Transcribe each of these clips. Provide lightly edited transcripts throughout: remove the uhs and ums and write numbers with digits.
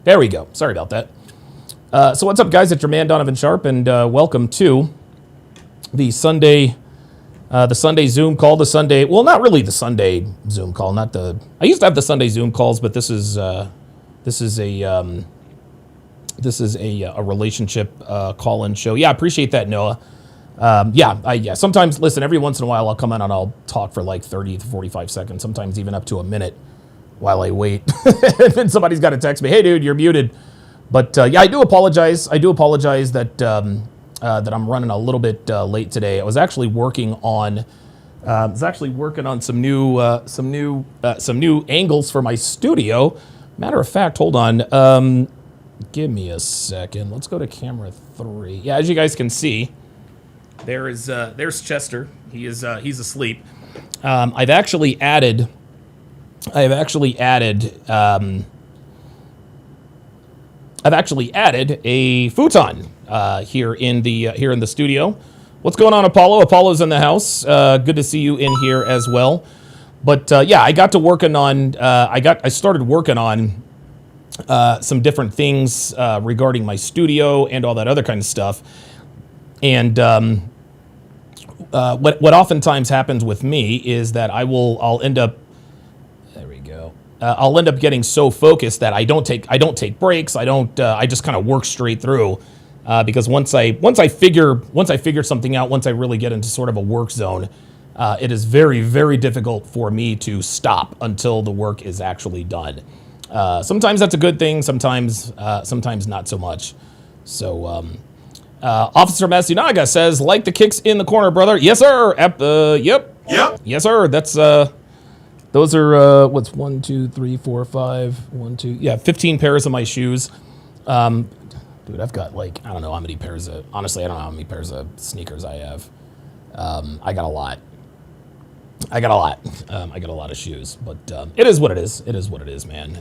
There we go. Sorry about that. So what's up, guys? It's your man Donovan Sharp, and welcome to the Sunday Zoom call. The Sunday, well, not really the Sunday Zoom call. Not the. I used to have the Sunday Zoom calls, but this is a relationship call-in show. Yeah, I appreciate that, Noah. Yeah. Sometimes, listen, every once in a while I'll come in and I'll talk for like 30 to 45 seconds, sometimes even up to a minute while I wait. And then somebody's got to text me, hey, dude, you're muted. But yeah, I do apologize. I do apologize that that I'm running a little bit late today. I was actually working on some new angles for my studio. Matter of fact, hold on. Give me a second. Let's go to camera 3. Yeah, as you guys can see, there's Chester. He's asleep. I've actually added a futon here in the studio. What's going on, Apollo? Apollo's in the house. Good to see you in here as well. But yeah, I got to working on. I started working on some different things regarding my studio and all that other kind of stuff. And what oftentimes happens with me is that I'll end up. There we go. I'll end up getting so focused that I don't take breaks. I just kind of work straight through because once I figure something out, once I really get into sort of a work zone, it is very, very difficult for me to stop until the work is actually done. Sometimes that's a good thing. Sometimes not so much. So Officer Matsunaga says, like the kicks in the corner, brother. Yes, sir. Yep. Yes, sir. That's those are what's 1, 2, 3, 4, 5, 1, 2. Yeah, 15 pairs of my shoes. Dude, I've got like I don't know how many pairs of. Honestly, I don't know how many pairs of sneakers I have. I got a lot. I got a lot of shoes, but it is what it is. It is what it is, man.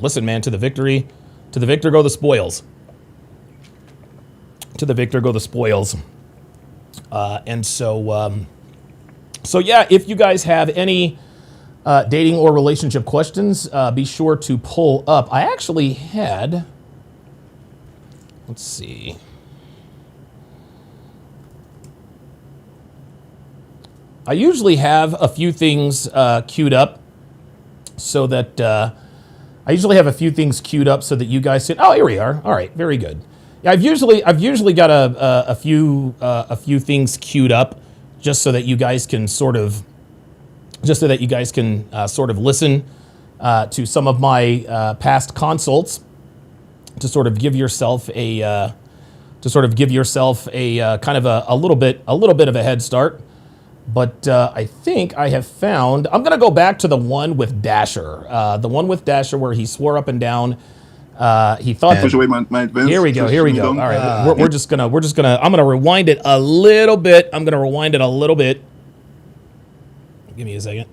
Listen, man, to the victor go the spoils. To the victor go the spoils. And so yeah, if you guys have any dating or relationship questions, be sure to pull up. I actually had, let's see. I usually have a few things queued up so that you guys can. Oh, here we are. All right, very good. Yeah, I've usually got a few things queued up just so that you guys can sort of listen to some of my past consults to sort of give yourself a kind of a little bit of a head start. But I think I have found. I'm gonna go back to the one with Dasher. The one with Dasher where he swore up and down. He thought. Here we go. All right, we're just gonna. I'm gonna rewind it a little bit. Give me a second.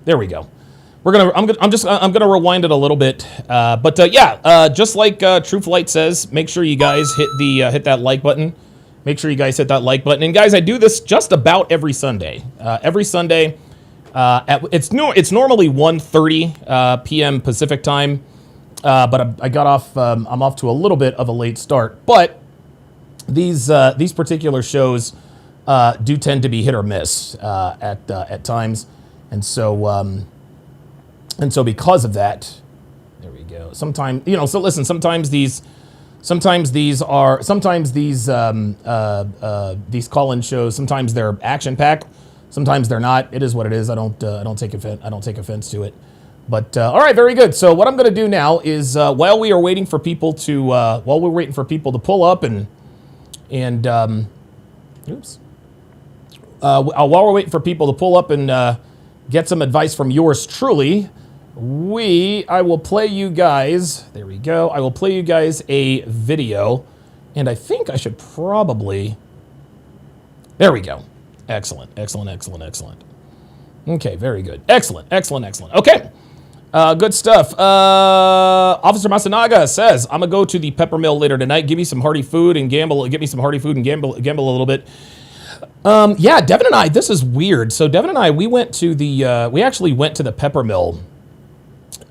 There we go. I'm gonna rewind it a little bit. But yeah, just like True Flight says, make sure you guys hit that like button. Make sure you guys hit that like button. And guys, I do this just about every Sunday. It's normally 1:30 p.m. Pacific time. But I got off. I'm off to a little bit of a late start. But these particular shows do tend to be hit or miss at times, and so because of that, there we go. Sometimes So listen. Sometimes these call-in shows. Sometimes they're action-packed. Sometimes they're not. It is what it is. I don't take offense to it. But all right, very good. So what I'm going to do now is while we're waiting for people to pull up and while we're waiting for people to pull up and get some advice from yours truly, I will play you guys. There we go. I will play you guys a video, and I think I should probably. There we go. Excellent. Okay, very good. Excellent. Okay. Good stuff. Officer Masanaga says, I'm going to go to the Pepper Mill later tonight. Give me some hearty food and gamble. Get me some hearty food and gamble a little bit. Yeah, Devin and I, this is weird. So Devin and I, we actually went to the Pepper Mill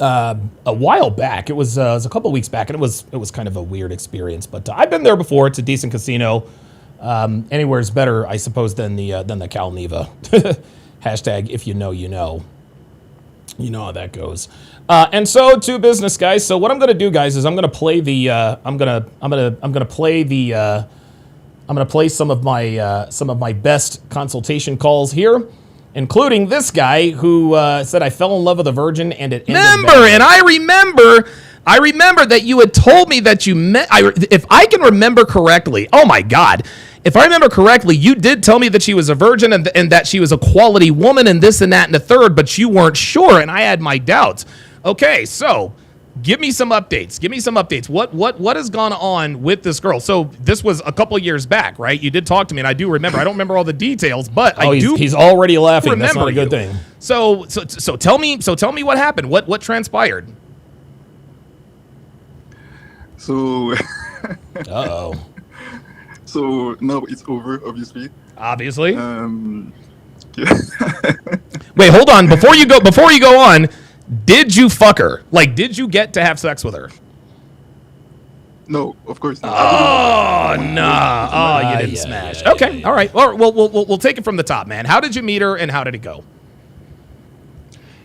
a while back. It was a couple weeks back, and it was kind of a weird experience. But I've been there before. It's a decent casino. Anywhere's better, I suppose, than the Cal Neva. Hashtag if you know, you know. You know how that goes. And so to business, guys. So what I'm going to do, guys, is I'm going to play the I'm going to play some of my best consultation calls here, including this guy who said I fell in love with a virgin and it ended badly. And I remember that you had told me that you met. If I can remember correctly, oh my God. If I remember correctly, you did tell me that she was a virgin and that she was a quality woman and this and that and the third, but you weren't sure, and I had my doubts. Okay, so give me some updates. What has gone on with this girl? So this was a couple years back, right? You did talk to me, and I do remember. I don't remember all the details, but he's already laughing. That's not a good thing. So tell me what happened. What transpired? So. Uh-oh. So now it's over, obviously. Obviously. Yeah. Wait, hold on. Before you go on, did you fuck her? Like, did you get to have sex with her? No, of course not. Oh, nah. Oh, you didn't smash. Okay, all right. Well, we'll take it from the top, man. How did you meet her, and how did it go?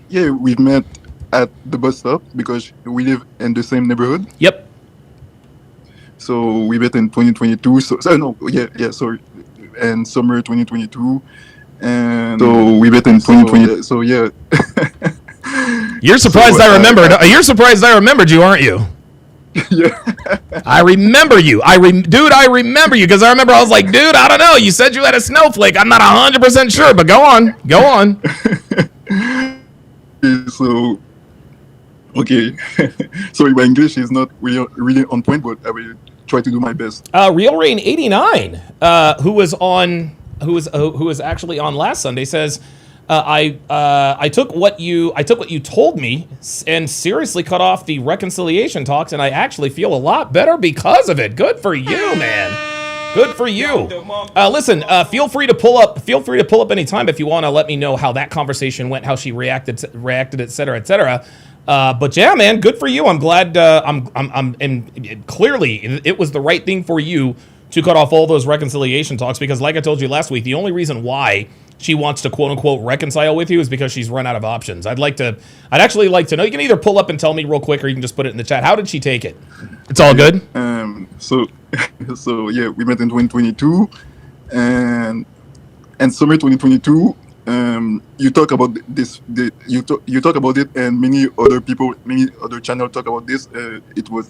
Yeah, we met at the bus stop because we live in the same neighborhood. Yep. So we met in 2022. Sorry. And summer 2022. And so we met in 2020. So yeah. You're surprised I remembered. You're surprised I remembered you, aren't you? Yeah. I remember you. Dude, I remember you because I remember I was like, dude, I don't know. You said you had a snowflake. I'm not 100% sure, but go on. So, okay. Sorry, my English is not really on point, but I will try to do my best. Real Rain 89, who was actually on last Sunday, says, I took what you told me and seriously cut off the reconciliation talks, and I actually feel a lot better because of it. Good for you, man. Good for you. Listen, feel free to pull up anytime if you want to let me know how that conversation went, how she reacted, et cetera, et cetera. But yeah, man, good for you. I'm glad. And clearly, it was the right thing for you to cut off all those reconciliation talks because, like I told you last week, the only reason why she wants to quote unquote reconcile with you is because she's run out of options. I'd actually like to know. You can either pull up and tell me real quick, or you can just put it in the chat. How did she take it? It's all good. So yeah, we met in 2022, and summer 2022. You talk about this. You talk about it, and many other channels talk about this. It was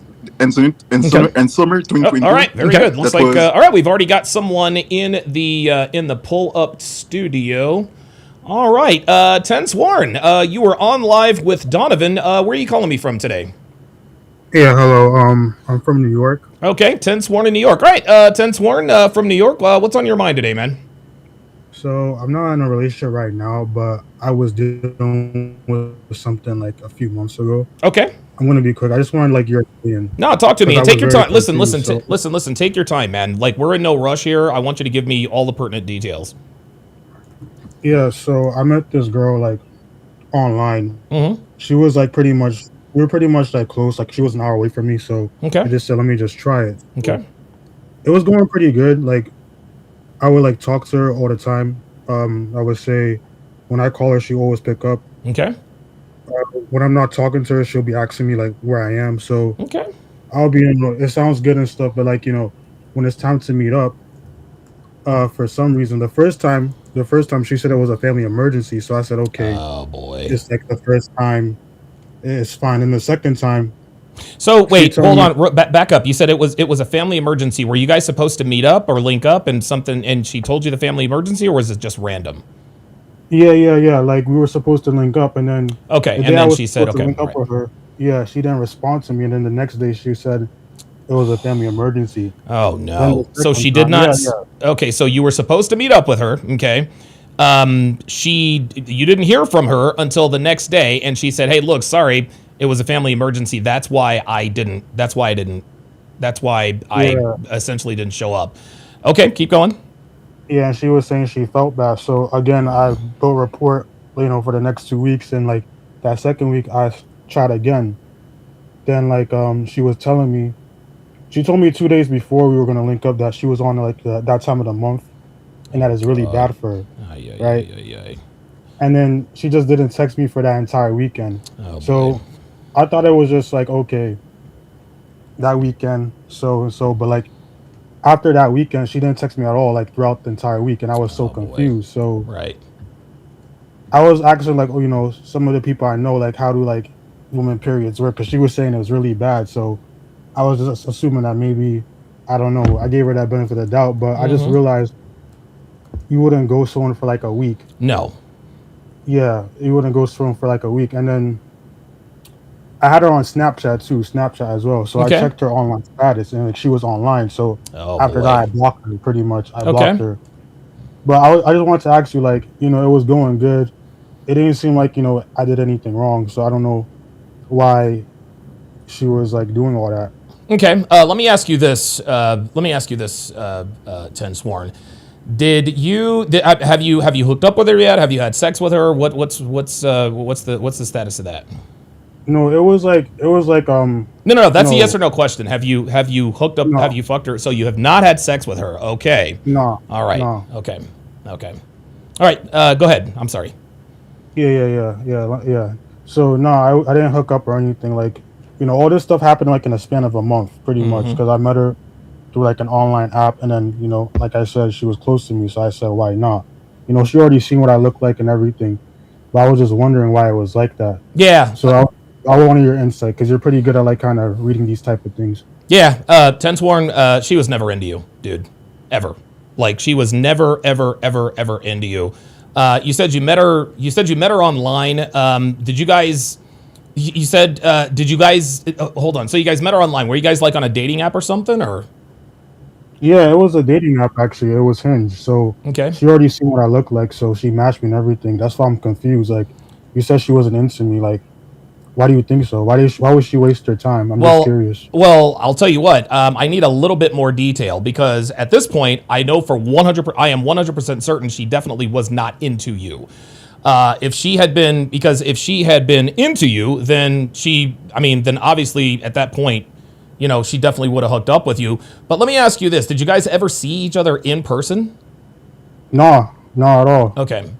summer 2022. All right, very good. Looks like all right. We've already got someone in the pull up studio. All right, Tense Warren, you were on live with Donovan. Where are you calling me from today? Yeah, hello. I'm from New York. Okay, Tense Warren in New York. All right, Tense Warren from New York. What's on your mind today, man? So I'm not in a relationship right now, but I was dealing with something like a few months ago. Okay. I'm gonna be quick. I just wanted your opinion. No, talk to me and take your time. Listen. Take your time, man. Like, we're in no rush here. I want you to give me all the pertinent details. Yeah. So I met this girl like online. Mm-hmm. She was like we were pretty much like close. Like she was an hour away from me, so okay. I just said, let me just try it. Okay. It was going pretty good. Like I would like talk to her all the time. I would say when I call her, she always pick up. Okay. When I'm not talking to her, she'll be asking me like where I am. So okay. I'll be it sounds good and stuff, but like, when it's time to meet up, for some reason, the first time she said it was a family emergency. So I said, okay. Oh boy. It's like the first time it's fine. And the second time. So wait, hold on, back up. You said it was a family emergency. Were you guys supposed to meet up or link up and something? And she told you the family emergency, or was it just random? Yeah. Like we were supposed to link up, and then and then she said, okay. Link up with her. Yeah, she didn't respond to me, and then the next day she said it was a family emergency. Oh no! So she did not. Yeah. Okay, so you were supposed to meet up with her. Okay. You didn't hear from her until the next day, and she said, "Hey, look, sorry. It was a family emergency. That's why I essentially didn't show up." Okay, keep going. Yeah, and she was saying she felt bad. So again, I built a report, for the next 2 weeks, and like that second week, I chat again. Then like she was telling me, she told me 2 days before we were gonna link up that she was on like that time of the month, and that is really bad for her, Ay, ay, right? ay, ay, ay. And then she just didn't text me for that entire weekend. Oh, So boy. I thought it was just like okay, that weekend, so and so, but like after that weekend, she didn't text me at all, like throughout the entire week, and I was so Oh, boy. confused. So Right. I was actually like, oh, some of the people I know, like how do like women periods work? Because she was saying it was really bad. So I was just assuming that maybe, I don't know. I gave her that benefit of the doubt, but I just realized you wouldn't ghost someone for like a week. No. Yeah, you wouldn't ghost someone for like a week, and then I had her on Snapchat too, Snapchat as well. So Okay. I checked her online status, and like she was online. So Oh, after boy. that, I blocked her pretty much. I Okay. blocked her. But I just wanted to ask you, like, it was going good. It didn't seem like I did anything wrong. So I don't know why she was like doing all that. Okay. Let me ask you this. Ten Sworn. Have you hooked up with her yet? Have you had sex with her? What's the status of that? No, it was like No. That's a no, yes or no question. Have you hooked up? Have no, you fucked her? So you have not had sex with her. Okay. no, All right. no. Okay. Okay. All right. Go ahead. I'm sorry. Yeah. So no, I didn't hook up or anything. Like, all this stuff happened like in a span of a month, pretty much, because I met her through like an online app, and then like I said, she was close to me, so I said, why not? She already seen what I look like and everything, but I was just wondering why it was like that. Yeah. So I wanted your insight because you're pretty good at like kind of reading these type of things. Yeah. Ten Sworn. She was never into you, dude. Ever. Like she was never, ever into you. You said you met her. You said you met her online. Did you guys? You said. Did you guys? Hold on. So you guys met her online. Were you guys like on a dating app or something, or? Yeah, it was a dating app actually. It was Hinge. So Okay. she already seen what I look like, so she matched me and everything. That's why I'm confused. Like, you said she wasn't into me. Like, why do you think so? Why would she waste her time? I'm just curious. Well, I'll tell you what. I need a little bit more detail because at this point, I know for 100. I am 100% certain she definitely was not into you. If she had been into you, then then obviously at that point, she definitely would have hooked up with you. But let me ask you this: did you guys ever see each other in person? No, not at all. Okay.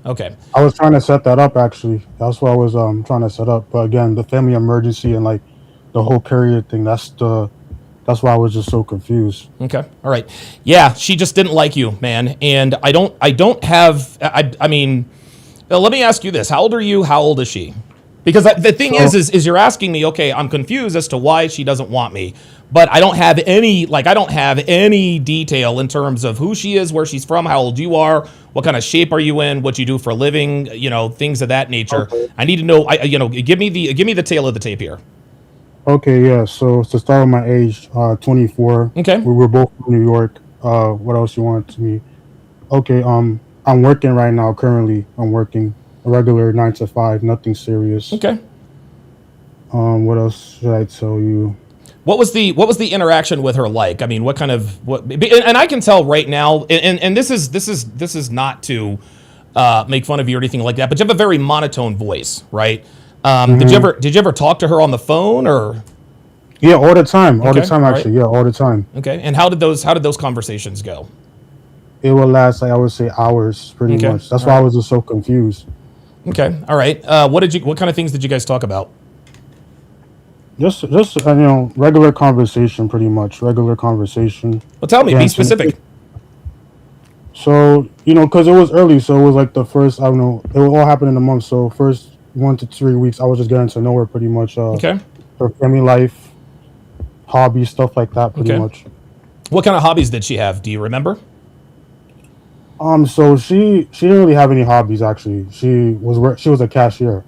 I was trying to set that up actually. That's what I was trying to set up. But again, the family emergency and like the whole period thing. That's why I was just so confused. Okay. All right. Yeah, she just didn't like you, man. And I don't have. I mean, let me ask you this: how old are you? How old is she? Because the thing So is you're asking me, okay, I'm confused as to why she doesn't want me, but I don't have any detail in terms of who she is, where she's from, how old you are, what kind of shape are you in, what you do for a living, things of that nature. okay, I need to know. Give me the tail of the tape here. okay, yeah. So to start with my age, 24. Okay. We were both from New York. What else you want to me? Okay. I'm working right now. Currently, I'm working a regular 9 to 5, nothing serious. Okay. What else should I tell you? What was the interaction with her like? I mean, and I can tell right now, and this is not to make fun of you or anything like that, but you have a very monotone voice, right? Did you Hmm. ever talk to her on the phone or? Yeah, all the time, Okay, all right, actually. Yeah, all the time. okay. And how did those conversations go? It will last, like I would say, hours, pretty Okay, much. That's all why I right, was just so confused. okay, all right. What kind of things did you guys talk about? Just regular conversation, pretty much. Regular conversation. Well, tell me. Be Again, specific. so because it was early, so it was like the first. I don't know. It all happened in a month. So first 1 to 3 weeks, I was just getting to know her pretty much. Okay, Her family life, hobbies, stuff like that, pretty okay. much. What kind of hobbies did she have? Do you remember? So she didn't really have any hobbies actually. She was a cashier.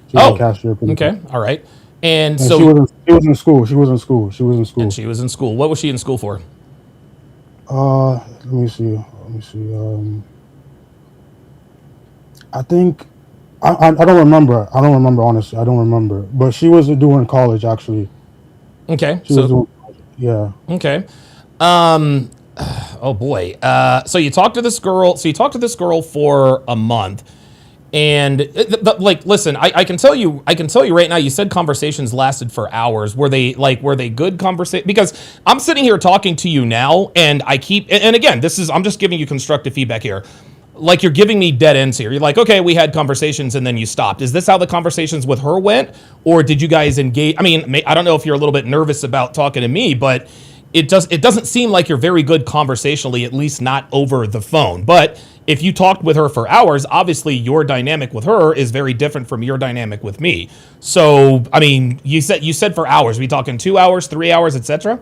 She was a Oh, cashier, pretty much. okay, all right. And And so, she was in school. She was in school. She was in and school. she was in school. What was she in school for? Let me see. Let me see. I think I don't remember. I don't remember honestly. I don't remember. But she was doing college actually. Okay, She was so doing yeah. okay. Um, oh boy. So you talked to this girl. So you talked to this girl for a month, And like, listen, I can tell you right now. You said conversations lasted for hours. Were they good conversation? Because I'm sitting here talking to you now, and and again, I'm just giving you constructive feedback here. Like, you're giving me dead ends here. You're like, okay, we had conversations and then you stopped. Is this how the conversations with her went, or did you guys engage? I mean, I don't know if you're a little bit nervous about talking to me, but it doesn't seem like you're very good conversationally, at least not over the phone. But if you talked with her for hours, obviously your dynamic with her is very different from your dynamic with me. So, I mean, you said for hours. Are we talking 2 hours, 3 hours, etc.?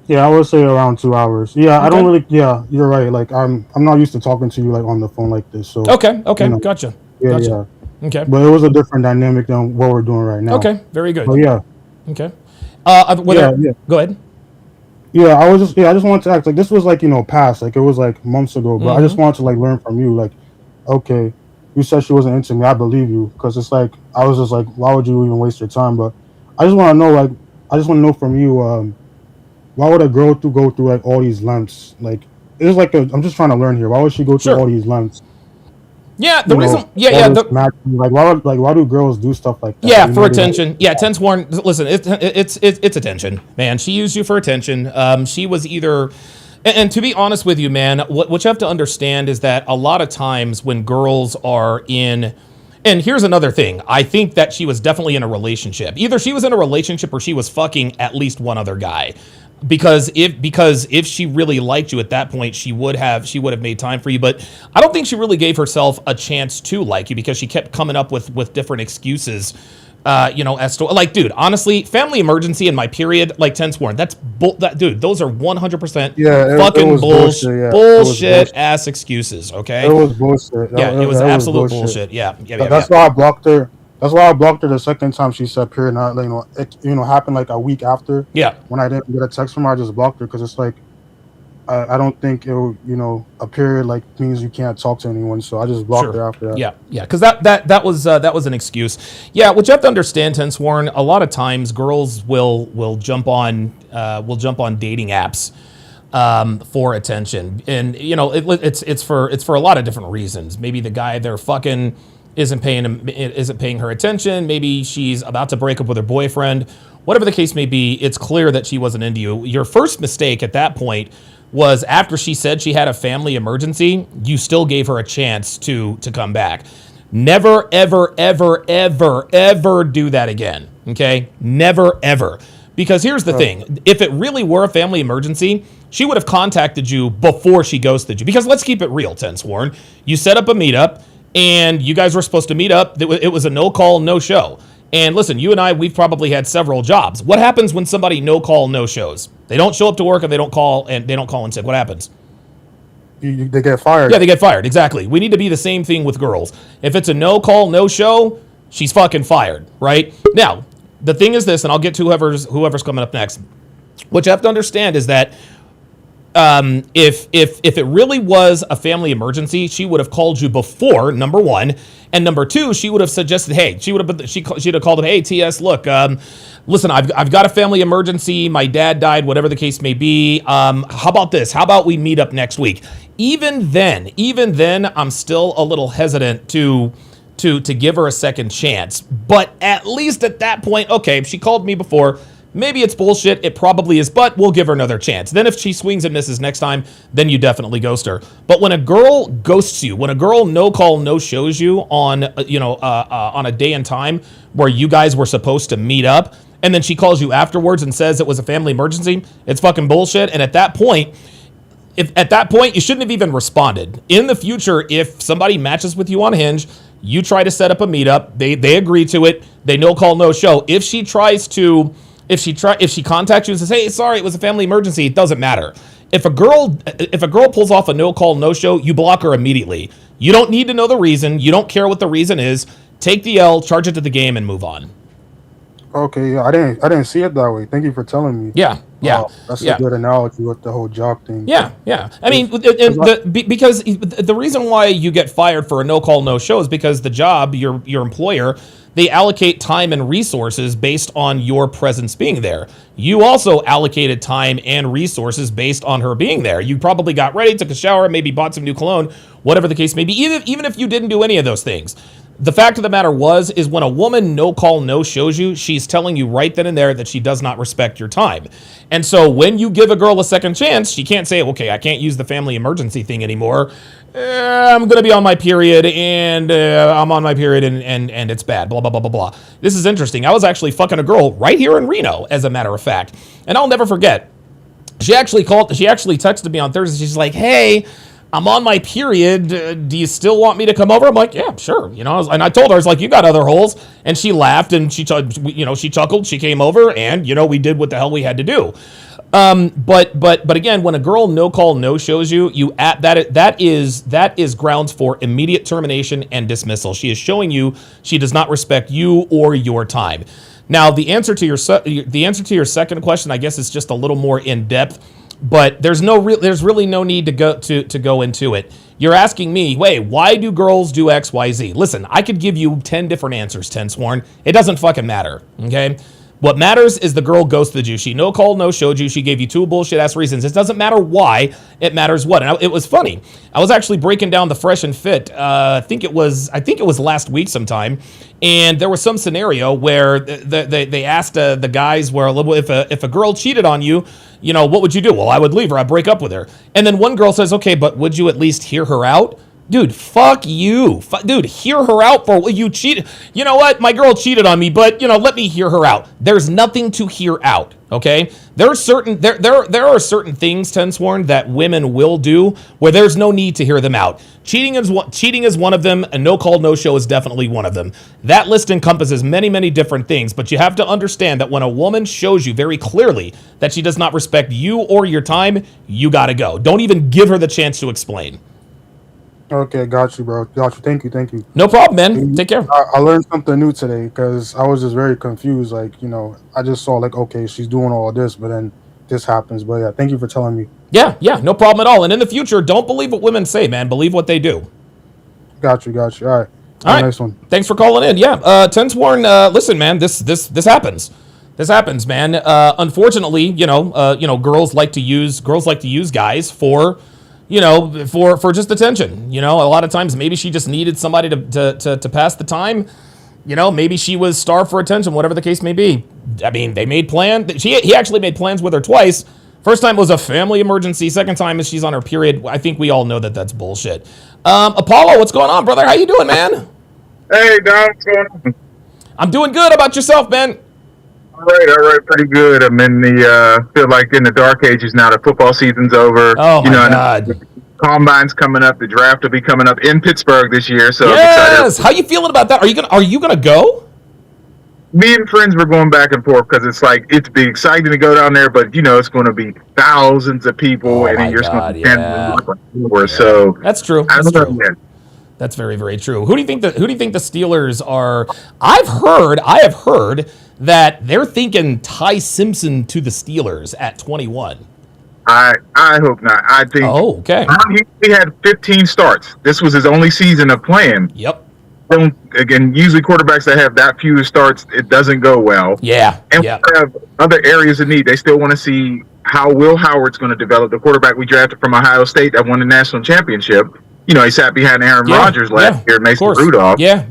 Yeah, I would say around 2 hours. Yeah, Okay. I don't really. Yeah, you're right. Like I'm not used to talking to you like on the phone like this. So Okay, you know, gotcha. yeah, Gotcha. yeah. Okay. But it was a different dynamic than what we're doing right now. Okay, very good. But yeah, Okay. yeah. Go ahead. Yeah, I just wanted to ask, like, this was like, past, like, it was like months ago, but I just wanted to like learn from you, like, okay, you said she wasn't into me, I believe you, because it's like, I was just like, why would you even waste your time? But I just want to know, like, I just want to know from you, why would a girl go through like all these lengths? Like, it's like I'm just trying to learn here. Why would she go through Sure. all these lengths? Yeah, the reason. All Yeah. this matching, like, why do girls do stuff like that? Yeah, You for know, they don't- attention. Yeah, Tense Warren. Listen, it's attention, man. She used you for attention. She was either, and to be honest with you, man, what you have to understand is that a lot of times when girls are in, and here's another thing. I think that she was definitely in a relationship. Either she was in a relationship or she was fucking at least one other guy. Because if she really liked you at that point, she would have made time for you. But I don't think she really gave herself a chance to like you, because she kept coming up with different excuses. As to, like, dude, honestly, family emergency and my period, like, Tense Warren, dude, those are 100% Yeah, it fucking was bullshit, yeah. It was bullshit bullshit. ass excuses. Okay. It was bullshit. Yeah, it was That absolute bullshit. Yeah. That's why I blocked her. That's why I blocked her the second time she said period. Not, like, it happened like a week after. Yeah. When I didn't get a text from her, I just blocked her because it's like, I don't think it would, a period like means you can't talk to anyone. So I just blocked her after that. Yeah, because that was an excuse. Yeah, what you have to understand, Tense Warren, a lot of times girls will jump on dating apps for attention, and it's for a lot of different reasons. Maybe the guy they're fucking isn't paying her attention. Maybe she's about to break up with her boyfriend. Whatever the case may be, it's clear that she wasn't into you. Your first mistake at that point was after she said she had a family emergency, you still gave her a chance to come back. Never, ever, ever, ever, ever do that again. Okay? Never, ever. Because here's the thing. If it really were a family emergency, she would have contacted you before she ghosted you. Because let's keep it real, Tense Warren. You set up a meetup, and you guys were supposed to meet up. It was a no call, no show. And listen, you and I, we've probably had several jobs. What happens when somebody no call, no shows? They don't show up to work, and they don't call in sick. What happens? They get fired. Yeah, they get fired. Exactly. We need to be the same thing with girls. If it's a no call, no show, she's fucking fired, right? Now, the thing is this, and I'll get to whoever's coming up next. What you have to understand is that if it really was a family emergency, she would have called you before, number one, and number two, she would have suggested, hey, she'd have called him, hey, TS, look, listen, I've got a family emergency, my dad died, whatever the case may be. How about this? How about we meet up next week? Even then, I'm still a little hesitant to give her a second chance. But at least at that point, okay, if she called me before, maybe it's bullshit. It probably is, but we'll give her another chance. Then if she swings and misses next time, then you definitely ghost her. But when a girl ghosts you, when a girl no call, no shows you on a day and time where you guys were supposed to meet up, and then she calls you afterwards and says it was a family emergency, it's fucking bullshit. And at that point, you shouldn't have even responded. In the future, if somebody matches with you on Hinge, you try to set up a meetup, they agree to it, they no call, no show. If she contacts you and says, hey, sorry, it was a family emergency, it doesn't matter. If a girl pulls off a no call, no show, you block her immediately. You don't need to know the reason. You don't care what the reason is. Take the L, charge it to the game, and move on. Okay, yeah, I didn't see it that way. Thank you for telling me. Yeah, yeah, That's yeah. a good analogy with the whole job thing. Yeah, yeah. I mean, because the reason why you get fired for a no call, no show is because the job, your employer, they allocate time and resources based on your presence being there. You also allocated time and resources based on her being there. You probably got ready, took a shower, maybe bought some new cologne, whatever the case may be. Even if you didn't do any of those things. The fact of the matter is when a woman no call, no shows you, she's telling you right then and there that she does not respect your time. And so when you give a girl a second chance, she can't say, okay, I can't use the family emergency thing anymore. I'm going to be on my period and I'm on my period and it's bad, blah, blah, blah, blah, blah. This is interesting. I was actually fucking a girl right here in Reno, as a matter of fact. And I'll never forget. She actually texted me on Thursday. She's like, hey, I'm on my period. Do you still want me to come over? I'm like, yeah, sure. And I told her, I was like, you got other holes. And she laughed and she chuckled. She came over and, we did what the hell we had to do. But again, when a girl no call, no shows you that is grounds for immediate termination and dismissal. She is showing you she does not respect you or your time. Now, the answer to your second question, I guess, is just a little more in depth. But there's really no need to go into it. You're asking me, wait, why do girls do X, Y, Z? Listen, I could give you 10 different answers, Ten Sworn. It doesn't fucking matter, okay? What matters is the girl ghosted you. She no called, no showed you. She gave you two bullshit ass reasons. It doesn't matter why. It matters what. And it was funny. I was actually breaking down the Fresh and Fit. I think it was last week sometime, and there was some scenario where they asked the guys where if a girl cheated on you, what would you do? Well, I would leave her. I'd break up with her. And then one girl says, okay, but would you at least hear her out? Dude, fuck you. Dude, hear her out for you cheated. You know what? My girl cheated on me, but let me hear her out. There's nothing to hear out, okay? There are certain things, Ten Sworn, that women will do where there's no need to hear them out. Cheating is one of them, and no call, no show is definitely one of them. That list encompasses many, many different things, but you have to understand that when a woman shows you very clearly that she does not respect you or your time, you gotta go. Don't even give her the chance to explain. Okay, got you, bro. Got you. Thank you. No problem, man. Take care. I learned something new today because I was just very confused. Like, I just saw okay, she's doing all this, but then this happens. But yeah, thank you for telling me. Yeah, no problem at all. And in the future, don't believe what women say, man. Believe what they do. Got you. All right. Nice one. Thanks for calling in. Yeah, Ten Sworn. Listen, man. This happens. This happens, man. Unfortunately, girls like to use guys for. For just attention. A lot of times maybe she just needed somebody to pass the time. Maybe she was starved for attention, whatever the case may be. I mean, they made plans. He actually made plans with her twice. First time was a family emergency. Second time is she's on her period. I think we all know that that's bullshit. Apollo, what's going on, brother? How you doing, man? Hey, Don, what's going on? I'm doing good. How about yourself, man? All right, pretty good. I'm in feel like in the dark ages now. The football season's over. Oh, my God. The combine's coming up. The draft will be coming up in Pittsburgh this year, so yes! I'm excited. How you feeling about that? Are you gonna go? Me and friends were going back and forth because it's be exciting to go down there, but it's going to be thousands of people, and then you're going to So that's true. That's very, very true. Who do you think the Steelers are? I have heard that they're thinking Ty Simpson to the Steelers at 21. I hope not. I think. Oh, okay. He had 15 starts. This was his only season of playing. Yep. Again, usually quarterbacks that have that few starts, it doesn't go well. Yeah. And we have other areas of need. They still want to see how Will Howard's going to develop. The quarterback we drafted from Ohio State that won the national championship. He sat behind Aaron Rodgers last year, Mason Rudolph. Yeah.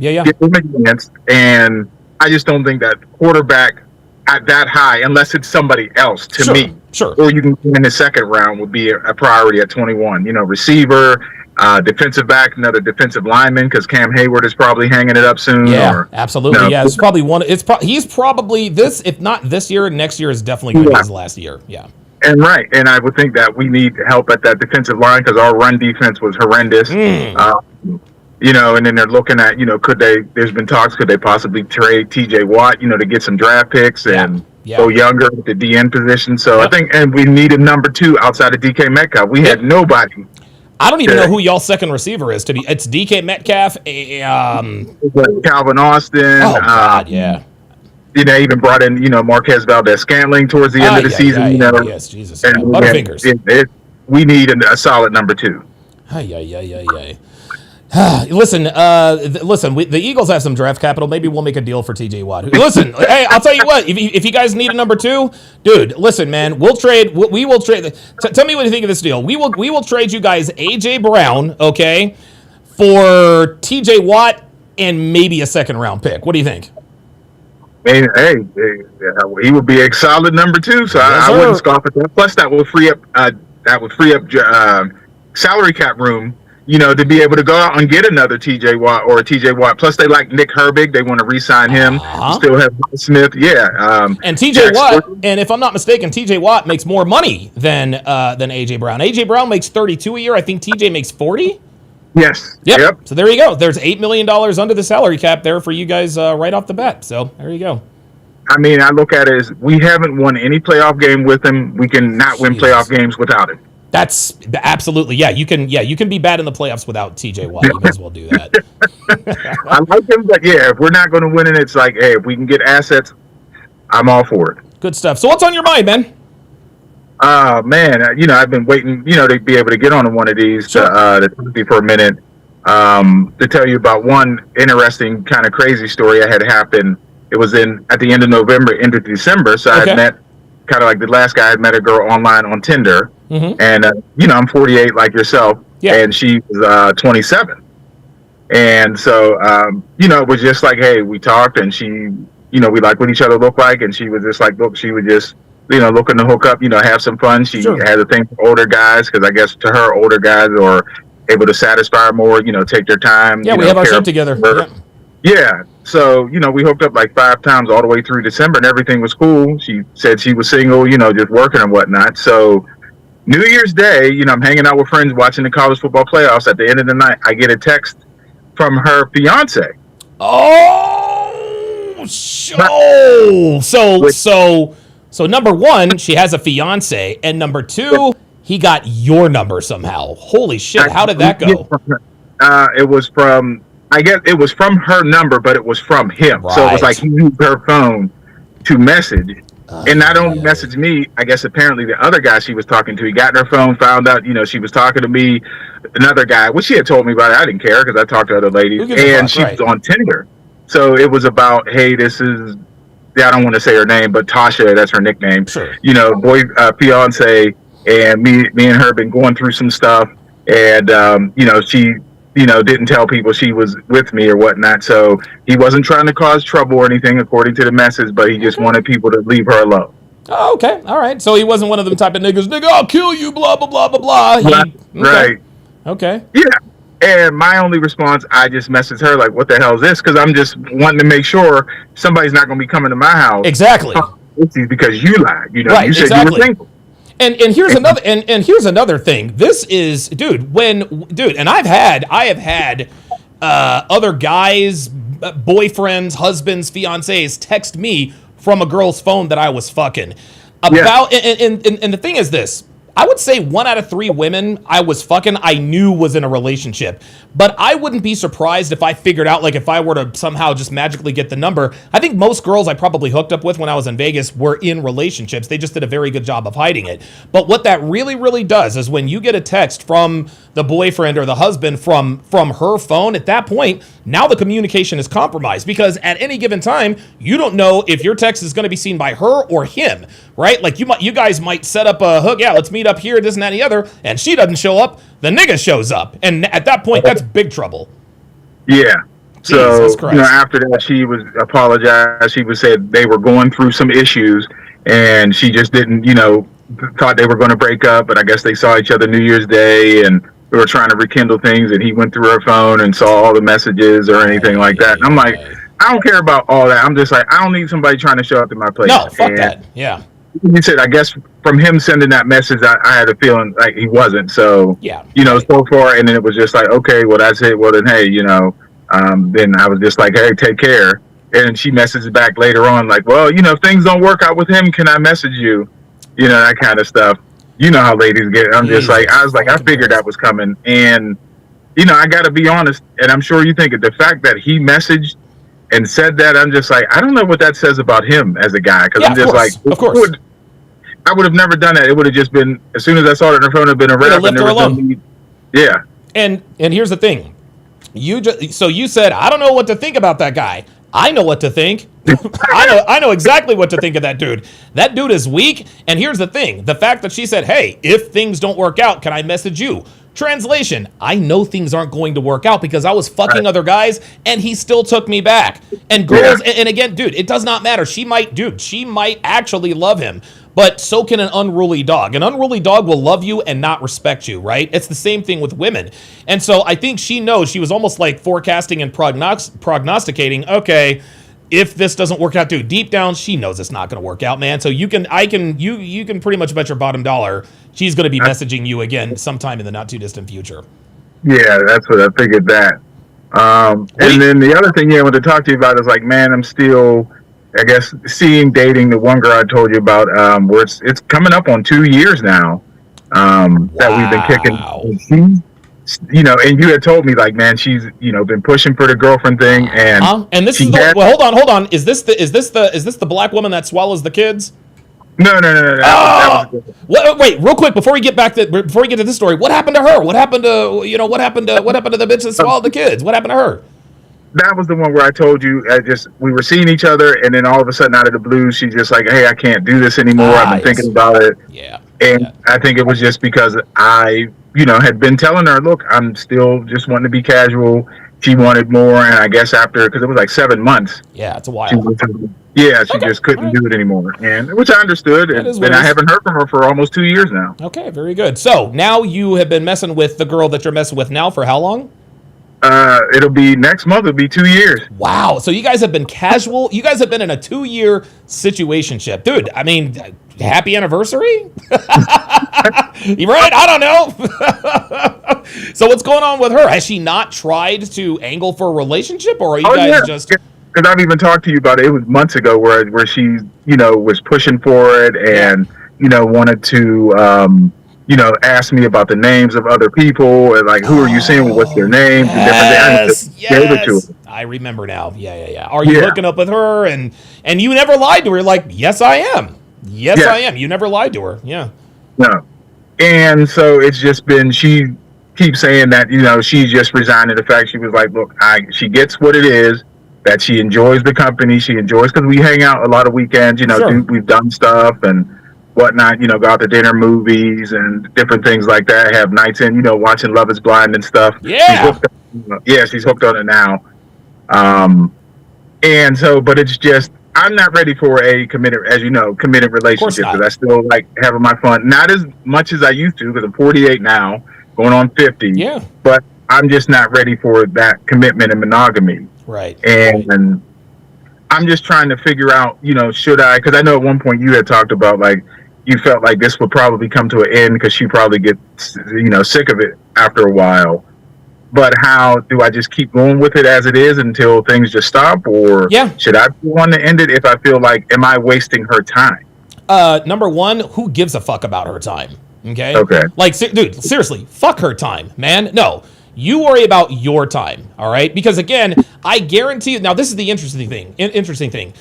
And I just don't think that quarterback at that high, unless it's somebody else, to me. Sure. Or you can in the second round would be a priority at 21. Receiver, defensive back, another defensive lineman, because Cam Hayward is probably hanging it up soon. Yeah, absolutely. Yeah, it's probably one. He's probably this, if not this year, next year is definitely going to be his last year. Yeah. And I would think that we need help at that defensive line because our run defense was horrendous. And then they're looking at, there's been talks, could they possibly trade TJ Watt, to get some draft picks and go younger at the DN position. So I think, and we need a number 2 outside of DK Metcalf. We had nobody. I don't even know who y'all's second receiver is. It's DK Metcalf. Calvin Austin. Oh, God, yeah. they even brought in, Marquez Valdez-Scantling towards the end of the season. Yes, Jesus. Butterfingers. We need a solid number 2. Listen, the Eagles have some draft capital. Maybe we'll make a deal for TJ Watt. Listen, hey, I'll tell you what. If you guys need a number 2, dude, listen, man, we'll trade. We will trade. Tell me what you think of this deal. We will trade you guys AJ Brown, okay, for TJ Watt and maybe a 2nd-round pick. What do you think? Hey, he would be a solid number 2, so I wouldn't scoff at that. Plus, that would free up salary cap room, to be able to go out and get another TJ Watt or a TJ Watt. Plus, they like Nick Herbig; they want to re-sign him. Still have Smith, and TJ Watt. And if I'm not mistaken, TJ Watt makes more money than AJ Brown. AJ Brown makes $32 a year. I think TJ makes $40. Yes. Yep. So there you go. There's $8 million under the salary cap there for you guys right off the bat. So there you go. I mean, I look at it as we haven't won any playoff game with him. We can not win playoff games without him. That's absolutely, yeah. You can be bad in the playoffs without TJ Watt. You may as well do that. I like him, but if we're not going to win it, it's like, hey, if we can get assets, I'm all for it. Good stuff. So what's on your mind, man? Man, I've been waiting, to be able to get on one of these to talk to you for a minute, to tell you about one interesting kind of crazy story I had happen. It was at the end of November into December. So I had met, kind of like the last guy, I had met a girl online on Tinder. Mm-hmm. And, I'm 48 like yourself, and she was 27. And so, it was just like, hey, we talked and she, we like what each other looked like. And she was just like, look, she was just, looking to hook up, have some fun. She had a thing for older guys because I guess to her, older guys are able to satisfy her more, take their time. Yeah, we have our shit together. Yeah. So, we hooked up like 5 times all the way through December and everything was cool. She said she was single, just working and whatnot. So New Year's Day, I'm hanging out with friends watching the college football playoffs. At the end of the night, I get a text from her fiance. So number 1, she has a fiance, and number 2, he got your number somehow. Holy shit! How did that go? It was from. I guess it was from her number, but it was from him. Right. So it was like he used her phone to message. And not only messaged me, I guess apparently the other guy she was talking to, he got in her phone, found out, she was talking to me, another guy, which she had told me about it. I didn't care because I talked to other ladies. And she was on Tinder. So it was about, hey, this is, I don't want to say her name, but Tasha, that's her nickname. Sure. Fiance, and me and her been going through some stuff. And, she didn't tell people she was with me or whatnot. So he wasn't trying to cause trouble or anything, according to the message, but he just wanted people to leave her alone. Oh, okay. All right. So he wasn't one of them type of niggas, nigga, I'll kill you, blah, blah, blah, blah, blah. Right. Okay. Yeah. And my only response, I just messaged her, like, what the hell is this? Because I'm just wanting to make sure somebody's not going to be coming to my house. Exactly. Because you lied. Right, you said you were single. And here's another and here's another thing. This is and I have had other guys, boyfriends, husbands, fiancés text me from a girl's phone that I was fucking about. Yeah. And the thing is this. I would say 1 out of 3 women I was fucking, I knew was in a relationship. But I wouldn't be surprised if I figured out, like if I were to somehow just magically get the number. I think most girls I probably hooked up with when I was in Vegas were in relationships. They just did a very good job of hiding it. But what that really, really does is when you get a text from the boyfriend or the husband from her phone, at that point, now the communication is compromised because at any given time, you don't know if your text is going to be seen by her or him, right? Like you guys might set up a hook. Yeah, let's meet up here, this and that and the other, and she doesn't show up, the nigga shows up. And at that point, that's big trouble. Yeah. So, after that, she was apologized. She was said they were going through some issues, and she just didn't, thought they were going to break up, but I guess they saw each other New Year's Day, and they were trying to rekindle things, and he went through her phone and saw all the messages or anything like that. And I'm like, I don't care about all that. I'm just like, I don't need somebody trying to show up to my place. No, fuck that. Yeah. He said, I guess from him sending that message, I had a feeling like he wasn't. So, so far. And then it was just like, okay, well, that's it. Well, then, hey, then I was just like, hey, take care. And she messaged back later on, like, well, if things don't work out with him, can I message you? That kind of stuff. You know how ladies get. I'm just like, I was like, I figured that was coming. And, I got to be honest. And I'm sure you think the fact that he messaged and said that, I'm just like, I don't know what that says about him as a guy. Because Yeah, I'm just of course. I would have never done that. It would have just been, as soon as I saw it in her phone, it would have been a Would've rap. left her alone. Yeah. And here's the thing. So you said, I don't know what to think about that guy. I know what to think. I know exactly what to think of that dude. That dude is weak. And here's the thing. The fact that she said, hey, if things don't work out, can I message you? Translation, I know things aren't going to work out because I was fucking other guys and he still took me back. And girls, and again, dude, it does not matter. She might actually love him. But so can an unruly dog. An unruly dog will love you and not respect you, right? It's the same thing with women. And so I think she knows, she was almost like forecasting and prognosticating, okay, if this doesn't work out, dude, deep down, she knows it's not going to work out, man. So you can pretty much bet your bottom dollar she's going to be messaging you again sometime in the not too distant future. Yeah, that's what I figured that. And then the other thing I wanted to talk to you about is like, man, I'm still, I guess, dating the one girl I told you about, where it's coming up on 2 years now, that we've been kicking. You know, and you had told me like, man, she's, you know, been pushing for the girlfriend thing, and this is well, hold on. Is this the black woman that swallows the kids? No. Wait, real quick before we get to this story, what happened to her? What happened to the bitch that swallowed the kids? What happened to her? That was the one where I told you, we were seeing each other, and then all of a sudden, out of the blue, she's just like, hey, I can't do this anymore. I've been thinking about it. Yeah. And I think it was just because I, you know, had been telling her, look, I'm still just wanting to be casual. She wanted more, and I guess after, because it was like 7 months. Yeah, it's a while. She just couldn't do it anymore, and which I understood, and I haven't heard from her for almost 2 years now. Okay, very good. So now you have been messing with the girl that you're messing with now for how long? It'll be next month. It'll be 2 years. Wow. So you guys have been casual. You guys have been in a 2-year situationship, dude. I mean, happy anniversary. You right? I don't know. So what's going on with her? Has she not tried to angle for a relationship, or are you guys just? Because I've even talked to you about it. It was months ago where she, you know, was pushing for it and you know wanted to. You know, asked me about the names of other people and like, who are you seeing? What's their names? Yes. I remember now. Yeah. Are you hooking up with her? And you never lied to her. Like, yes, I am. Yes, I am. You never lied to her. Yeah. No. And so it's just been, she keeps saying that, you know, she's just resigned to the fact she was like, look, she gets what it is, that she enjoys the company. She enjoys, because we hang out a lot of weekends, you know, we've done stuff and whatnot, you know, go out to dinner, movies, and different things like that. Have nights in, you know, watching Love Is Blind and stuff. Yeah. She's hooked on it now. And so, but it's just, I'm not ready for a committed relationship, because I still like having my fun. Not as much as I used to, because I'm 48 now, going on 50. Yeah. But I'm just not ready for that commitment and monogamy. Right. And I'm just trying to figure out, you know, should I, because I know at one point you had talked about like, you felt like this would probably come to an end because she probably gets, you know, sick of it after a while. But how do I just keep going with it as it is until things just stop? Or should I want to end it if I feel like, am I wasting her time? Number one, who gives a fuck about her time? Okay. Like, dude, seriously, fuck her time, man. No. You worry about your time, all right? Because again, I guarantee you. Now, this is the interesting thing.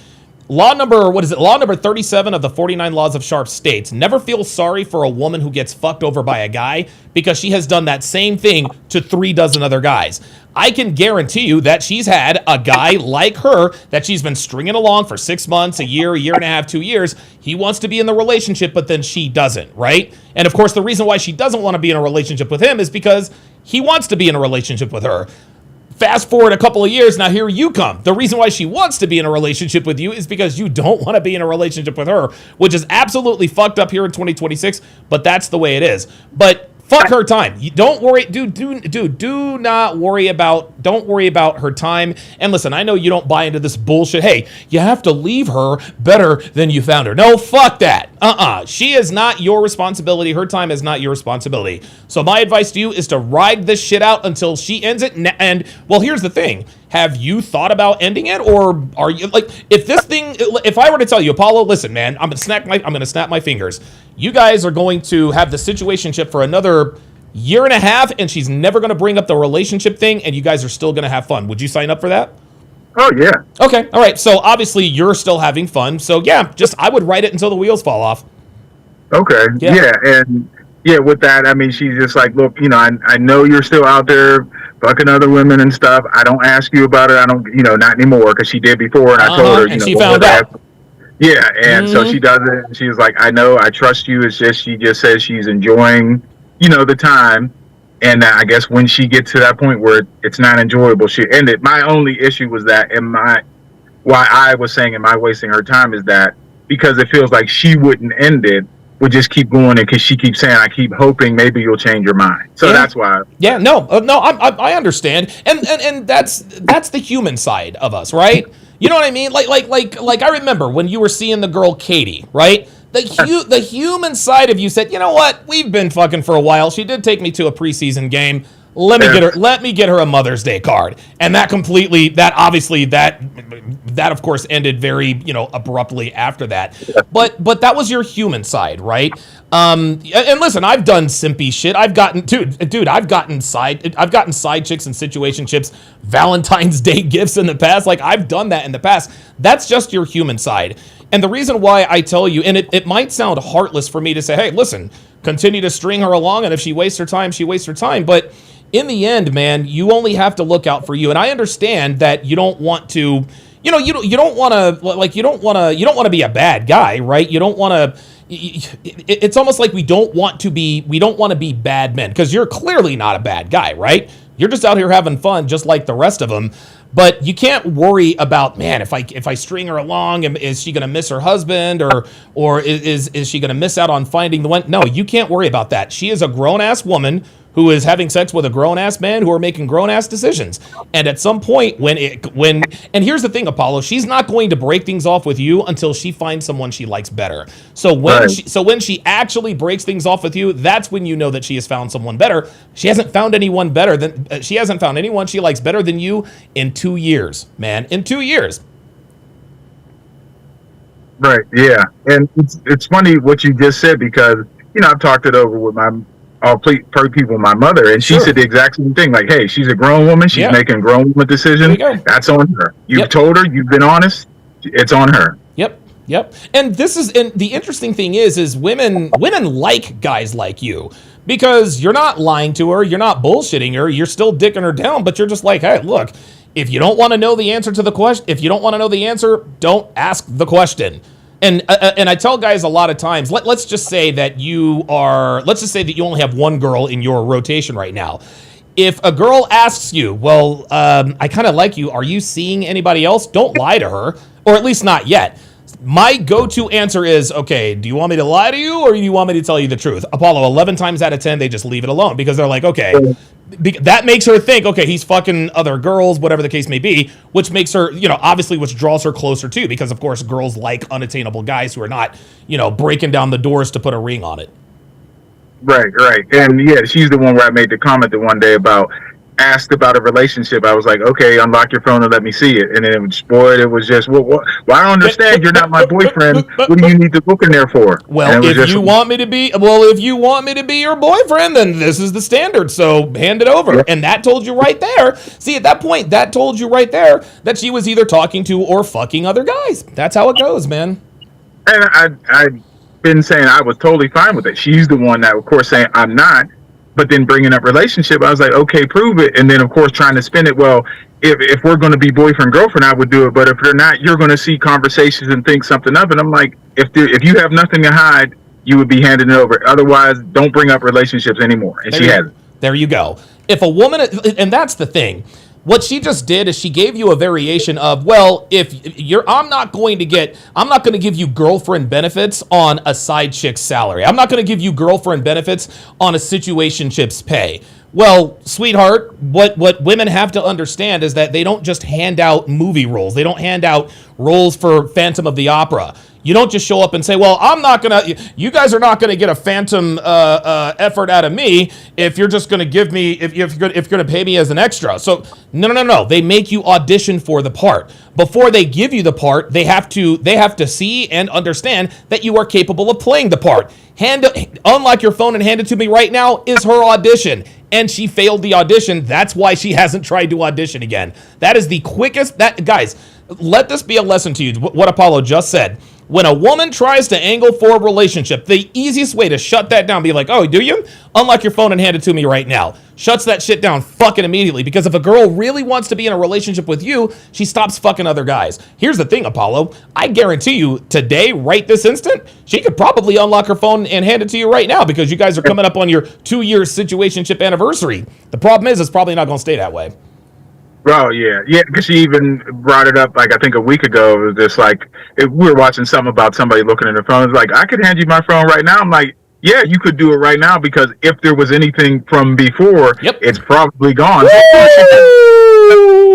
Law number 37 of the 49 Laws of Sharp states, never feel sorry for a woman who gets fucked over by a guy because she has done that same thing to 36 other guys. I can guarantee you that she's had a guy like her that she's been stringing along for 6 months, a year and a half, 2 years. He wants to be in the relationship, but then she doesn't, right? And of course, the reason why she doesn't want to be in a relationship with him is because he wants to be in a relationship with her. Fast forward a couple of years, now here you come. The reason why she wants to be in a relationship with you is because you don't want to be in a relationship with her, which is absolutely fucked up here in 2026, but that's the way it is. But fuck her time. You don't worry, dude, do not worry about, don't worry about her time. And listen, I know you don't buy into this bullshit. Hey, you have to leave her better than you found her. No, fuck that. She is not your responsibility. Her time is not your responsibility. So my advice to you is to ride this shit out until she ends it. And well, here's the thing. Have you thought about ending it, or are you like, if I were to tell you, Apollo, listen, man, I'm gonna snap my fingers. You guys are going to have the situationship for another year and a half, and she's never gonna bring up the relationship thing, and you guys are still gonna have fun. Would you sign up for that? Oh yeah. Okay, all right. So obviously you're still having fun. So yeah, just I would write it until the wheels fall off. Okay. Yeah. Yeah. And yeah, with that, I mean, she's just like, look, I know you're still out there fucking other women and stuff. I don't ask you about it. I don't, not anymore, because she did before, and I told her, And she don't found ever out. Yeah, and so she does it. And she was like, I know, I trust you. It's just, she just says she's enjoying, the time. And I guess when she gets to that point where it's not enjoyable, she end it. My only issue was that, why I was saying, am I wasting her time, is that because it feels like she wouldn't end it, would just keep going, and because she keeps saying, I keep hoping maybe you'll change your mind. So that's why. Yeah, no, I understand, and that's the human side of us, right? You know what I mean? Like I remember when you were seeing the girl Katie, right? The human side of you said, you know what? We've been fucking for a while. She did take me to a preseason game. Let me get her a Mother's Day card. And that of course ended very, abruptly after that. But that was your human side, right? And listen, I've done simpy shit. I've gotten side chicks and situationships, Valentine's Day gifts in the past. Like, I've done that in the past. That's just your human side. And the reason why I tell you, and it might sound heartless for me to say, hey, listen, continue to string her along, and if she wastes her time, she wastes her time. But in the end, man, you only have to look out for you. And I understand that you don't want to, you don't want to be a bad guy, right? You don't want to. It's almost like we don't want to be bad men, because you're clearly not a bad guy, right? You're just out here having fun, just like the rest of them. But you can't worry about, man, if I string her along, is she going to miss her husband, or is she going to miss out on finding the one? No, you can't worry about that. She is a grown-ass woman who is having sex with a grown-ass man who are making grown-ass decisions. And at some point, and here's the thing, Apollo, she's not going to break things off with you until she finds someone she likes better. So when she actually breaks things off with you, that's when you know that she has found someone better. She hasn't found anyone she likes better than you in 2 years, man. In 2 years. Right. Yeah. And it's funny what you just said, because, I've talked it over with people, my mother, and she said the exact same thing. Like, hey, she's a grown woman. She's making grown woman decisions. That's on her. You've told her. You've been honest. It's on her. Yep. And the interesting thing is women like guys like you, because you're not lying to her. You're not bullshitting her. You're still dicking her down, but you're just like, hey, look, if you don't want to know the answer to the question, if you don't want to know the answer, don't ask the question. And I tell guys a lot of times, let's just say that you only have one girl in your rotation right now. If a girl asks you, well, I kind of like you, are you seeing anybody else? Don't lie to her, or at least not yet. My go-to answer is, okay, do you want me to lie to you, or do you want me to tell you the truth? Apollo, 11 times out of 10, they just leave it alone, because they're like, okay, that makes her think, okay, he's fucking other girls, whatever the case may be, which makes her, obviously, which draws her closer too, because of course girls like unattainable guys who are not, breaking down the doors to put a ring on it. Right. And yeah, she's the one where I made the comment the one day about, asked about a relationship. I was like, okay, unlock your phone and let me see it. And then it was just, well, I don't understand. You're not my boyfriend. What do you need to look in there for? Well, if you want me to be your boyfriend, then this is the standard. So hand it over. Yeah. And that told you right there. See, at that point, that told you right there that she was either talking to or fucking other guys. That's how it goes, man. And I've been saying I was totally fine with it. She's the one that, of course, saying I'm not. But then bringing up relationship, I was like, okay, prove it. And then, of course, trying to spin it. Well, if we're going to be boyfriend, girlfriend, I would do it. But if they're not, you're going to see conversations and think something of it. I'm like, if you have nothing to hide, you would be handing it over. Otherwise, don't bring up relationships anymore. And she hasn't. There you go. If a woman, and that's the thing. What she just did is she gave you a variation of, well, I'm not going to give you girlfriend benefits on a side chick's salary. I'm not going to give you girlfriend benefits on a situationship's pay. Well, sweetheart, what women have to understand is that they don't just hand out movie roles. They don't hand out roles for Phantom of the Opera. You don't just show up and say, well, you guys are not going to get a phantom effort out of me if you're just going to give me, if you're going to pay me as an extra. So, no. They make you audition for the part. Before they give you the part, they have to see and understand that you are capable of playing the part. Unlock your phone and hand it to me right now is her audition. and she failed the audition. That's why she hasn't tried to audition again. That is the quickest. That guys, let this be a lesson to you. What Apollo just said. When a woman tries to angle for a relationship, the easiest way to shut that down, be like, oh, do you? Unlock your phone and hand it to me right now. Shuts that shit down fucking immediately. Because if a girl really wants to be in a relationship with you, she stops fucking other guys. Here's the thing, Apollo. I guarantee you today, right this instant, she could probably unlock her phone and hand it to you right now because you guys are coming up on your 2-year situationship anniversary. The problem is, it's probably not going to stay that way. Oh yeah, because she even brought it up like I think a week ago. It was just like we were watching something about somebody looking at their phone. It's like I could hand you my phone right now. I'm like, yeah, you could do it right now because if there was anything from before, it's probably gone.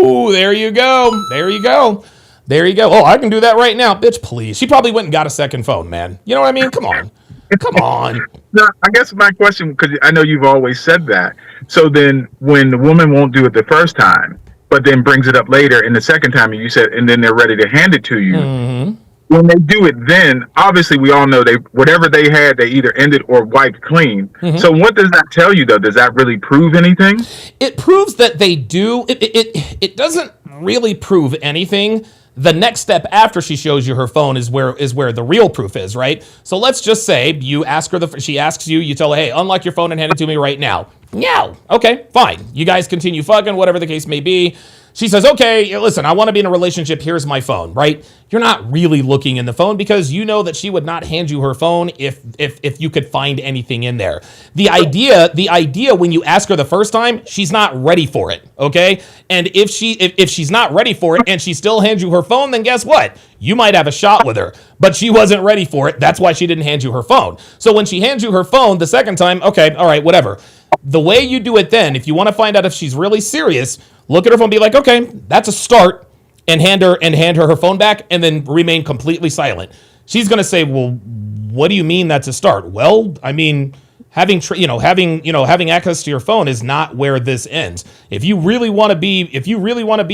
Ooh, there you go. There you go. There you go. Oh, I can do that right now, bitch. Please. She probably went and got a second phone, man. You know what I mean? Come on. Come on. No, I guess my question, because I know you've always said that. So then, when the woman won't do it the first time, but then brings it up later in the second time, and you said, and then they're ready to hand it to you. Mm-hmm. When they do it, then obviously we all know whatever they had, they either ended or wiped clean. Mm-hmm. So what does that tell you, though? Does that really prove anything? It proves that they do. It doesn't really prove anything. The next step after she shows you her phone is where the real proof is, right? So let's just say you ask her she asks you, you tell her, hey, unlock your phone and hand it to me right now. No. Okay, fine. You guys continue fucking, whatever the case may be. She says, okay, listen, I want to be in a relationship. Here's my phone, right? You're not really looking in the phone because you know that she would not hand you her phone if you could find anything in there. The idea when you ask her the first time, she's not ready for it, okay? And if she's not ready for it and she still hands you her phone, then guess what? You might have a shot with her, but she wasn't ready for it. That's why she didn't hand you her phone. So when she hands you her phone the second time, okay, all right, whatever. The way you do it then, if you want to find out if she's really serious, look at her phone and be like, okay, that's a start, and hand her her phone back, and then remain completely silent. She's going to say, well, what do you mean that's a start? Well, I mean, having access to your phone is not where this ends. If you really want to be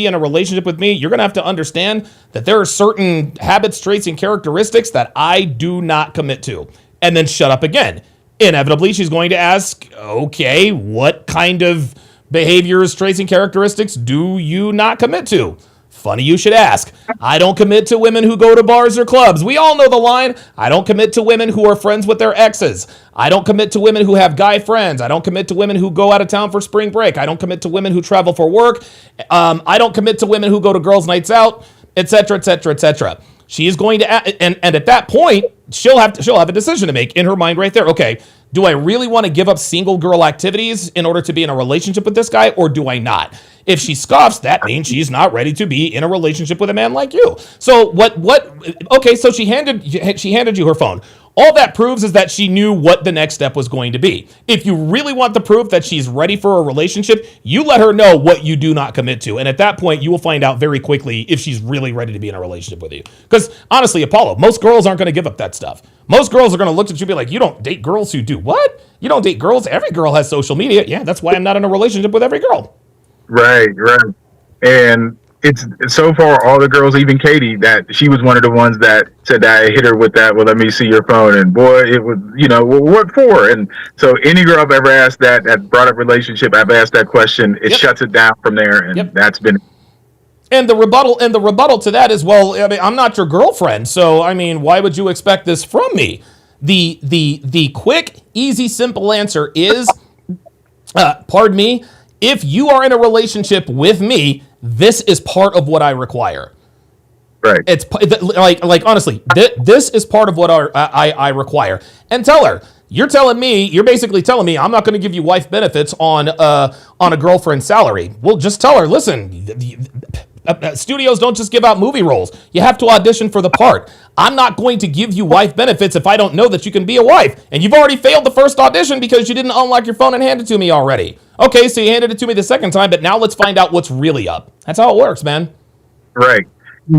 in a relationship with me, you're going to have to understand that there are certain habits, traits, and characteristics that I do not commit to, and then shut up again. Inevitably, she's going to ask, okay, what kind of behaviors, traits, and characteristics do you not commit to? Funny you should ask. I don't commit to women who go to bars or clubs. We all know the line. I don't commit to women who are friends with their exes. I don't commit to women who have guy friends. I don't commit to women who go out of town for spring break. I don't commit to women who travel for work. I don't commit to women who go to girls' nights out, etc., etc., etc. She is going to, and at that point, she'll have a decision to make in her mind right there. Okay, do I really want to give up single girl activities in order to be in a relationship with this guy, or do I not? If she scoffs, that means she's not ready to be in a relationship with a man like you. So okay, so she handed you her phone. All that proves is that she knew what the next step was going to be. If you really want the proof that she's ready for a relationship, you let her know what you do not commit to. And at that point, you will find out very quickly if she's really ready to be in a relationship with you. Because honestly, Apollo, most girls aren't going to give up that stuff. Most girls are going to look at you and be like, you don't date girls who do what? You don't date girls? Every girl has social media. Yeah, that's why I'm not in a relationship with every girl. Right. And it's so far all the girls, even Katie, that she was one of the ones that said that I hit her with that, well, let me see your phone. And boy, it was, well, what for? And so any girl I've ever asked that brought up relationship, I've asked that question, it shuts it down from there. And that's been. And the rebuttal to that is, well, I mean, I'm not your girlfriend. So, I mean, why would you expect this from me? The quick, easy, simple answer is, pardon me, if you are in a relationship with me, this is part of what I require. Right. It's like honestly, this is part of what I require. And tell her, you're basically telling me I'm not going to give you wife benefits on a girlfriend's salary. Well, just tell her, listen, studios don't just give out movie roles. You have to audition for the part. I'm not going to give you wife benefits if I don't know that you can be a wife. And you've already failed the first audition because you didn't unlock your phone and hand it to me already. Okay, so you handed it to me the second time, but now let's find out what's really up. That's how it works, man. Right.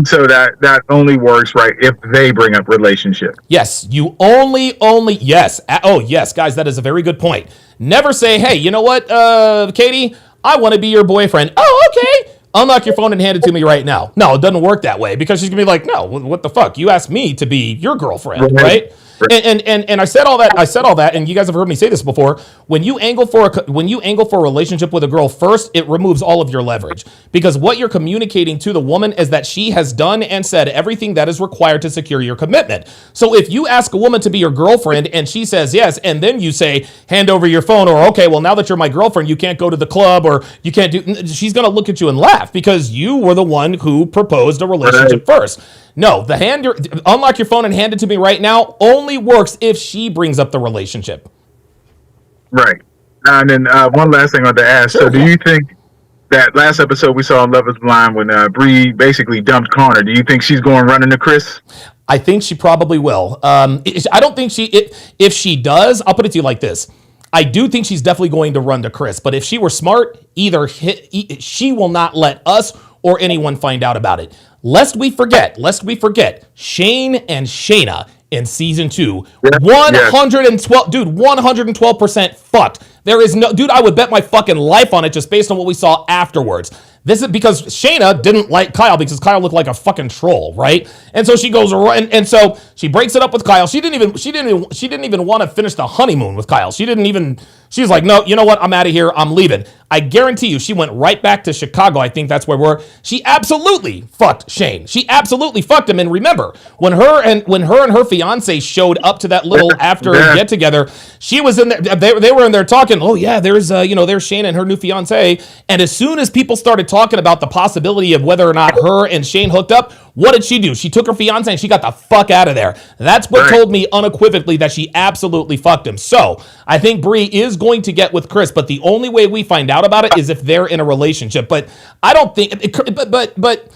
So that only works, right, if they bring up relationship. Yes, you yes. Oh, yes, guys, that is a very good point. Never say, hey, you know what, Katie, I want to be your boyfriend. Oh, okay. Unlock your phone and hand it to me right now. No, it doesn't work that way because she's going to be like, no, what the fuck? You asked me to be your girlfriend, right? And I said all that, and you guys have heard me say this before. When you angle for a relationship with a girl first, it removes all of your leverage, because what you're communicating to the woman is that she has done and said everything that is required to secure your commitment. So if you ask a woman to be your girlfriend and she says yes, and then you say, hand over your phone, or okay, well, now that you're my girlfriend, you can't go to the club, or you can't do, she's going to look at you and laugh, because you were the one who proposed a relationship first. No, unlock your phone and hand it to me right now only works if she brings up the relationship. Right. And then one last thing I want to ask. Sure, so do you think that last episode we saw on Love is Blind when Bree basically dumped Connor, do you think she's going running to Chris? I think she probably will. I don't think if she does, I'll put it to you like this. I do think she's definitely going to run to Chris, but if she were smart, she will not let us or anyone find out about it. Lest we forget, Shane and Shayna in season 2, 112, dude, 112% fucked. There is no, dude, I would bet my fucking life on it just based on what we saw afterwards. This is because Shayna didn't like Kyle because Kyle looked like a fucking troll, right? And so she goes and so she breaks it up with Kyle. She didn't even want to finish the honeymoon with Kyle. She's like, no, you know what? I'm out of here. I'm leaving. I guarantee you, she went right back to Chicago. I think that's where we're. She absolutely fucked Shane. She absolutely fucked him. And remember, when her and her fiance showed up to that little after get together, she was in there. They were in there talking. Oh yeah, there's Shane and her new fiance. And as soon as people started talking about the possibility of whether or not her and Shane hooked up, what did she do? She took her fiance and she got the fuck out of there. That's what told me unequivocally that she absolutely fucked him. So I think Bree is going to get with Chris, but the only way we find out about it is if they're in a relationship. But I don't think. But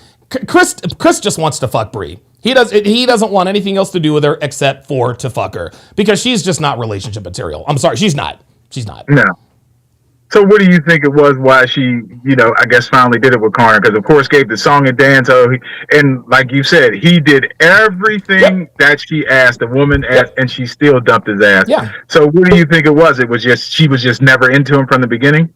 Chris just wants to fuck Bree. He doesn't want anything else to do with her except for to fuck her, because she's just not relationship material. I'm sorry, she's not. No. So what do you think it was why she, I guess finally did it with Connor? Because of course gave the song and dance. And like you said, he did everything that she asked, the woman asked, and she still dumped his ass. Yeah. So what do you think it was? It was just, she was just never into him from the beginning?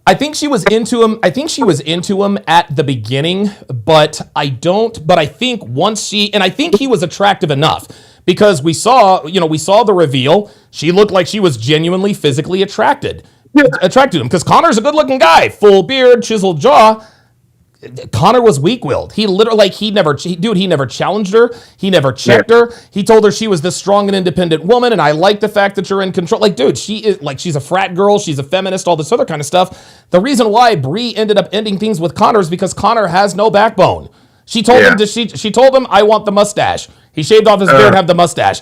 I think she was into him. I think she was into him at the beginning, but I think once I think he was attractive enough, because we saw the reveal. She looked like she was genuinely physically attracted to him, because Connor's a good-looking guy, full beard, chiseled jaw. Connor was weak-willed. He literally, he never challenged her. He never checked her. He told her she was this strong and independent woman, and I like the fact that you're in control. Like, dude, she's a frat girl. She's a feminist, all this other kind of stuff. The reason why Bree ended up ending things with Connor is because Connor has no backbone. She told him she told him, I want the mustache. He shaved off his beard, have the mustache.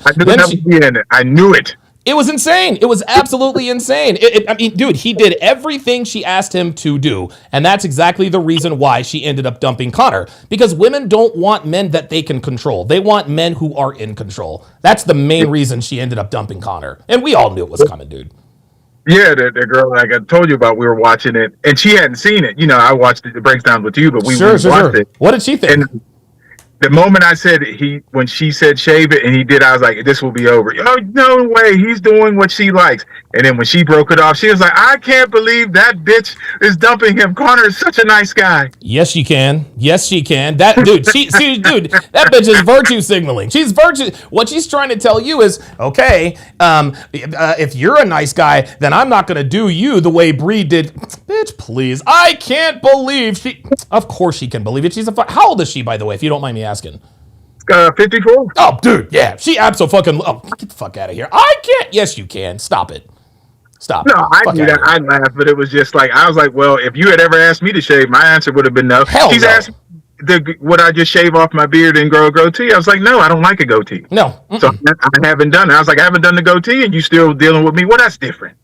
I knew it. It was insane. It was absolutely insane. I mean, dude, he did everything she asked him to do. And that's exactly the reason why she ended up dumping Connor. Because women don't want men that they can control. They want men who are in control. That's the main reason she ended up dumping Connor. And we all knew it was coming, dude. Yeah, the girl like I told you about, we were watching it. And she hadn't seen it. I watched the breakdowns with you, but we watched it. What did she think? And the moment I said when she said shave it and he did, I was like, this will be over. Oh, no way. He's doing what she likes. And then when she broke it off, she was like, I can't believe that bitch is dumping him. Connor is such a nice guy. Yes, she can. Yes, she can. That dude, dude, that bitch is virtue signaling. She's virtue. What she's trying to tell you is, okay, if you're a nice guy, then I'm not going to do you the way Bree did. Bitch, please. I can't believe she. Of course she can believe it. She's how old is she, by the way, if you don't mind me asking? 54. Oh, dude, yeah. She absolutely get the fuck out of here. I can't. Yes, you can. Stop it. Stop. No, I knew that. I laughed, but it was just like, I was like, well, if you had ever asked me to shave, my answer would have been no. She's asked, would I just shave off my beard and grow a goatee? I was like, no, I don't like a goatee. No. So I haven't done it. I was like, I haven't done the goatee, and you still dealing with me. Well, that's different.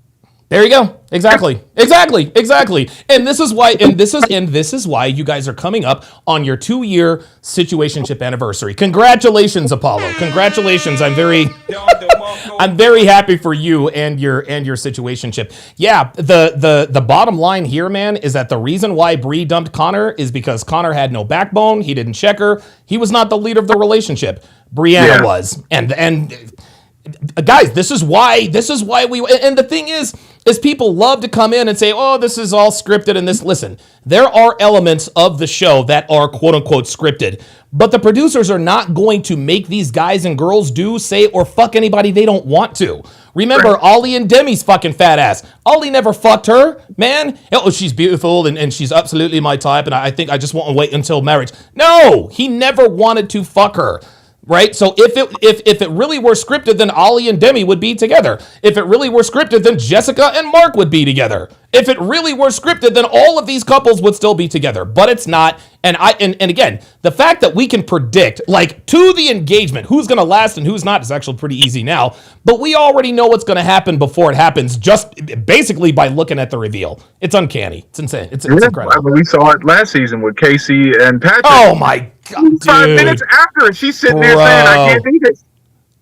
There you go. Exactly. And this is why you guys are coming up on your 2-year situationship anniversary. Congratulations, Apollo. Congratulations. I'm very happy for you and your situationship. Yeah, the bottom line here, man, is that the reason why Bree dumped Connor is because Connor had no backbone. He didn't check her. He was not the leader of the relationship. Brianna was. And guys, this is why we, and the thing is, is people love to come in and say, oh, this is all scripted and this. Listen, there are elements of the show that are quote unquote scripted, but the producers are not going to make these guys and girls do, say, or fuck anybody they don't want to. Remember, Ollie and Demi's fucking fat ass. Ollie never fucked her, man. Oh, she's beautiful and she's absolutely my type, and I think I just want to wait until marriage. No, he never wanted to fuck her. Right? So if it really were scripted, then Ollie and Demi would be together. If it really were scripted, then Jessica and Mark would be together. If it really were scripted, then all of these couples would still be together. But it's not. And again, the fact that we can predict, like, to the engagement, who's going to last and who's not is actually pretty easy now. But we already know what's going to happen before it happens, just basically by looking at the reveal. It's uncanny. It's insane. It's incredible. I mean, we saw it last season with Casey and Patrick. Oh my God, dude. 5 minutes after, and she's sitting there saying, "I can't do this."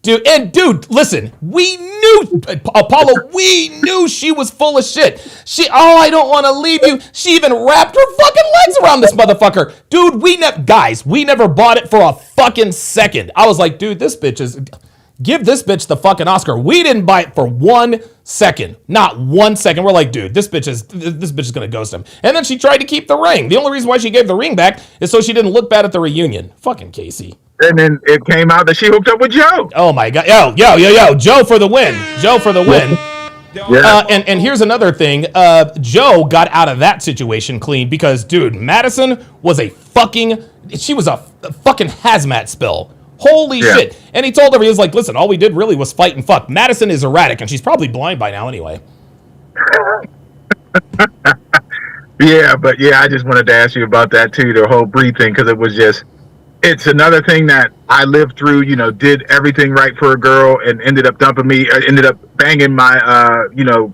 Dude, listen, we knew, Apollo, we knew she was full of shit. I don't want to leave you. She even wrapped her fucking legs around this motherfucker. Dude, we never bought it for a fucking second. I was like, dude, give this bitch the fucking Oscar. We didn't buy it for 1 second. Not 1 second. We're like, dude, this bitch is gonna ghost him. And then she tried to keep the ring. The only reason why she gave the ring back is so she didn't look bad at the reunion. Fucking Casey. And then it came out that she hooked up with Joe. Oh my God. Yo. Joe for the win. Yeah. And here's another thing. Joe got out of that situation clean because, dude, Madison was a fucking hazmat spill. Holy shit. And he told her, he was like, listen, all we did really was fight and fuck. Madison is erratic, and she's probably blind by now anyway. I just wanted to ask you about that too, the whole Bree thing, because it's another thing that I lived through, did everything right for a girl and ended up dumping me, ended up banging my,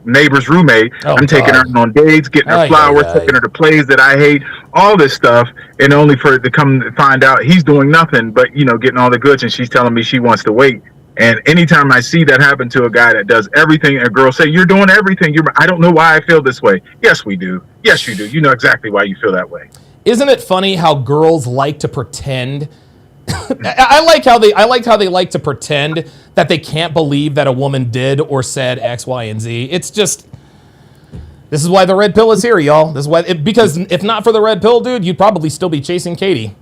neighbor's roommate. I'm taking her on dates, getting her flowers, taking her to plays that I hate, all this stuff, and only for it to come find out he's doing nothing but, getting all the goods, and she's telling me she wants to wait. And anytime I see that happen to a guy that does everything, and a girl say, you're doing everything, I don't know why I feel this way. Yes, we do. Yes, you do. You know exactly why you feel that way. Isn't it funny how girls like to pretend? I like how they like to pretend that they can't believe that a woman did or said X, Y, and Z. It's just, this is why the red pill is here, y'all. This is why, because if not for the red pill, dude, you'd probably still be chasing Katie.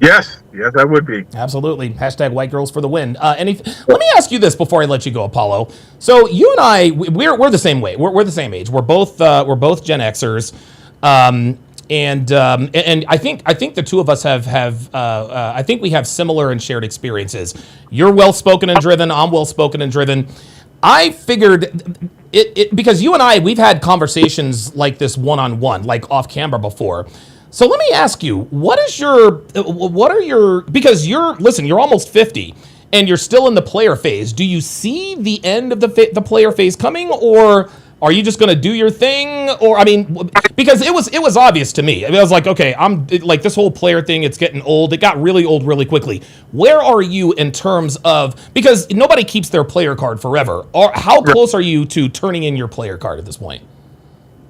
Yes, I would be. Absolutely. Hashtag white girls for the win. Let me ask you this before I let you go, Apollo. So you and I, we're the same way. We're the same age. We're both Gen Xers. And I think the two of us I think we have similar and shared experiences. You're well-spoken and driven. I'm well-spoken and driven. I figured it because you and I, we've had conversations like this one-on-one, like off camera before. So let me ask you, because you're almost 50 and you're still in the player phase. Do you see the end of the player phase coming, or are you just going to do your thing? Or, because it was obvious to me. I was like, okay, I'm like, this whole player thing, it's getting old. It got really old really quickly. Where are you in terms of, because nobody keeps their player card forever. Or how close are you to turning in your player card at this point?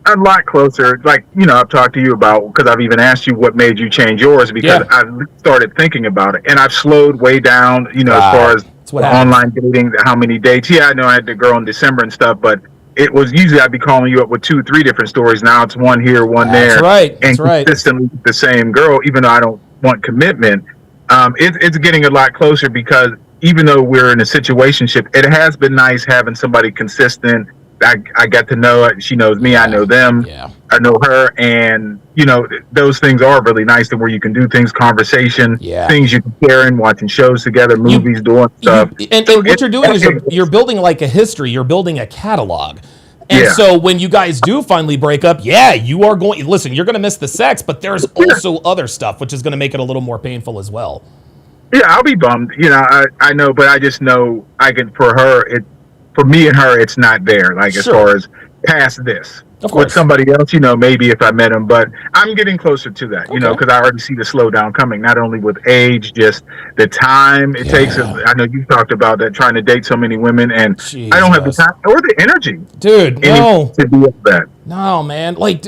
A lot closer. Like, I've talked to you about, because I've even asked you what made you change yours, because I've started thinking about it, and I've slowed way down, as far as online dating, how many dates. Yeah, I know I had the girl in December and stuff, but it was usually I'd be calling you up with 2, 3 different stories. Now it's one here, one there. That's right. And consistently the same girl, even though I don't want commitment. It's getting a lot closer, because even though we're in a situationship, it has been nice having somebody consistent. I got to know it. She knows me. I know them. Yeah. I know her. And, those things are really nice, to where you can do things, conversation, things you can share in, watching shows together, movies, doing stuff. And what you're doing is you're building like a history. You're building a catalog. And so when you guys do finally break up, you are going, listen, you're going to miss the sex, but there's also other stuff, which is going to make it a little more painful as well. Yeah, I'll be bummed. I know, but I just know for me and her, it's not there. Like, as far as past this. Of course. With somebody else, maybe if I met him, but I'm getting closer to that, because I already see the slowdown coming, not only with age, just the time it takes. I know you talked about that, trying to date so many women, and I don't have the time or the energy. Dude, no. To do that. No, man. Like,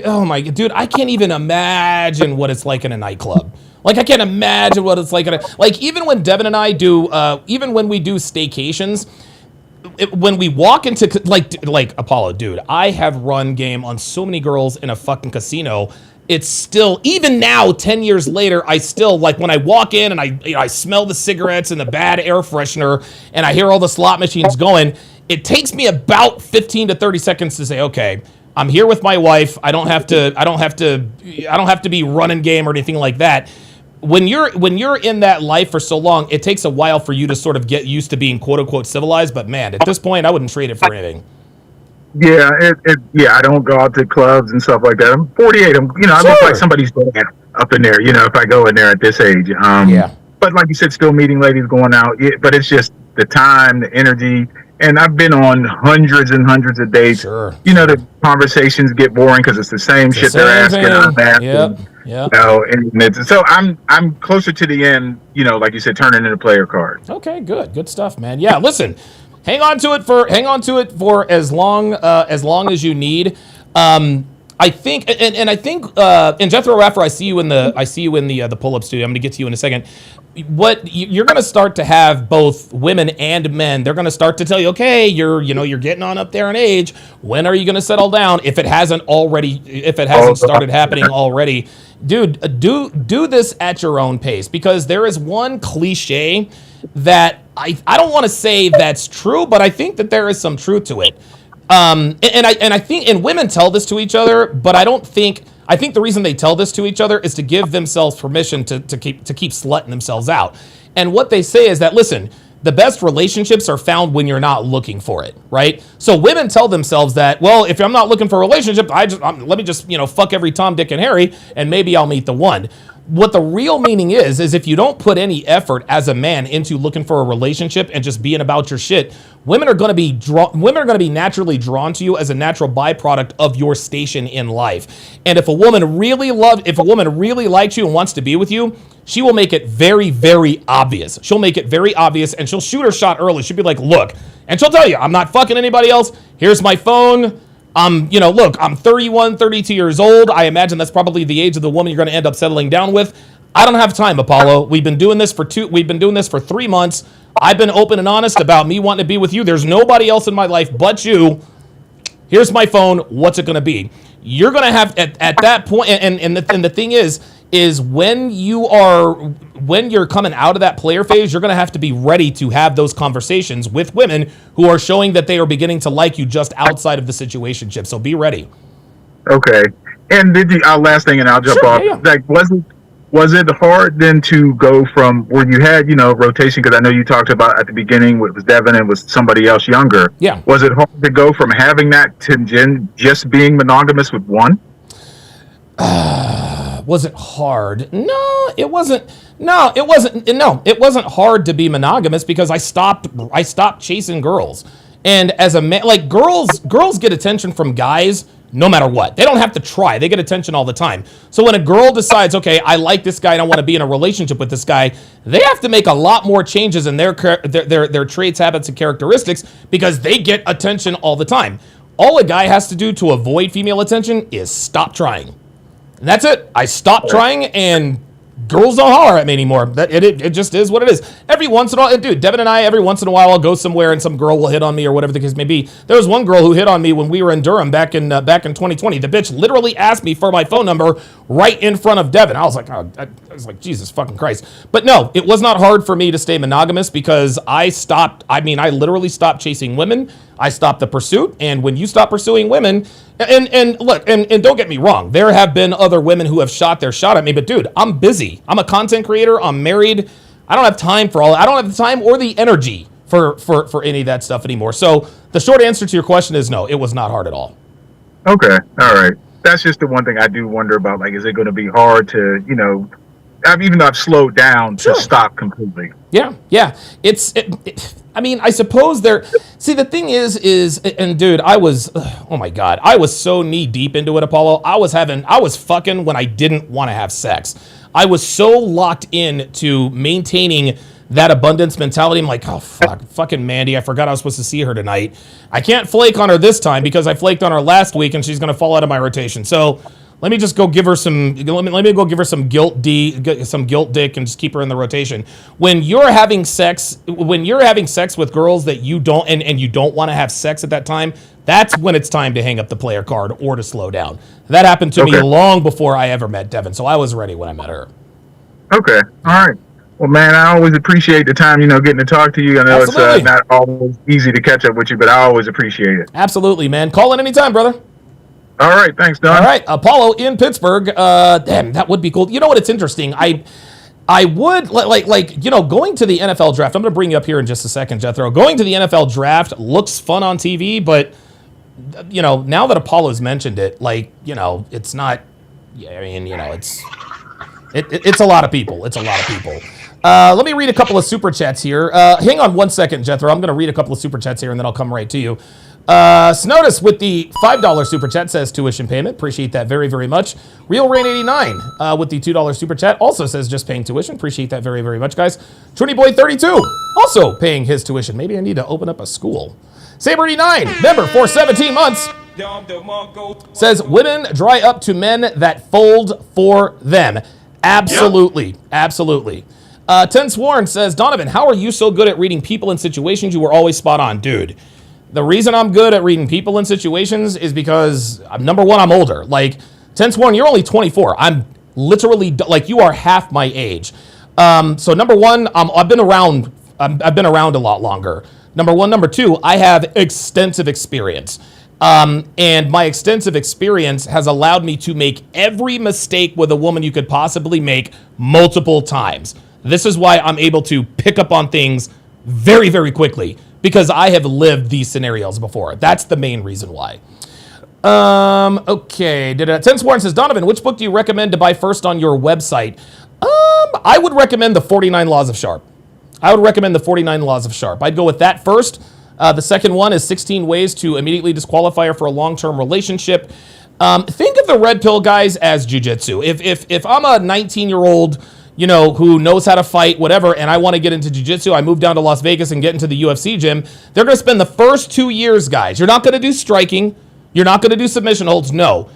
oh my, dude, I can't even imagine what it's like in a nightclub. Like, I can't imagine what it's like even when Devin and I do, even when we do staycations, when we walk into like Apollo, dude, I have run game on so many girls in a fucking casino. It's still, even now, 10 years later, I still, like, when I walk in and I smell the cigarettes and the bad air freshener and I hear all the slot machines going, it takes me about 15 to 30 seconds to say, okay, I'm here with my wife. I don't have to be running game or anything like that. When you're in that life for so long, it takes a while for you to sort of get used to being quote unquote civilized. But man, at this point, I wouldn't trade it for anything. Yeah, I don't go out to clubs and stuff like that. I'm 48. I look like somebody's dad up in there. If I go in there at this age. Yeah. But like you said, still meeting ladies, going out. But it's just the time, the energy, and I've been on hundreds and hundreds of dates. Sure. The conversations get boring because it's the same shit they're asking. I'm asking. Yep. And so I'm closer to the end. Like you said, turning into player cards. Okay, good stuff, man. Yeah, listen. Hang on to it for as long as you need. I think, and Jethro Raffer, I see you in the pull-up studio. I'm going to get to you in a second. What you're going to start to have both women and men. They're going to start to tell you, okay, you're getting on up there in age. When are you going to settle down? If it hasn't started happening already, dude, do this at your own pace, because there is one cliche that I don't want to say that's true, but I think that there is some truth to it. And I think, and women tell this to each other, but I think the reason they tell this to each other is to give themselves permission to keep slutting themselves out. And what they say is that, listen, the best relationships are found when you're not looking for it, right? So women tell themselves that, well, if I'm not looking for a relationship, let me just fuck every Tom, Dick, and Harry, and maybe I'll meet the one. What the real meaning is if you don't put any effort as a man into looking for a relationship and just being about your shit, women are going to be naturally drawn to you as a natural byproduct of your station in life. And if a woman really likes you and wants to be with you, she will make it very, very obvious. She'll make it very obvious, and she'll shoot her shot early. She'll be like, look, and she'll tell you, I'm not fucking anybody else. Here's my phone. Look, I'm 31, 32 years old. I imagine that's probably the age of the woman you're going to end up settling down with. I don't have time, Apollo. We've been doing this for 3 months. I've been open and honest about me wanting to be with you. There's nobody else in my life but you. Here's my phone. What's it going to be? You're going to have at that point, and the thing is when you're coming out of that player phase, you're going to have to be ready to have those conversations with women who are showing that they are beginning to like you just outside of the situationship. So be ready. Okay. And last thing, and I'll jump off. Yeah. Like, was it hard then to go from where you had, rotation? Because I know you talked about at the beginning it was Devin and was somebody else younger. Yeah. Was it hard to go from having that to just being monogamous with one? Was it hard? No, it wasn't. No, it wasn't hard to be monogamous because I stopped chasing girls. And as a man, like girls get attention from guys no matter what. They don't have to try. They get attention all the time. So when a girl decides, okay, I like this guy and I want to be in a relationship with this guy, they have to make a lot more changes in their traits, habits, and characteristics because they get attention all the time. All a guy has to do to avoid female attention is stop trying. And that's it. I stopped trying, and girls don't holler at me anymore. It just is what it is. Every once in a while, dude, Devin and I, every once in a while, I'll go somewhere and some girl will hit on me or whatever the case may be. There was one girl who hit on me when we were in Durham back in 2020. The bitch literally asked me for my phone number right in front of Devin. I was like, Jesus fucking Christ. But no, it was not hard for me to stay monogamous because I literally stopped chasing women. I stopped the pursuit. And when you stop pursuing women, and look, and don't get me wrong, there have been other women who have shot their shot at me, but dude, I'm busy. I'm a content creator. I'm married. I don't have time for all. I don't have the time or the energy for any of that stuff anymore. So the short answer to your question is no, it was not hard at all. Okay. All right. That's just the one thing I do wonder about. Like, is it going to be hard to, even though I've slowed down to stop completely? Yeah. I suppose see, the thing is, and dude, I was so knee deep into it, Apollo. I was fucking when I didn't want to have sex. I was so locked in to maintaining that abundance mentality. I'm like, oh, fucking Mandy, I forgot I was supposed to see her tonight. I can't flake on her this time because I flaked on her last week and she's going to fall out of my rotation. So Let me just go give her some. Let me go give her some guilt dick, and just keep her in the rotation. When you're having sex with girls that you don't and you don't want to have sex at that time, that's when it's time to hang up the player card or to slow down. That happened to me long before I ever met Devin, so I was ready when I met her. Okay, all right. Well, man, I always appreciate the time, getting to talk to you. I know Absolutely. it's not always easy to catch up with you, but I always appreciate it. Absolutely, man. Call in anytime, brother. All right, thanks, Don. All right, Apollo in Pittsburgh. Damn, that would be cool. You know what? It's interesting. I would going to the NFL draft. I'm going to bring you up here in just a second, Jethro. Going to the NFL draft looks fun on TV, but now that Apollo's mentioned it, it's not. Yeah, I mean, it's a lot of people. It's a lot of people. Let me read a couple of super chats here. Hang on one second, Jethro. I'm going to read a couple of super chats here, and then I'll come right to you. Snodus with the $5 super chat says tuition payment. Appreciate that very, very much. Real Rain 89 with the $2 super chat also says just paying tuition. Appreciate that very, very much, guys. Trini Boy 32 also paying his tuition. Maybe I need to open up a school. Saber 89 member for 17 months says women dry up to men that fold for them. Absolutely, absolutely. Ten Sworn says, Donovan, how are you so good at reading people and situations? You were always spot on, dude. The reason I'm good at reading people and situations is because, number one, I'm older. Like, Ten Sworn, you're only 24. I'm literally, you are half my age. So number one, I've been around a lot longer. Number one. Number two, I have extensive experience. And my extensive experience has allowed me to make every mistake with a woman you could possibly make multiple times. This is why I'm able to pick up on things very, very quickly, because I have lived these scenarios before. That's the main reason why. Okay. Ten Sworn says, Donovan, which book do you recommend to buy first on your website? I would recommend the 49 Laws of Sharp. I'd go with that first. The second one is 16 Ways to Immediately Disqualify Her for a Long-Term Relationship. Think of the red pill guys as jujitsu. If I'm a 19-year-old, who knows how to fight, whatever, and I want to get into jiu-jitsu, I move down to Las Vegas and get into the UFC gym, they're going to spend the first 2 years, guys. You're not going to do striking. You're not going to do submission holds. No.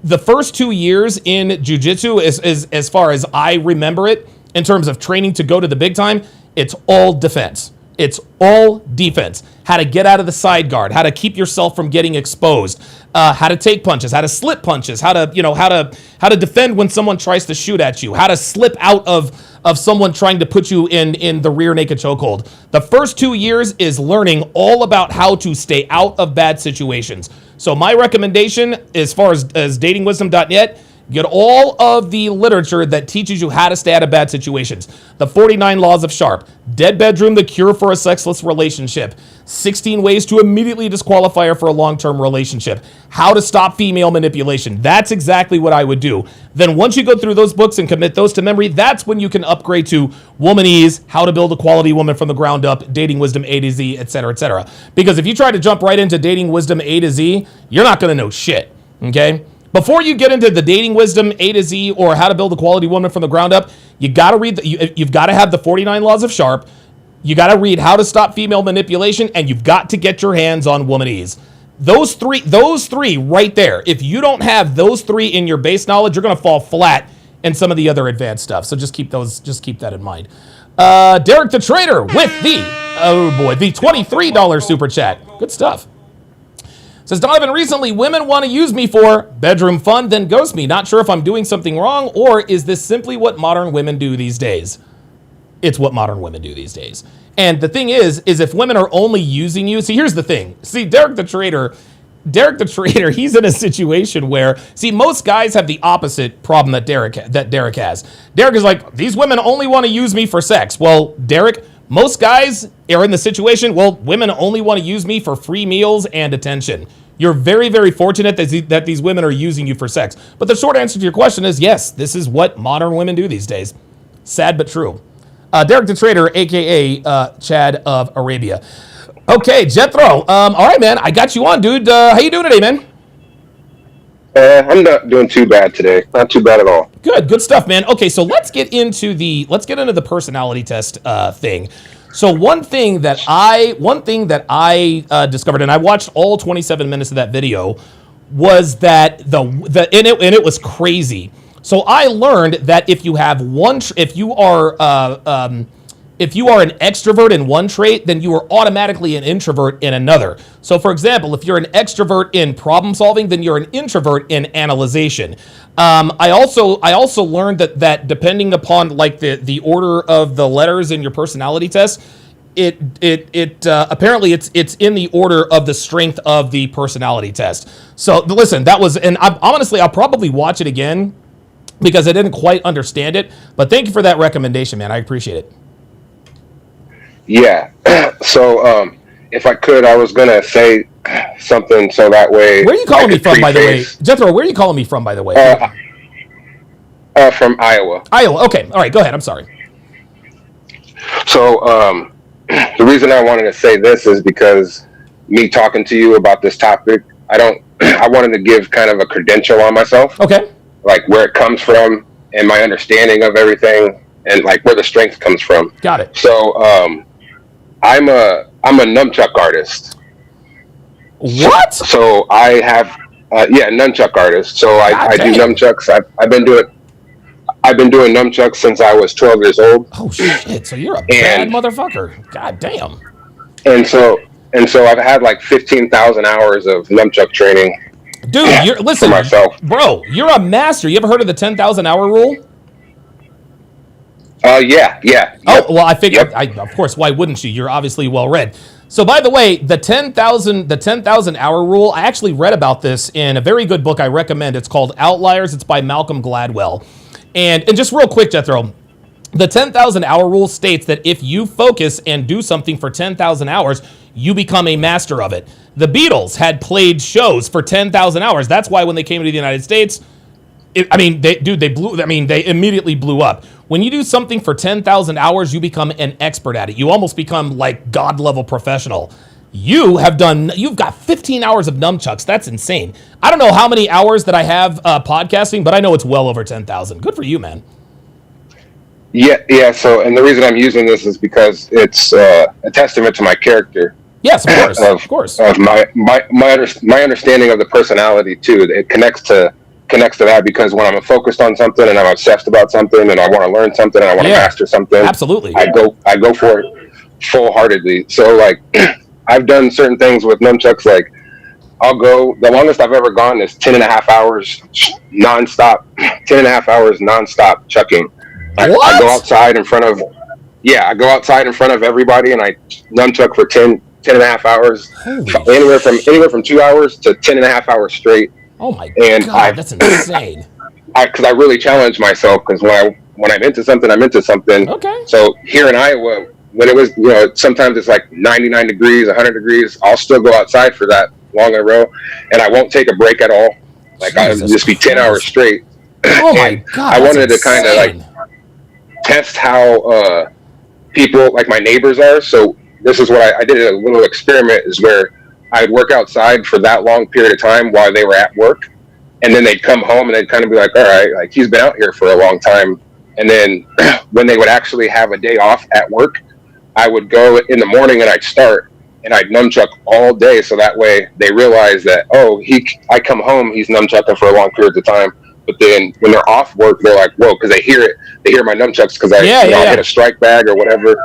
The first 2 years in jiu-jitsu, is as far as I remember it, in terms of training to go to the big time, it's all defense. It's all defense. How to get out of the side guard, how to keep yourself from getting exposed, how to take punches, how to slip punches, how to defend when someone tries to shoot at you, how to slip out of someone trying to put you in the rear naked chokehold. The first 2 years is learning all about how to stay out of bad situations. So my recommendation, as far as datingwisdom.net, get all of the literature that teaches you how to stay out of bad situations. The 49 Laws of Sharp, Dead Bedroom, The Cure for a Sexless Relationship, 16 Ways to Immediately Disqualify Her for a Long-Term Relationship, How to Stop Female Manipulation. That's exactly what I would do. Then once you go through those books and commit those to memory, that's when you can upgrade to Womanese, How to Build a Quality Woman from the Ground Up, Dating Wisdom A to Z, etc., etc. Because if you try to jump right into Dating Wisdom A to Z, you're not going to know shit, okay? Before you get into the Dating Wisdom A to Z or How to Build a Quality Woman from the Ground Up, you got to read. You've got to have the 49 Laws of Sharp. You got to read How to Stop Female Manipulation, and you've got to get your hands on Womanese. Those three right there. If you don't have those three in your base knowledge, you're going to fall flat in some of the other advanced stuff. So just keep that in mind. Derek the Trader with the $23 super chat. Good stuff. Says, Donovan, recently women want to use me for bedroom fun, then ghost me. Not sure if I'm doing something wrong, or is this simply what modern women do these days? It's what modern women do these days. And the thing is if women are only using you, see, here's the thing. See, Derek the Trader, he's in a situation where, see, most guys have the opposite problem that Derek has. Derek is like, these women only want to use me for sex. Well, Derek, most guys are in the situation, well, women only want to use me for free meals and attention. You're very, very fortunate that these women are using you for sex. But the short answer to your question is yes, this is what modern women do these days. Sad but true. Derek the Trader, a.k.a. Chad of Arabia. Okay, Jethro. All right, man. I got you on, dude. How you doing today, man? I'm not doing too bad today. Not too bad at all. Good stuff, man. Okay, so let's get into the personality test thing. So one thing that I discovered, and I watched all 27 minutes of that video, was that and it was crazy. So I learned that if you have if you are an extrovert in one trait, then you are automatically an introvert in another. So for example, if you're an extrovert in problem solving, then you're an introvert in analyzation. I also learned that depending upon like the order of the letters in your personality test, apparently it's in the order of the strength of the personality test. So listen, that was, and honestly, I'll probably watch it again because I didn't quite understand it. But thank you for that recommendation, man. I appreciate it. Yeah. So, if I could, I was gonna say something so that way. Where are you calling me from, by the way, Jethro? Where are you calling me from, by the way? From Iowa. Iowa. Okay. All right. Go ahead. I'm sorry. So, the reason I wanted to say this is because me talking to you about this topic, I wanted to give kind of a credential on myself. Okay. Like where it comes from and my understanding of everything and like where the strength comes from. Got it. So, I'm a nunchuck artist. What? So I have, nunchuck artist. So I do nunchucks. I've been doing nunchucks since I was 12 years old. Oh shit! So you're a bad motherfucker. God damn. And so I've had like 15,000 hours of nunchuck training. Dude, listen, for myself. Bro, you're a master. You ever heard of the 10,000 hour rule? Yeah. Oh, well, I figured. Yep. Of course, why wouldn't you? You're obviously well read. So, by the way, the 10,000 hour rule. I actually read about this in a very good book. I recommend. It's called Outliers. It's by Malcolm Gladwell. And just real quick, Jethro, the 10,000 hour rule states that if you focus and do something for 10,000 hours, you become a master of it. The Beatles had played shows for 10,000 hours. That's why when they came to the United States, they immediately blew up. When you do something for 10,000 hours, you become an expert at it. You almost become like God level professional. You've got 15 hours of nunchucks. That's insane. I don't know how many hours that I have podcasting, but I know it's well over 10,000. Good for you, man. Yeah. So, and the reason I'm using this is because it's a testament to my character. Yes, of course. Of my understanding of the personality too. It connects to that because when I'm focused on something and I'm obsessed about something and I want to learn something and I want to master something, absolutely, I go for it full-heartedly. So like I've done certain things with nunchucks. Like the longest I've ever gone is 10 and a half hours nonstop chucking. I go outside in front of everybody and I nunchuck for 10 and a half hours. Anywhere from 2 hours to 10 and a half hours straight. Oh my God, that's insane. Because I really challenge myself because when I'm into something, I'm into something. Okay. So here in Iowa, when it was, sometimes it's like 99 degrees, 100 degrees, I'll still go outside for that long in a row and I won't take a break at all. Like I'll just be 10 hours straight. Oh my God. I wanted to kind of like test how people like my neighbors are. So this is what I did a little experiment is where I'd work outside for that long period of time while they were at work. And then they'd come home and they'd kind of be like, all right, like he's been out here for a long time. And then when they would actually have a day off at work, I would go in the morning and I'd start and I'd nunchuck all day. So that way they realize that, I come home, he's nunchucking for a long period of time. But then when they're off work, they're like, whoa, because they hear my nunchucks because I hit a strike bag or whatever.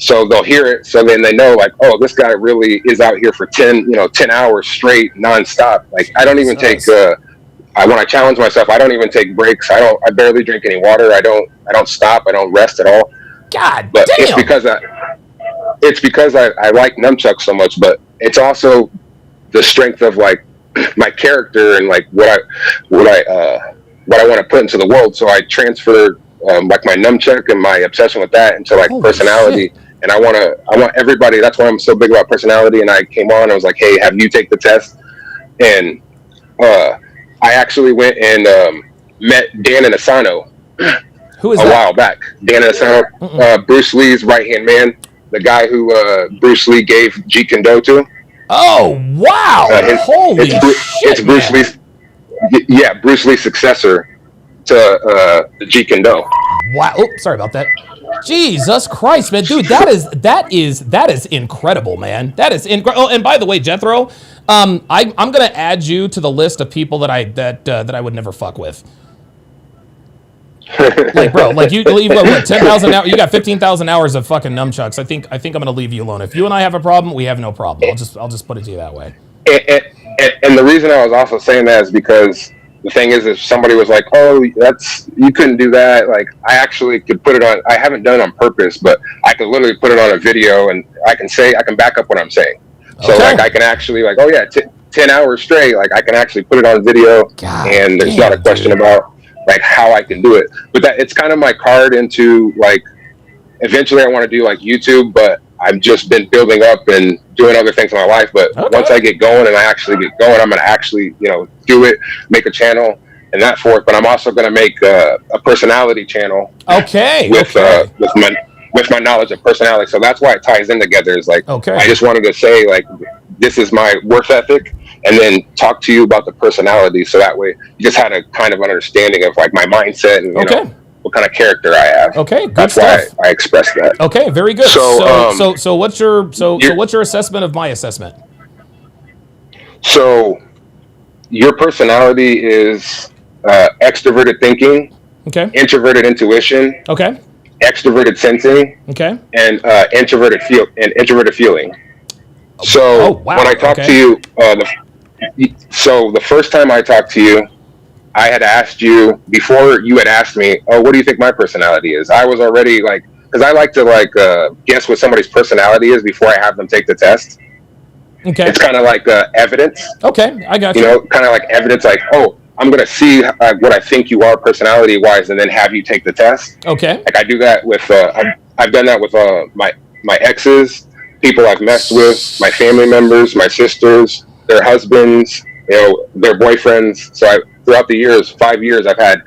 So they'll hear it. So then they know like, oh, this guy really is out here for 10 hours straight nonstop. Like I don't even take, when I challenge myself, I don't even take breaks. I barely drink any water. I don't stop. I don't rest at all. God but damn. It's because I like nunchucks so much, but it's also the strength of like my character and like what I want to put into the world. So I transferred like my nunchuck and my obsession with that into like personality. Shit. And I want everybody. That's why I'm so big about personality. And I came on. I was like, hey, have you take the test? And I actually went and met Dan Inosanto. Who is a while back? Dan Inosanto, Bruce Lee's right hand man, the guy who Bruce Lee gave Jeet Kune Do to. Oh wow! Holy shit! It's Bruce Lee's. Yeah, Bruce Lee's successor to the Jeet Kune Do. Wow! Oh, sorry about that. Jesus Christ, man, dude, that is incredible, man. That is incredible. Oh, and by the way, Jethro, I'm gonna add you to the list of people that I would never fuck with. Like, bro, like you've got what, 10,000 hours? You got 15,000 hours of fucking nunchucks. I think I'm gonna leave you alone. If you and I have a problem, we have no problem. I'll just put it to you that way. And the reason I was also saying that is because the thing is, if somebody was like, "Oh, you couldn't do that," like I actually could put it on. I haven't done it on purpose, but I could literally put it on a video, and I can back up what I'm saying. So Okay. like I can actually like, oh yeah, 10 hours straight. Like I can actually put it on video, and there's not a question about like how I can do it. But that it's kind of my card into like eventually I want to do like YouTube, but I've just been building up and doing other things in my life. But once I get going and I actually get going, I'm going to actually, do it, make a channel and that forth. But I'm also going to make a personality channel. Okay. With my knowledge of personality. So that's why it ties in together. Is like, I just wanted to say like, this is my work ethic, and then talk to you about the personality. So that way you just had a kind of understanding of like my mindset and, what kind of character I have. Okay, good That's stuff. why I expressed that. Okay, very good. So what's your assessment of my assessment? So your personality is extroverted thinking, introverted intuition, extroverted sensing, and introverted feeling. So when I talked to you, the first time I talked to you, I had asked you before you had asked me, "Oh, what do you think my personality is?" I was already like, because I like to guess what somebody's personality is before I have them take the test. Okay. It's kind of like evidence. Okay, I got you. Kind of like evidence, like, oh, I'm gonna see what I think you are personality-wise, and then have you take the test. Okay. Like I do that with, I've done that with my exes, people I've messed with, my family members, my sisters, their husbands, their boyfriends. So throughout the years, 5 years, I've had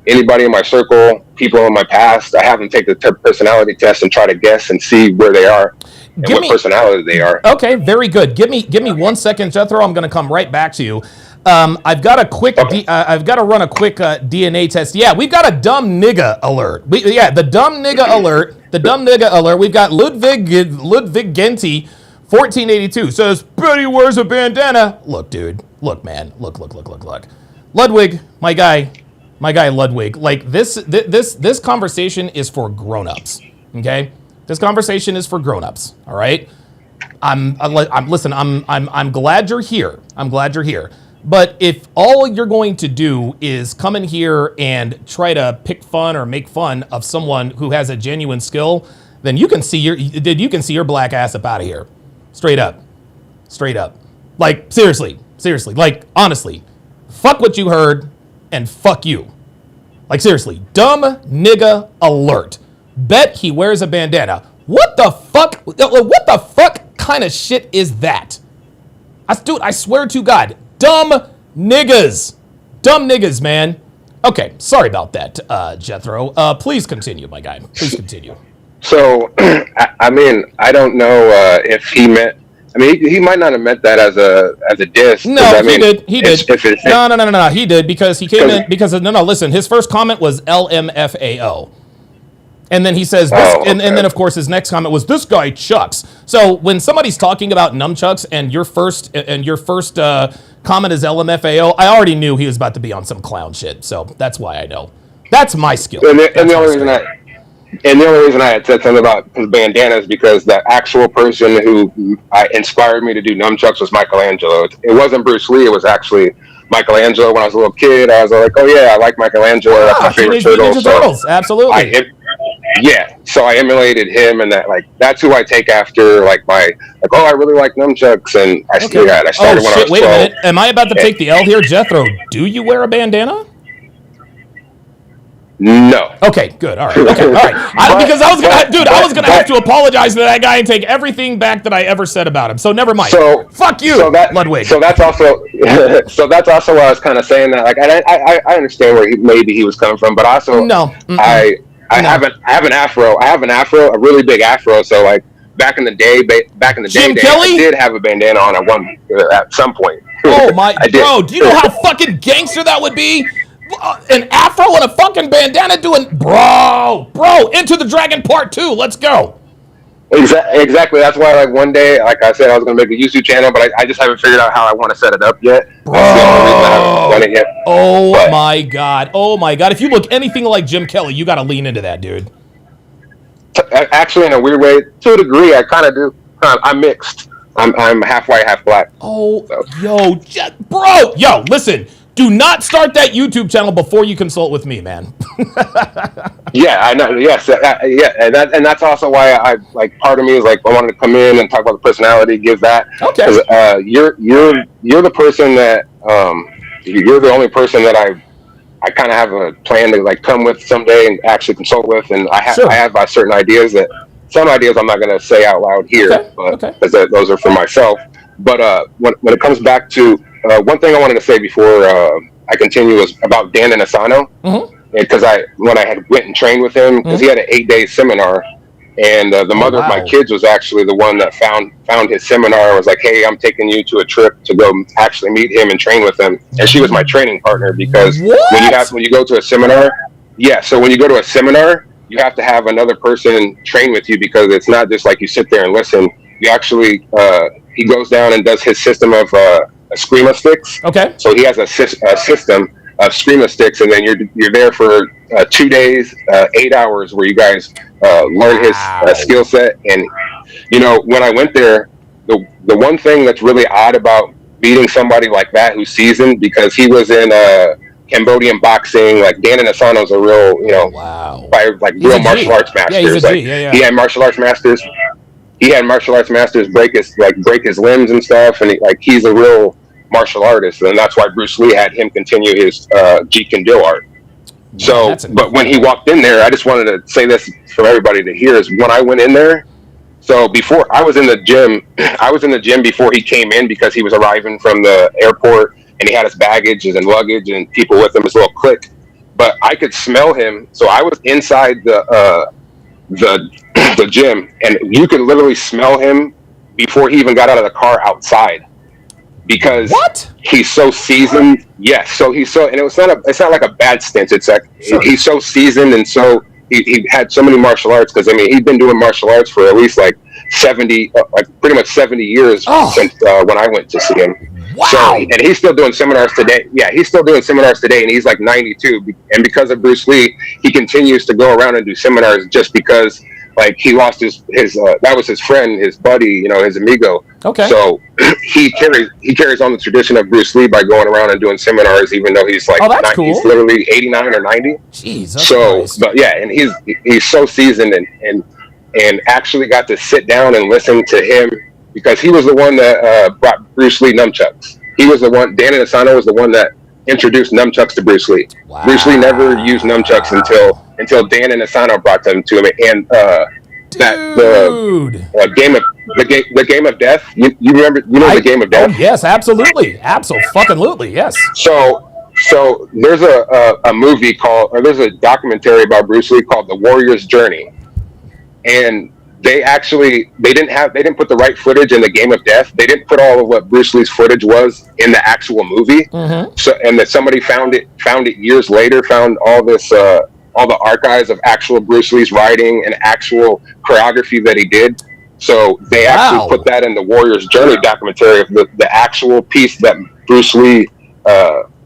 anybody in my circle, people in my past, I have them take the personality test and try to guess and see where they are and what personality they are. Okay, very good. Give me 1 second, Jethro. I'm going to come right back to you. I've got a quick. I've got to run a quick DNA test. Yeah, we've got a dumb nigga alert. The dumb nigga alert. The dumb nigga alert. We've got Ludwig Genti, 1482 says Betty wears a bandana. Look, dude. Look, man. Look. Ludwig, my guy Ludwig. Like this conversation is for grown-ups. Okay, this conversation is for grown-ups. All right. I'm glad you're here. I'm glad you're here. But if all you're going to do is come in here and try to pick fun or make fun of someone who has a genuine skill, then you can see your black ass up out of here. Straight up. Like seriously. Like honestly, fuck what you heard and fuck you. Like seriously, dumb nigga alert. Bet he wears a bandana. What the fuck? What the fuck kind of shit is that? I swear to God. Dumb niggas, man. Okay, sorry about that, Jethro. Please continue, my guy. Please continue. So, I mean, I don't know if he meant. I mean, he might not have meant that as a diss. No, he did. No. He did because he came in because no. Listen, his first comment was LMFAO. And then he says, and then of course his next comment was, "This guy chucks." So when somebody's talking about nunchucks and your first comment is LMFAO, I already knew he was about to be on some clown shit. So that's why I know. That's my skill. And the only reason I had said something about his bandana is because the actual person who inspired me to do nunchucks was Michelangelo. It wasn't Bruce Lee. It was actually Michelangelo. When I was a little kid, I was like, "Oh yeah, I like Michelangelo. That's my favorite turtle." Turtles, absolutely. So I emulated him, and that's who I take after. I really like nunchucks, and I started when I was 12. Wait a minute, am I about to take the L here, Jethro? Do you wear a bandana? No. Okay, good. All right. Because I was gonna have to apologize to that guy and take everything back that I ever said about him. So never mind. So fuck you, Ludwig. So that's also why I was kind of saying that. Like, I understand where he was coming from, but also I have an afro. I have an afro, a really big afro. So like back in the day, I did have a bandana on at some point. Oh my, bro! Do you know how fucking gangster that would be? an afro and a fucking bandana doing, bro, Into the Dragon Part 2. Let's go. Exactly. That's why, like, one day, like I said, I was going to make a YouTube channel, but I just haven't figured out how I want to set it up yet. Bro. That's the only reason I haven't done it yet. Oh my God. Oh my God. If you look anything like Jim Kelly, you got to lean into that, dude. Actually, in a weird way, to a degree, I kind of do. I'm mixed. I'm half white, half black. Oh, so. Yo, listen. Do not start that YouTube channel before you consult with me, man. Yeah, I know. Yes, yeah, and that's also why I like. Part of me is like, I wanted to come in and talk about the personality, give that. Okay. 'Cause, you're the person that you're the only person that I kind of have a plan to like come with someday and actually consult with, and I have certain ideas that some ideas I'm not going to say out loud here, but because those are for myself. But when it comes back to one thing I wanted to say before I continue is about Dan Inosanto, because when I had went and trained with him, because he had an 8-day seminar, and the mother of my kids was actually the one that found his seminar and was like, "Hey, I'm taking you to a trip to go actually meet him and train with him," and she was my training partner because when you go to a seminar, so when you go to a seminar, you have to have another person train with you because it's not just like you sit there and listen. You actually he goes down and does his system of Screama sticks. Okay. So he has a system of Screama sticks, and then you're there for 2 days, 8 hours, where you guys learn his skill set. And you know, when I went there, the one thing that's really odd about beating somebody like that who's seasoned, because he was in Cambodian boxing, like Dan Inosanto's a real, real martial arts masters. Yeah, he's a G. He had martial arts masters. He had martial arts masters break his limbs and stuff, and he's a real martial artist, and that's why Bruce Lee had him continue his Jeet Kune Do art. So, but when he walked in there, I just wanted to say this for everybody to hear, is when I went in there. So before I was in the gym before he came in, because he was arriving from the airport and he had his baggage and luggage and people with him, his little clique. But I could smell him, so I was inside the gym, and you could literally smell him before he even got out of the car outside, because he's so seasoned. Yes, so he's so, and it's not like a bad stint. It's like he's so seasoned, and so he had so many martial arts, because I mean he'd been doing martial arts for at least like 70, pretty much 70 years since when I went to see him. Wow. So, and he's still doing seminars today. Yeah, he's still doing seminars today, and he's like 92. And because of Bruce Lee, he continues to go around and do seminars, just because like he lost his that was his friend, his buddy, you know, his amigo. Okay. So he carries on the tradition of Bruce Lee by going around and doing seminars, even though he's like he's literally 89 or 90. Jesus. So, Christ. but yeah, and he's so seasoned, and actually got to sit down and listen to him, because he was the one that brought Bruce Lee nunchucks. He was the one. Dan Inosanto was the one that introduced nunchucks to Bruce Lee. Wow. Bruce Lee never used nunchucks until Dan Inosanto brought them to him. And the game of death. You remember? You know the game of death? Oh, yes, absolutely, absolutely, yes. So there's a movie there's a documentary about Bruce Lee called The Warrior's Journey, and they didn't put the right footage in the Game of Death. They didn't put all of what Bruce Lee's footage was in the actual movie. So, and that somebody found it years later, found all this all the archives of actual Bruce Lee's writing and actual choreography that he did. So they actually put that in the Warrior's Journey documentary of the actual piece that Bruce Lee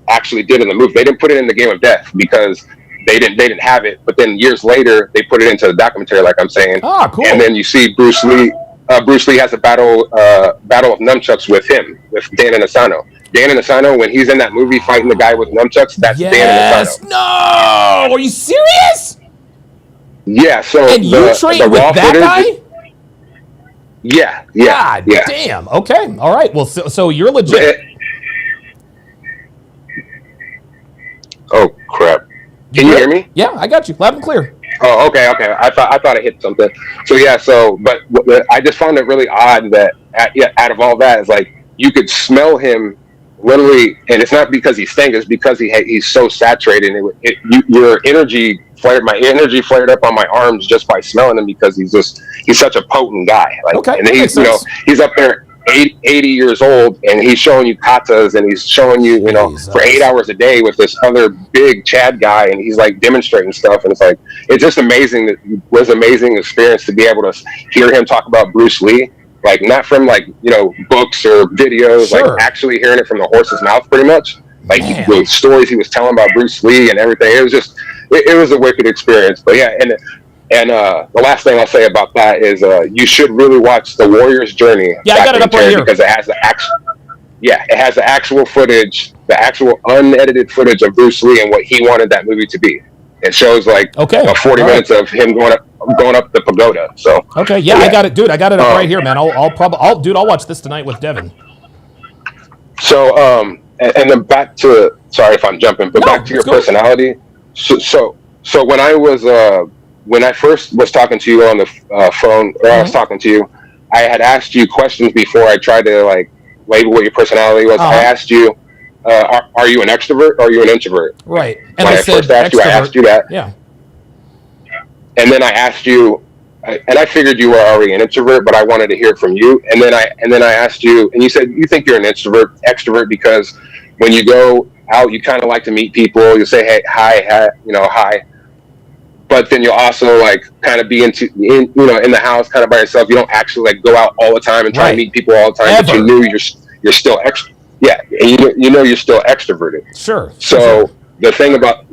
actually did in the movie. They didn't put it in the Game of Death because they didn't have it, but then years later they put it into the documentary, like I'm saying. Oh, cool. And then you see Bruce Lee has a battle of nunchucks with Dan Inosanto. Dan Inosanto, when he's in that movie fighting the guy with nunchucks, that's Dan Inosanto. No, are you serious? Yeah. So and you trained with that guy? Yeah. God damn. Okay. All right. Well, so you're legit. Oh crap. Can you hear me? Yeah, I got you, loud and clear. Oh, okay. I thought I hit something. So yeah, but I just found it really odd that out of all that, is like you could smell him literally, and it's not because he's stank, it's because he's so saturated. Your energy flared. My energy flared up on my arms just by smelling him, because he's such a potent guy. Like, okay, and he's up there. 80 years old, and he's showing you katas, and he's showing you, you know, Jesus. for 8 hours a day with this other big Chad guy, and he's like demonstrating stuff, and it's like, it's just amazing. It was amazing experience to be able to hear him talk about Bruce Lee, like not from like, you know, books or videos, Sure. like actually hearing it from the horse's mouth, pretty much. Like the stories he was telling about Bruce Lee and everything. It was just, it was a wicked experience. But yeah, and the last thing I'll say about that is you should really watch The Warrior's Journey. Yeah, I got it up right here. Because it has the actual footage, the actual unedited footage of Bruce Lee and what he wanted that movie to be. It shows like 40 minutes of him going up the pagoda. So okay, yeah, I got it, dude. I got it up right here, man. I'll watch this tonight with Devin. So and then back to, sorry if I'm jumping, but back to your personality. So when I first was talking to you on the phone, or I was talking to you, I had asked you questions before I tried to like label what your personality was. I asked you, are you an extrovert or are you an introvert? Right. And when I first asked you, I asked you that. Yeah. And then I asked you, and I figured you were already an introvert, but I wanted to hear it from you. And then I asked you, and you said you think you're an extrovert because when you go out, you kind of like to meet people. You say, hey, hi, you know, hi. But then you'll also like kind of be in the house kind of by yourself. You don't actually like go out all the time and try to meet people all the time. But you knew you're still extra. Yeah, and you know you're still extroverted. Sure. So the thing about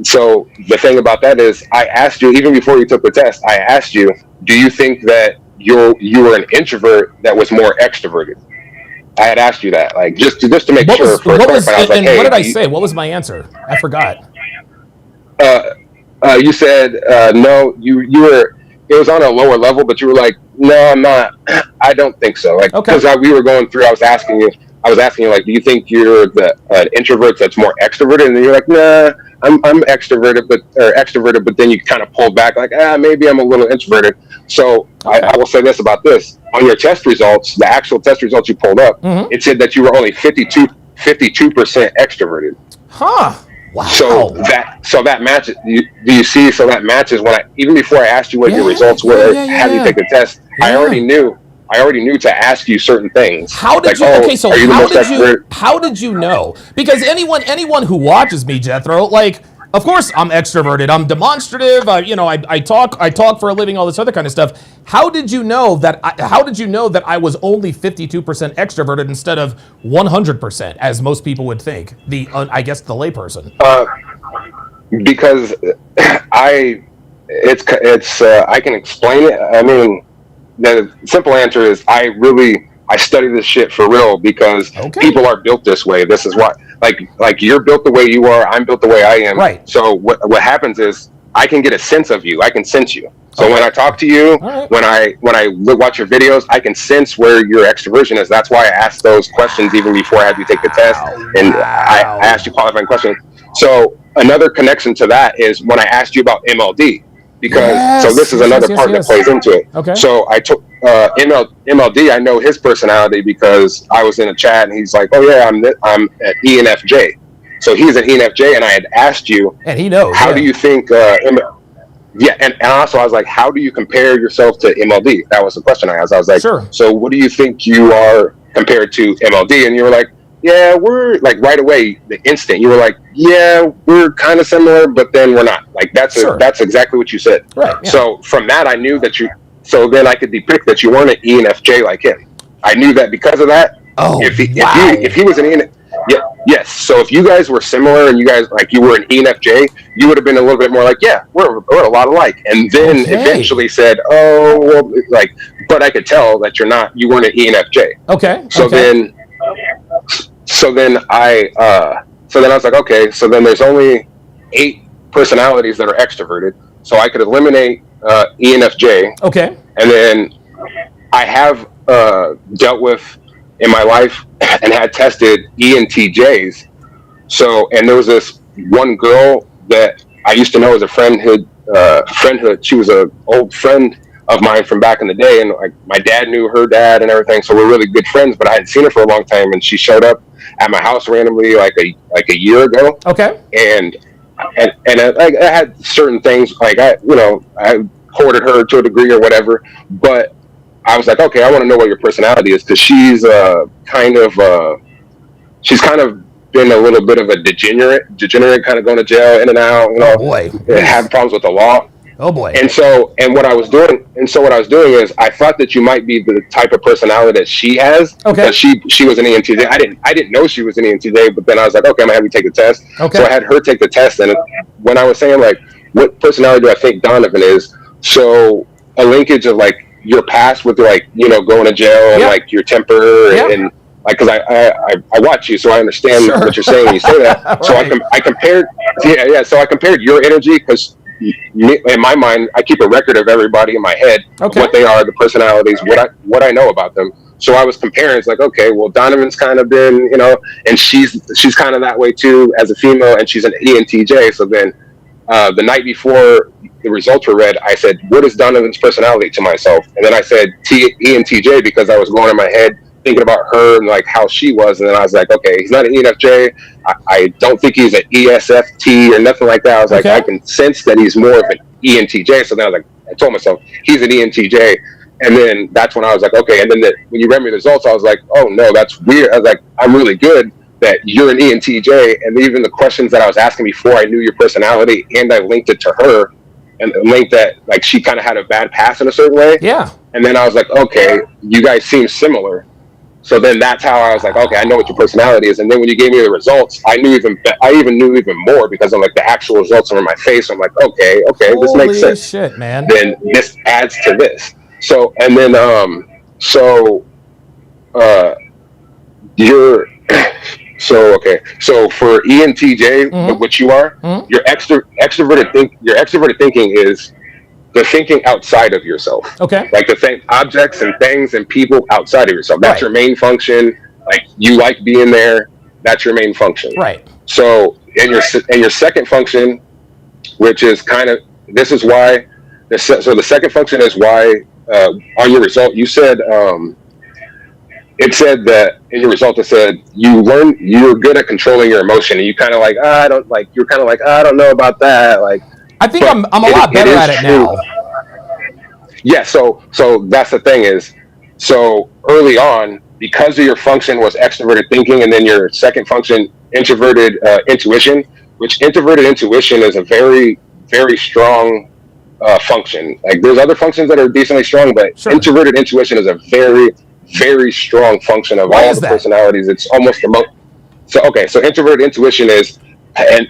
that is, I asked you even before you took the test. I asked you, do you think that you were an introvert that was more extroverted? I had asked you that, like just to make sure. What did I say? What was my answer? I forgot. You said no. You were. It was on a lower level, but you were like, no, I'm not. I don't think so. Like because we were going through. I was asking you like, do you think you're the introvert that's more extroverted? And then you're like, nah, I'm extroverted, but then you kind of pulled back, like, maybe I'm a little introverted. So I will say this about this: on your test results, the actual test results you pulled up, it said that you were only 52% extroverted. Huh. Wow. So that matches. Do you see? So that matches when even before I asked you what your results were, had you take the test, I already knew to ask you certain things. How did you? Okay, so how did you know? Because anyone who watches me, Jethro, like, of course I'm extroverted. I'm demonstrative. I talk for a living. All this other kind of stuff. How did you know that? How did you know that I was only 52% extroverted instead of 100%, as most people would think? I guess the layperson. Because I can explain it. I mean, the simple answer is I study this shit for real because people are built this way. This is why, like you're built the way you are. I'm built the way I am. Right. So what happens is I can get a sense of you. I can sense you. So when I talk to you, when I watch your videos, I can sense where your extroversion is. That's why I asked those questions even before I had you take the test, and I asked you qualifying questions. So another connection to that is when I asked you about MLD. Because so this is another part that plays into it. Okay. So I took MLD. I know his personality because I was in a chat and he's like, "Oh yeah, I'm at ENFJ." So he's an ENFJ, and I had asked you, and he knows. How do you think? And also I was like, how do you compare yourself to MLD? That was the question I asked. I was like, sure. So what do you think you are compared to MLD? And you were like, yeah, we're like right away, the instant you were like, yeah, we're kind of similar, but then we're not. Like that's exactly what you said. Right. Yeah. So from that, I knew that so then I could depict that you weren't an ENFJ like him. I knew that because of that. Oh, if he was an ENFJ, yes. So if you guys were similar and you guys you were an ENFJ, you would have been a little bit more like, yeah, we're a lot alike. And then eventually said, oh, well, like, but I could tell that you weren't an ENFJ. Okay. So then I was like, okay, so then there's only 8 personalities that are extroverted. So I could eliminate ENFJ. Okay. And then I have dealt with in my life and had tested ENTJs. So, and there was this one girl that I used to know as a friendhood. She was an old friend of mine from back in the day, and like my dad knew her dad and everything, so we're really good friends. But I hadn't seen her for a long time, and she showed up at my house randomly like a year ago. Okay. And I had certain things like I courted her to a degree or whatever, but I was like, okay, I want to know what your personality is, because she's kind of been a little bit of a degenerate, kind of going to jail, in and out, Oh boy. have problems with the law. Oh boy. And what I was doing is, I thought that you might be the type of personality that she has. Okay. Because she was an ENTJ. I didn't know she was an ENTJ, but then I was like, okay, I'm gonna have you take the test. Okay. So I had her take the test, and when I was saying like, what personality do I think Donovan is? So a linkage of like your past with like, going to jail, and Yeah. like your temper, Yeah. and like, because I watch you, so I understand Sure. what you're saying when you say that. Right. So I compared, so I compared your energy, because in my mind, I keep a record of everybody in my head, Okay. what they are, the personalities, what I know about them. So I was comparing. It's like, okay, well, Donovan's kind of been, and she's kind of that way too as a female, and she's an ENTJ. So then the night before the results were read, I said, what is Donovan's personality, to myself? And then I said ENTJ, because I was going in my head thinking about her and like how she was. And then I was like, okay, he's not an ENFJ. I don't think he's an ESFT or nothing like that. I was like, Okay. I can sense that he's more of an ENTJ. So then I was like, I told myself he's an ENTJ. And then that's when I was like, okay. And then when you read me the results, I was like, oh no, that's weird. I was like, I'm really good that you're an ENTJ. And even the questions that I was asking before, I knew your personality, and I linked it to her, and linked that like she kind of had a bad past in a certain way. Yeah. And then I was like, okay, you guys seem similar. So then that's how I was like, okay, I know what your personality is. And then when you gave me the results, I knew even more, because I'm like, the actual results are in my face. I'm like, okay, this makes sense. Holy shit, man. Then this adds to this. So, and then, you're, so for ENTJ, which you are, your extroverted thinking is the thinking outside of yourself. Okay. Like the thing, objects and things and people outside of yourself. That's Right. your main function. Like, you like being there. That's your main function. Right. So in your second function, which is kind of, this is why, so the second function is why, on your result, you said, it said that in your result, it said you're good at controlling your emotion, and you kind of like, I don't know about that. Like, I think I'm a lot better at it now. Yeah, so that's the thing is, so early on, because of your function was extroverted thinking, and then your second function, introverted intuition, which introverted intuition is a very, very strong function. Like, there's other functions that are decently strong, but Sure. introverted intuition is a very, very strong function of Why all is the that? personalities. It's almost the most. So introverted intuition is, and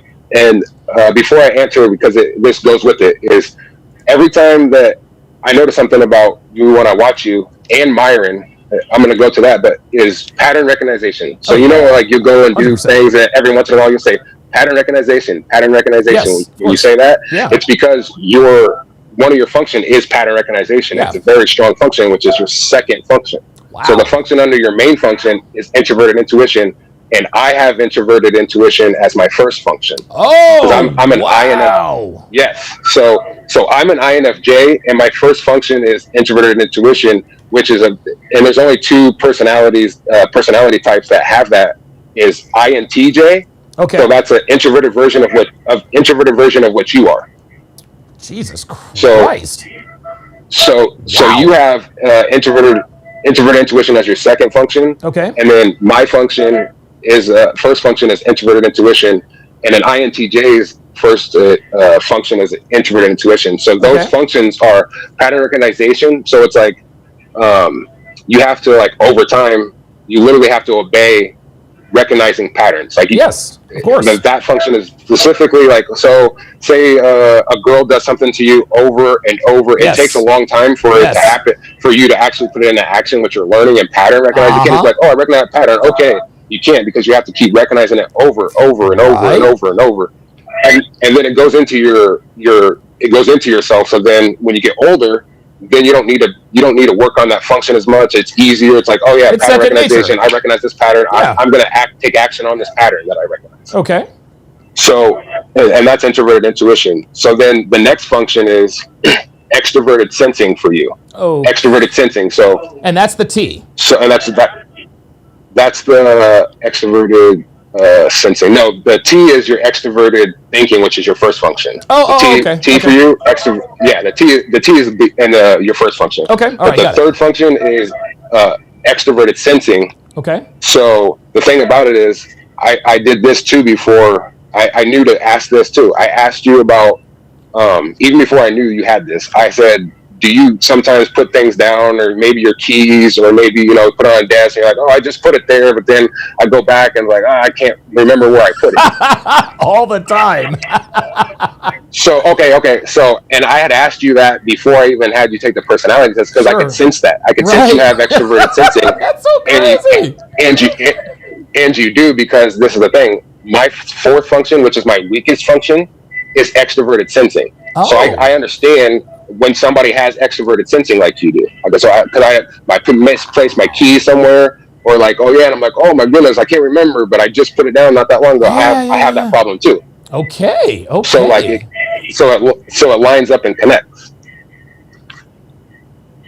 before I answer, because this goes with it, is every time that I notice something about you when I watch you, and Myron, I'm going to go to that, but is pattern recognition. So, like, you go and do 100%. things, and every once in a while you say pattern recognition. Yes, When you say that, Yeah. it's because one of your function is pattern recognition. Yeah. It's a very strong function, which is your second function. Wow. So the function under your main function is introverted intuition, and I have introverted intuition as my first function. Oh, I'm an wow. Yes. So I'm an INFJ, and my first function is introverted intuition, which is and there's only two personality types that have that, is INTJ. Okay. So that's an introverted version of what you are. Jesus Christ. So Wow. you have introverted intuition as your second function. Okay. And then my function is first function is introverted intuition, and then INTJ's first function is introverted intuition. So those Okay. functions are pattern recognition. So it's like you have to, like, over time, you literally have to obey recognizing patterns. Like, Yes, of course. that function is specifically like, so say a girl does something to you over and over. Yes. It takes a long time for it to happen, for you to actually put it into action, what you're learning and pattern recognize. You can't just be like, oh, I recognize that pattern. Okay, you can't, because you have to keep recognizing it over and over Right. and over and over. And then it goes into yourself. So then when you get older, then you don't need to work on that function as much. It's easier. It's like, oh yeah, It's pattern second recognition. nature. I recognize this pattern. Yeah. I'm going to take action on this pattern that I recognize. Okay. So, and that's introverted intuition. So then the next function is extroverted sensing for you. Oh. Extroverted sensing. So And that's the T. and that's the extroverted sensing. No, the T is your extroverted thinking, which is your first function. Okay. T for you, yeah, the T is your first function. Okay, all but right, the got third function is extroverted sensing. Okay. So the thing about it is, I did this too before. I knew to ask this too. I asked you about, even before I knew you had this, I said, do you sometimes put things down, or maybe your keys, or maybe, you know, put it on a desk and you're like, oh, I just put it there, but then I go back and like, oh, I can't remember where I put it. All the time. So, okay. So, and I had asked you that before I even had you take the personality test, because I could sense that. I could sense you have extroverted sensing. That's so crazy. And you do, because this is the thing. My fourth function, which is my weakest function, is extroverted sensing. Oh. So I understand when somebody has extroverted sensing like you do. So I could misplace my key somewhere, or like, oh yeah, and I'm like, oh my goodness, I can't remember, but I just put it down not that long ago. I have that problem too. Okay. So like, so it lines up and connects.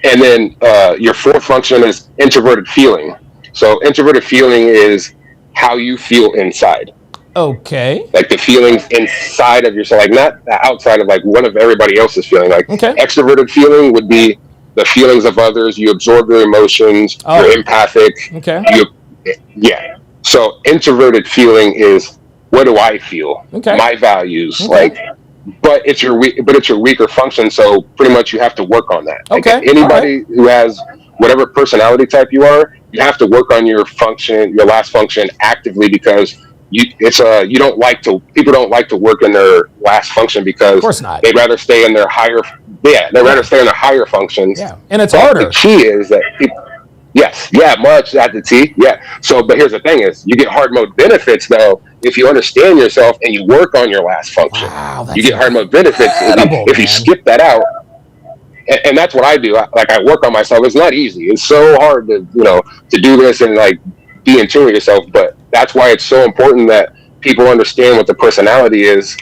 And then your fourth function is introverted feeling. So introverted feeling is how you feel inside. Okay. Like the feelings inside of yourself, like not outside of like what of everybody else is feeling. Like extroverted feeling would be the feelings of others. You absorb their emotions. You're empathic. Okay. Yeah. So introverted feeling is, what do I feel? Okay. My values. Like, but it's your weaker function. So pretty much you have to work on that. Like anybody who has whatever personality type you are, you have to work on your function, your last function actively, because people don't like to work in their last function, because of course not. They'd rather stay in their higher functions. Yeah, and it's harder. The key is that much at the T. Yeah. So, but here's the thing: is you get hard mode benefits though if you understand yourself and you work on your last function. Wow, you get hard mode benefits if you skip that out. And that's what I do. I work on myself. It's not easy. It's so hard to do this and like be in tune with yourself. But that's why it's so important that people understand what the personality is,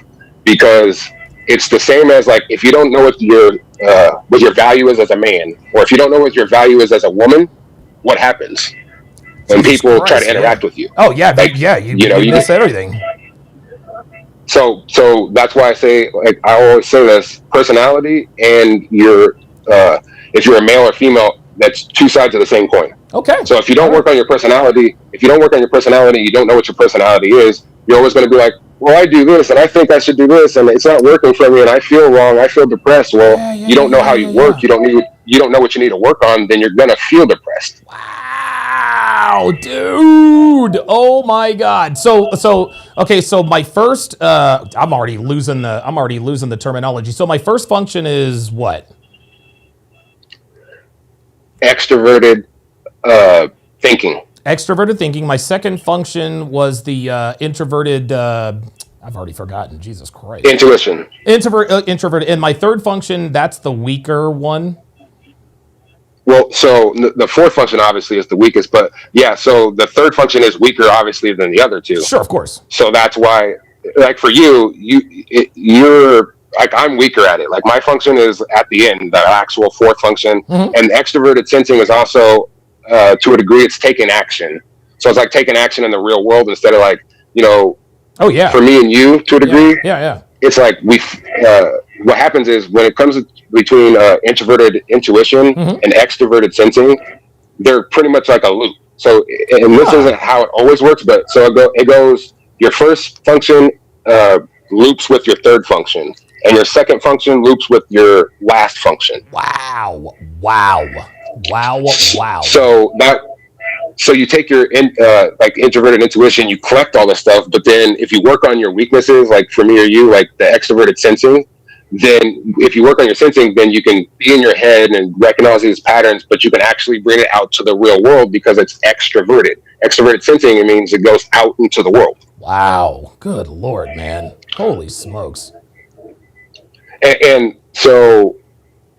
because it's the same as like if you don't know what your value is as a man, or if you don't know what your value is as a woman, what happens when people try to interact with you? Oh yeah, you miss everything. So that's why I say, like I always say this: personality and your if you're a male or female, that's two sides of the same coin. Okay. So if you don't work on your personality, you don't know what your personality is, you're always going to be like, well, I do this and I think I should do this and it's not working for me and I feel wrong, I feel depressed. Well, you don't know how you work. You don't know what you need to work on, then you're going to feel depressed. Wow, dude. Oh my God. So my first I'm already losing the terminology. So my first function is what? Extroverted thinking. Extroverted thinking. My second function was the introverted. I've already forgotten. Jesus Christ. Intuition. Introverted. And my third function, that's the weaker one. Well, so the fourth function obviously is the weakest, but yeah. So the third function is weaker, obviously, than the other two. Sure, of course. So that's why, like for you're like I'm weaker at it. Like my function is at the end, the actual fourth function, and extroverted sensing is also. To a degree, it's taking action. So it's like taking action in the real world instead of like, oh yeah. For me and you, to a degree, yeah. It's like what happens is when it comes between introverted intuition and extroverted sensing, they're pretty much like a loop. So, and this isn't how it always works, but so it goes. Your first function loops with your third function, and your second function loops with your last function. Wow. So you take your like introverted intuition, you collect all this stuff, but then if you work on your weaknesses, like for me or you, like the extroverted sensing, then if you work on your sensing, then you can be in your head and recognize these patterns, but you can actually bring it out to the real world because it's extroverted. Extroverted sensing, it means it goes out into the world. Wow. Good Lord, man. Holy smokes. And so,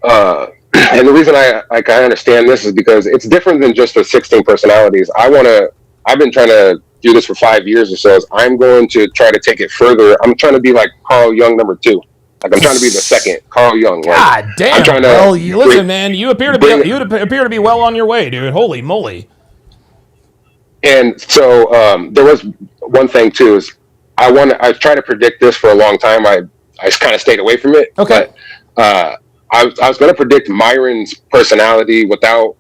and the reason I understand this is because it's different than just the 16 personalities. I've been trying to do this for 5 years or so. I'm going to try to take it further. I'm trying to be like Carl Jung number 2. Like I'm trying to be the second Carl Jung. Like, God damn. I'm trying to listen, man. You appear to be well on your way, dude. Holy moly. And so there was one thing too is I tried to predict this for a long time. I kind of stayed away from it. Okay. But I was going to predict Myron's personality without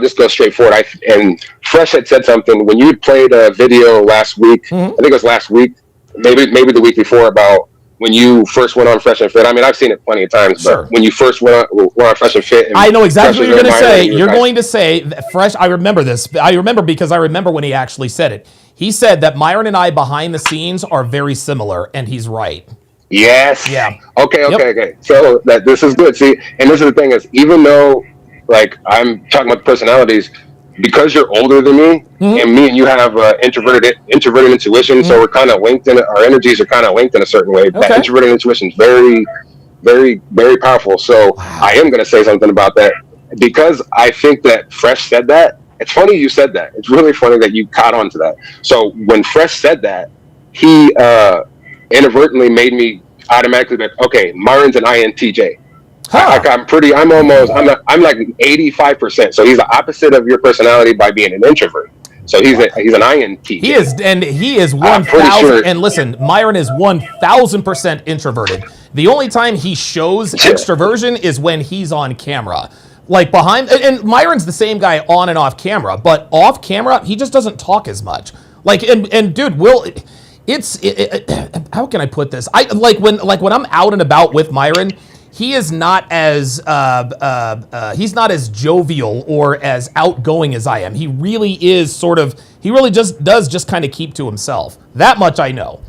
just go straight forward. And Fresh had said something when you played a video last week. Mm-hmm. I think it was last week, maybe the week before, about when you first went on Fresh and Fit. I mean, I've seen it plenty of times, Sure. but when you first went on Fresh and Fit, and I know exactly Fresh what you're was going to Myron, say. and you You're guys- going to say that Fresh. I remember this. I remember because I remember when he actually said it. He said that Myron and I behind the scenes are very similar, and he's right. Yes. Yeah. Okay. Yep. Okay. So this is good. See, and this is the thing is, even though like I'm talking about personalities, because you're older than me, and me and you have introverted intuition, so we're kind of linked in our energies are kind of linked in a certain way. That Okay. introverted intuition is very, very, very powerful. So I am going to say something about that because I think that Fresh said that. It's funny you said that. It's really funny that you caught on to that. So when Fresh said that, he inadvertently made me automatically be like, okay, Myron's an INTJ. Huh. I'm like 85%. So he's the opposite of your personality by being an introvert. So he's an INTJ. He is I'm pretty 1,000. sure- And listen, Myron is 1,000% introverted. The only time he shows Yeah. extroversion is when he's on camera. Like behind, and Myron's the same guy on and off camera, but off camera he just doesn't talk as much. Like and dude, how can I put this? I like when I'm out and about with Myron. He is not as he's not as jovial or as outgoing as I am. He really is he really just kind of keep to himself. That much I know.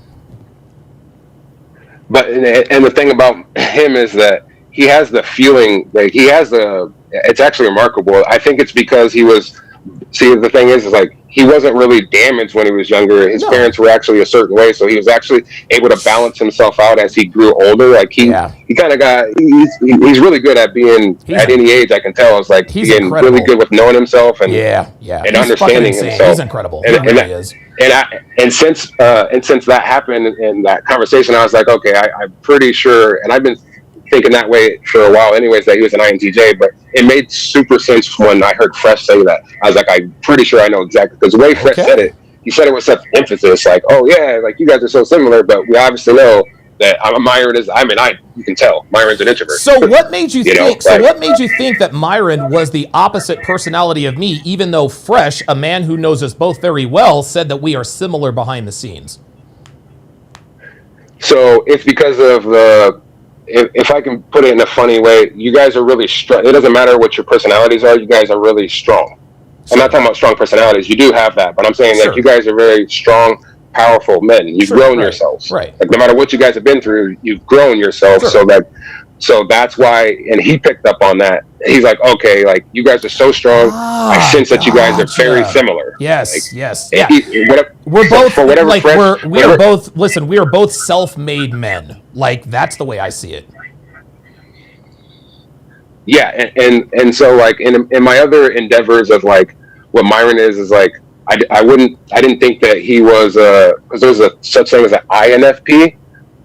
But and the thing about him is that he has the feeling that it's actually remarkable. I think it's because the thing is like he wasn't really damaged when he was younger. His parents were actually a certain way, so he was actually able to balance himself out as he grew older. Like he kind of he's really good at being at any age. I can tell. It's like He's being incredible. really good with knowing himself and and and understanding himself. He's incredible. He really is. And since that happened in that conversation, I was like, okay, I'm pretty sure, and I've been thinking that way for a while anyways, that he was an INTJ, but it made super sense when I heard Fresh say that. I was like, I'm pretty sure I know exactly, because the way Fresh said it, he said it with such emphasis, like, oh yeah, like you guys are so similar, but we obviously know that Myron is, you can tell, Myron's an introvert. So what made you think, like- what made you think that Myron was the opposite personality of me, even though Fresh, a man who knows us both very well, said that we are similar behind the scenes? So it's because of if I can put it in a funny way, you guys are really strong. It doesn't matter what your personalities are. You guys are really strong. I'm not talking about strong personalities. You do have that, but I'm saying that you guys are very strong, powerful men. You've grown yourselves. Right. Like no matter what you guys have been through, you've grown yourselves. So that's why, and he picked up on that. He's like, okay, like you guys are so strong. I sense that you guys are very similar. Yes, like, yes. yeah. We're both for whatever like Fresh, we are both. Listen, we are both self-made men. Like that's the way I see it. Yeah, and so like in my other endeavors of like what Myron is like I didn't think that he was because there's a such thing as an INFP.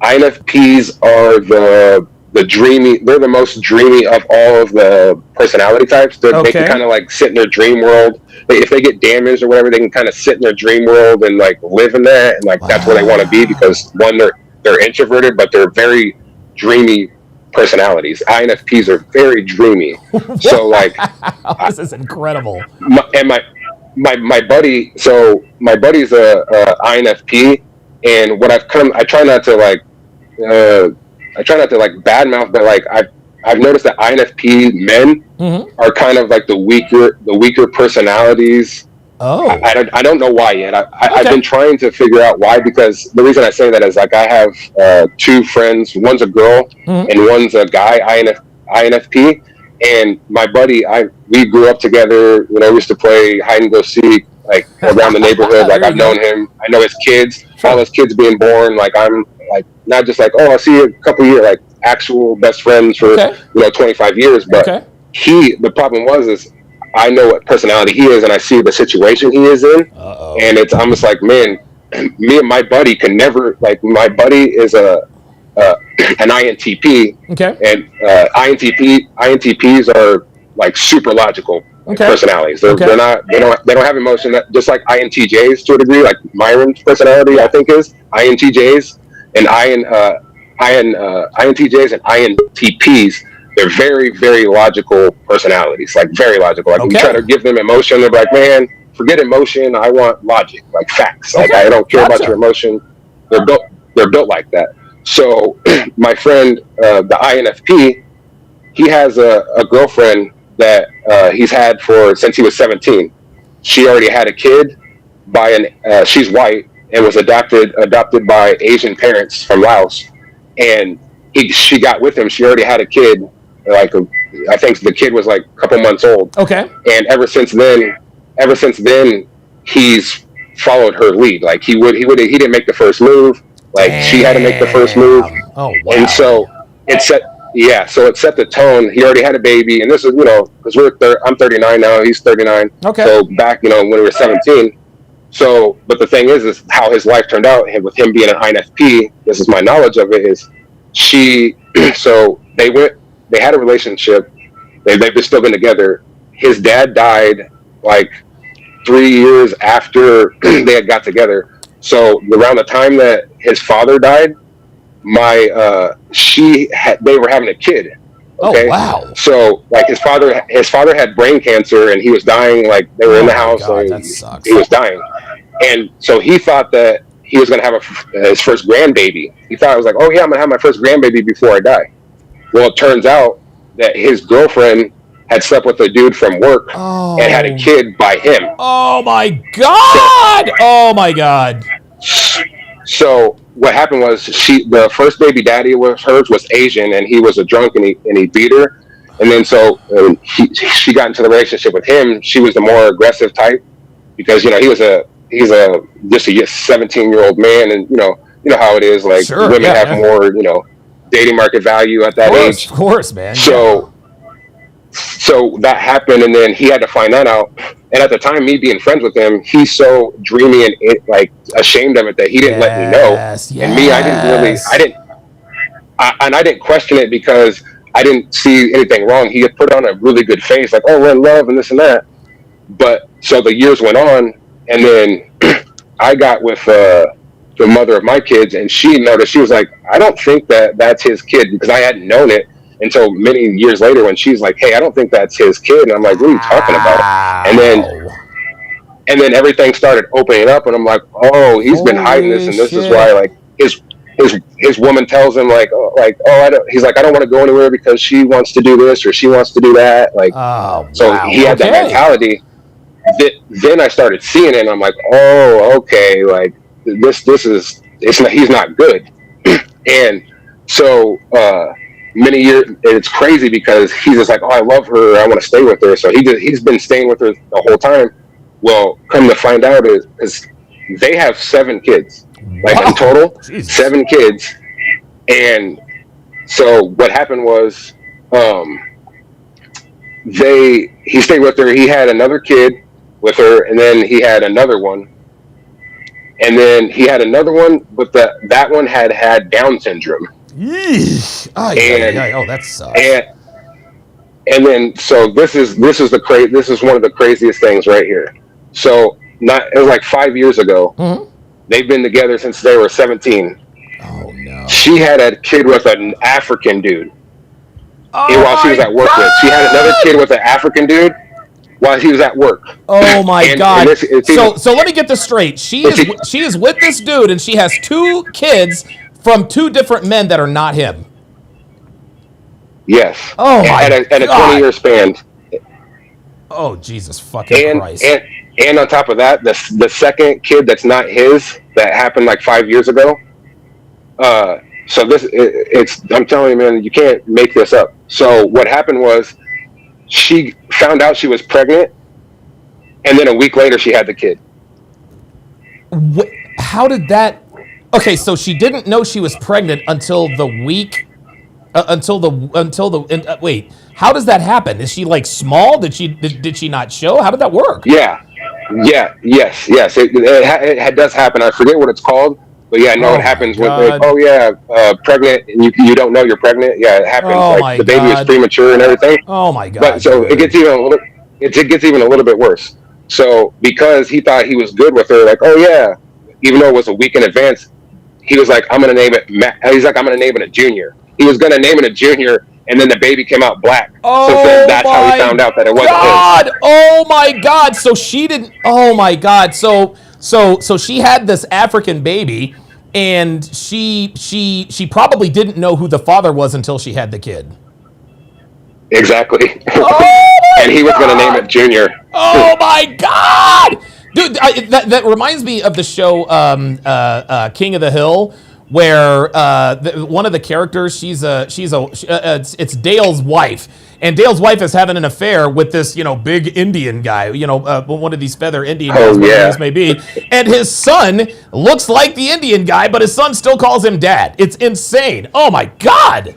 INFPs are the dreamy. They're the most dreamy of all of the personality types. They can kind of like sit in their dream world. If they get damaged or whatever, they can kind of sit in their dream world and like live in that, and like that's where they want to be because one, they're introverted, but they're very dreamy personalities. INFPs are very dreamy. So like, this is incredible. My buddy, so my buddy's a INFP, and what I try not to like badmouth, but like I've noticed that INFP men are kind of like the weaker personalities. Oh, I don't know why yet. I've been trying to figure out why, because the reason I say that is like I have two friends. One's a girl and one's a guy, INFP. And my buddy, we grew up together. You know, we used to play hide and go seek like around the neighborhood. Like I've known him. I know his kids. All his kids being born. Like I'm like not just like, oh, I'll see you a couple years, like actual best friends for 25 years. But the problem is I know what personality he is, and I see the situation he is in, and it's almost like, man, me and my buddy can never, like, my buddy is an INTP, and INTPs are like super logical. Okay. personalities. Okay. They don't have emotion. Just like INTJs to a degree, like Myron's personality, I think is INTJs and INTJs and INTPs. They're very, very logical personalities, like very logical. Like Okay. you try to give them emotion, they're like, man, forget emotion. I want logic, like facts. Like Okay. I don't care about Gotcha. your emotion. They're built like that. So my friend, the INFP, he has a girlfriend that he's had since he was 17. She already had a kid she's white and was adopted by Asian parents from Laos, and she got with him. She already had a kid. I think the kid was like a couple months old. Okay. And ever since then, he's followed her lead. Like he didn't make the first move. Like she had to make the first move. Oh wow. And so it set the tone. He already had a baby, and this is because I'm 39 now, he's 39. Okay. So back when we were 17. So, but the thing is how his life turned out, and with him being an INFP, this is my knowledge of it, is so they had a relationship. They've still been together. His dad died like 3 years after they had got together. So around the time that his father died, they were having a kid. Okay? Oh wow. So like his father had brain cancer and he was dying. Like they were in the house. God, and that sucks. he was dying, and so he thought that he was going to have his first grandbaby. He thought it was like, oh yeah, I'm going to have my first grandbaby before I die. Well, it turns out that his girlfriend had slept with a dude from work and had a kid by him. Oh my God! Oh my God! So what happened was the first baby daddy was Asian, and he was a drunk, and he beat her. And then she got into the relationship with him. She was the more aggressive type because he's just a 17-year-old man, and you know how it is. Like Sure, women yeah, have more dating market value at that age. Of course, man. So that happened, and then he had to find that out. And at the time, me being friends with him, he's so dreamy and like ashamed of it that he didn't let me know. And me, I didn't question it because I didn't see anything wrong. He had put on a really good face, like, oh, we're in love and this and that. But so the years went on, and then I got with the mother of my kids, and she noticed. She was like, I don't think that's his kid, because I hadn't known it until many years later when she's like, hey, I don't think that's his kid. And I'm like, what are you talking about? And then everything started opening up, and I'm like, oh, he's been hiding this, and this is why, like, his woman tells him like, he's like, I don't want to go anywhere because she wants to do this or she wants to do that. Like, he had that mentality. Then I started seeing it, and I'm like, oh, okay, like he's not good. And so many years, it's crazy because he's just like, oh, I love her, I want to stay with her. So he's been staying with her the whole time. Well, come to find out is they have 7 kids, like in total, Jesus. 7 kids. And so what happened was, he stayed with her. He had another kid with her, and then he had another one. And then he had another one, but that one had Down syndrome. Yeesh. Oh, that sucks. And then so this is one of the craziest things right here. So it was like 5 years ago. Mm-hmm. They've been together since they were 17. Oh no. She had a kid with an African dude. While she was at work with. She had another kid with an African dude while he was at work. Oh my God. And so let me get this straight. She is with this dude, and she has 2 kids from 2 different men that are not him. Yes. Oh my God. And a 20-year span. Oh Jesus fucking Christ. And on top of that, the second kid that's not his, that happened like 5 years ago. So I'm telling you, man, you can't make this up. So what happened was, she found out she was pregnant, and then a week later she had the kid. How did that? Okay, so she didn't know she was pregnant until the week. Wait, how does that happen? Is she like small? Did she not show? How did that work? Yes. It does happen. I forget what it's called, but yeah, no, it happens with like, pregnant, and you don't know you're pregnant. Yeah, it happens. The baby is premature and everything. Oh my God! But so it gets it gets even a little bit worse. So because he thought he was good with her, like, oh yeah, even though it was a week in advance, he was like, I'm gonna name it. He's like, I'm gonna name it a junior. He was gonna name it a junior, and then the baby came out black. Oh, so then that's how he found out that it wasn't God! his. Oh my God! So she didn't. Oh my God! So she had this African baby, and she probably didn't know who the father was until she had the kid. Exactly. Oh and he was gonna name it Junior. Oh my God, dude! That reminds me of the show King of the Hill, where one of the characters it's Dale's wife, and Dale's wife is having an affair with this big Indian guy, one of these feather Indian guys, whatever this may be, and his son looks like the Indian guy, but his son still calls him dad. It's insane. Oh my God.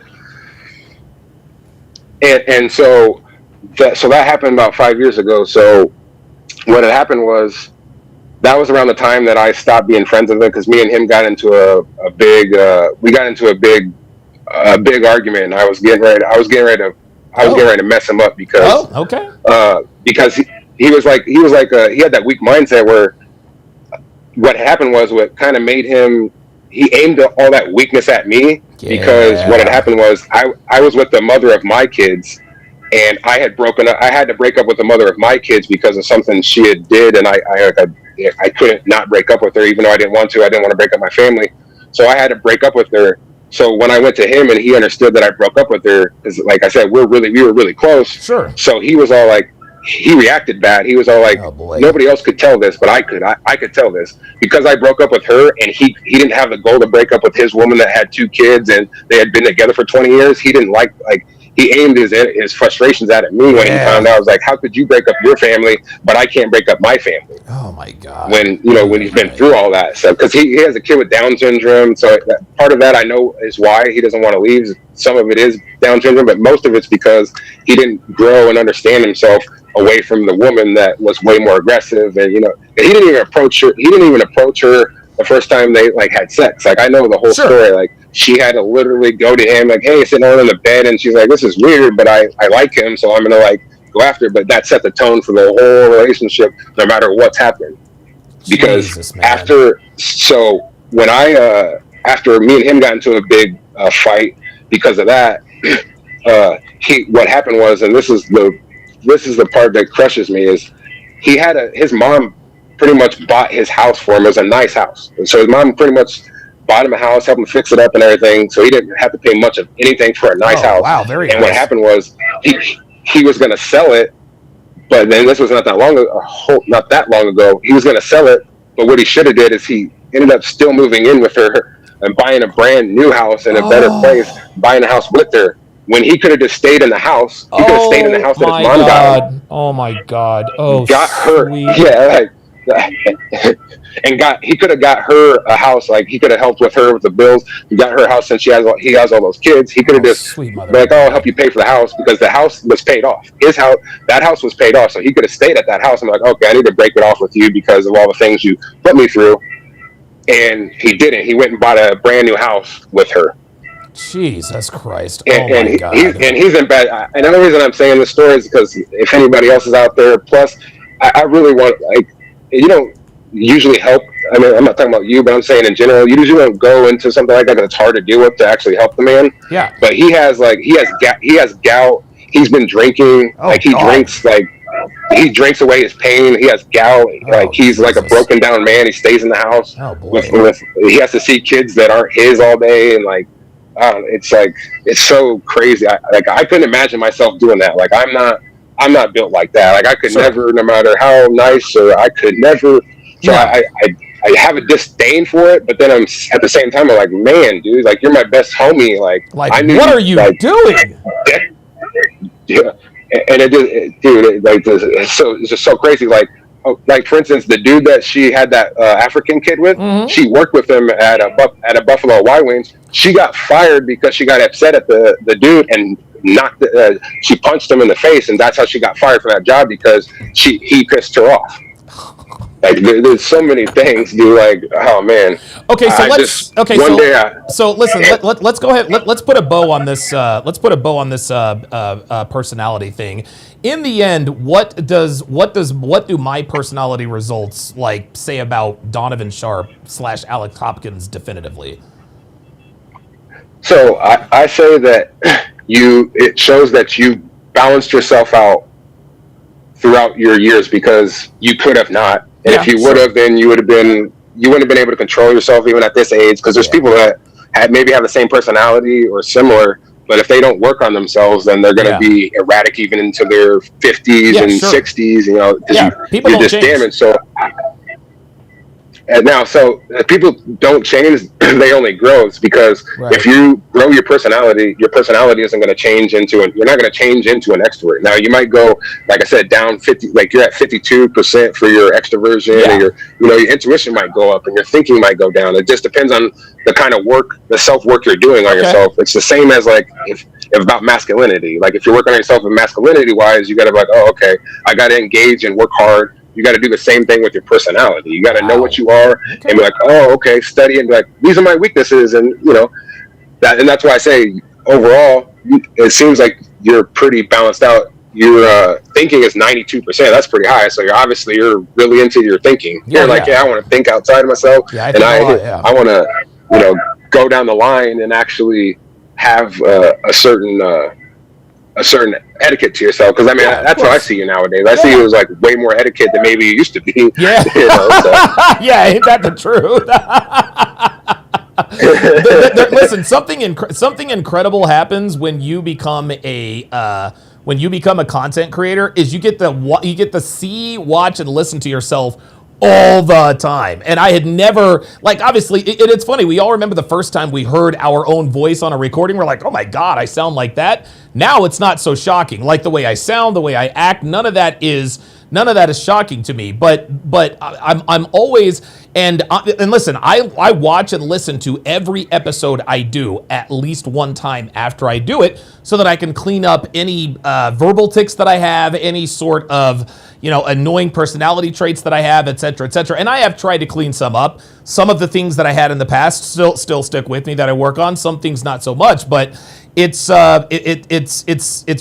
And so that happened about 5 years ago. So what had happened was that was around the time that I stopped being friends with him, because me and him got into a big argument, and I was getting ready to mess him up because because he was like he had that weak mindset where what happened was what kind of made him, he aimed all that weakness at me. Because what had happened was I was with the mother of my kids, and I had to break up with the mother of my kids because of something she had did, and I couldn't not break up with her, even though I didn't want to. I didn't want to break up my family, so I had to break up with her. So when I went to him and he understood that I broke up with her, because like I said, we were really close. Sure. So he was all like, he reacted bad. He was all like, nobody else could tell this, but I could tell this because I broke up with her, and he didn't have the goal to break up with his woman that had 2 kids and they had been together for 20 years. He didn't he aimed his frustrations at me when he found out. I was like, how could you break up your family, but I can't break up my family? Oh my God. When he's been through all that stuff, because he has a kid with Down syndrome. So part of that I know is why he doesn't want to leave. Some of it is Down syndrome, but most of it's because he didn't grow and understand himself away from the woman that was way more aggressive, and he didn't even approach her. He didn't even approach her the first time they had sex. Like, I know the whole story. Like, she had to literally go to him like, hey, sitting on in the bed, and she's like, this is weird, but I like him, so I'm gonna go after. But that set the tone for the whole relationship, no matter what's happened. Because after me and him got into a big fight because of that, what happened was, and this is the part that crushes me, is his mom pretty much bought his house for him. It was a nice house. And so his mom pretty much bought him a house, helped him fix it up and everything. So he didn't have to pay much of anything for a nice house. Wow, very and nice. What happened was he was going to sell it, but then this was not that long ago. He was going to sell it, but what he should have did is he ended up still moving in with her and buying a brand new house in a better place, buying a house with her. When he could have just stayed in the house, he could have stayed in the house that his mom got him. Oh my God! Oh, got her, he could have got her a house. Like, he could have helped with her with the bills. He got her a house since he has all those kids. He could have just been like, "Oh, I'll help you pay for the house," because the house was paid off. That house was paid off, so he could have stayed at that house. I'm like, okay, I need to break it off with you because of all the things you put me through. And he didn't. He went and bought a brand new house with her. Jesus Christ! My God! He's in bad. And the only reason I'm saying this story is because if anybody else is out there, plus I really want, you don't usually help. I mean, I'm not talking about you, but I'm saying in general, you usually don't go into something like that because it's hard to deal with to actually help the man. Yeah. But he has gout. He's been drinking. He drinks away his pain. He has gout. He's like a broken down man. He stays in the house. Oh boy. He has to see kids that aren't his all day, and it's so crazy. I couldn't imagine myself doing that. Like, I'm not built like that. Like, I could never, no matter how nice, or I could never. So I have a disdain for it, but then I'm at the same time, I'm like, man, dude, like, you're my best homie. Like what are you doing? Yeah, and it's just so crazy. Like, for instance, the dude that she had that African kid with, she worked with him at a Buffalo Wild Wings. She got fired because she got upset at the dude and she punched him in the face, and that's how she got fired for that job, because he pissed her off. Like there's so many things, dude. Like, oh man. Okay, so one day so listen. Let's go ahead. Let's put a bow on this. Let's put a bow on this personality thing. In the end, what do my personality results like say about Donovan Sharp / Alex Hopkins definitively? So I say that it shows that you balanced yourself out throughout your years, because you could have not. And if you would have, then you wouldn't have been able to control yourself even at this age. Because there's people that maybe have the same personality or similar, but if they don't work on themselves, then they're going to be erratic even into their 50s and 60s. You know, people you're don't just change. damaged. So. And now, so people don't change; they only grow. Because if you grow your personality isn't going to change into you're not going to change into an extrovert. Now, you might go, like I said, down 50, like you're at 52% for your extroversion, and your intuition might go up, and your thinking might go down. It just depends on the kind of work, the self work you're doing on yourself. It's the same as like if about masculinity. Like if you're working on yourself and masculinity wise, you got to be like, oh, okay, I got to engage and work hard. You got to do the same thing with your personality. You got to know what you are and be like, oh, okay, study and be like, these are my weaknesses. And, and that's why I say overall, it seems like you're pretty balanced out. Your thinking is 92%. That's pretty high. So you're really into your thinking. You're like, I want to think outside of myself. I want to, go down the line and actually have a certain etiquette to yourself, because I mean that's how I see you nowadays. I see you as like way more etiquette than maybe you used to be. Yeah, ain't that the truth? Listen, something incredible happens when you become a content creator. Is you get to see, watch, and listen to yourself all the time. And I had never, like, obviously, it's funny. We all remember the first time we heard our own voice on a recording. We're like, oh my God, I sound like that. Now it's not so shocking. Like the way I sound, the way I act, none of that is shocking to me. But I'm always, and listen, I watch and listen to every episode I do at least one time after I do it, so that I can clean up any verbal tics that I have, any sort of annoying personality traits that I have, et cetera, et cetera. And I have tried to clean some up. Some of the things that I had in the past still stick with me that I work on. Some things not so much, but it's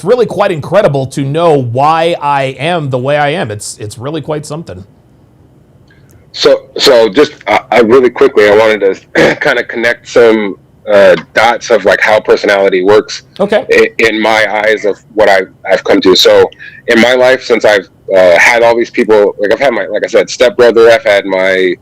really quite incredible to know why I am the way I am. It's really quite something. So just I really quickly, I wanted to kind of connect some dots of like how personality works. Okay. In my eyes of what I've come to. So in my life, since I've had all these people, like I've had my, like I said, stepbrother, I've had my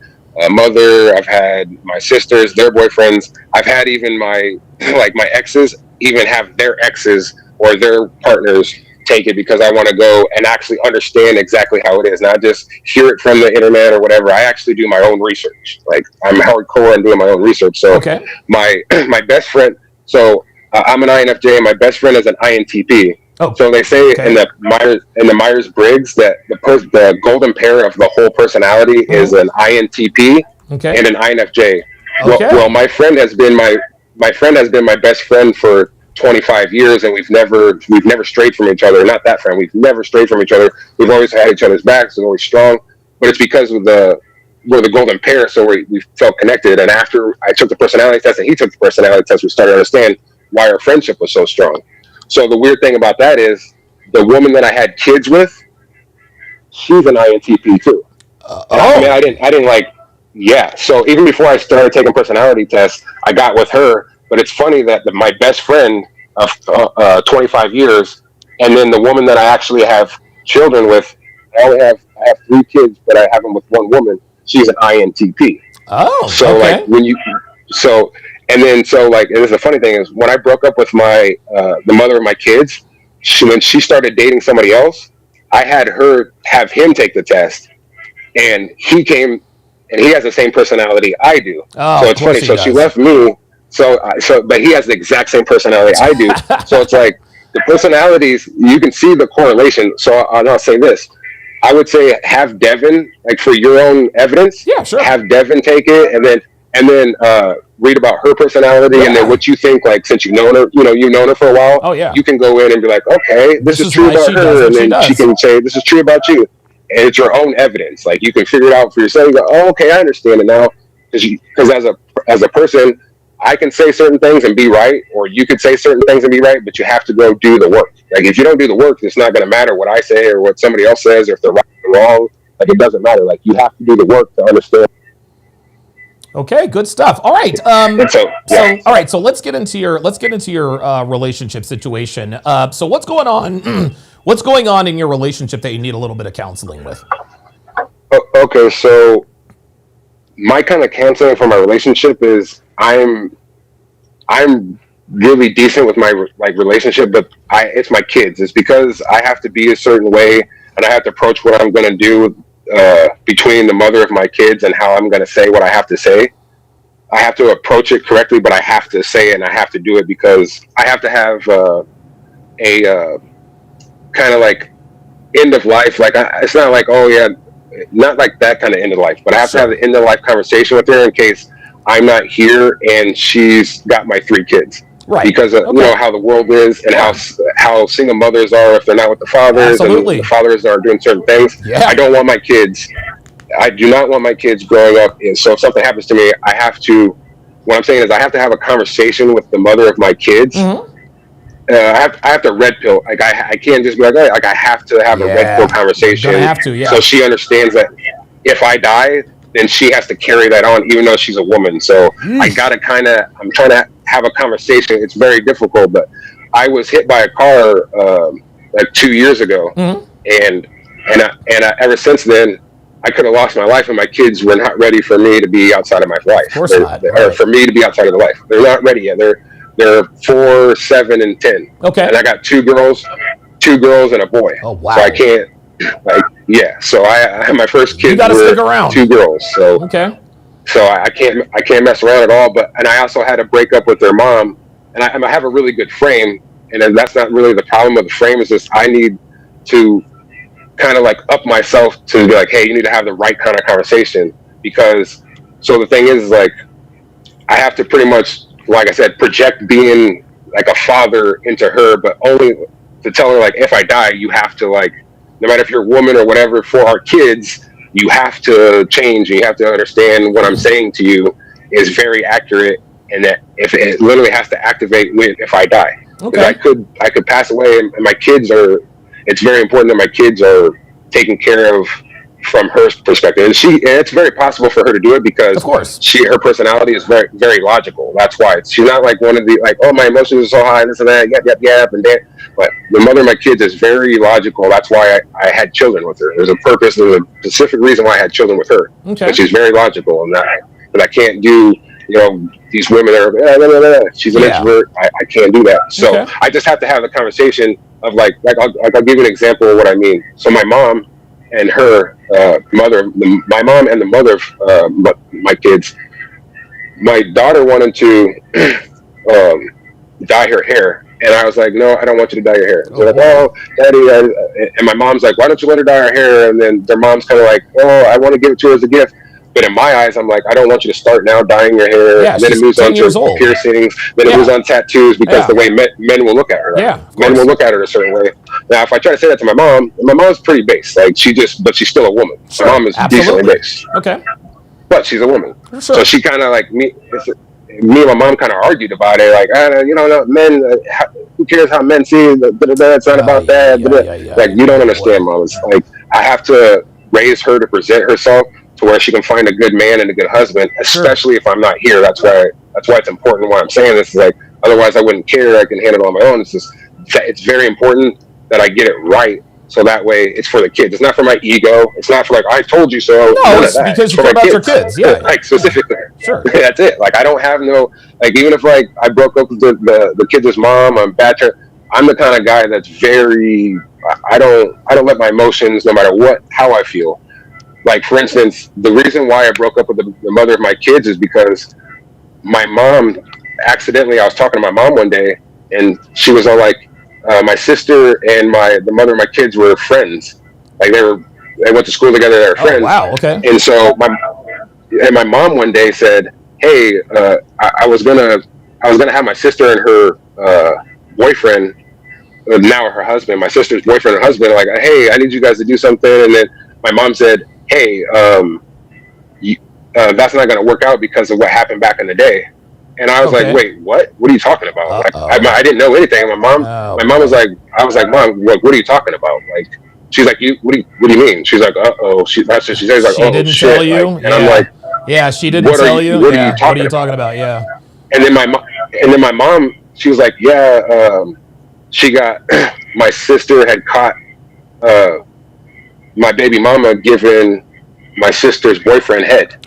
mother, I've had my sisters, their boyfriends, I've had even my my exes even have their exes or their partners take it, because I want to go and actually understand exactly how it is, not just hear it from the internet or whatever. I actually do my own research. Like I'm hardcore and doing my own research. So my best friend, I'm an INFJ and my best friend is an INTP. Oh, so they say in the Myers-Briggs that the golden pair of the whole personality is an INTP and an INFJ. Well, my friend has been my best friend for 25 years, and we've never strayed from each other. Not that friend. We've never strayed from each other. We've always had each other's backs. We're always strong. But it's because of we're the golden pair, so we felt connected. And after I took the personality test and he took the personality test, we started to understand why our friendship was so strong. So the weird thing about that is the woman that I had kids with, she's an INTP too. I mean, I didn't like, so even before I started taking personality tests, I got with her. But it's funny that my best friend of 25 years, and then the woman that I actually have children with, I have 3 kids, but I have them with one woman. She's an INTP. Oh, so like when you, and this is the funny thing is when I broke up with the mother of my kids, when she started dating somebody else, I had her have him take the test, and he came, and he has the same personality I do. Oh, so it's funny. So she left me. But he has the exact same personality I do. So it's like the personalities, you can see the correlation. So I'll say this. I would say have Devin, like for your own evidence, have Devin take it, and then read about her personality, and then what you think, like since you've known her for a while, you can go in and be like, okay, this is true about her, and then she can say, this is true about you. and it's your own evidence. Like you can figure it out for yourself. You go, oh, okay, I understand it now. Because as a person, I can say certain things and be right, or you could say certain things and be right, but you have to go do the work. Like if you don't do the work, it's not going to matter what I say or what somebody else says, or if they're right or wrong. Like it doesn't matter. Like you have to do the work to understand. Okay, good stuff. All right. And so, yeah. All right. So let's get into your relationship situation. So what's going on? What's going on in your relationship that you need a little bit of counseling with? Okay, so my kind of counseling for my relationship is I'm really decent with my relationship, but it's my kids. It's because I have to be a certain way, and I have to approach what I'm going to do between the mother of my kids and how I'm going to say what I have to say. I have to approach it correctly, but I have to say it and I have to do it because I have to have a kind of like end of life. Like it's not like, oh yeah, not like that kind of end of life, but I have to have the end of life conversation with her in case I'm not here and she's got my 3 kids. Right. Because you know how the world is and how single mothers are if they're not with the fathers. Absolutely. And the fathers are doing certain things. Yeah. I don't want my kids. I do not want my kids growing up. So if something happens to me, I have to. What I'm saying is I have to have a conversation with the mother of my kids. Mm-hmm. I have to red pill. Like I can't just be like, hey, like I have to have a red pill conversation. You're gonna have to, yeah. So she understands that if I die, then she has to carry that on, even though she's a woman. So I gotta I'm trying to have a conversation. It's very difficult, but I was hit by a car like 2 years ago, and ever since then, I could have lost my life, and my kids were not ready for me to be outside of my life. Of course not. Or for me to be outside of the life. They're not ready yet. They're 4, 7, and 10. Okay. And I got 2 girls and a boy. Oh wow. So I can't. So I had my first kids. You got to stick around. 2 girls. So okay. So I can't mess around at all. And I also had to break up with their mom. And I have a really good frame, and that's not really the problem with the frame. Is just I need to kind of like up myself to be like, hey, you need to have the right kind of conversation because. So the thing is like, I have to pretty much, like I said, project being like a father into her, but only to tell her like, if I die, you have to like, no matter if you're a woman or whatever, for our kids, you have to change. And you have to understand what I'm saying to you is very accurate, and that if it literally has to activate if I die. Okay. I could pass away, and my kids are. It's very important that my kids are taken care of from her perspective, and it's very possible for her to do it because of course her personality is very, very logical. That's why she's not like one of the like, oh, my emotions are so high, this and that, yep, and that. But the mother of my kids is very logical. That's why I had children with her. There's a purpose. There's a specific reason why I had children with her. Okay. But she's very logical, and I can't do. You know, these women are. She's an introvert. I can't do that. So okay. I just have to have the conversation of like I'll give you an example of what I mean. So my mom and her mother, my mom and the mother of my kids. My daughter wanted to dye her hair, and I was like, no, I don't want you to dye your hair. So like, oh, Daddy, and my mom's like, why don't you let her dye her hair? And then their mom's kind of like, oh, I want to give it to her as a gift. But in my eyes, I'm like, I don't want you to start now dyeing your hair. Yeah, and then it moves on to piercings. Then it moves on tattoos because the way men will look at her. Yeah, men will look at her a certain way. Now, if I try to say that to my mom's pretty base. Like but she's still a woman. Sure, my mom is decently base. Okay. But she's a woman. Sure. So she kind of like me and my mom kind of argued about it. Like, men, who cares how men see it? It's not about that. Like, you don't understand, Mom. It's like, I have to raise her to present herself to where she can find a good man and a good husband, especially if I'm not here. That's why it's important why I'm saying this. Is like, otherwise I wouldn't care. I can handle it on my own. It's very important that I get it right. So that way it's for the kids. It's not for my ego. It's not for like, I told you so. No, it's because you care about your kids. Yeah. Like specifically. Sure. That's it. Like I don't have like, even if like I broke up with the kids' mom, I'm bad. I'm the kind of guy that's very, I don't let my emotions, no matter how I feel. Like, for instance, the reason why I broke up with the mother of my kids is because my mom, accidentally, I was talking to my mom one day, and she was all like, my sister and the mother of my kids were friends. Like, they went to school together, they were friends. Oh, wow, okay. And so my mom one day said, hey, I was gonna have my sister and her boyfriend, now her husband, my sister's boyfriend and husband, like, hey, I need you guys to do something. And then my mom said, "Hey, that's not going to work out because of what happened back in the day." And I was Okay. like, "Wait, what? What are you talking about?" Like, Uh-oh. I didn't know anything. My mom was like, I was like, "Mom, what are you talking about?" Like, she's like, "What do you mean?" She's like, "Uh oh." That's what she says. Like, She "Oh didn't shit!" tell you. Like, and I'm like, yeah, she didn't What are tell you- you. what are you Yeah, what talking are you about? talking about? Yeah. and then my mom, she was like, "Yeah, she got my sister had caught my baby mama giving my sister's boyfriend head."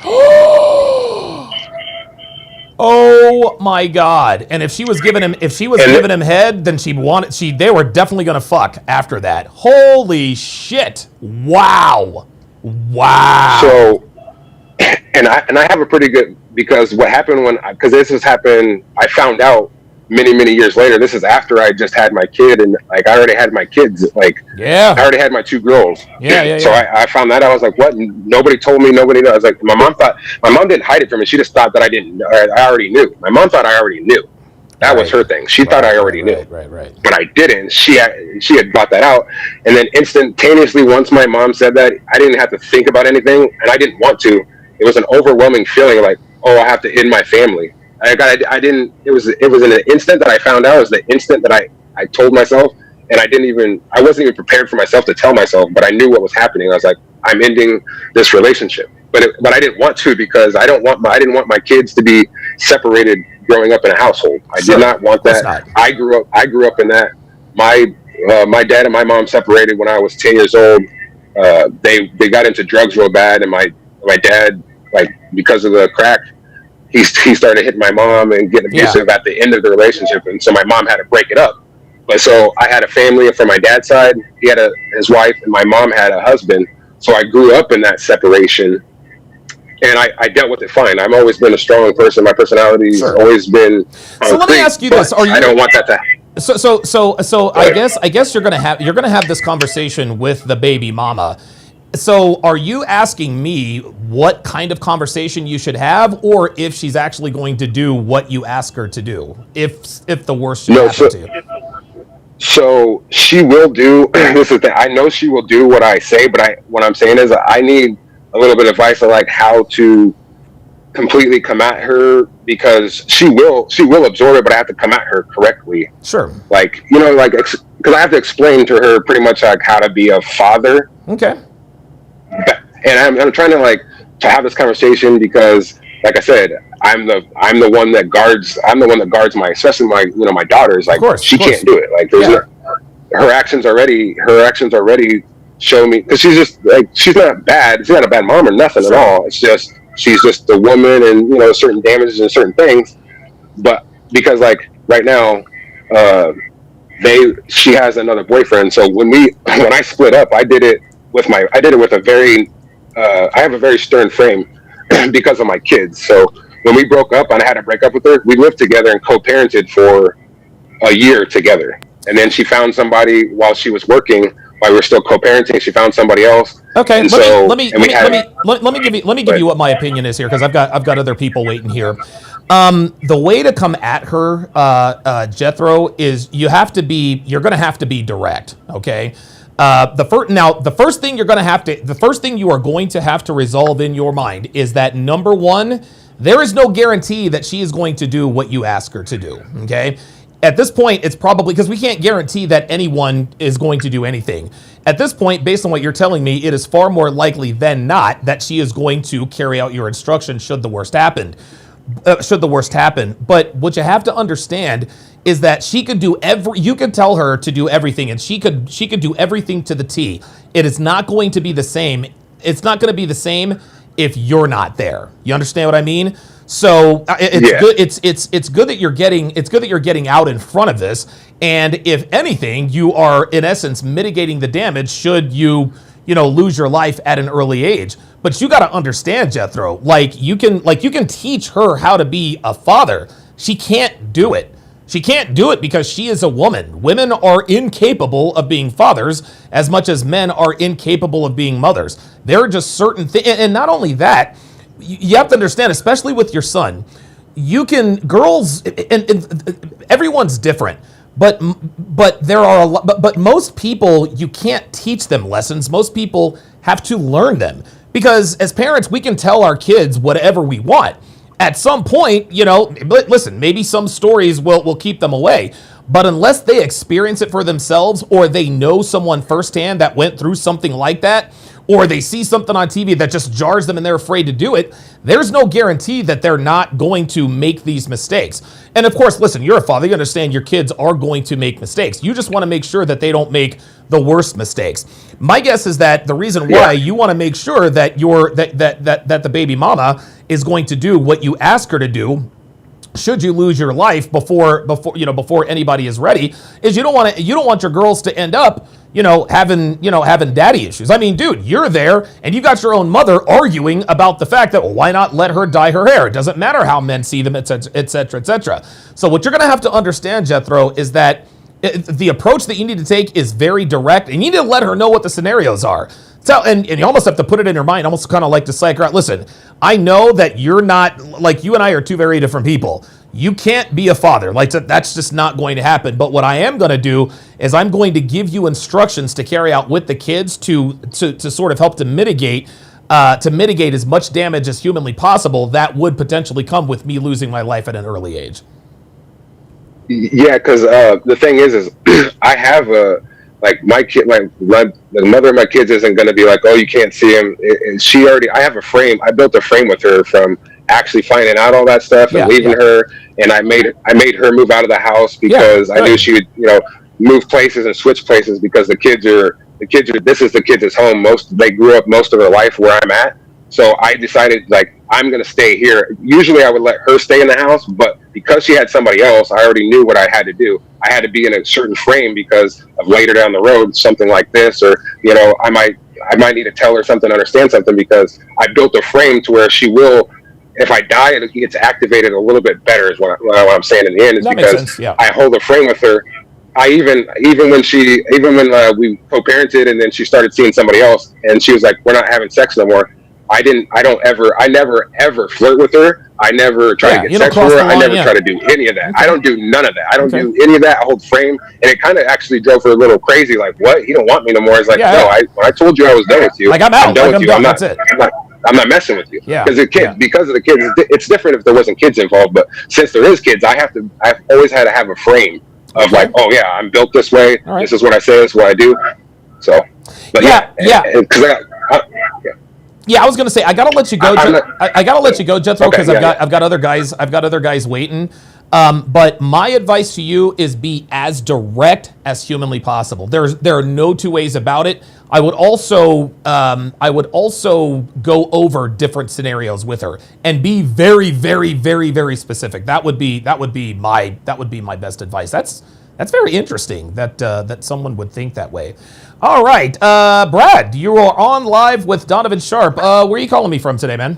Oh my God! And if she was giving him, giving him head, then they were definitely gonna fuck after that. Holy shit! Wow! So, and I have a pretty good, because what happened because this has happened, I found out many years later. This is after I just had my kid, and like I already had my kids. Like, Yeah. I already had my 2 girls. Yeah. So I found that out. I was like, what? And nobody told me. Nobody knows. Like, my mom didn't hide it from me. She just thought that I already knew. My mom thought I already knew. That was her thing. She thought I already knew. Right. But I didn't. She had brought that out. And then instantaneously, once my mom said that, I didn't have to think about anything, and I didn't want to. It was an overwhelming feeling like, oh, I have to end my family. I didn't, it was in an instant that I found out. It was the instant that I told myself, and I wasn't even prepared for myself to tell myself, but I knew what was happening. I was like, I'm ending this relationship. But I didn't want to, because I didn't want my kids to be separated growing up in a household. I did not want that. I grew up in that. My dad and my mom separated when I was 10 years old. They got into drugs real bad, and my dad, like, because of the crack, he started hitting my mom and getting abusive at the end of the relationship, and so my mom had to break it up. But so I had a family from my dad's side. He had his wife, and my mom had a husband. So I grew up in that separation, and I dealt with it fine. I've always been a strong person. My personality's always been concrete. So let me ask you this: I don't want that to. So I guess you're gonna have this conversation with the baby mama. So are you asking me what kind of conversation you should have, or if she's actually going to do what you ask her to do, if the worst should happen to you? So she will do. This is the thing. I know she will do what I say, but what I'm saying is I need a little bit of advice on like how to completely come at her, because she will absorb it, but I have to come at her correctly. Sure. Like, like, because I have to explain to her pretty much like how to be a father. Okay. And I'm trying to have this conversation, because like I said, I'm the one that guards my, especially my daughters. Like, she can't do it. Like, there's her actions already show me, because she's just like, she's not bad. She's not a bad mom or nothing at all. It's just, she's just a woman, and certain damages and certain things. But because like right now, she has another boyfriend. So when I split up, I did it with a very, I have a very stern frame because of my kids. So when we broke up and I had to break up with her, we lived together and co-parented for a year together. And then she found somebody while she was working, while we were still co-parenting. She found somebody else. Okay, let me give you what my opinion is here, because I've got other people waiting here. The way to come at her, Jethro, is you're going to have to be direct. Okay. The first thing you are going to have to resolve in your mind is that, number one, there is no guarantee that she is going to do what you ask her to do. Okay. At this point, it's probably, because we can't guarantee that anyone is going to do anything. At this point, based on what you're telling me, it is far more likely than not that she is going to carry out your instructions should the worst happen. But what you have to understand is that you could tell her to do everything, and she could do everything to the T. It is not going to be the same. It's not going to be the same if you're not there. You understand what I mean? So good. It's good that you're getting out in front of this. And if anything, you are in essence mitigating the damage should you lose your life at an early age. But you got to understand, Jethro, you can teach her how to be a father. She can't do it. She can't do it because she is a woman. Women are incapable of being fathers as much as men are incapable of being mothers. There are just certain things. And not only that, you have to understand, especially with your son, girls, and everyone's different. But there are but most people, you can't teach them lessons. Most people have to learn them. Because as parents, we can tell our kids whatever we want. At some point, listen, maybe some stories will keep them away. But unless they experience it for themselves, or they know someone firsthand that went through something like that, or they see something on TV that just jars them and they're afraid to do it, there's no guarantee that they're not going to make these mistakes. And of course, listen, you're a father, you understand your kids are going to make mistakes. You just want to make sure that they don't make the worst mistakes. My guess is that the reason why you want to make sure that that the baby mama is going to do what you ask her to do, should you lose your life before anybody is ready, is you don't want your girls to end up having daddy issues. I mean, dude, you're there and you got your own mother arguing about the fact that, well, why not let her dye her hair? It doesn't matter how men see them, et cetera, et cetera, et cetera. So what you're going to have to understand, Jethro, is that the approach that you need to take is very direct, and you need to let her know what the scenarios are. So, and you almost have to put it in her mind, almost kind of like to psych her out. Listen, I know that you're not, like, you and I are two very different people. You can't be a father. Like, that's just not going to happen. But what I am going to do is I'm going to give you instructions to carry out with the kids to sort of help to mitigate as much damage as humanly possible that would potentially come with me losing my life at an early age. Yeah, because the thing is I have my kid, the mother of my kids isn't going to be like, oh, you can't see him. I have a frame. I built a frame with her from actually finding out all that stuff and leaving her. And I made her move out of the house because I knew she would, move places and switch places because this is the kids' home. They grew up most of their life where I'm at. So I decided, I'm going to stay here. Usually I would let her stay in the house, but because she had somebody else, I already knew what I had to do. I had to be in a certain frame because of later down the road, something like this, or, I might need to tell her something, understand something, because I built a frame to where she will, if I die, it gets activated a little bit better is what I'm saying in the end, is that because makes sense, yeah. I hold a frame with her. Even when we co-parented and then she started seeing somebody else and she was like, we're not having sex no more. I never ever flirt with her. I never try to get sex with her. I never try to do any of that. Okay. I don't do none of that. I don't do any of that. I hold frame. And it kind of actually drove her a little crazy. Like, what? You don't want me no more? It's like, when I told you I was done with you, like, I'm out. I'm done with you. That's it. I'm not messing with you. Yeah. Because of the kids, it's different if there wasn't kids involved. But since there is kids, I've always had to have a frame of like, oh yeah, I'm built this way. Right. This is what I say. This is what I do. So, but I was gonna say I gotta let you go. I gotta let you go, Jethro, because I've got other guys waiting. But my advice to you is be as direct as humanly possible. There are no two ways about it. I would also go over different scenarios with her and be very, very, very, very specific. That would be my best advice. That's very interesting that someone would think that way. All right, Brad, you are on live with Donovan Sharp. Where are you calling me from today, man?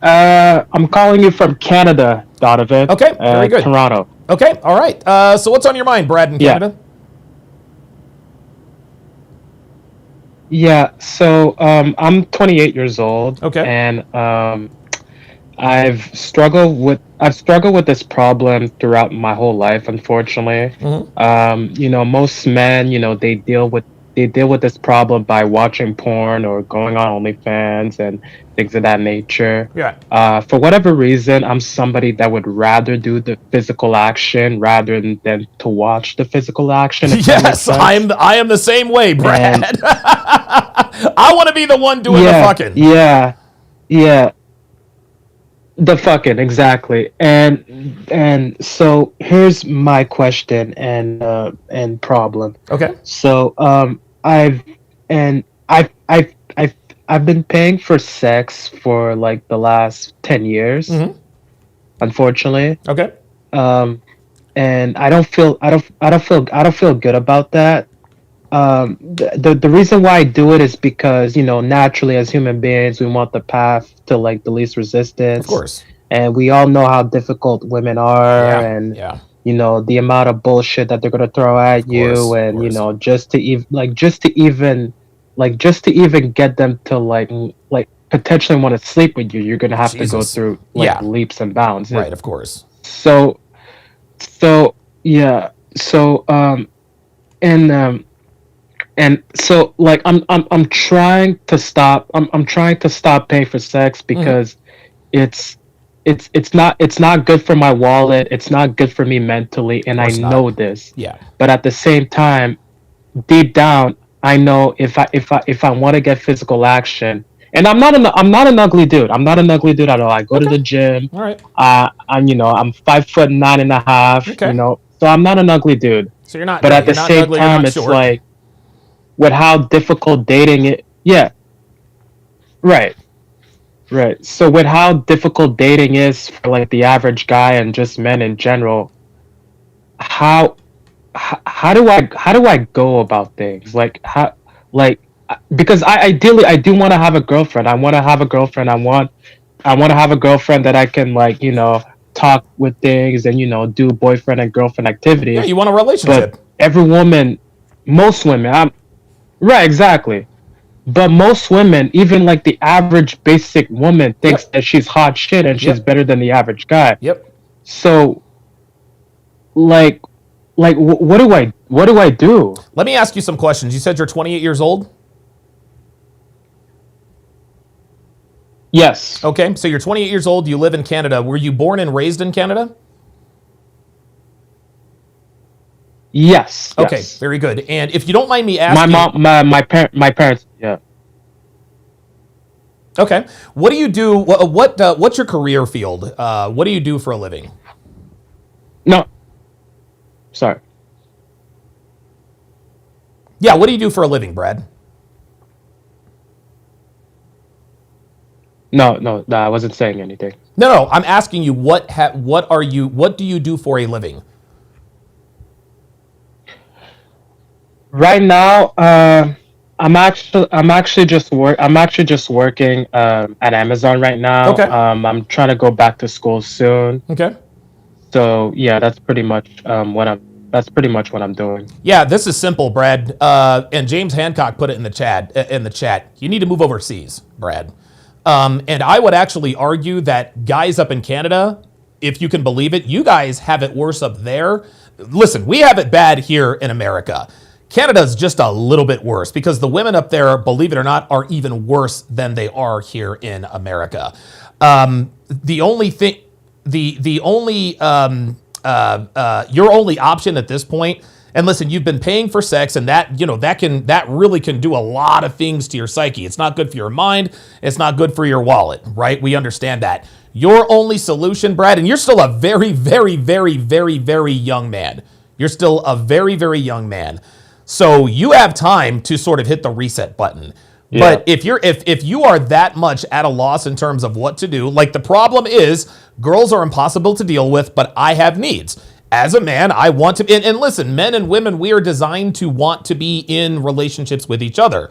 I'm calling you from Canada, Donovan. Okay, very good. Toronto. Okay, all right. So what's on your mind, Brad, in Canada? Yeah, so I'm 28 years old. Okay. And I've struggled with this problem throughout my whole life, unfortunately. Mm-hmm. Most men, they deal with this problem by watching porn or going on OnlyFans and things of that nature. Yeah. For whatever reason, I'm somebody that would rather do the physical action rather than to watch the physical action. Yes, I am the same way, Brad. I want to be the one doing the fucking. Yeah. The fucking, exactly. And so here's my question and problem. Okay. So I've been paying for sex for like the last 10 years. Mm-hmm. Unfortunately. Okay. And I don't feel good about that. The reason why I do it is because, naturally as human beings, we want the path to like the least resistance. Of course. And we all know how difficult women are the amount of bullshit that they're going to throw at you. And, just to even get them to like potentially want to sleep with you, you're going to have to go through leaps and bounds. Right. Of course. and so like I'm trying to stop. I'm trying to stop paying for sex because it's not good for my wallet. It's not good for me mentally, and I know this. Yeah. But at the same time, deep down, I know if I want to get physical action, and I'm not an ugly dude. I'm not an ugly dude at all. I go to the gym. All right. I'm 5'9.5". Okay. You know, so I'm not an ugly dude. So you're not. But at the you're not same ugly, you're time, not it's short. like with how difficult dating it. Yeah. Right. Right. So with how difficult dating is for like the average guy and just men in general, how do I go about things? Like how because I do want to have a girlfriend. I want to have a girlfriend. I want to have a girlfriend that I can like, you know, talk with things and, you know, do boyfriend and girlfriend activities. Yeah, you want a relationship. But every woman, most women, right, exactly. But most women, even like the average basic woman, thinks that she's hot shit and she's better than the average guy. Yep. So, what do I do? Let me ask you some questions. You said you're 28 years old? Yes. Okay, so you're 28 years old. You live in Canada. Were you born and raised in Canada? Yes. Okay, yes. very good. And if you don't mind me asking, my parents. Yeah. Okay, what do you do? What's your career field? What do you do for a living? No. Sorry. Yeah, what do you do for a living, Brad? No, I wasn't saying anything. No, I'm asking you what do you do for a living? Right now, I'm actually just working at Amazon right now. Okay. I'm trying to go back to school soon. Okay. So yeah, that's pretty much what I'm doing. Yeah, this is simple, Brad. And James Hancock put it in the chat. You need to move overseas, Brad. And I would actually argue that guys up in Canada, if you can believe it, you guys have it worse up there. Listen, we have it bad here in America. Canada's just a little bit worse because the women up there, believe it or not, are even worse than they are here in America. The only thing, your only option at this point, and listen, you've been paying for sex, and that really can do a lot of things to your psyche. It's not good for your mind. It's not good for your wallet, right? We understand that. Your only solution, Brad, and you're still a very, very, very, very, very young man. You're still a very, very young man. So you have time to sort of hit the reset button. Yeah. But if you are that much at a loss in terms of what to do, like the problem is girls are impossible to deal with, but I have needs. As a man, I want to, and listen, men and women, we are designed to want to be in relationships with each other.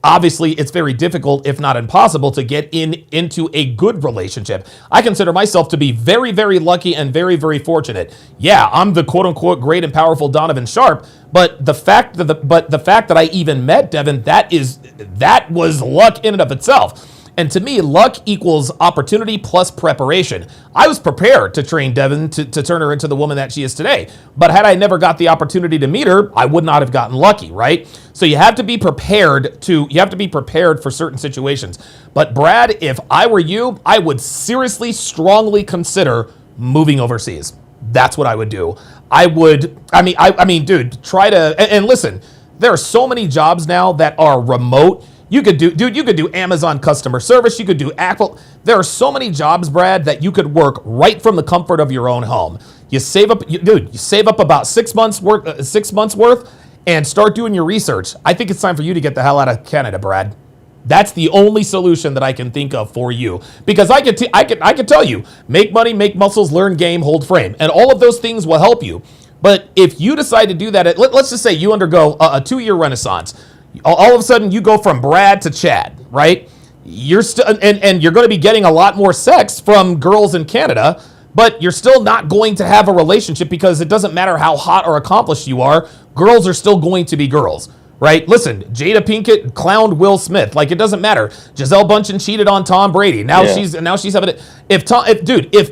Obviously, it's very difficult, if not impossible, to get into a good relationship. I consider myself to be very, very lucky and very, very fortunate. Yeah, I'm the quote-unquote great and powerful Donovan Sharp, but the fact that I even met Devin, that was luck in and of itself. And to me, luck equals opportunity plus preparation. I was prepared to train Devin to turn her into the woman that she is today. But had I never got the opportunity to meet her, I would not have gotten lucky, right? So you have to be prepared for certain situations. But Brad, if I were you, I would seriously, strongly consider moving overseas. That's what I would do. Dude, try to, and listen, there are so many jobs now that are remote. You could do Amazon customer service. You could do Apple. There are so many jobs, Brad, that you could work right from the comfort of your own home. You save up about 6 months worth and start doing your research. I think it's time for you to get the hell out of Canada, Brad. That's the only solution that I can think of for you. Because I could tell you, make money, make muscles, learn game, hold frame. And all of those things will help you. But if you decide to do that, let's just say you undergo a 2-year renaissance. All of a sudden, you go from Brad to Chad, right? You're still, and you're going to be getting a lot more sex from girls in Canada, but you're still not going to have a relationship because it doesn't matter how hot or accomplished you are. Girls are still going to be girls, right? Listen, Jada Pinkett clowned Will Smith. Like, it doesn't matter. Gisele Bündchen cheated on Tom Brady. Now she's having it. If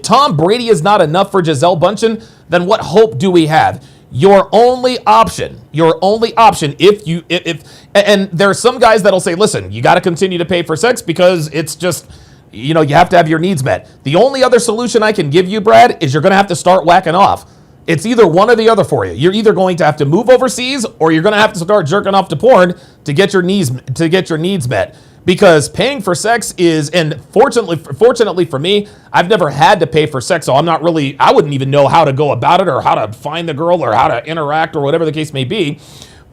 Tom Brady is not enough for Gisele Bündchen, then what hope do we have? your only option, if and there are some guys that'll say, listen, you got to continue to pay for sex because it's just, you have to have your needs met. The only other solution I can give you, Brad, is you're going to have to start whacking off. It's either one or the other for you. You're either going to have to move overseas or you're going to have to start jerking off to porn to get your needs met. Because paying for sex is, and fortunately for me, I've never had to pay for sex, so I wouldn't even know how to go about it or how to find the girl or how to interact or whatever the case may be.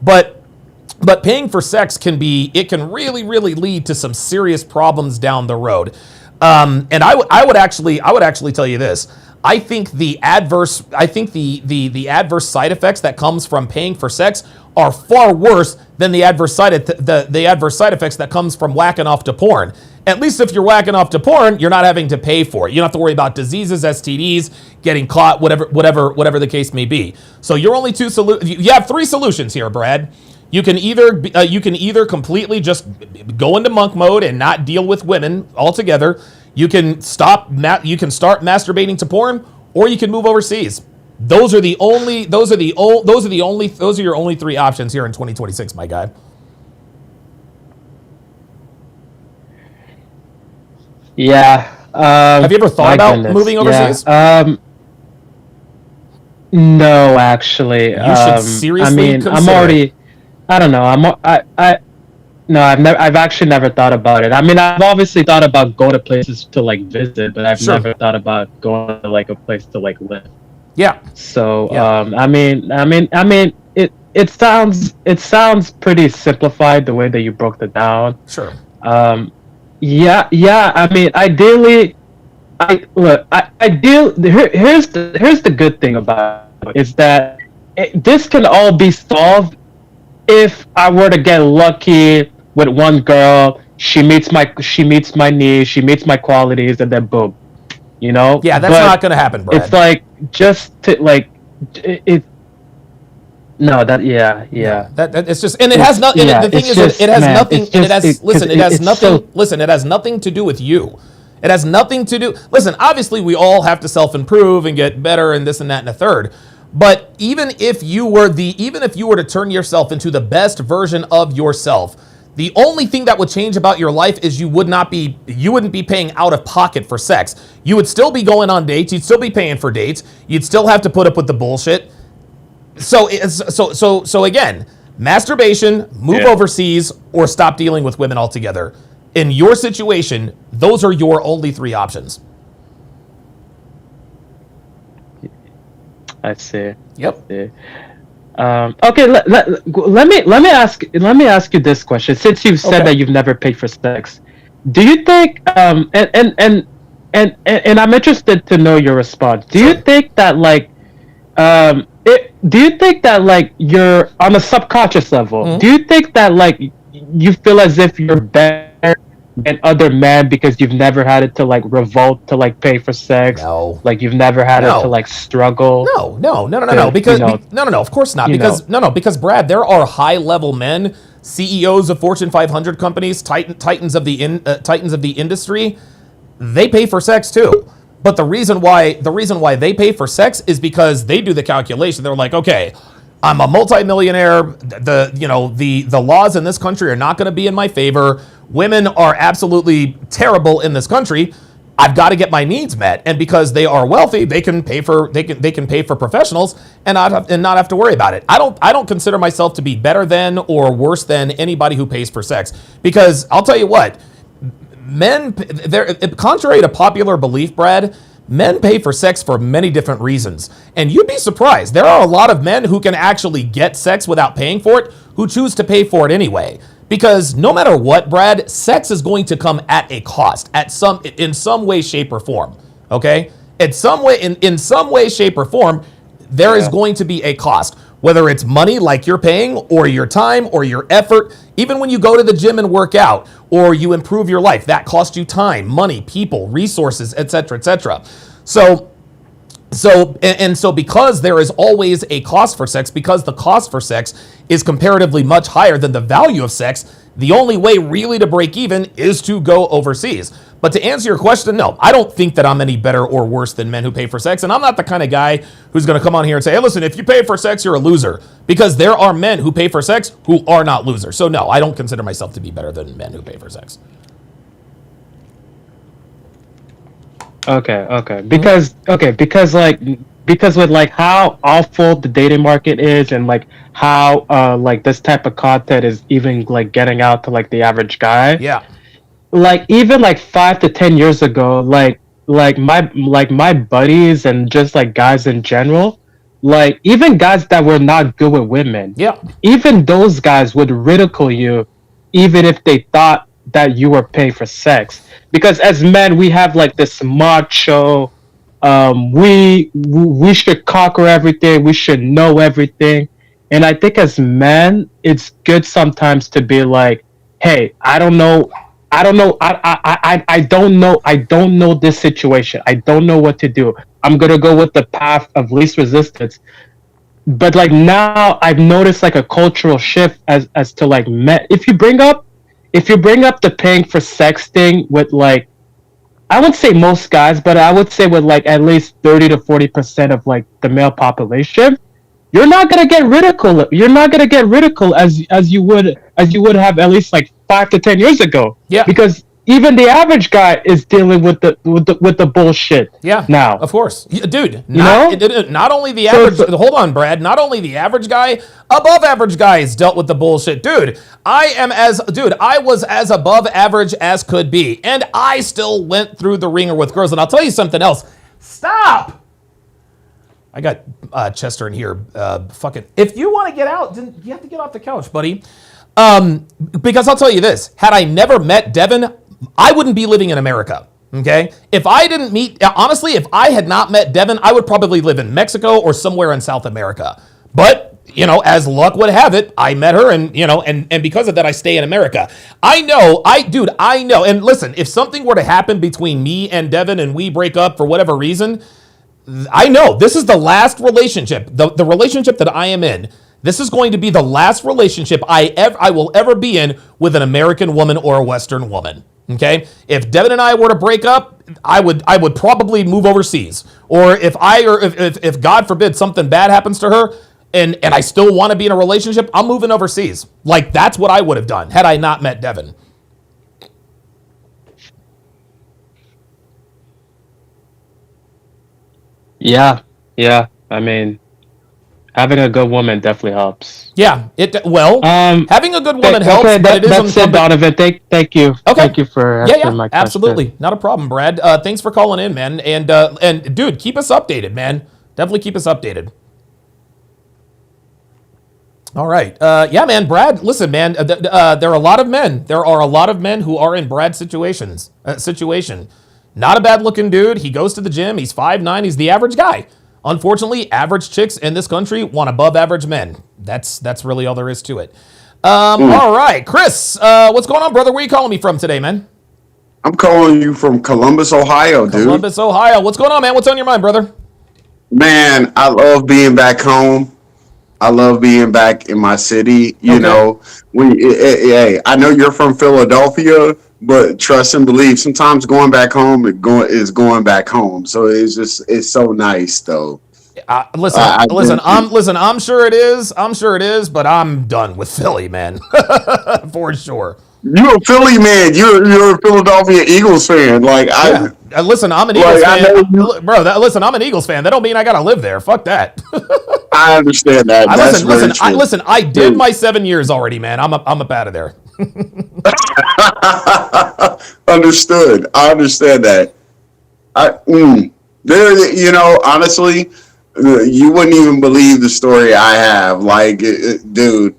But paying for sex can really, really lead to some serious problems down the road. And I would actually tell you this. I think the adverse side effects that comes from paying for sex are far worse than the adverse side effects that comes from whacking off to porn. At least if you're whacking off to porn, you're not having to pay for it. You don't have to worry about diseases, STDs, getting caught, whatever the case may be. So you're only you have three solutions here, Brad. You can either completely just go into monk mode and not deal with women altogether. You can start masturbating to porn, or you can move overseas. Those are your only three options here in 2026, my guy. Yeah. Have you ever thought about moving overseas? Yeah. No, actually. You should seriously consider I'm already. I don't know. No, I've actually never thought about it. I mean, I've obviously thought about going to places to like visit, but I've never thought about going to like a place to like live. Yeah. So, I mean, it sounds pretty simplified the way that you broke it down. Sure. Yeah. I mean, ideally, here's the good thing about it is that this can all be solved if I were to get lucky with one girl. She meets my needs, she meets my qualities, and then boom, Yeah, that's not going to happen, Brad. It's like just to like it. No, that yeah. That it's just, and it has nothing. The thing is, it has nothing. It has nothing to do with you. It has nothing to do. Listen, obviously, we all have to self-improve and get better, and this and that and a third. But even if you were to turn yourself into the best version of yourself, the only thing that would change about your life is you wouldn't be paying out of pocket for sex. You would still be going on dates. You'd still be paying for dates. You'd still have to put up with the bullshit. So again, masturbation, move overseas, or stop dealing with women altogether. In your situation, those are your only three options. I see. Yep. Okay. Let me ask you this question. Since you've said that you've never paid for sex, do you think and I'm interested to know your response. Do you think that you're on a subconscious level? Mm-hmm. Do you think that you feel as if you're better than other men because you've never had it to revolt to pay for sex? No. You've never had it to struggle? No. Because no, of course not. Because Brad, there are high level men, CEOs of Fortune 500 companies, titans of the industry. They pay for sex too. But the reason why they pay for sex is because they do the calculation. They're like, okay, I'm a multimillionaire. The laws in this country are not going to be in my favor. Women are absolutely terrible in this country. I've got to get my needs met, and because they are wealthy, they can pay for professionals and not have to worry about it. I don't consider myself to be better than or worse than anybody who pays for sex, because I'll tell you what, contrary to popular belief, Brad, men pay for sex for many different reasons. And you'd be surprised. There are a lot of men who can actually get sex without paying for it, who choose to pay for it anyway. Because no matter what, Brad, sex is going to come at a cost, in some way, shape, or form. Okay? In some way, shape, or form, there is going to be a cost. Whether it's money like you're paying, or your time, or your effort. Even when you go to the gym and work out, or you improve your life, that costs you time, money, people, resources, etc., etc. So because there is always a cost for sex, because the cost for sex is comparatively much higher than the value of sex, The only way really to break even is to go overseas. But to answer your question, no, I don't think that I'm any better or worse than men who pay for sex. And I'm not the kind of guy who's going to come on here and say, hey, listen, if you pay for sex, you're a loser. Because there are men who pay for sex who are not losers. So no, I don't consider myself to be better than men who pay for sex. Okay. Because with like how awful the dating market is, and like how like this type of content is even like getting out to like the average guy. Yeah. Like even like 5 to 10 years ago, like my buddies and just like guys in general, like even guys that were not good with women. Yeah. Even those guys would ridicule you, even if they thought that you were paying for sex. Because as men, we have like this macho, we should conquer everything, we should know everything. And I think as men, it's good sometimes to be like, hey, I don't know this situation. I don't know what to do. I'm gonna go with the path of least resistance. But like now I've noticed like a cultural shift as to like men. If you bring up the paying for sex thing with like, I wouldn't say most guys, but I would say with like at least 30 to 40% of like the male population, you're not gonna get ridiculed. You're not gonna get ridiculed as you would have at least like 5 to 10 years ago. Yeah. Because even the average guy is dealing with the bullshit. Yeah. Now, of course, dude. know? Not only the average. Hold on, Brad. Not only the average guy, above average guys dealt with the bullshit, dude. I was as above average as could be, and I still went through the ringer with girls. And I'll tell you something else. Stop. I got Chester in here. Fucking. If you want to get out, then you have to get off the couch, buddy. Because I'll tell you this: had I never met Devin, I wouldn't be living in America. Okay? If I had not met Devin, I would probably live in Mexico or somewhere in South America. But, as luck would have it, I met her and because of that, I stay in America. I know. And listen, if something were to happen between me and Devin and we break up for whatever reason, I know this is the last relationship, the relationship that I am in. This is going to be the last relationship I will ever be in with an American woman or a Western woman. Okay, if Devin and I were to break up, I would probably move overseas. Or if God forbid something bad happens to her, and I still want to be in a relationship, I'm moving overseas. Like that's what I would have done had I not met Devin. Yeah. I mean, having a good woman definitely helps. Yeah, having a good woman helps. Okay, but that's it, Donovan. Thank you. Okay. Thank you for answering my question. Absolutely, not a problem, Brad. Thanks for calling in, man. And dude, keep us updated, man. Definitely keep us updated. All right. Yeah, man, Brad. Listen, man. There are a lot of men. There are a lot of men who are in Brad's situation. Not a bad looking dude. He goes to the gym. He's 5'9". He's the average guy. Unfortunately, average chicks in this country want above average men. That's really all there is to it. All right, Chris, what's going on, brother? Where are you calling me from today, man? I'm calling you from Columbus, Ohio, dude. Columbus, Ohio. What's going on, man? What's on your mind, brother? Man, I love being back home. I love being back in my city. You know, I know you're from Philadelphia, but trust and believe, sometimes going back home is going back home. So it's so nice, though. I'm sure it is. But I'm done with Philly, man, for sure. You're a Philly man. You're a Philadelphia Eagles fan. Listen, I'm an Eagles fan, bro. Listen, I'm an Eagles fan. That don't mean I gotta live there. Fuck that. I understand that. I did my 7 years already, man. I'm up out of there. Understood. I understand that. Honestly, you wouldn't even believe the story I have. Dude,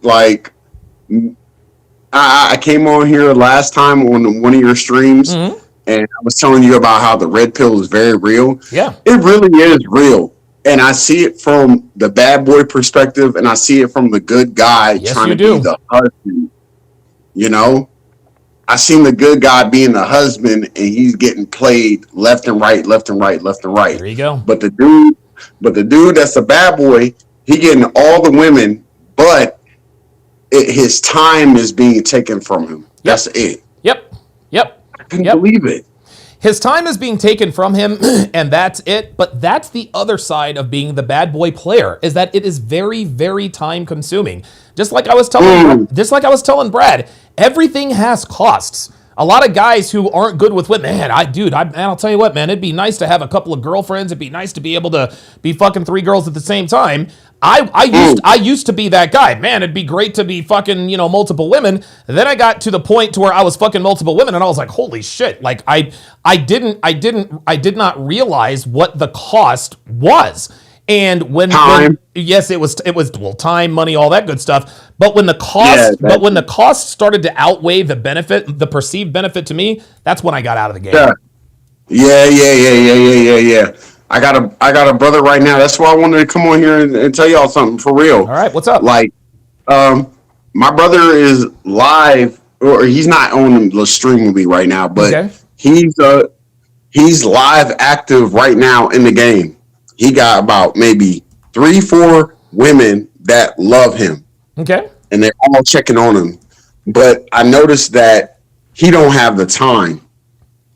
I came on here last time on one of your streams, and I was telling you about how the red pill is very real. Yeah, it really is real. And I see it from the bad boy perspective, and I see it from the good guy trying to be the husband. I seen the good guy being the husband, and he's getting played left and right. There you go. But the dude that's the bad boy, he getting all the women, but his time is being taken from him. That's it. Yep. I couldn't believe it. His time is being taken from him, and that's it. But that's the other side of being the bad boy player, is that it is very, very time consuming. Just like I was telling Brad, everything has costs. A lot of guys who aren't good with women, man, I'll tell you what, man, it'd be nice to have a couple of girlfriends. It'd be nice to be able to be fucking 3 girls at the same time. I used to be that guy. Man, it'd be great to be fucking, multiple women. And then I got to the point to where I was fucking multiple women, and I was like, holy shit. Like I did not realize what the cost was. And when yes, it was time, money, all that good stuff. But when the cost started to outweigh the benefit, the perceived benefit to me, that's when I got out of the game. Yeah. I got a brother right now. That's why I wanted to come on here and tell y'all something for real. All right, what's up? Like, my brother is live, or he's not on the stream with me right now, but he's live active right now in the game. He got about maybe 3-4 women that love him. Okay. And they're all checking on him. But I noticed that he don't have the time.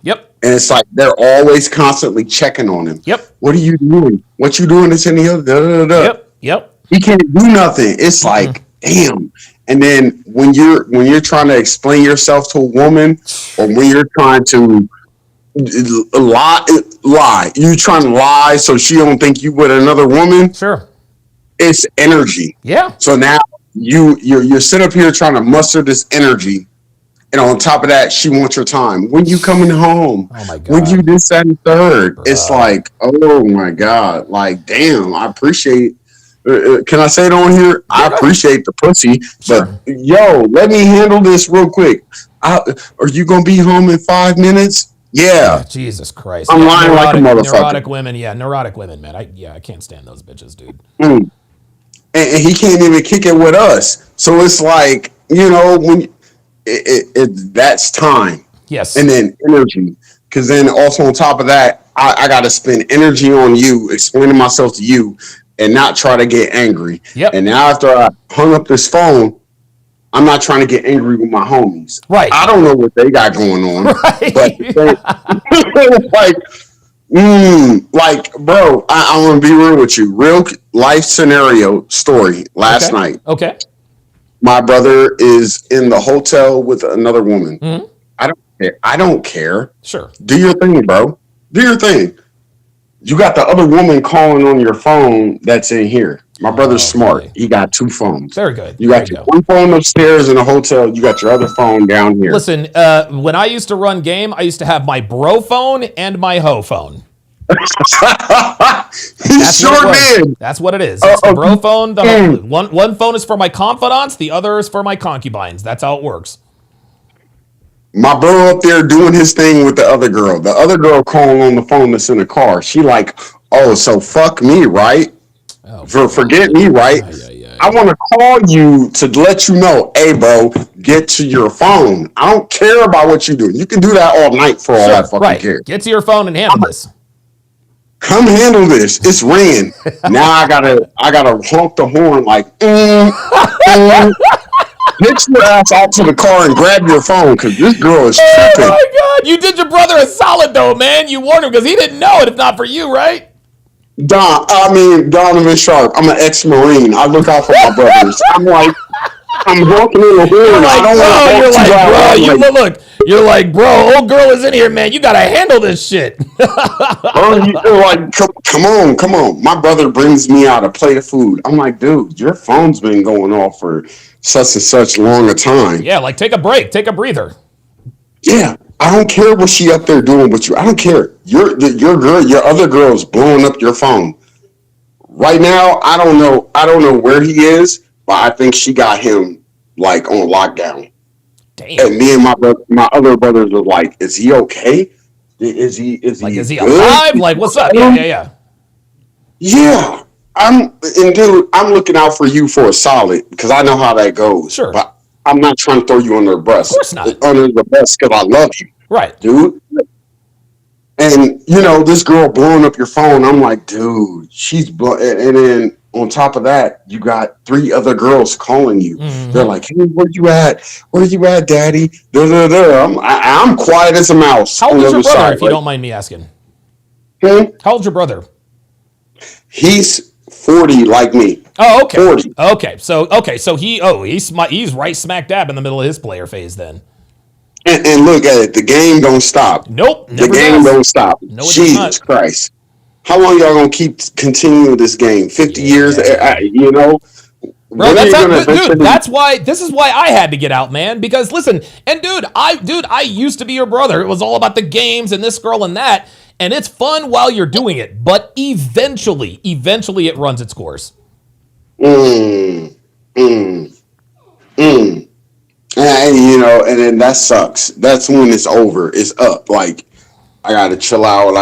Yep. And it's like they're always constantly checking on him. Yep. What are you doing? What you doing this and the other? Yep. He can't do nothing. It's like, damn. And then when you're trying to explain yourself to a woman, or when you're trying to lie, you trying to lie so she don't think you with another woman. Sure. It's energy. Yeah. So now you're sitting up here trying to muster this energy, and on top of that, she wants your time. When you coming home? Oh my God. When you this, that, and third? Bruh. It's like, oh my God. Like, damn, I appreciate. Can I say it on here? I appreciate the pussy, but yo, let me handle this real quick. Are you gonna be home in 5 minutes? Yeah. Oh, Jesus Christ. I'm lying like a motherfucker. Neurotic women, man. I can't stand those bitches, dude. And he can't even kick it with us. So it's like, when that's time. Yes. And then energy. Because then also on top of that, I got to spend energy on you, explaining myself to you, and not try to get angry. Yep. And now after I hung up this phone, I'm not trying to get angry with my homies. Right. I don't know what they got going on. Right. But bro, I'm going to be real with you. Real life scenario story last night. Okay. My brother is in the hotel with another woman. Mm-hmm. I don't care. Sure. Do your thing, bro. Do your thing. You got the other woman calling on your phone that's in here. My brother's smart. He got 2 phones. Very good. You got your one phone upstairs in the hotel. You got your other phone down here. Listen, when I used to run game, I used to have my bro phone and my hoe phone. He sure did. That's what it is. It's the bro phone. One phone is for my confidants. The other is for my concubines. That's how it works. My bro up there doing his thing with the other girl. The other girl calling on the phone that's in the car. She like, oh, so fuck me, right? Forget me, right? I want to call you to let you know, hey, bro, get to your phone. I don't care about what you do. You can do that all night for all I fucking care. Get to your phone and handle this. Come handle this. It's ringing. Now I gotta honk the horn like, get your ass out to the car and grab your phone because this girl is tripping. Oh my God! You did your brother a solid though, man. You warned him because he didn't know it if not for you, right? Donovan Sharp. I'm an ex-Marine. I look out for my brothers. I'm like, I'm walking in the horn. You're like, bro, old girl is in here, man. You gotta handle this shit. You're like, come on. My brother brings me out a plate of food. I'm like, dude, your phone's been going off for such and such long a time. Yeah, like take a break, take a breather. Yeah, I don't care what she up there doing with you. I don't care. Your other girl's blowing up your phone. Right now, I don't know where he is, but I think she got him like on lockdown. Damn. And me and my other brothers are like, is he okay? Is he good? alive? Like, what's up? Yeah. Yeah. I'm looking out for you for a solid because I know how that goes. Sure. But I'm not trying to throw you under the bus. Of course not. Under the bus because I love you. Right. Dude. And this girl blowing up your phone, I'm like, dude, she's and then on top of that, you got 3 other girls calling you. Mm-hmm. They're like, "Hey, where you at? Where you at, Daddy?" I'm quiet as a mouse. How on old the is your other brother, side, if you right? don't mind me asking? Hmm? How old's your brother? He's 40 like me. Oh, okay. 40. So he's right smack dab in the middle of his player phase then. And look at it, the game don't stop. Nope, The never game does. don't stop. No, it does Jesus not. Christ. How long y'all gonna keep continuing this game? 50 years? You know? Bro, When are you gonna dude, eventually- this is why I had to get out, man. Because listen, and I used to be your brother. It was all about the games and this girl and that, and it's fun while you're doing it, but eventually it runs its course. And, you know, and then that sucks. That's when it's over. It's up. Like, I gotta chill out.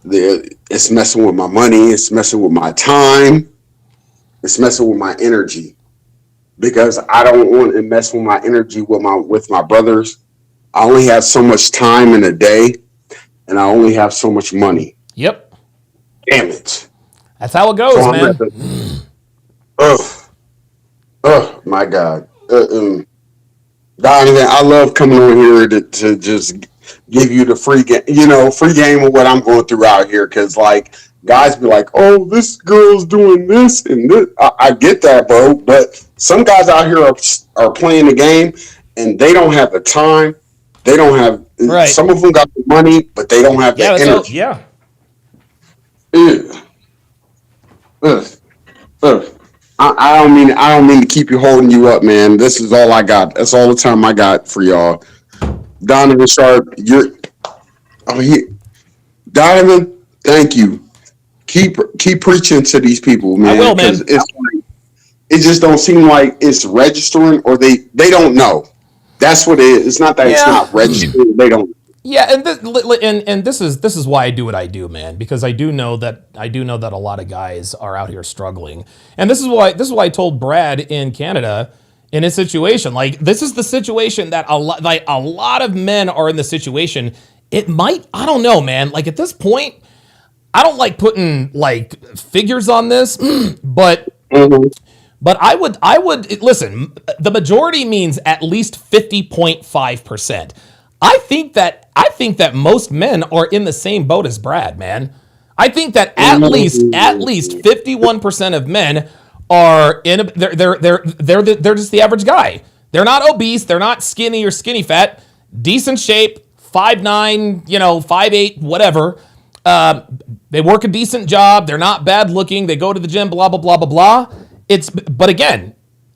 It's messing with my money. It's messing with my time. It's messing with my energy, because I don't want to mess with my energy with my brothers. I only have so much time in a day, and I only have so much money. Yep. Damn it. That's how it goes, So I'm man. at my God. Donovan, I love coming on here to just give you the free game of what I'm going through out here. Because, like, guys be like, "Oh, this girl's doing this and this." I get that, bro. But some guys out here are playing the game, and they don't have the time. They don't have. Right. Some of them got the money, but they don't have the energy. I don't mean to keep you holding you up, man. This is all I got. That's all the time I got for y'all. Donovan Sharp, Donovan, thank you. Keep preaching to these people, man. I will, man. It's like, it just don't seem like it's registering, or they don't know. That's what it is. It's not that it's not registering. They don't. Yeah, and this is why I do what I do, man. Because I do know that a lot of guys are out here struggling, and this is why I told Brad in Canada, in his situation, like, this is the situation that a lot of men are in the situation. It might, I don't know, man. Like, at this point, I don't like putting like figures on this, but. But I would listen. The majority means at least 50.5%. I think that most men are in the same boat as Brad, man. I think that at least 51% of men are they're just the average guy. They're not obese, they're not skinny or skinny fat, decent shape, 5'9", 5'8", whatever. They work a decent job, they're not bad looking, they go to the gym, blah blah blah blah blah. But again,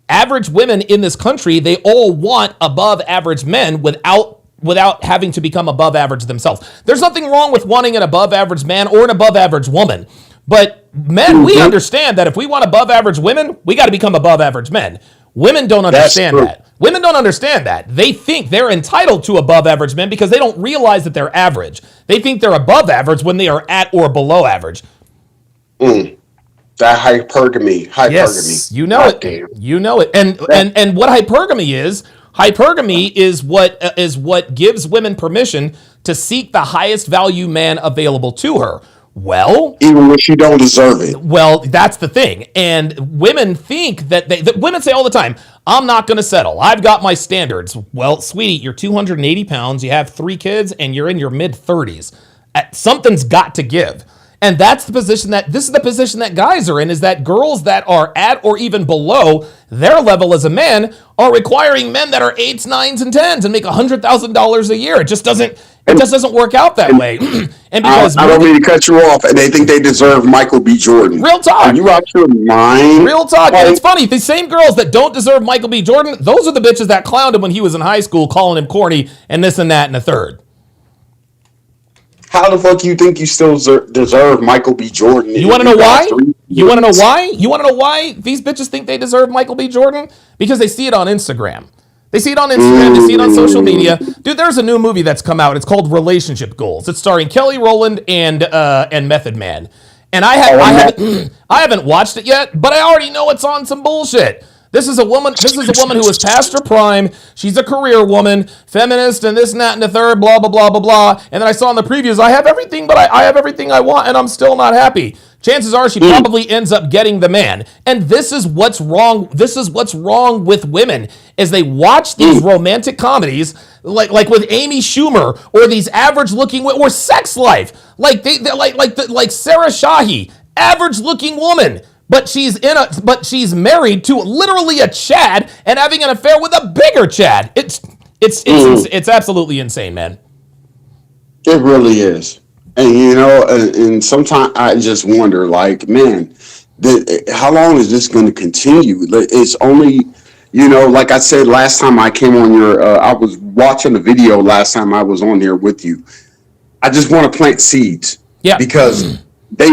average women in this country, they all want above average men without having to become above average themselves. There's nothing wrong with wanting an above average man or an above average woman. But men, we understand that if we want above average women, we got to become above average men. Women don't understand that. Women don't understand that. They think they're entitled to above average men because they don't realize that they're average. They think they're above average when they are at or below average. That hypergamy. Yes, you know it. Damn. You know it. And what hypergamy is what gives women permission to seek the highest value man available to her. Well, even when she don't deserve it. Well, that's the thing. And women think that women say all the time, "I'm not going to settle. I've got my standards." Well, sweetie, you're 280 pounds, you have 3 kids, and you're in your mid-30s. Something's got to give. And this is the position that guys are in, is that girls that are at or even below their level as a man are requiring men that are 8s, 9s, and 10s and make $100,000 a year. It just doesn't work out that way. And because I don't mean to cut you off, and they think they deserve Michael B. Jordan. Real talk. Are you out your mind? Real talk. And it's funny, the same girls that don't deserve Michael B. Jordan, those are the bitches that clowned him when he was in high school, calling him corny and this and that and a third. How the fuck you think you still deserve Michael B. Jordan? You want to know why? You want to know why? You want to know why these bitches think they deserve Michael B. Jordan? Because they see it on Instagram. They see it on Instagram. They see it on social media. Dude, there's a new movie that's come out. It's called Relationship Goals. It's starring Kelly Rowland and Method Man. And I haven't watched it yet, but I already know it's on some bullshit. This is a woman who is past her prime. She's a career woman, feminist, and this and that and the third, blah, blah, blah, blah, blah. And then I saw in the previews, I have everything, but I have everything I want, and I'm still not happy. chances are she probably ends up getting the man. And this is what's wrong. This is what's wrong with women is they watch these romantic comedies like with Amy Schumer or these average looking or Sex Life. Like like Sarah Shahi, average looking woman. But she's married to literally a Chad and having an affair with a bigger Chad. It's absolutely insane, man. It really is. And and sometimes I just wonder, like, man, how long is this going to continue? It's only, like I said last time I came on I was watching the video last time I was on here with you. I just want to plant seeds. Yeah. Because they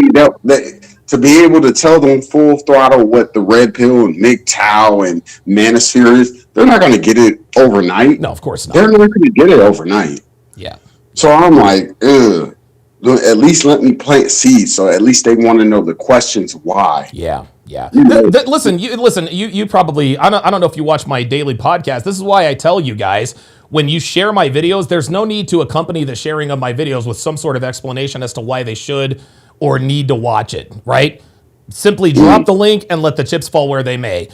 to be able to tell them full throttle what the red pill and MGTOW and Manosphere is, they're not going to get it overnight. No, of course not. They're not going to get it overnight. Yeah. So I'm like, ugh. At least let me plant seeds. So at least they want to know the questions why. Yeah. Listen, you probably, I don't know if you watch my daily podcast. This is why I tell you guys, when you share my videos, there's no need to accompany the sharing of my videos with some sort of explanation as to why they should or need to watch it, right? Simply drop the link and let the chips fall where they may.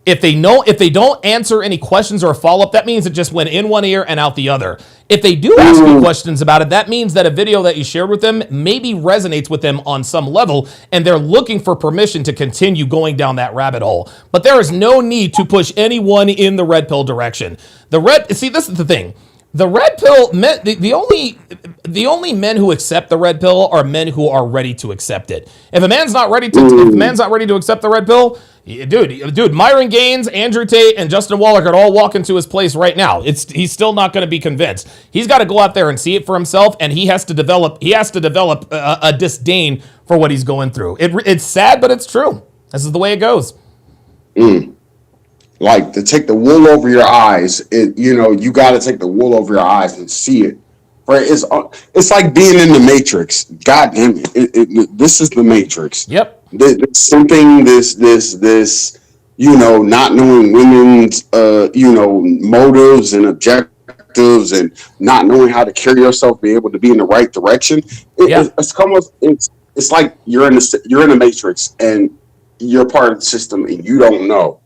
If they don't answer any questions or follow-up, that means it just went in one ear and out the other. If they do ask you questions about it, that means that a video that you shared with them maybe resonates with them on some level, and they're looking for permission to continue going down that rabbit hole. But there is no need to push anyone in the red pill direction. This is the thing. The red pill, the only men who accept the red pill are men who are ready to accept it. If a man's not ready to accept the red pill, dude, Myron Gaines, Andrew Tate, and Justin Waller could all walk into his place right now. He's still not going to be convinced. He's got to go out there and see it for himself, and he has to develop a disdain for what he's going through. It's sad, but it's true. This is the way it goes. Like, to take the wool over your eyes, you got to take the wool over your eyes and see it. Right? It's like being in the Matrix. God damn it. This is the Matrix. Yep. Something, not knowing women's, motives and objectives and not knowing how to carry yourself, be able to be in the right direction. It's like you're in the Matrix and you're part of the system and you don't know.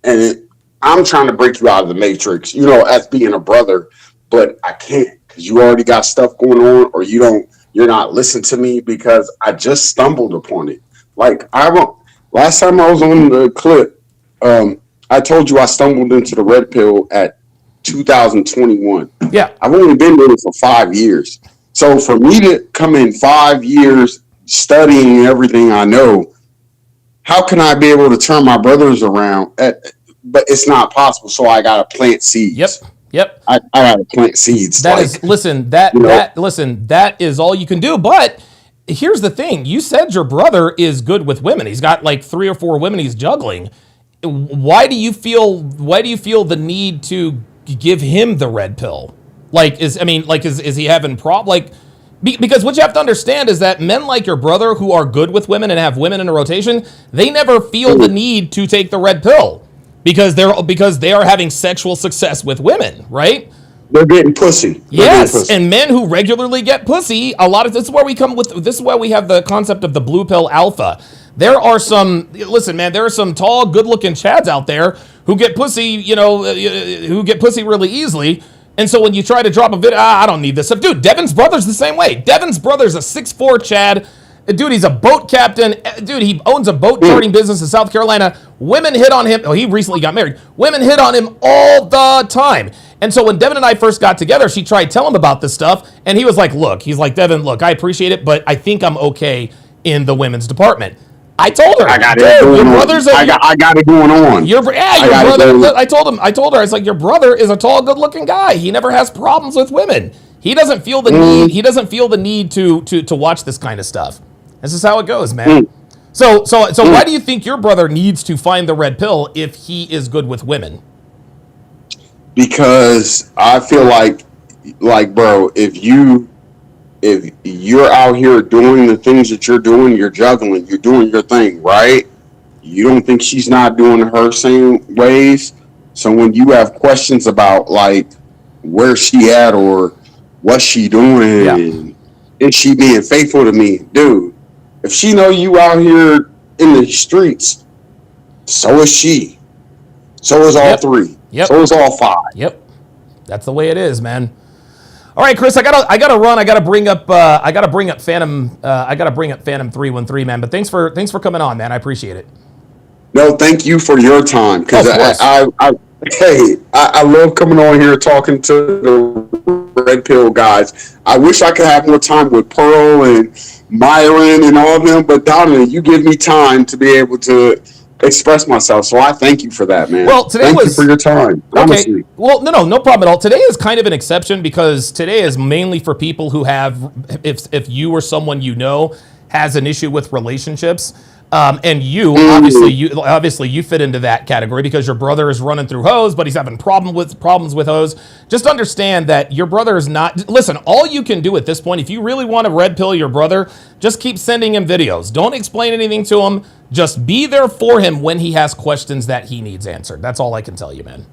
And I'm trying to break you out of the Matrix, as being a brother, but I can't because you already got stuff going on, or you're not listening to me because I just stumbled upon it. Like last time I was on the clip, I told you I stumbled into the red pill at 2021. Yeah. I've only been doing it for 5 years. So for me to come in 5 years studying everything I know, how can I be able to turn my brothers around? But it's not possible. So I got to plant seeds. Yep. I got to plant seeds. That is all you can do. But here's the thing. You said your brother is good with women. He's got like 3 or 4 women he's juggling. Why do you feel the need to give him the red pill? Is he having because what you have to understand is that men like your brother who are good with women and have women in a rotation, they never feel the need to take the red pill because they are having sexual success with women, right? They're getting pussy. And men who regularly get pussy, this is where we have the concept of the blue pill alpha. There are some tall, good-looking chads out there who get pussy, really easily. And so when you try to drop a video, I don't need this stuff. Dude, Devin's brother's the same way. Devin's brother's a 6'4" Chad. Dude, he's a boat captain. Dude, he owns a boat charting business in South Carolina. Women hit on him. Oh, he recently got married. Women hit on him all the time. And so when Devin and I first got together, she tried to tell him about this stuff. And he was like, Devin, look, I appreciate it, but I think I'm okay in the women's department. I told her, I got it going on. I told her, I was like, your brother is a tall, good-looking guy. He never has problems with women. He doesn't feel the need. He doesn't feel the need to watch this kind of stuff. This is how it goes, man. So why do you think your brother needs to find the red pill if he is good with women? Because I feel like, bro, if you're out here doing the things that you're doing, you're juggling, you're doing your thing, right? You don't think she's not doing her same ways? So when you have questions about, like, where's she at or what's she doing, and is she being faithful to me? Dude, If she know you out here in the streets, so is she. So is all three. Yep. So is all five. Yep. That's the way it is, man. All right, Chris, I gotta run. I gotta bring up Phantom. I gotta bring up Phantom 313, man. But thanks for coming on, man. I appreciate it. No, thank you for your time, because I love coming on here talking to the Red Pill guys. I wish I could have more time with Pearl and Myron and all of them, but Donovan, you give me time to be able to express myself, so I thank you for that, man. Well, today thank you for your time. Honestly. Okay. Well, no problem at all. Today is kind of an exception because today is mainly for people who have, if you or someone you know has an issue with relationships, and you obviously you fit into that category because your brother is running through hoes, but he's having problems with hoes. Just understand that your brother is not. Listen, all you can do at this point, if you really want to red pill your brother, just keep sending him videos. Don't explain anything to him. Just be there for him when he has questions that he needs answered. That's all I can tell you, man.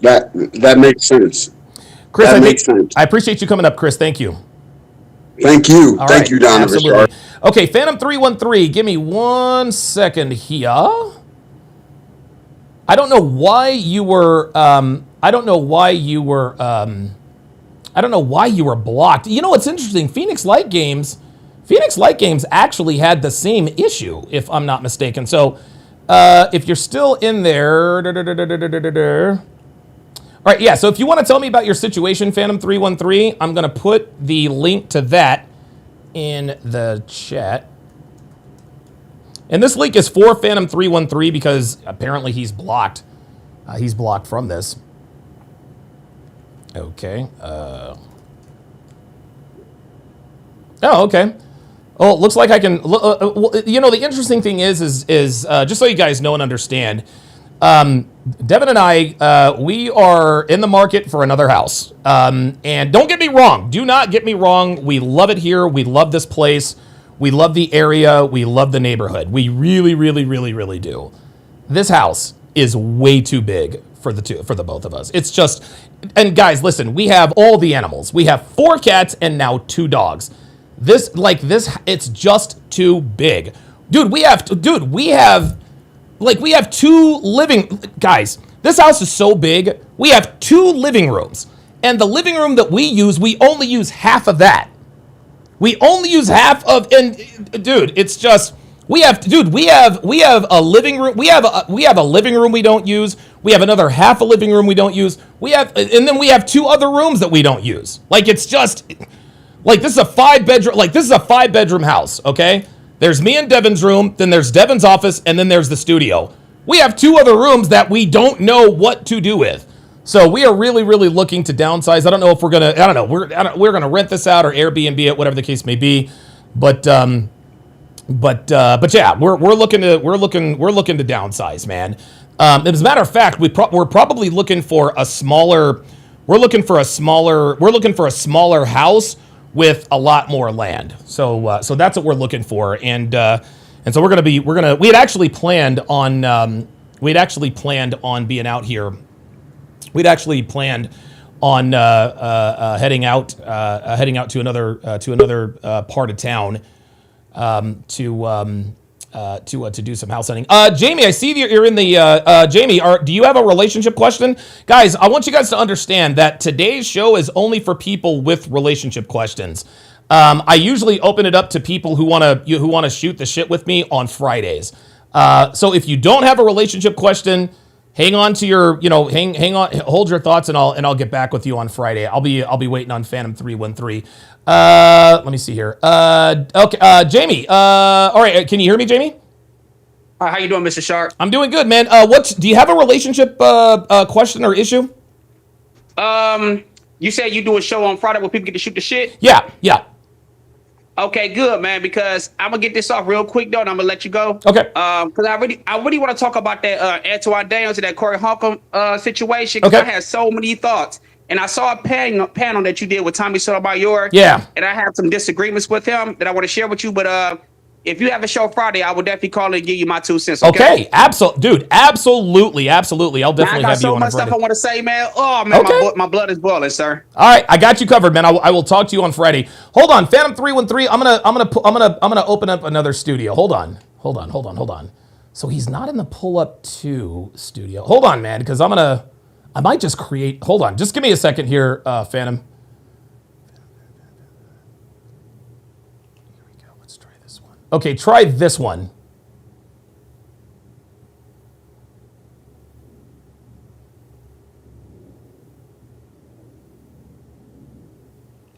That makes sense. Chris, makes sense. I appreciate you coming up, Chris. Thank you. Thank you. All Thank right. you, Donovan. Absolutely. Okay, Phantom 313, give me 1 second here. I don't know why you were blocked. You know what's interesting? Phoenix Light Games actually had the same issue, if I'm not mistaken. So, if you're still in there, all right, yeah, so if you want to tell me about your situation, Phantom 313, I'm going to put the link to that in the chat. And this link is for Phantom 313 because apparently he's blocked. He's blocked from this. Okay. Oh, okay. Oh, it looks like I can... you know, the interesting thing is just so you guys know and understand, Devin and I, we are in the market for another house. And don't get me wrong. Do not get me wrong. We love it here. We love this place. We love the area. We love the neighborhood. We really, really, really, really do. This house is way too big for the both of us. It's just, and guys, listen, we have all the animals. We have 4 cats and now 2 dogs. It's just too big. We have 2 living, guys, this house is so big, we have 2 living rooms. And the living room that we use, we only use half of that. We only use half of, and dude, it's just, we have a living room, we have a living room we don't use, we have another half a living room we don't use, and then we have 2 other rooms that we don't use. It's just, this is a 5-bedroom house, okay? There's me and Devin's room, then there's Devin's office, and then there's the studio. We have 2 other rooms that we don't know what to do with. So we are really, really looking to downsize. I don't know if we're gonna. I don't know. We're gonna rent this out or Airbnb it, whatever the case may be. But yeah, we're looking to downsize, man. As a matter of fact, we're probably looking for a smaller. We're looking for a smaller house with a lot more land. So that's what we're looking for, and so we had actually planned on being out here. We'd actually planned on heading out to another part of town to do some house hunting. Jamie, I see that you're in the Jamie. Do you have a relationship question, guys? I want you guys to understand that today's show is only for people with relationship questions. I usually open it up to people who want to shoot the shit with me on Fridays. So if you don't have a relationship question, hang on to your, hang on, hold your thoughts, and I'll get back with you on Friday. I'll be waiting on Phantom 313. Let me see here. Okay, Jamie. All right, can you hear me, Jamie? How you doing, Mr. Sharp? I'm doing good, man. Do you have a relationship question or issue? You said you do a show on Friday where people get to shoot the shit? Yeah. Okay, good, man, because I'm gonna get this off real quick though, and I'm gonna let you go. Okay. Because I really want to talk about that Antoine Daniels and that Corey Holcomb situation. Okay. I had so many thoughts, and I saw a panel that you did with Tommy Sotomayor. Yeah. And I had some disagreements with him that I want to share with you. But if you have a show Friday, I will definitely call and give you my 2 cents. Okay, dude, absolutely. I'll definitely have you on so much stuff I want to say, man. Oh man, my blood is boiling, sir. All right, I got you covered, man. I will talk to you on Friday. Hold on, Phantom 313. I'm gonna open up another studio. Hold on. So he's not in the Pull Up 2 studio. Hold on, man, because I might just create. Hold on, just give me a second here, Phantom. Okay, try this one.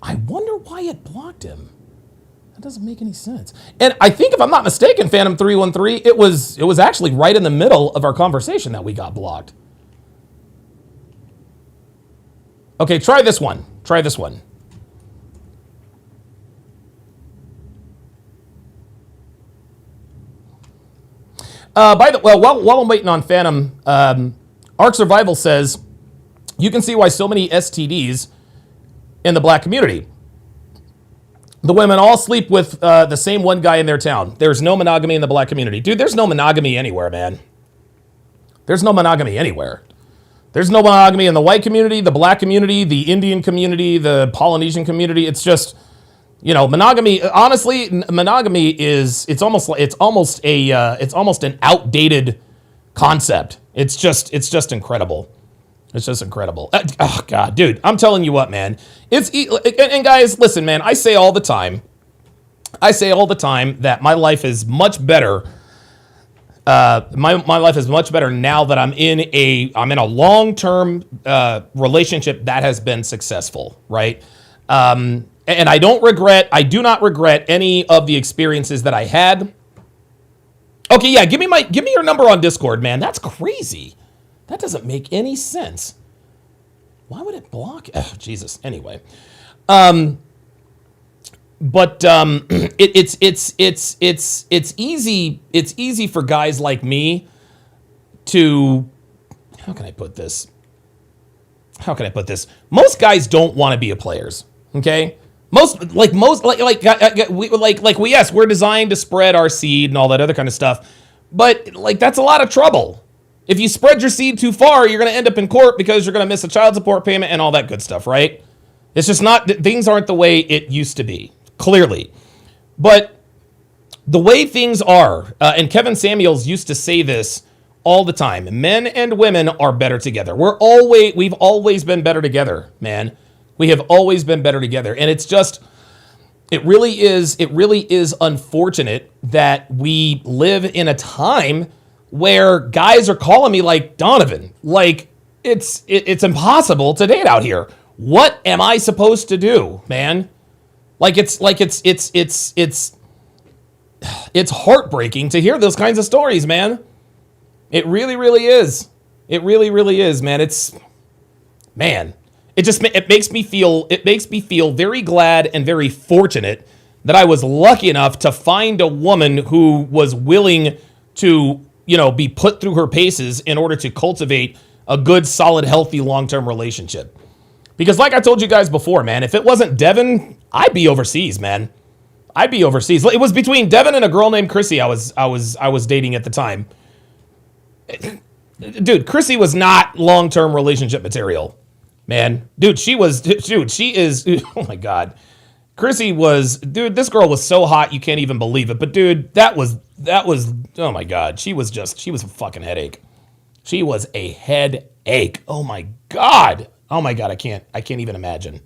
I wonder why it blocked him. That doesn't make any sense. And I think, if I'm not mistaken, Phantom 313, it was actually right in the middle of our conversation that we got blocked. Okay, try this one. While I'm waiting on Phantom, Ark Survival says, you can see why so many STDs in the black community. The women all sleep with the same one guy in their town. There's no monogamy in the black community. Dude, there's no monogamy anywhere, man. There's no monogamy anywhere. There's no monogamy in the white community, the black community, the Indian community, the Polynesian community. It's just, monogamy. Honestly, monogamy is it's almost an outdated concept. It's just incredible. It's just incredible. Oh God, dude, I'm telling you what, man. And guys, listen, man. I say all the time that my life is much better. My life is much better now that I'm in a long-term relationship that has been successful, right? And I do not regret any of the experiences that I had. Okay, yeah, give me your number on Discord, man. That's crazy. That doesn't make any sense. Why would it block? Oh, Jesus. Anyway, it's easy for guys like me to, how can I put this? Most guys don't want to be players. Okay. Yes, we're designed to spread our seed and all that other kind of stuff, but that's a lot of trouble. If you spread your seed too far, you're going to end up in court because you're going to miss a child support payment and all that good stuff, right? It's just things aren't the way it used to be, clearly. But the way things are, and Kevin Samuels used to say this all the time, men and women are better together. We've always been better together, man. We have always been better together. And it's just, it really is unfortunate that we live in a time where guys are calling me like Donovan. It's impossible to date out here. What am I supposed to do, man? It's heartbreaking to hear those kinds of stories, man. It really, really is. It really, really is, man. It makes me feel very glad and very fortunate that I was lucky enough to find a woman who was willing to, be put through her paces in order to cultivate a good, solid, healthy, long-term relationship. Because like I told you guys before, man, if it wasn't Devin, I'd be overseas, man. I'd be overseas. It was between Devin and a girl named Chrissy I was dating at the time. Dude, Chrissy was not long-term relationship material, man. She is, oh my God. Chrissy was, dude, this girl was so hot you can't even believe it. But dude, that was, oh my God. She was a fucking headache. She was a headache. Oh my God. I can't even imagine.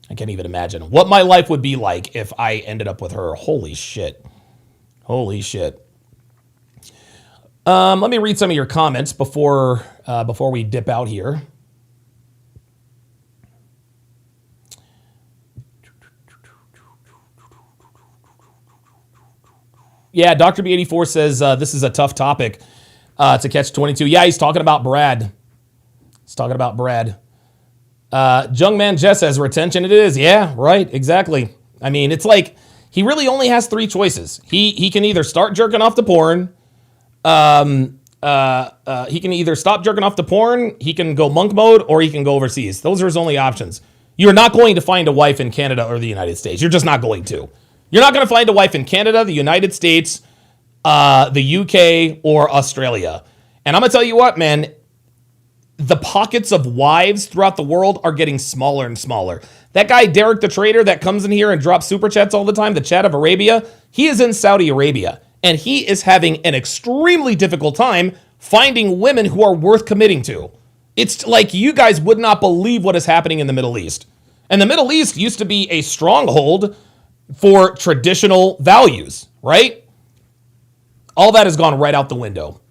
I can't even imagine what my life would be like if I ended up with her. Holy shit. Let me read some of your comments before we dip out here. Yeah, Dr. B84 says this is a tough topic to catch 22. Yeah, he's talking about Brad. Jungman Jess says retention it is. Yeah, right, exactly. I mean, it's like he really only has three choices. He can either start jerking off to porn. He can either stop jerking off to porn, he can go monk mode, or he can go overseas. Those are his only options. You're not going to find a wife in Canada or the United States. You're just not going to. You're not going to find a wife in Canada, the United States, the UK, or Australia. And I'm going to tell you what, man, the pockets of wives throughout the world are getting smaller and smaller. That guy, Derek the Trader, that comes in here and drops super chats all the time, the Chat of Arabia, he is in Saudi Arabia. And he is having an extremely difficult time finding women who are worth committing to. It's like you guys would not believe what is happening in the Middle East. And the Middle East used to be a stronghold for traditional values, right? All that has gone right out the window.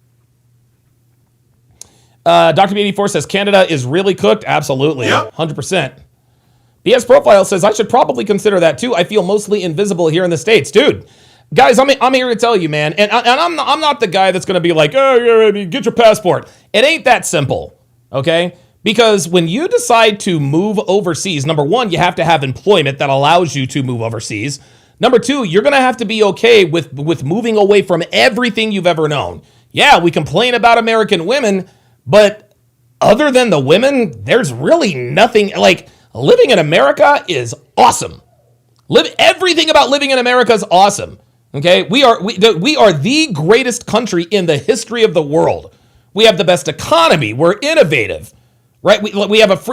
Dr. B84 says, Canada is really cooked. Absolutely. Yep. 100%. BS Profile says, I should probably consider that too. I feel mostly invisible here in the States. Dude, guys, I'm here to tell you, man. And I'm not the guy that's going to be like, oh, get your passport. It ain't that simple, okay? Because when you decide to move overseas, number one, you have to have employment that allows you to move overseas. Number two, you're going to have to be okay with moving away from everything you've ever known. Yeah, we complain about American women, but other than the women, there's really nothing. Like, living in America is awesome. Everything about living in America is awesome. Okay, we are the greatest country in the history of the world. We have the best economy. We're innovative, right? We have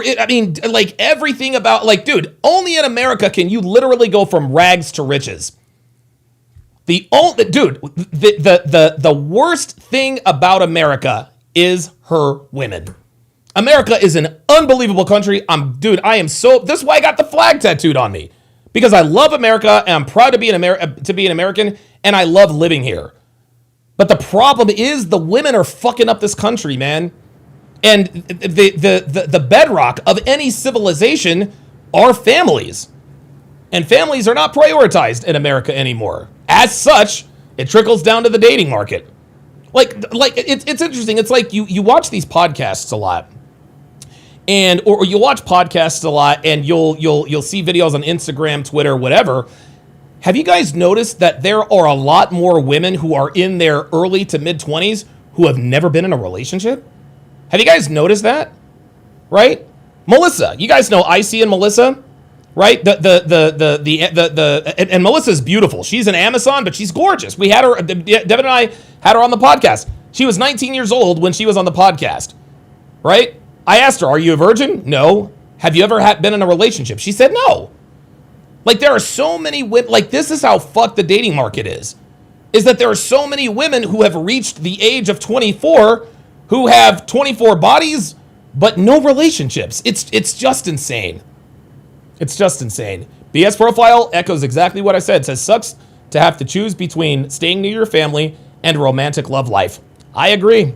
like everything about, like, dude, only in America can you literally go from rags to riches. The worst thing about America is her women. America is an unbelievable country. This is why I got the flag tattooed on me. Because I love America and I'm proud to be an American, and I love living here. But the problem is the women are fucking up this country, man. And the bedrock of any civilization are families. And families are not prioritized in America anymore. As such, it trickles down to the dating market. Like it's interesting. It's like you watch these podcasts a lot. Or you watch podcasts a lot, and you'll see videos on Instagram, Twitter, whatever. Have you guys noticed that there are a lot more women who are in their early to mid 20s who have never been in a relationship? Have you guys noticed that? Right? Melissa, you guys know Icy and Melissa, right? And Melissa's beautiful. She's an Amazon, but she's gorgeous. We had her. Devin and I had her on the podcast. She was 19 years old when she was on the podcast, right? I asked her, are you a virgin? No. Have you ever been in a relationship? She said no. Like, there are so many women, like, this is how fucked the dating market is that there are so many women who have reached the age of 24 who have 24 bodies, but no relationships. It's just insane. It's just insane. BS Profile echoes exactly what I said. It says, sucks to have to choose between staying near your family and romantic love life. I agree.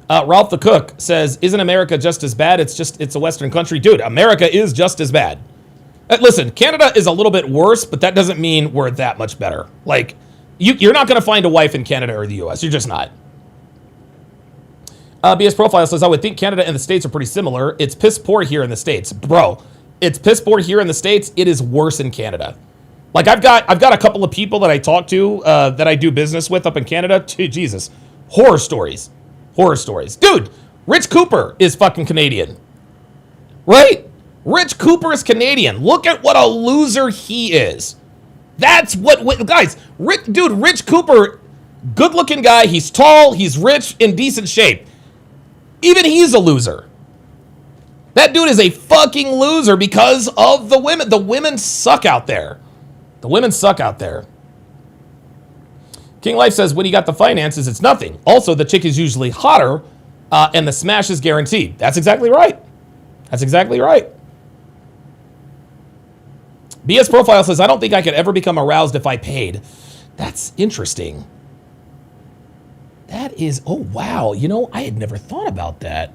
Ralph the Cook says, isn't America just as bad? It's a Western country. Dude, America is just as bad. Listen, Canada is a little bit worse, but that doesn't mean we're that much better. Like, you're not going to find a wife in Canada or the U.S. You're just not. BS Profile says, I would think Canada and the States are pretty similar. It's piss poor here in the States. Bro, it's piss poor here in the States. It is worse in Canada. Like, I've got a couple of people that I talk to that I do business with up in Canada. Jesus. Horror stories. Dude, Rich Cooper is fucking Canadian. Right? Rich Cooper is Canadian. Look at what a loser he is. That's what guys, Rich Cooper, good looking guy. He's tall, he's rich, in decent shape. Even he's a loser. That dude is a fucking loser because of the women. The women suck out there. King Life says, when you got the finances, it's nothing. Also, the chick is usually hotter, and the smash is guaranteed. That's exactly right. BS Profile says, I don't think I could ever become aroused if I paid. That's interesting. That is, oh, wow. You know, I had never thought about that.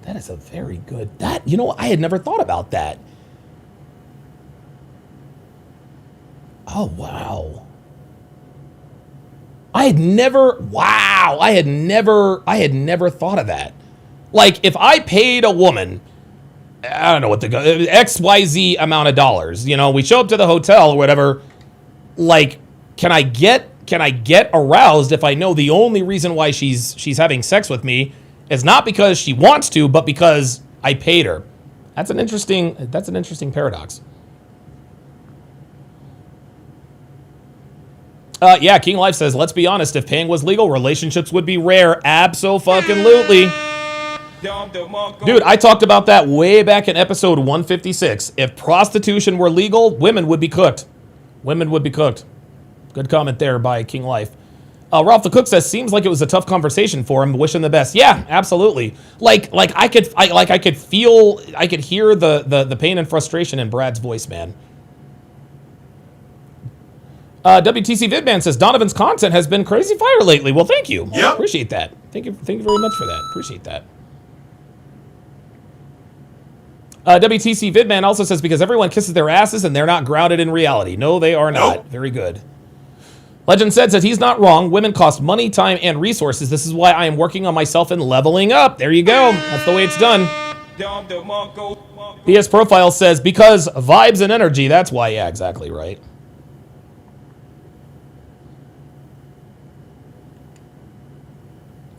That is a very good, I had never thought about that. Oh, wow. I had never thought of that. Like, if I paid a woman, I don't know what XYZ amount of dollars, we show up to the hotel or whatever, like, can I get aroused if I know the only reason why she's having sex with me is not because she wants to, but because I paid her. That's an interesting paradox. Yeah, King Life says, let's be honest, if paying was legal, relationships would be rare. Abso-fucking-lutely. Dude, I talked about that way back in episode 156. If prostitution were legal, women would be cooked. Women would be cooked. Good comment there by King Life. Ralph the Cook says, seems like it was a tough conversation for him. Wish him the best. Yeah, absolutely. I could hear the pain and frustration in Brad's voice, man. WTC Vidman says, Donovan's content has been crazy fire lately. Well, thank you. Yep. Appreciate that. Thank you very much for that. Appreciate that. WTC Vidman also says, because everyone kisses their asses and they're not grounded in reality. No, they are not. Nope. Very good. Legend says he's not wrong. Women cost money, time, and resources. This is why I am working on myself and leveling up. There you go. That's the way it's done. BS Profile says, because vibes and energy. That's why. Yeah, exactly right.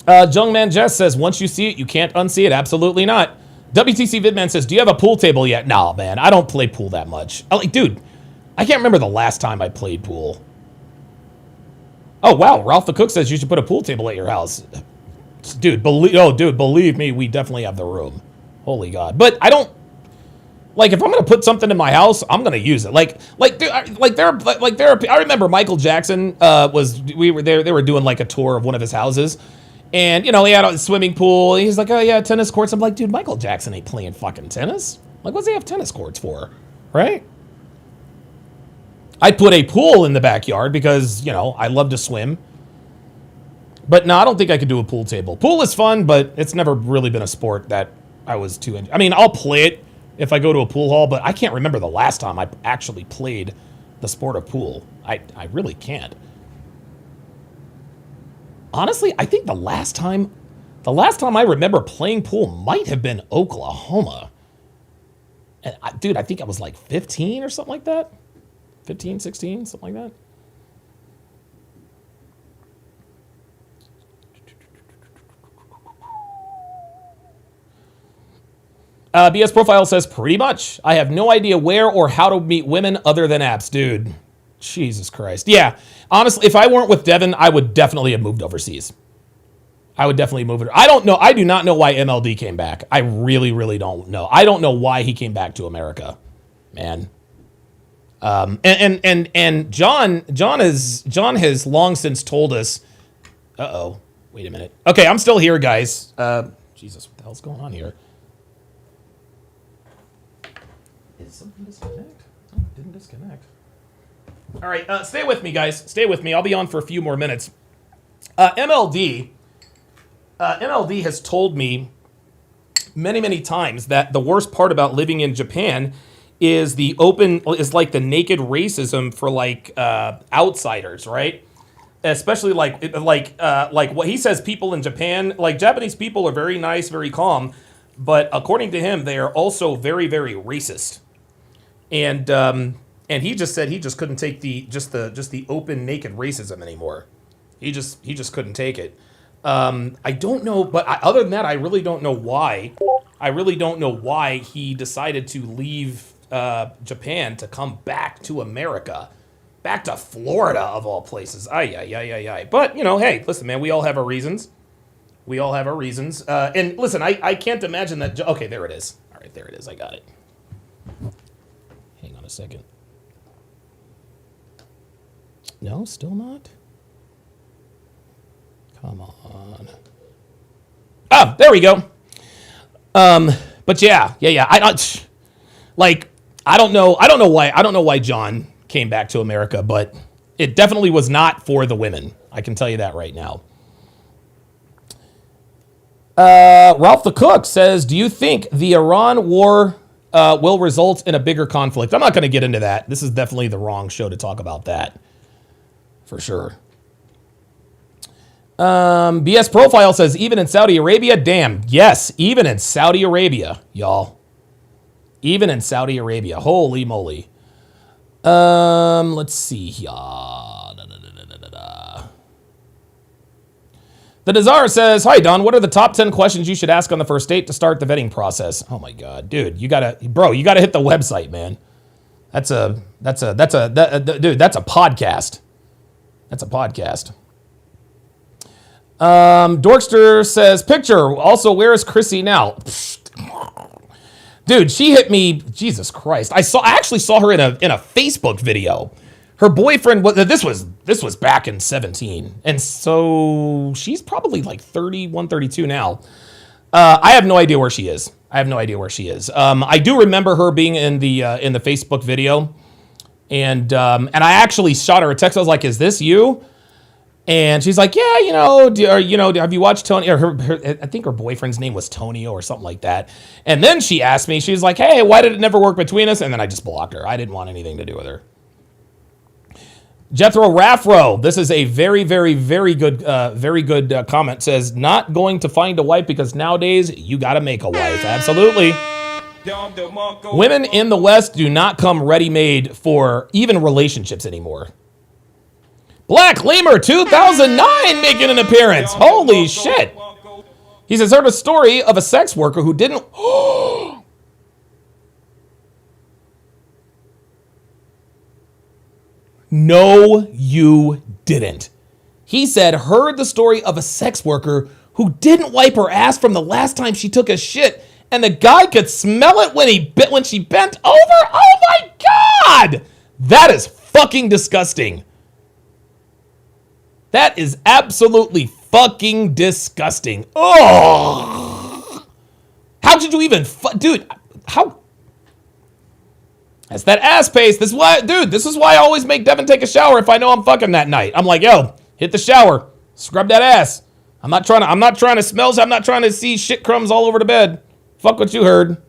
Jungman Jess says, once you see it, you can't unsee it. Absolutely not. WTC Vidman says, do you have a pool table yet? No, man. I don't play pool that much. Dude, I can't remember the last time I played pool. Oh, wow. Ralph the Cook says you should put a pool table at your house. Dude, believe me, we definitely have the room. Holy God. But I don't, if I'm going to put something in my house, I'm going to use it. I remember Michael Jackson they were doing a tour of one of his houses. And, he had a swimming pool. And he's like, oh, yeah, tennis courts. I'm like, dude, Michael Jackson ain't playing fucking tennis. What's he have tennis courts for? Right? I'd put a pool in the backyard because, I love to swim. But no, I don't think I could do a pool table. Pool is fun, but it's never really been a sport that I was too into. I mean, I'll play it if I go to a pool hall, but I can't remember the last time I actually played the sport of pool. I really can't. Honestly, I think the last time I remember playing pool might have been Oklahoma. And dude, I think I was 15 or something like that. 15, 16, something like that. BS Profile says, pretty much. I have no idea where or how to meet women other than apps, dude. Jesus Christ. Yeah, honestly, if I weren't with Devin, I would definitely have moved overseas. I would definitely move it. I don't know. I do not know why MLD came back. I really, really don't know. I don't know why he came back to America, man. And John has long since told us. Uh-oh. Wait a minute. Okay, I'm still here, guys. Jesus, what the hell's going on here? Is something disconnect? Oh, it didn't disconnect. All right, stay with me, guys. Stay with me. I'll be on for a few more minutes. MLD has told me many, many times that the worst part about living in Japan is the naked racism for outsiders, right? Especially like what he says, people in Japan, Japanese people are very nice, very calm, but according to him, they are also very, very racist. And he just said he just couldn't take the open, naked racism anymore. He just couldn't take it. I don't know, but other than that, I really don't know why. I really don't know why he decided to leave Japan to come back to America, back to Florida of all places. Ay. But hey, listen, man, we all have our reasons. We all have our reasons. And listen, I can't imagine that. Okay, there it is. All right, there it is. I got it. Hang on a second. No, still not. Come on. Oh, there we go. But yeah. I don't know why John came back to America, but it definitely was not for the women. I can tell you that right now. Ralph the Cook says, do you think the Iran war will result in a bigger conflict? I'm not going to get into that. This is definitely the wrong show to talk about that. For sure. BS Profile says, even in Saudi Arabia, damn, yes, even in Saudi Arabia, y'all. Even in Saudi Arabia, holy moly. Let's see here. The Desire says, "Hi Don, what are the top 10 questions you should ask on the first date to start the vetting process?" Oh my God, dude, you gotta hit the website, man. That's a podcast. That's a podcast. Dorkster says, "Picture. Also, where is Chrissy now?" Dude, she hit me. Jesus Christ! I actually saw her in a Facebook video. Her boyfriend was this was back in 2017, and so she's probably like 31, 32 now. I have no idea where she is. I do remember her being in the Facebook video, and I actually shot her a text. I was like, "Is this you?" And she's like, "Yeah, have you watched Tony?" Or I think her boyfriend's name was Tonio or something like that. And then she asked me, she's like, "Hey, why did it never work between us?" And then I just blocked her. I didn't want anything to do with her. Jethro Raffro, this is a very, very, very good comment. Says, "Not going to find a wife because nowadays you got to make a wife." Absolutely. Women in the West do not come ready-made for even relationships anymore. Black Lemur 2009 making an appearance. Holy shit. He says, "Heard a story of a sex worker who didn't..." No, you didn't. He said, heard the story of a sex worker who didn't wipe her ass from the last time she took a shit, and the guy could smell it when she bent over. Oh my God! That is fucking disgusting. That is absolutely fucking disgusting. Oh! How did you even... Dude, how... That's that ass paste. This is why I always make Devin take a shower if I know I'm fucking that night. I'm like, yo, hit the shower. Scrub that ass. I'm not trying to smell. I'm not trying to see shit crumbs all over the bed. Fuck what you heard.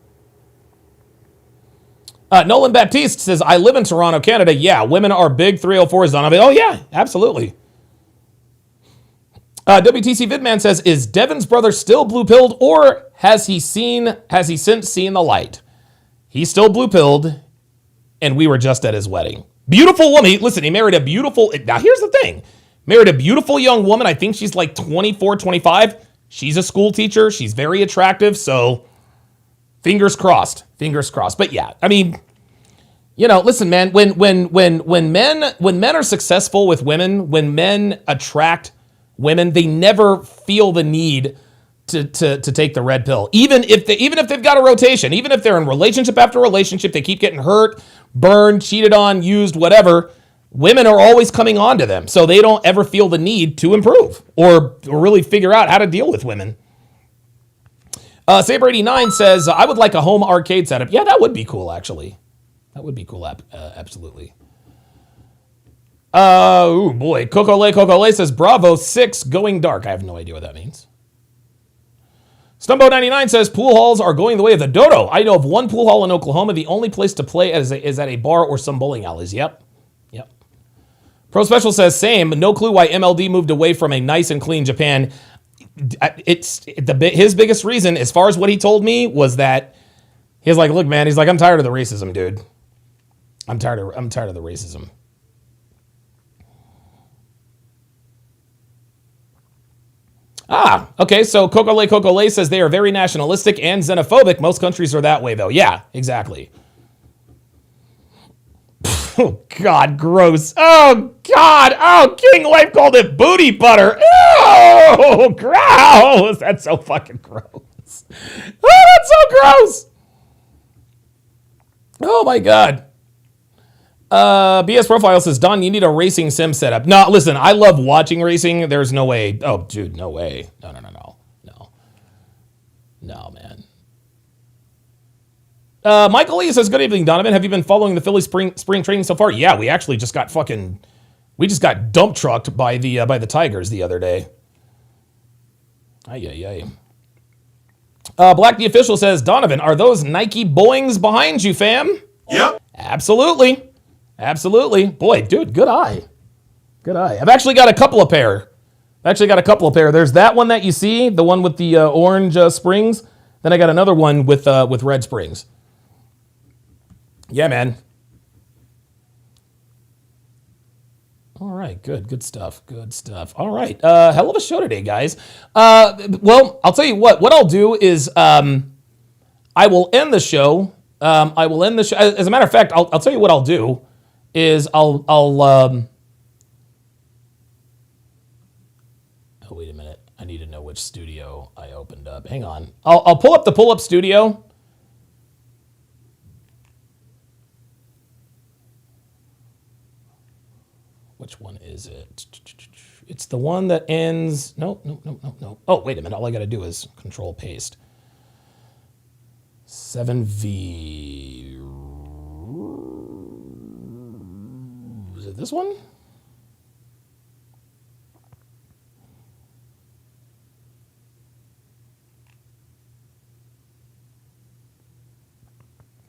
Nolan Baptiste says, "I live in Toronto, Canada. Yeah, women are big 304s on it." Oh yeah, absolutely. WTC Vidman says, "Is Devin's brother still blue-pilled, or has he since seen the light?" He's still blue-pilled, and we were just at his wedding. Beautiful woman. Listen, he married a beautiful... Now, here's the thing. Married a beautiful young woman. I think she's like 24, 25. She's a school teacher. She's very attractive, so fingers crossed. Fingers crossed. But yeah, I mean, listen, man, when men are successful with women, when men attract women, they never feel the need to take the red pill. Even if they've got a rotation, even if they're in relationship after relationship, they keep getting hurt, burned, cheated on, used, whatever. Women are always coming on to them, so they don't ever feel the need to improve or really figure out how to deal with women. Saber89 says, "I would like a home arcade setup." Yeah, that would be cool, actually. That would be cool, absolutely. Oh boy, Coco Lay says, "Bravo 6 going dark." I have no idea what that means. Stumbo99 says, "Pool halls are going the way of the dodo. I know of one pool hall in Oklahoma. The only place to play is at a bar or some bowling alleys." Yep. Pro Special says, "Same. No clue why MLD moved away from a nice and clean Japan." His biggest reason, as far as what he told me, was that he's like, "Look, man," he's like, "I'm tired of the racism, dude. I'm tired of the racism." Okay, so Coco Lay says they are very nationalistic and xenophobic. Most countries are that way, though. Yeah, exactly. Oh, God, gross. Oh, God. Oh, King Wife called it booty butter. Oh, gross. That's so fucking gross. Oh, that's so gross. Oh, my God. BS Profile says, "Don, you need a racing sim setup." No, listen, I love watching racing. There's no way. Oh, dude, no way. No, man. Michael Lee says, "Good evening, Donovan. Have you been following the Philly spring training so far?" Yeah, we actually just got dump trucked by the Tigers the other day. Ay. Black the Official says, "Donovan, are those Nike Boeings behind you, fam?" Yep. Absolutely. Boy, dude, good eye. I've actually got a couple of pair. There's that one that you see, the one with the orange springs. Then I got another one with red springs. Yeah, man. All right, good stuff. All right, hell of a show today, guys. Well, I'll tell you what I'll do is I will end the show. As a matter of fact, I'll tell you what I'll do is I'll oh, wait a minute. I need to know which studio I opened up. Hang on. I'll pull up the pull-up studio. Which one is it? It's the one that ends. No. Oh, wait a minute. All I got to do is control paste. 7V. Is it this one?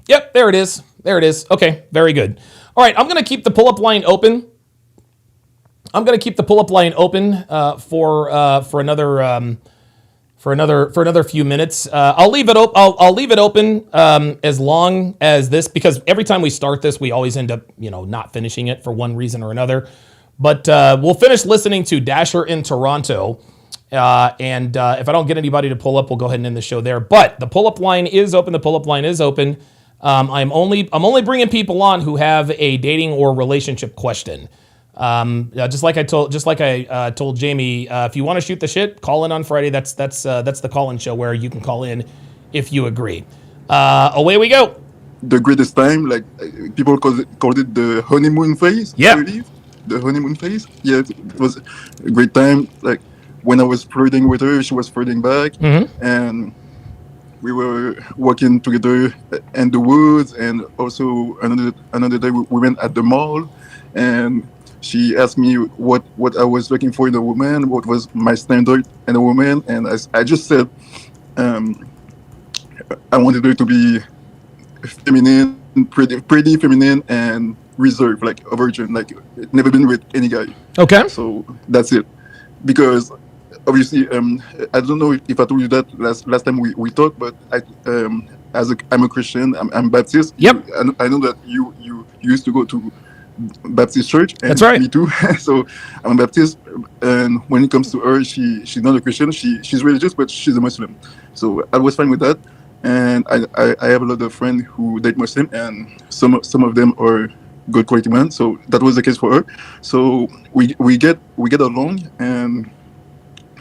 Yep, there it is. Okay, very good. All right, I'm going to keep the pull-up line open. For another few minutes. I'll leave it open as long as this, because every time we start this, we always end up, not finishing it for one reason or another. But we'll finish listening to Dasher in Toronto, and if I don't get anybody to pull up, we'll go ahead and end the show there. But the pull-up line is open. I'm only bringing people on who have a dating or relationship question. Just like I told Jamie, if you want to shoot the shit, call in on Friday. That's the call-in show where you can call in if you agree. Away we go. The greatest time, like people called it the honeymoon phase. Yeah. I believe. The honeymoon phase. Yeah, it was a great time. Like when I was flirting with her, she was flirting back, and we were walking together in the woods. And also another day we went at the mall, and she asked me what I was looking for in a woman, what was my standard in a woman, and I just said I wanted her to be feminine, pretty feminine, and reserved, like a virgin, like never been with any guy. Okay. So that's it. Because obviously, I don't know if I told you that last time we talked, but I'm a Christian. I'm Baptist. Yep. I know that you used to go to Baptist church. And that's right. Me too. So I'm a Baptist, and when it comes to her, she's not a Christian. She's religious, but she's a Muslim. So I was fine with that. And I have a lot of friends who date Muslim, and some of them are good quality men. So that was the case for her. So we get along, and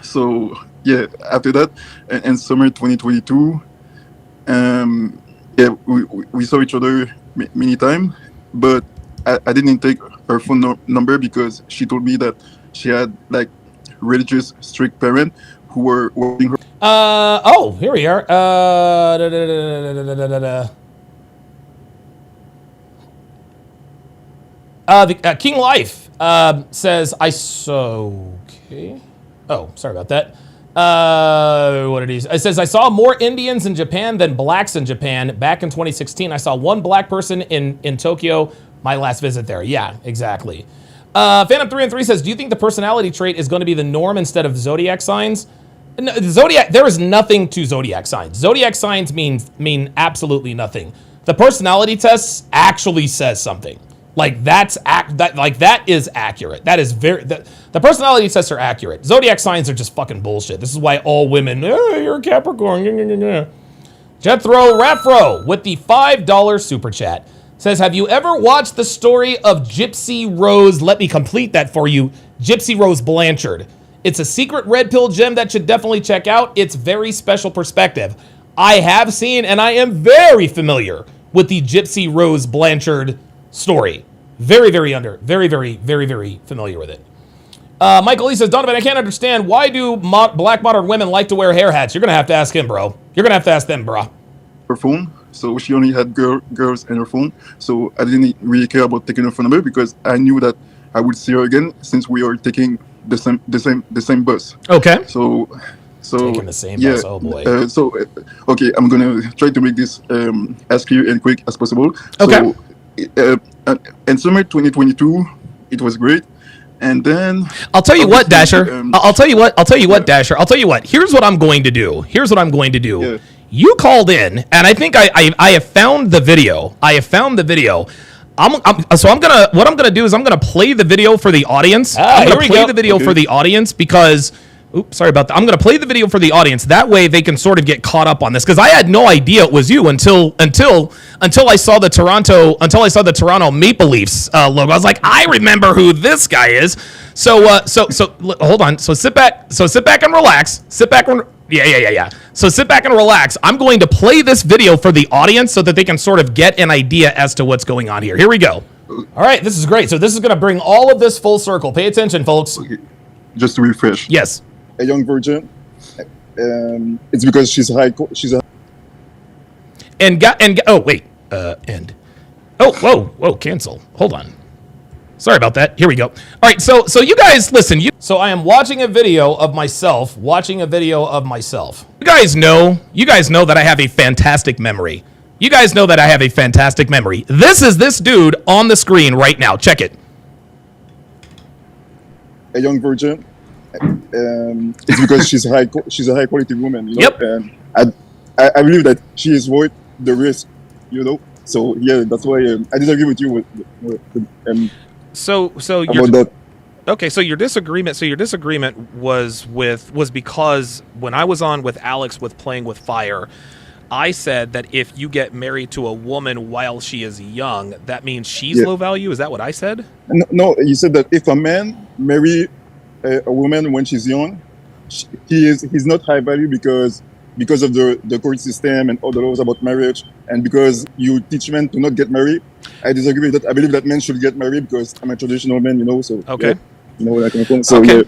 so yeah. After that, in summer 2022, we saw each other many times, but I didn't take her phone number because she told me that she had like religious strict parents who were working her. Oh, here we are. King Life says okay. Oh, sorry about that. What it is? It says I saw more Indians in Japan than blacks in Japan back in 2016. I saw one black person in Tokyo. My last visit there. Yeah, exactly. Phantom 3 and 3 says, do you think the personality trait is going to be the norm instead of zodiac signs? No, there is nothing to zodiac signs. Zodiac signs mean absolutely nothing. The personality test actually says something. Like that is accurate. That is the personality tests are accurate. Zodiac signs are just fucking bullshit. This is why all women, you're a Capricorn. Jethro Raffro with the $5 super chat says, have you ever watched the story of Gypsy Rose? Let me complete that for you. Gypsy Rose Blanchard. It's a secret red pill gem that should definitely check out. It's very special perspective. I have seen and I am very familiar with the Gypsy Rose Blanchard story. Very familiar with it. Michael Lee says, Donovan, I can't understand. Why do black modern women like to wear hair hats? You're going to have to ask him, bro. You're going to have to ask them, bro. Her phone. So she only had girls in her phone. So I didn't really care about taking her phone number because I knew that I would see her again since we are taking the same bus. Okay. So taking the same bus. Oh boy. Okay, I'm gonna try to make this as clear and quick as possible. Okay. So in summer 2022, it was great. And then I'll tell you what, Dasher. I'll tell you what, Dasher. I'll tell you what. Here's what I'm going to do. Yeah. You called in, and I think I have found the video. What I'm gonna do is I'm gonna play the video for the audience. I'm gonna play the video for the audience because. Oops, sorry about that. I'm going to play the video for the audience. That way they can sort of get caught up on this because I had no idea it was you until I saw the Toronto Maple Leafs logo. I was like, I remember who this guy is. So hold on. So sit back and relax. Yeah. So sit back and relax. I'm going to play this video for the audience so that they can sort of get an idea as to what's going on here. Here we go. All right, this is great. So this is going to bring all of this full circle. Pay attention, folks. Okay. Just to refresh. Yes. A young virgin. It's because she's a whoa, cancel. Hold on. Sorry about that. Here we go. All right, so you guys listen. So I am watching a video of myself watching a video of myself. You guys know that I have a fantastic memory. This is this dude on the screen right now. Check it. A young virgin. It's because she's a high quality woman. You know? Yep. And I believe that she is worth the risk. You know. So yeah, that's why I disagree with you about that. Okay, so your disagreement was because when I was on with Alex with Playing with Fire, I said that if you get married to a woman while she is young, that means she's low value. Is that what I said? No, you said that if a man marry a woman when she's young, he's not high value because of the court system and all the laws about marriage, and because you teach men to not get married. I disagree with that. I believe that men should get married because I'm a traditional man, you know. So okay, yeah, you know where I come from. So okay.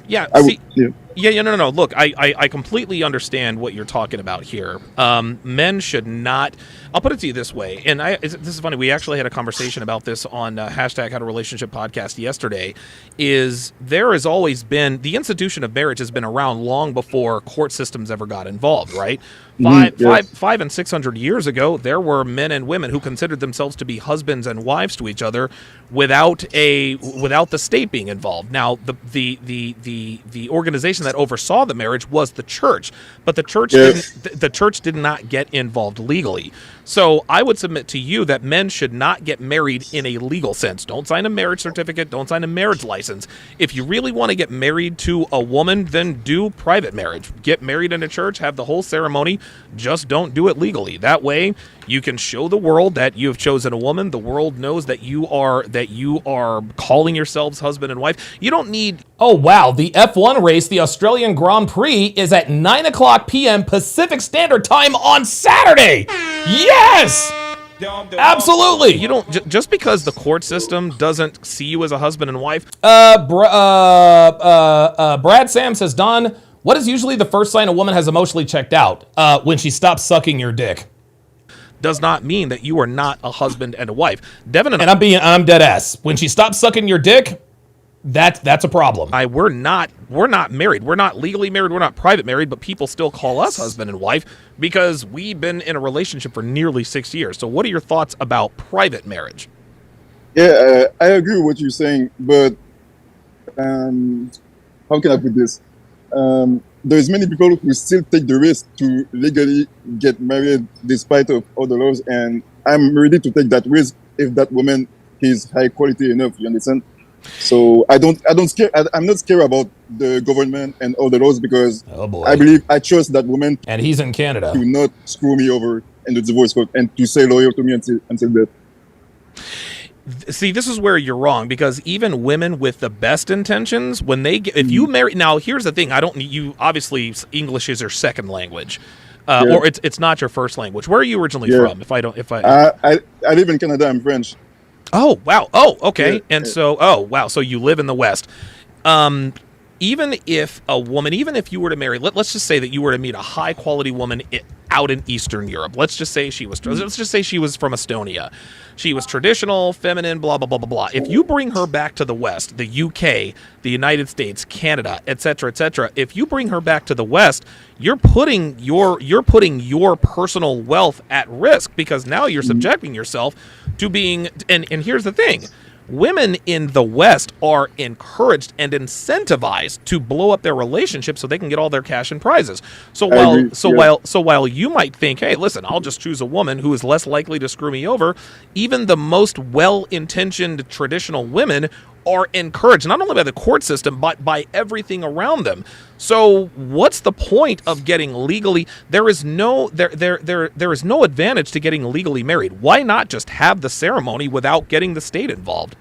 yeah. Okay, yeah. No. Look, I completely understand what you're talking about here. Men should not. I'll put it to you this way, and this is funny. We actually had a conversation about this on hashtag How to Relationship podcast yesterday. Is there has always been the institution of marriage has been around long before court systems ever got involved, right? 500 and 600 years ago, there were men and women who considered themselves to be husbands and wives to each other without the state being involved. Now, the organization that oversaw the marriage was the church, but the church did not get involved legally. So I would submit to you that men should not get married in a legal sense. Don't sign a marriage certificate. Don't sign a marriage license. If you really want to get married to a woman, then do private marriage. Get married in a church, have the whole ceremony. Just don't do it legally. That way, you can show the world that you have chosen a woman. The world knows that you are calling yourselves husband and wife. You don't need. Oh wow! The F1 race, the Australian Grand Prix, is at 9:00 p.m. Pacific Standard Time on Saturday. Yes. Absolutely. You don't just because the court system doesn't see you as a husband and wife. Brad Sam says, Don, what is usually the first sign a woman has emotionally checked out? When she stops sucking your dick. Does not mean that you are not a husband and a wife. Devin and I'm dead ass. When she stops sucking your dick, that's a problem. We're not married. We're not legally married. We're not private married, but people still call us husband and wife because we've been in a relationship for nearly 6 years. So what are your thoughts about private marriage? Yeah, I agree with what you're saying, but how can I put this? There's many people who still take the risk to legally get married despite of all the laws, and I'm ready to take that risk if that woman is high quality enough. You understand? So I'm not scared about the government and all the laws because I trust that woman. And he's in Canada. To not screw me over in the divorce court and to stay loyal to me until death. See, this is where you're wrong because even women with the best intentions, when they get, if you marry, now here's the thing, you obviously English is your second language, or it's not your first language. Where are you originally from? I live in Canada. I'm French. Oh wow. Oh okay. So you live in the West. Even if you were to marry, let's just say that you were to meet a high quality woman out in Eastern Europe. Let's just say she was from Estonia. She was traditional, feminine, blah blah blah blah blah. If you bring her back to the West, the UK, the United States, Canada, etc., if you bring her back to the West, you're putting your personal wealth at risk because now you're subjecting yourself to being. And here's the thing. women in the West are encouraged and incentivized to blow up their relationship so they can get all their cash and prizes. So while you might think, hey, listen, I'll just choose a woman who is less likely to screw me over, even the most well-intentioned traditional women are encouraged not only by the court system but by everything around them. So what's the point of getting legally? There is no advantage to getting legally married. Why not just have the ceremony without getting the state involved?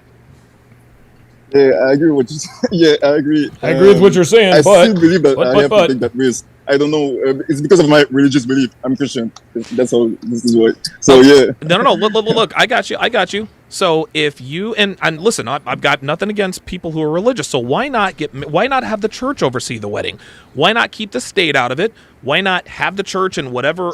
Yeah, I agree with you. Yeah, I agree. I agree with what you're saying, I but still believe that I have but. to take that risk. I don't know. It's because of my religious belief. I'm Christian. That's all. This is what. So yeah. No. Look. I got you. So if you and listen, I've got nothing against people who are religious. So why not have the church oversee the wedding? Why not keep the state out of it? Why not have the church and whatever?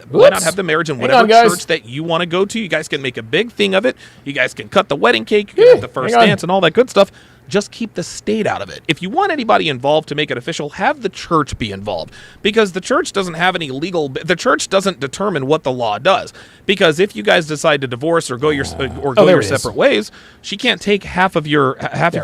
Why not have the marriage in whatever church that you want to go to? You guys can make a big thing of it. You guys can cut the wedding cake. You can have the first dance and all that good stuff. Just keep the state out of it. If you want anybody involved to make it official, have the church be involved, because the church doesn't have any legal. The church doesn't determine what the law does. Because if you guys decide to divorce or go your separate ways, she can't take half of your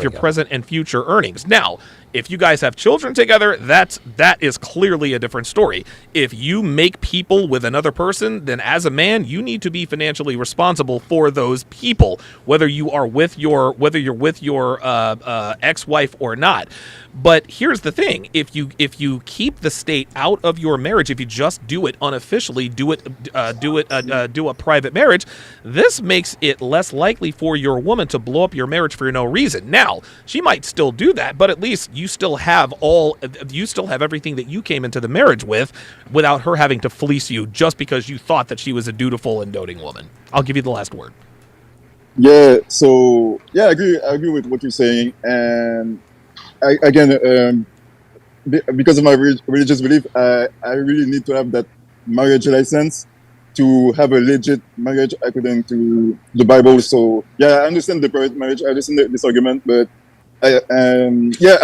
present and future earnings. Now, if you guys have children together, that is clearly a different story. If you make people with another person, then as a man, you need to be financially responsible for those people, whether you're with your ex-wife or not. But here's the thing: if you keep the state out of your marriage, if you just do it unofficially, do a private marriage, this makes it less likely for your woman to blow up your marriage for no reason. Now, she might still do that, but at least you still have everything that you came into the marriage with, without her having to fleece you just because you thought that she was a dutiful and doting woman. I'll give you the last word. Yeah. So yeah, I agree with what you're saying, and because of my religious belief, I really need to have that marriage license to have a legit marriage according to the Bible. So yeah, I understand the private marriage. I understand this argument, but I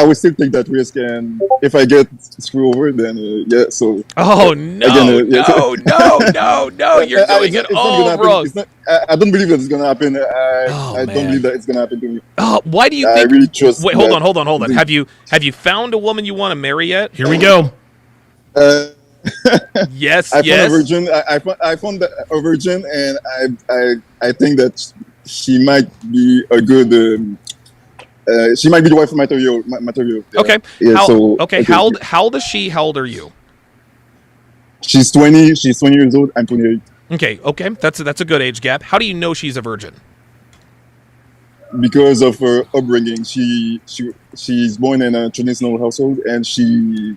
will still take that risk, and if I get screwed over, then yeah. So no, you're doing it all wrong. I don't believe that it's gonna happen. I don't believe that it's gonna happen to me. Why do you think? I really trust. Wait, hold on. Have you found a woman you want to marry yet? Here we go. Yes. I found a virgin. I found a virgin, and I think that she might be a good. She might be the wife of material. Yeah. Okay. Yeah, How old is she? How old are you? She's 20. She's 20 years old. I'm 28. Okay. That's a good age gap. How do you know she's a virgin? Because of her upbringing. She's born in a traditional household, and she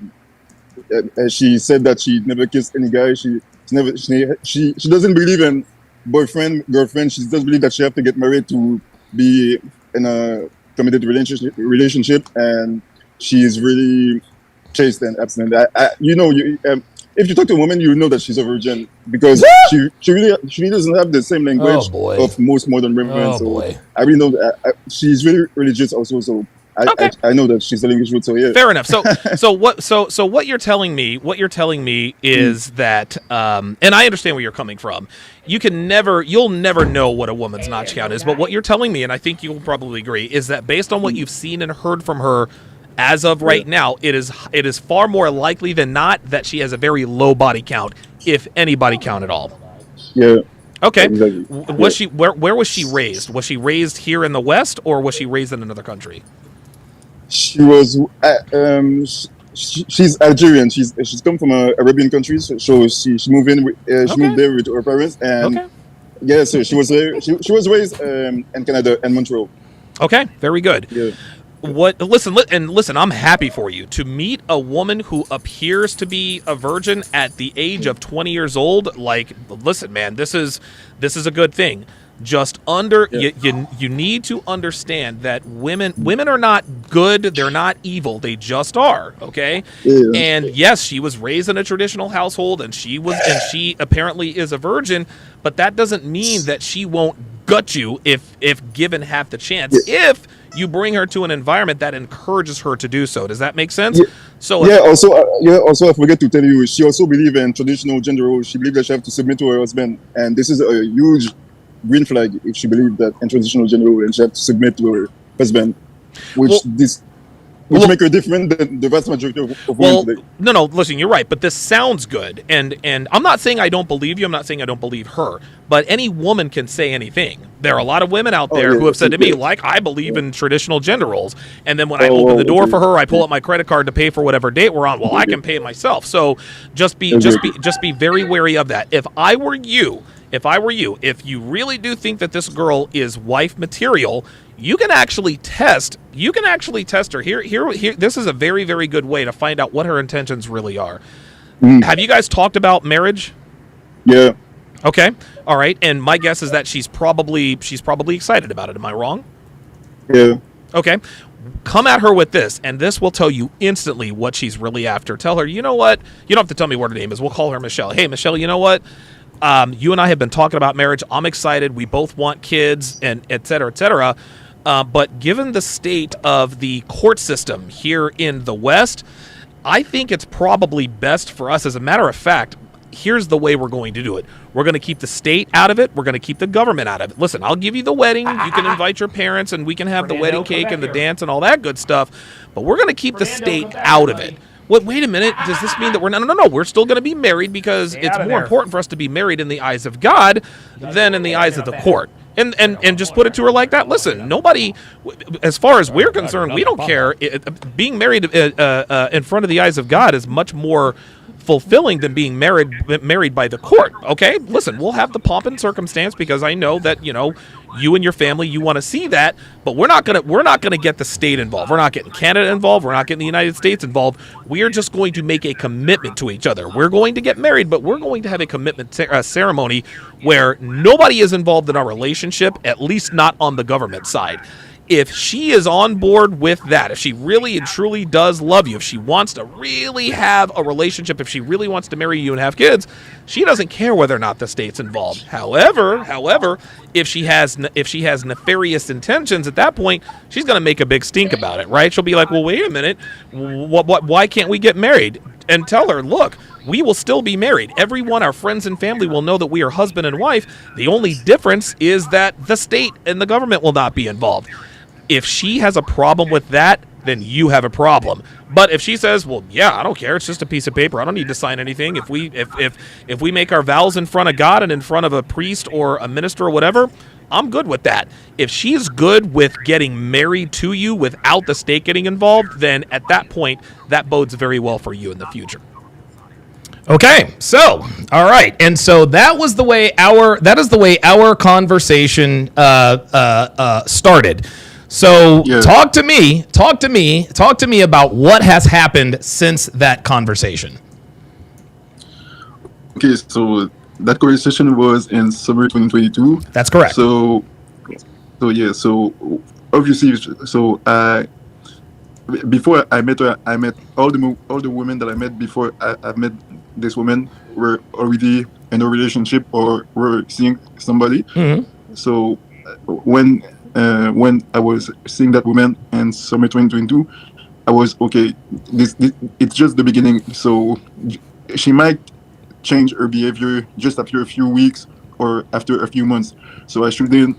said that she never kissed any guy. She doesn't believe in boyfriend, girlfriend. She doesn't believe that she have to get married to be in a committed relationship, and she is really chaste and abstinent. If you talk to a woman, you know that she's a virgin, because she really doesn't have the same language of most modern women. I really know that she's really religious also. So I know that she's telling the truth. So yeah, fair enough. So what you're telling me is that, and I understand where you're coming from. You'll never know what a woman's notch count is. But what you're telling me, and I think you'll probably agree, is that based on what you've seen and heard from her as of right now, it is far more likely than not that she has a very low body count, if any body count at all. Yeah. Okay. Exactly. Was she where was she raised? Was she raised here in the West, or was she raised in another country? She was. She's Algerian. She's come from Arabian countries. So she moved in. She moved there with her parents, and yeah. So she was there. She was raised in Canada and Montreal. Okay, very good. Yeah. Listen, I'm happy for you to meet a woman who appears to be a virgin at the age of 20 years old. Like, listen, man, this is a good thing. Just you need to understand that women are not good, they're not evil, they just are, okay? Yeah. And yes, she was raised in a traditional household, and she apparently is a virgin, but that doesn't mean that she won't gut you if given half the chance. Yeah. If you bring her to an environment that encourages her to do so. Does that make sense? Yeah. So Also, I forget to tell you, she also believes in traditional gender roles. She believes that she have to submit to her husband, and this is a huge green flag if she believed that in traditional gender and she had to submit to her husband, which make her different than the vast majority of women today. No, listen, you're right, but this sounds good, and I'm not saying I don't believe you. I'm not saying I don't believe her, but any woman can say anything. There are a lot of women out there who have said to me, like, I believe in traditional gender roles, and then when I open the door for her, I pull up my credit card to pay for whatever date we're on. Well, I can pay it myself. So just be very wary of that. If I were you, if you really do think that this girl is wife material, you can actually test her. Here, this is a very, very good way to find out what her intentions really are. Have you guys talked about marriage? Yeah. Okay. All right. And my guess is that she's probably excited about it. Am I wrong? Yeah. Okay. Come at her with this, and this will tell you instantly what she's really after. Tell her, you know what? You don't have to tell me what her name is. We'll call her Michelle. Hey, Michelle, you know what? You and I have been talking about marriage. I'm excited. We both want kids, and et cetera, et cetera. But given the state of the court system here in the West, I think it's probably best for us. As a matter of fact, here's the way we're going to do it. We're going to keep the state out of it. We're going to keep the government out of it. Listen, I'll give you the wedding. You can invite your parents, and we can have the wedding cake and the dance and all that good stuff. But we're going to keep the state out of it. Wait a minute. Does this mean that we're no? We're still going to be married because it's more important for us to be married in the eyes of God than in the eyes of the court. And just put it to her like that. Listen, nobody, as far as we're concerned, we don't care. Being married in front of the eyes of God is much more fulfilling than being married by the court. Okay, listen, we'll have the pomp and circumstance because I know that you and your family, you want to see that, but we're not gonna get the state involved. We're not getting Canada involved. We're not getting the United States involved. We are just going to make a commitment to each other. We're going to get married, but we're going to have a commitment ceremony where nobody is involved in our relationship, at least not on the government side. If she is on board with that, if she really and truly does love you, if she wants to really have a relationship, if she really wants to marry you and have kids, she doesn't care whether or not the state's involved. However, if she has nefarious intentions at that point, she's going to make a big stink about it, right? She'll be like, well, wait a minute, why can't we get married? And tell her, look, we will still be married. Everyone, our friends and family will know that we are husband and wife. The only difference is that the state and the government will not be involved. If she has a problem with that, then you have a problem. But if she says, well, yeah, I don't care, it's just a piece of paper, I don't need to sign anything. If we make our vows in front of God and in front of a priest or a minister or whatever, I'm good with that. If she's good with getting married to you without the state getting involved, then at that point, that bodes very well for you in the future. Okay, so all right, and so that is the way our conversation started. So talk to me about what has happened since that conversation. Okay, so that conversation was in summer 2022. That's correct. So obviously, before I met her, I met all the women that I met before I met this woman were already in a relationship or were seeing somebody. Mm-hmm. So when I was seeing that woman in summer 2022, I was okay. This it's just the beginning. So she might change her behavior just after a few weeks or after a few months. So I shouldn't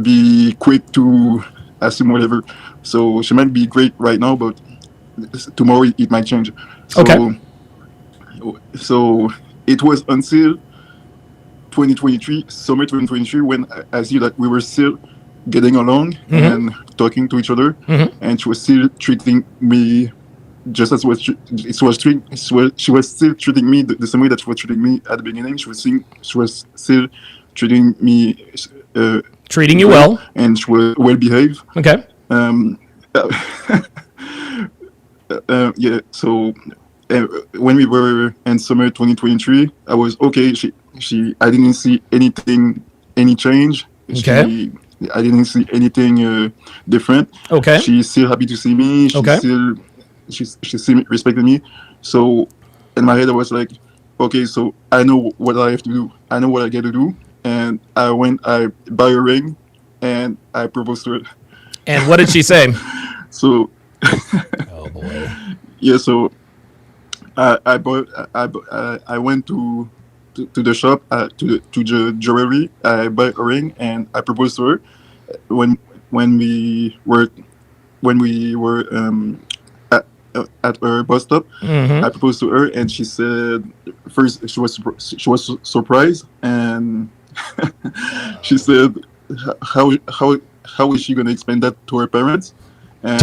be quick to assume whatever. So she might be great right now, but tomorrow it might change. So, okay. So it was until 2023, summer 2023, when I see that we were still getting along mm-hmm. and talking to each other, mm-hmm. and she was still treating me just as she was still treating me the same way that she was treating me at the beginning. She was still treating me treating you well, and she was well behaved. Okay. Yeah. So when we were in summer 2023, I was okay. I didn't see any change. Okay. I didn't see anything different. Okay. She's still happy to see me. She still respected me. So in my head, I was like, okay, so I know what I have to do. I know what I get to do. And I buy a ring, and I proposed to her. And what did she say? So, oh boy. Yeah. So I went to to the shop, to the jewelry. I buy a ring and I proposed to her when we were at her bus stop. I proposed to her, and she said first she was surprised, and she said how is she going to explain that to her parents? And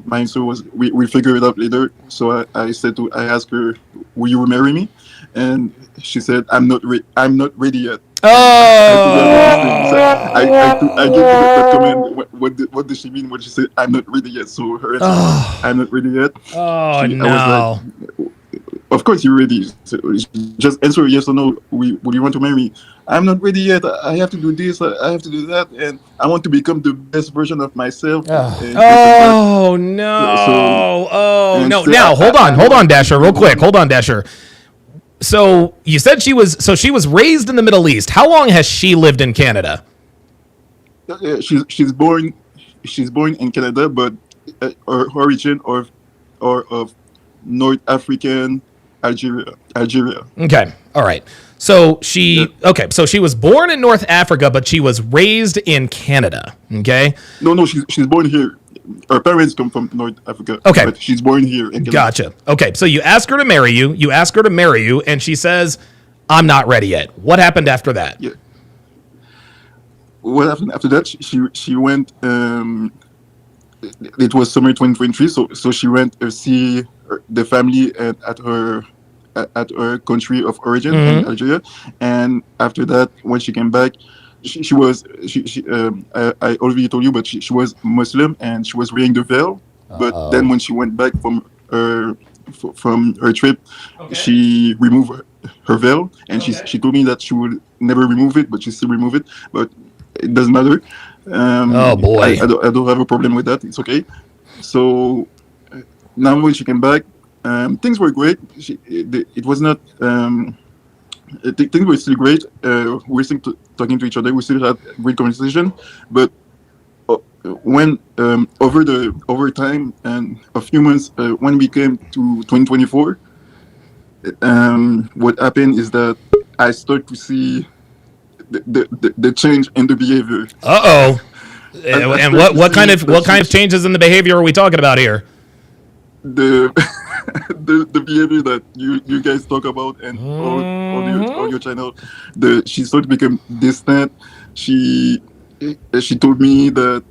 my answer was we figure it out later. So I asked her, will you marry me? And she said, I'm not ready yet. I gave her the comment. What did she mean when she said I'm not ready yet? So her answer was, I'm not ready yet. Oh, no. I was like, of course you're ready. So just answer yes or no. Would you want to marry me? I'm not ready yet. I have to do this. I have to do that, and I want to become the best version of myself. Oh no! No! Now hold on, Dasher, real quick. Hold on, Dasher. So you said she was raised in the Middle East. How long has she lived in Canada? She's born in Canada, but her origin or of North African Algeria. Okay. All right. So she was born in North Africa, but she was raised in Canada. Okay. No, she's born here. Her parents come from North Africa. Okay. But she's born here in Canada. Gotcha. Okay. So you ask her to marry you. You ask her to marry you, and she says, "I'm not ready yet." What happened after that? Yeah. What happened after that? She went. It was summer 2023, so she went to see the family at her country of origin in Algeria, and after that, when she came back, she was I already told you, but she was Muslim and she was wearing the veil. But then when she went back from her trip, she removed her veil, and she told me that she would never remove it, but she still remove it. But it doesn't matter. Oh boy! I don't have a problem with that. It's okay. So now when she came back, things were great. It was not. Things were still great. We were still talking to each other. We still had great conversation. But when over time and a few months, when we came to 2024, what happened is that I started to see the change in the behavior. And what kind of changes in the behavior are we talking about here? The behavior that you guys talk about and on your channel, she started to become distant. She told me that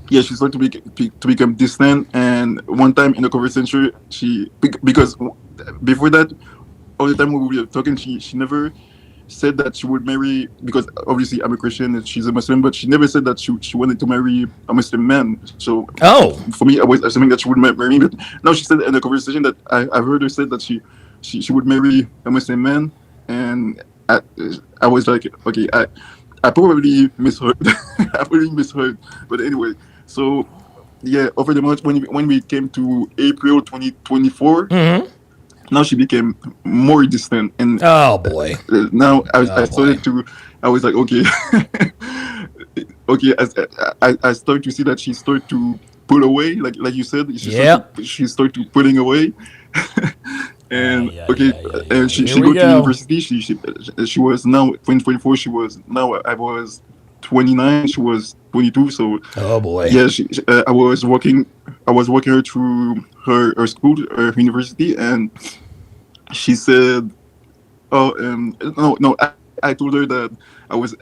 she started to become distant. And one time in a conversation, because before that, all the time we were talking, she never said that she would marry, because obviously I'm a Christian and she's a Muslim, but she never said that she wanted to marry a Muslim man. So for me, I was assuming that she would marry me. But now she said in a conversation that I heard her say that she would marry a Muslim man, and I was like, okay, I probably misheard. I probably misheard. But anyway, so yeah, over the month when we came to April 2024. Now she became more distant, and oh boy! Now I started to. I was like, okay, okay. I started to see that she started to pull away, like you said. She started to pulling away, and and she go to university. She was now 2024. I was 29. She was 22. So oh boy! Yeah, I was walking her through her school, her university, and she said, no. I told her that I was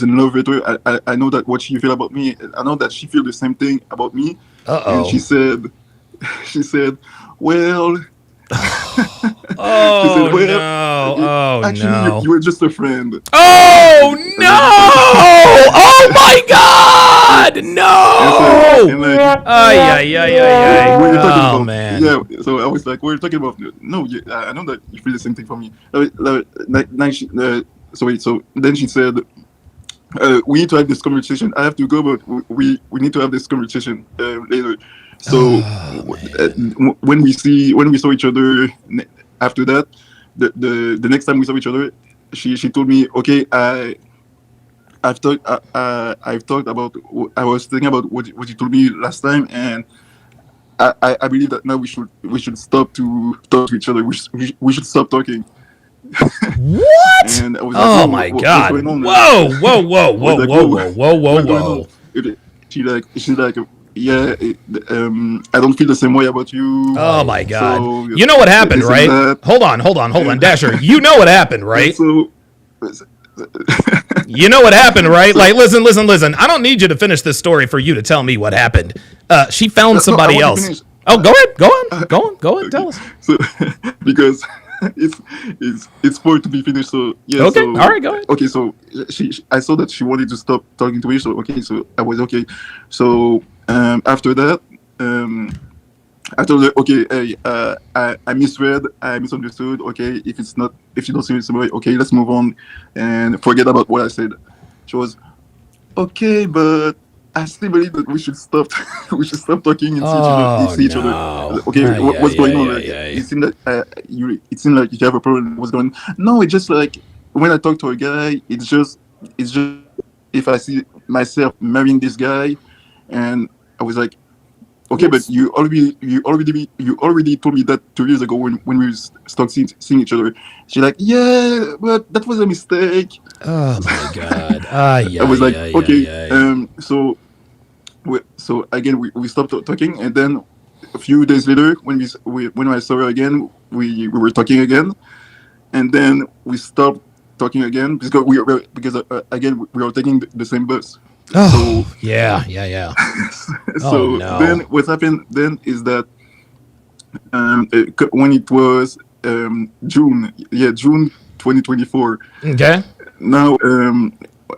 in love with her. I know that what she feel about me. I know that she feel the same thing about me. And she said, well. Actually, you were just a friend. Oh no! Oh my God! No! Oh man! Yeah. So I was like, we're talking about. No, I know that you feel the same thing for me. So then she said, we need to have this conversation. I have to go, but we need to have this conversation later. So when we saw each other after that, the next time we saw each other, she told me, okay, I've talked about, I was thinking about what you told me last time, and I believe that now we should stop to talk to each other. We should stop talking. What? And I was like, Oh "Whoa, my what's God! going on?" Whoa, whoa, whoa, I was whoa, like, whoa, whoa, whoa, whoa, what's going on? whoa! She's like, yeah, I don't feel the same way about you. Oh my God! So, You know what happened, this and right? that. Hold on, Dasher. You know what happened, right? So, You know what happened, right? Like, listen. I don't need you to finish this story for you to tell me what happened. She found somebody I want to else. finish. Oh, go ahead, tell us. So, because it's for it to be finished. So yeah. Okay, So, all right, go ahead. Okay, so I saw that she wanted to stop talking to me. So okay, so I was okay. So after that, I told her, okay, hey, I misread, I misunderstood. Okay, if you don't see me somewhere, okay, let's move on and forget about what I said. She was okay, but I still believe that we should stop. We should stop talking and see each other. Okay, what's going on? It seemed like it seemed like you have a problem. What's going on? No, it's just like when I talk to a guy, it's just if I see myself marrying this guy, and I was like, okay, but you already told me that 2 years ago when we stopped seeing each other. She's like, yeah, but that was a mistake. Oh my God! I was like, okay. So again, we stopped talking, and then a few days later, when I saw her again, we were talking again, and then we stopped talking again because again we were taking the same bus. Oh, so, yeah. So then what happened then is that when it was June 2024. Okay. Now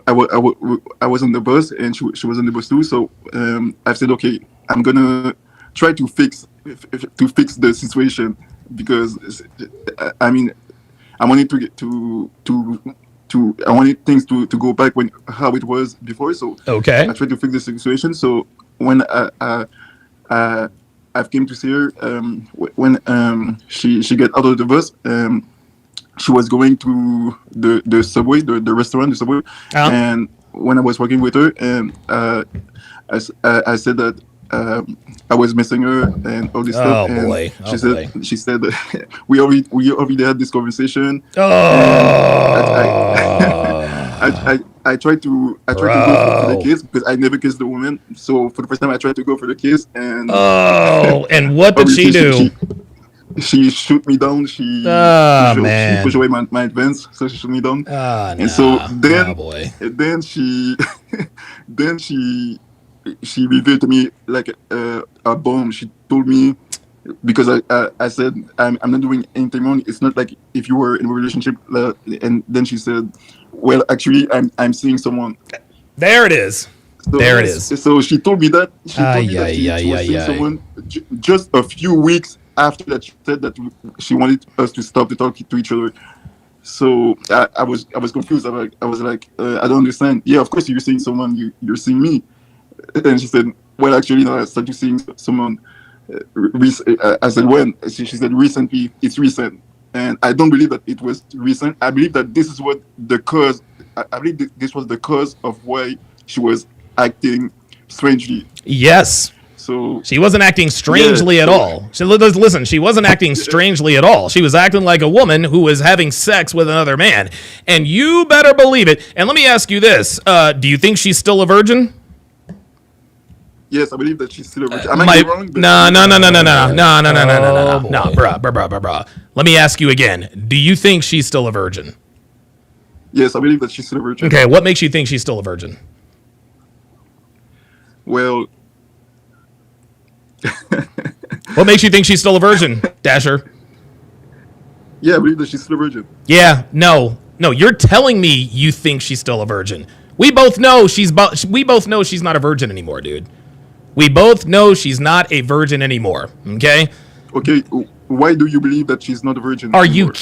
I was on the bus and she was on the bus too. So I said, okay, I'm gonna try to fix the situation because I mean I wanted to get I wanted things to go back how it was before. So okay, I tried to fix the situation. So when I came to see her, when she got out of the bus, she was going to the subway, the restaurant, the subway, and when I was working with her, I said that I was missing her and all this stuff. And she said we already had this conversation. I tried to go for the kiss because I never kissed the woman. So for the first time, I tried to go for the kiss, and and what did she do? She shoot me down. She pushed away my advance, so she shoot me down. So then she revealed to me like a bomb. She told me, because I said I'm not doing anything wrong. It's not like if you were in a relationship. And then she said, well, actually, I'm seeing someone. There it is. There it is. So she told me that. She told me that she was seeing someone just a few weeks after that. She said that she wanted us to stop to talk to each other. So I was confused. I was like, I don't understand. Yeah, of course you're seeing someone. You're seeing me. And she said, well, actually, no, I started seeing someone. I said, when? She said, recently. It's recent. And I don't believe that it was recent. I believe that this is what the cause. I believe this was the cause of why she was acting strangely. Yes. So she wasn't acting strangely at all. Listen, she wasn't acting strangely at all. She was acting like a woman who was having sex with another man. And you better believe it. And let me ask you this. Do you think she's still a virgin? Yes, I believe that she's still a virgin. No, bruh. Let me ask you again. Do you think she's still a virgin? Yes, I believe that she's still a virgin. Okay, what makes you think she's still a virgin? Well, what makes you think she's still a virgin, Dasher? Yeah, I believe that she's still a virgin. Yeah, no, you're telling me you think she's still a virgin. We both know she's not a virgin anymore, dude. We both know she's not a virgin anymore. Okay. Okay. Why do you believe that she's not a virgin? Are you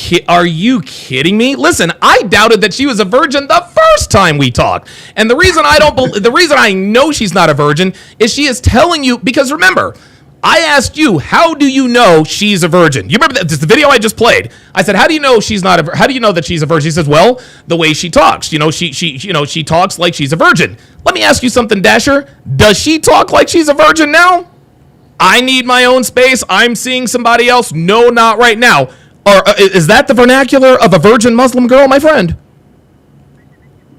kidding me? Listen, I doubted that she was a virgin the first time we talked, and the reason I know she's not a virgin is she is telling you, because remember, I asked you, how do you know she's a virgin? You remember that? This is the video I just played. I said, how do you know how do you know that she's a virgin? She says, well, the way she talks. She talks like she's a virgin. Let me ask you something, Dasher. Does she talk like she's a virgin now? I need my own space. I'm seeing somebody else. No, not right now. Or is that the vernacular of a virgin Muslim girl, my friend?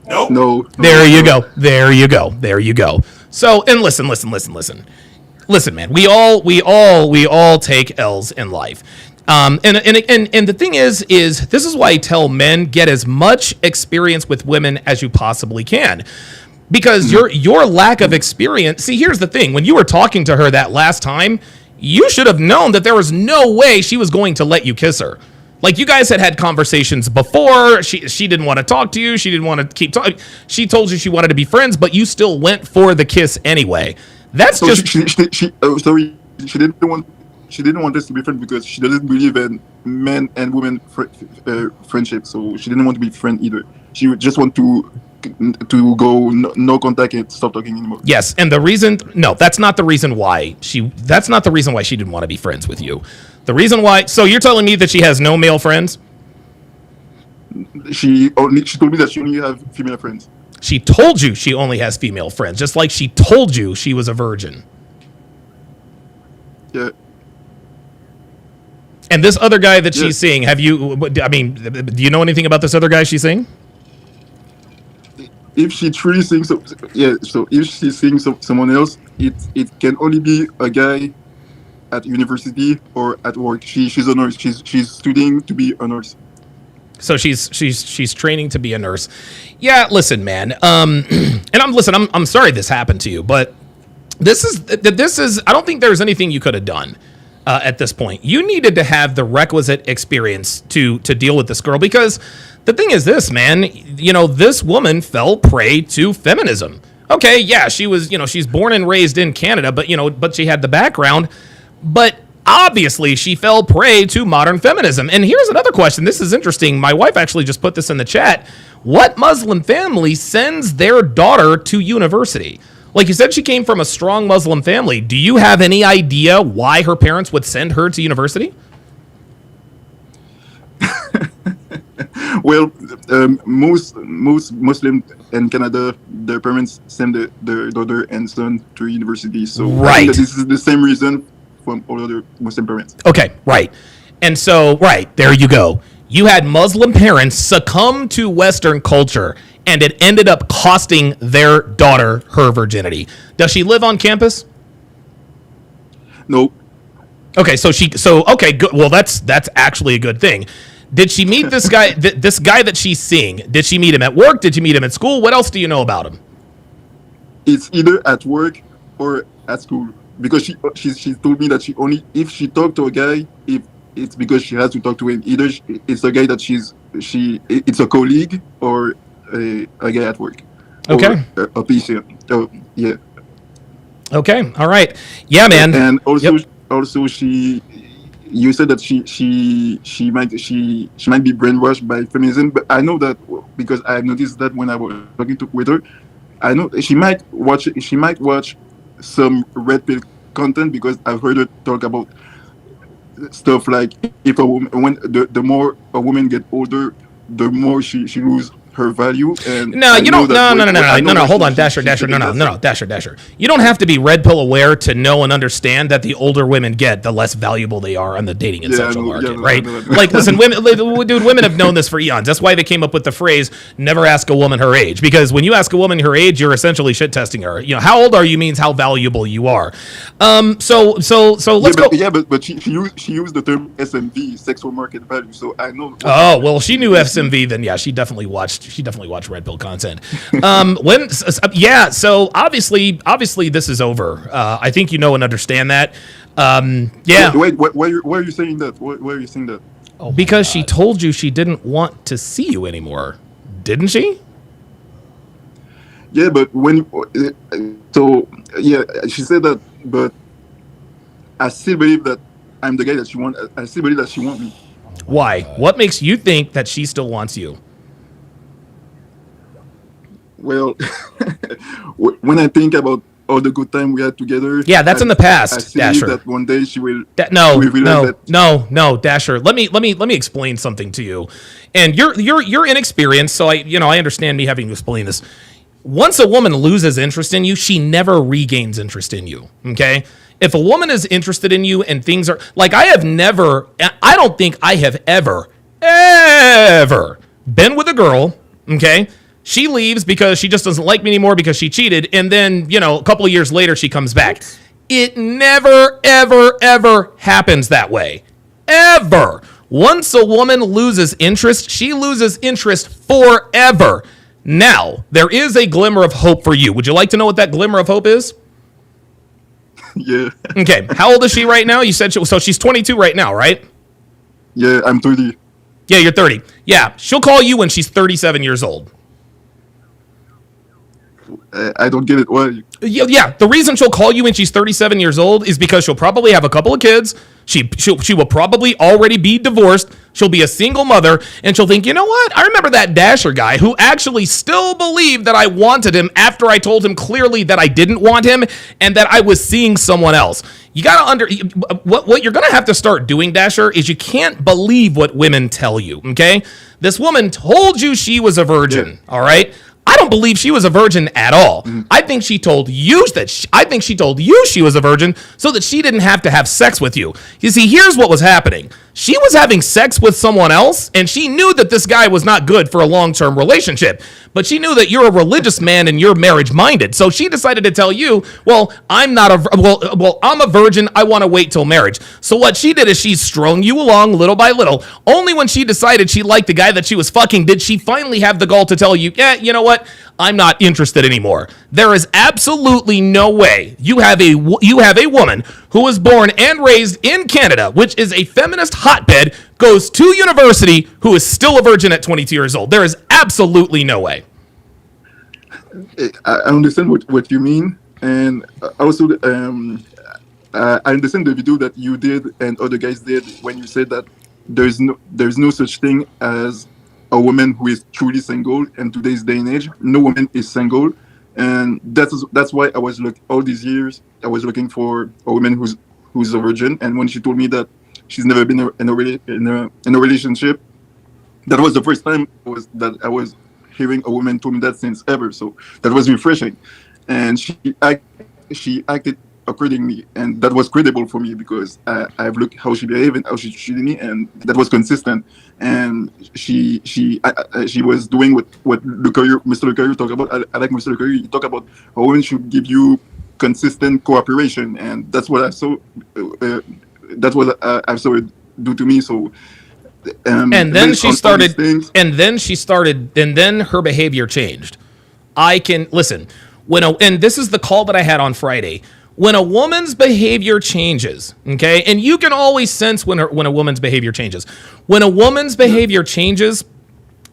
No. There you go. There you go. There you go. So, and listen. Listen, man. We all take L's in life. And the thing is this is why I tell men, get as much experience with women as you possibly can. Because your lack of experience, see, here's the thing. When you were talking to her that last time, you should have known that there was no way she was going to let you kiss her. Like, you guys had conversations before. She didn't want to talk to you. She didn't want to keep talking. She told you she wanted to be friends, but you still went for the kiss anyway. That's so just... She didn't want us to be friends because she doesn't believe in men and women friendship. So she didn't want to be friends either. She would just want to go no contact and stop talking anymore. Yes, and that's not the reason why she didn't want to be friends with you. The reason why, so you're telling me that she has no male friends? She told me that she only have female friends. She told you she only has female friends, just like she told you she was a virgin. Yeah. And this other guy that she's seeing, do you know anything about this other guy she's seeing? If she truly seeing so if she's seeing someone else, it can only be a guy at university or at work. She's a nurse. She's studying to be a nurse. So she's training to be a nurse. Yeah, listen, man. And I'm sorry this happened to you, but this is I don't think there's anything you could have done at this point. You needed to have the requisite experience to deal with this girl, because the thing is this, man, this woman fell prey to feminism. Okay, yeah, she was, she's born and raised in Canada, but she had the background. But obviously she fell prey to modern feminism. And here's another question. This is interesting. My wife actually just put this in the chat. What Muslim family sends their daughter to university? Like you said, she came from a strong Muslim family. Do you have any idea why her parents would send her to university? Well, most Muslims in Canada, their parents send their daughter and son to university. So right. I think that this is the same reason from all other Muslim parents. Okay, right. And so, right, there you go. You had Muslim parents succumb to Western culture, and it ended up costing their daughter her virginity. Does she live on campus? No. Okay, okay, good. Well, that's actually a good thing. Did she meet this guy, this guy that she's seeing? Did she meet him at work? Did she meet him at school? What else do you know about him? It's either at work or at school. Because she told me that if she talked to a guy, if it's because she has to talk to him. Either it's a guy that it's a colleague or a guy at work. Okay. Or a PC. Oh, yeah. Okay. All right. Yeah, man. And also, you said that she might be brainwashed by feminism, but I know that because I noticed that when I was talking with her, I know she might watch some red pill content, because I've heard her talk about stuff like if a woman, the more a woman get older, the more she lose her value. And no, you don't. No. Hold on, Dasher. No, Dasher. You don't have to be red pill aware to know and understand that the older women get, the less valuable they are on the dating and sexual market, right? Like, listen, women have known this for eons. That's why they came up with the phrase "never ask a woman her age," because when you ask a woman her age, you're essentially shit testing her. How old are you means how valuable you are. So let's go. Yeah, but she used the term SMV, sexual market value. So I know. Oh well, she knew SMV. Then yeah, she definitely watched red pill content. So obviously this is over. I think you know and understand that. Yeah. Wait, why are you saying that? Why are you saying that? Oh, because she told you she didn't want to see you anymore, didn't she? Yeah, but she said that, but I still believe that I'm the guy that she wants. I still believe that she wants me. Why? What makes you think that she still wants you? Well, when I think about all the good time we had together, yeah, that's in the past, Dasher. That one day she will. No, Dasher. Let me explain something to you. And you're inexperienced, so I understand me having to explain this. Once a woman loses interest in you, she never regains interest in you. Okay. If a woman is interested in you and things are like, I don't think I have ever been with a girl, okay? She leaves because she just doesn't like me anymore because she cheated, and then, a couple of years later she comes back. It never, ever, ever happens that way. Ever. Once a woman loses interest, she loses interest forever. Now, there is a glimmer of hope for you. Would you like to know what that glimmer of hope is? Yeah. Okay. How old is she right now? You said so she's 22 right now, right? Yeah, I'm 30. Yeah, you're 30. Yeah, she'll call you when she's 37 years old. I don't get it. Why? Yeah, the reason she'll call you when she's 37 years old is because she'll probably have a couple of kids. She will probably already be divorced. She'll be a single mother, and she'll think, you know what? I remember that Dasher guy who actually still believed that I wanted him after I told him clearly that I didn't want him and that I was seeing someone else. You gotta what you're gonna have to start doing, Dasher, is you can't believe what women tell you. Okay, this woman told you she was a virgin. Yeah. All right. I don't believe she was a virgin at all. I think she told you she was a virgin so that she didn't have to have sex with you. You see, here's what was happening. She was having sex with someone else, and she knew that this guy was not good for a long-term relationship. But she knew that you're a religious man and you're marriage-minded. So she decided to tell you, well, I'm a virgin. I want to wait till marriage. So what she did is she strung you along little by little. Only when she decided she liked the guy that she was fucking did she finally have the gall to tell you, yeah, you know what? I'm not interested anymore. There is absolutely no way you have a woman who was born and raised in Canada, which is a feminist hotbed, goes to university, who is still a virgin at 22 years old. There is absolutely no way. I understand what you mean, and also I understand the video that you did and other guys did when you said that there's no such thing as a woman who is truly single in today's day and age. No woman is single, and that's why I was all these years I was looking for a woman who's a virgin. And when she told me that she's never been in a relationship, that was the first time that I was hearing a woman told me that since ever. So that was refreshing, and she acted accordingly, and that was credible for me because I've looked how she behaved and how she treated me, and that was consistent. And she was doing what Mr. Le Caillou talked about. I like Mr. Le Caillou. He talked about how women should give you consistent cooperation, and that's what I saw. That's what I saw it do to me. So. And then she started. And then her behavior changed. I can listen and this is the call that I had on Friday. When a woman's behavior changes, okay, and you can always sense when a woman's behavior changes. When a woman's behavior changes,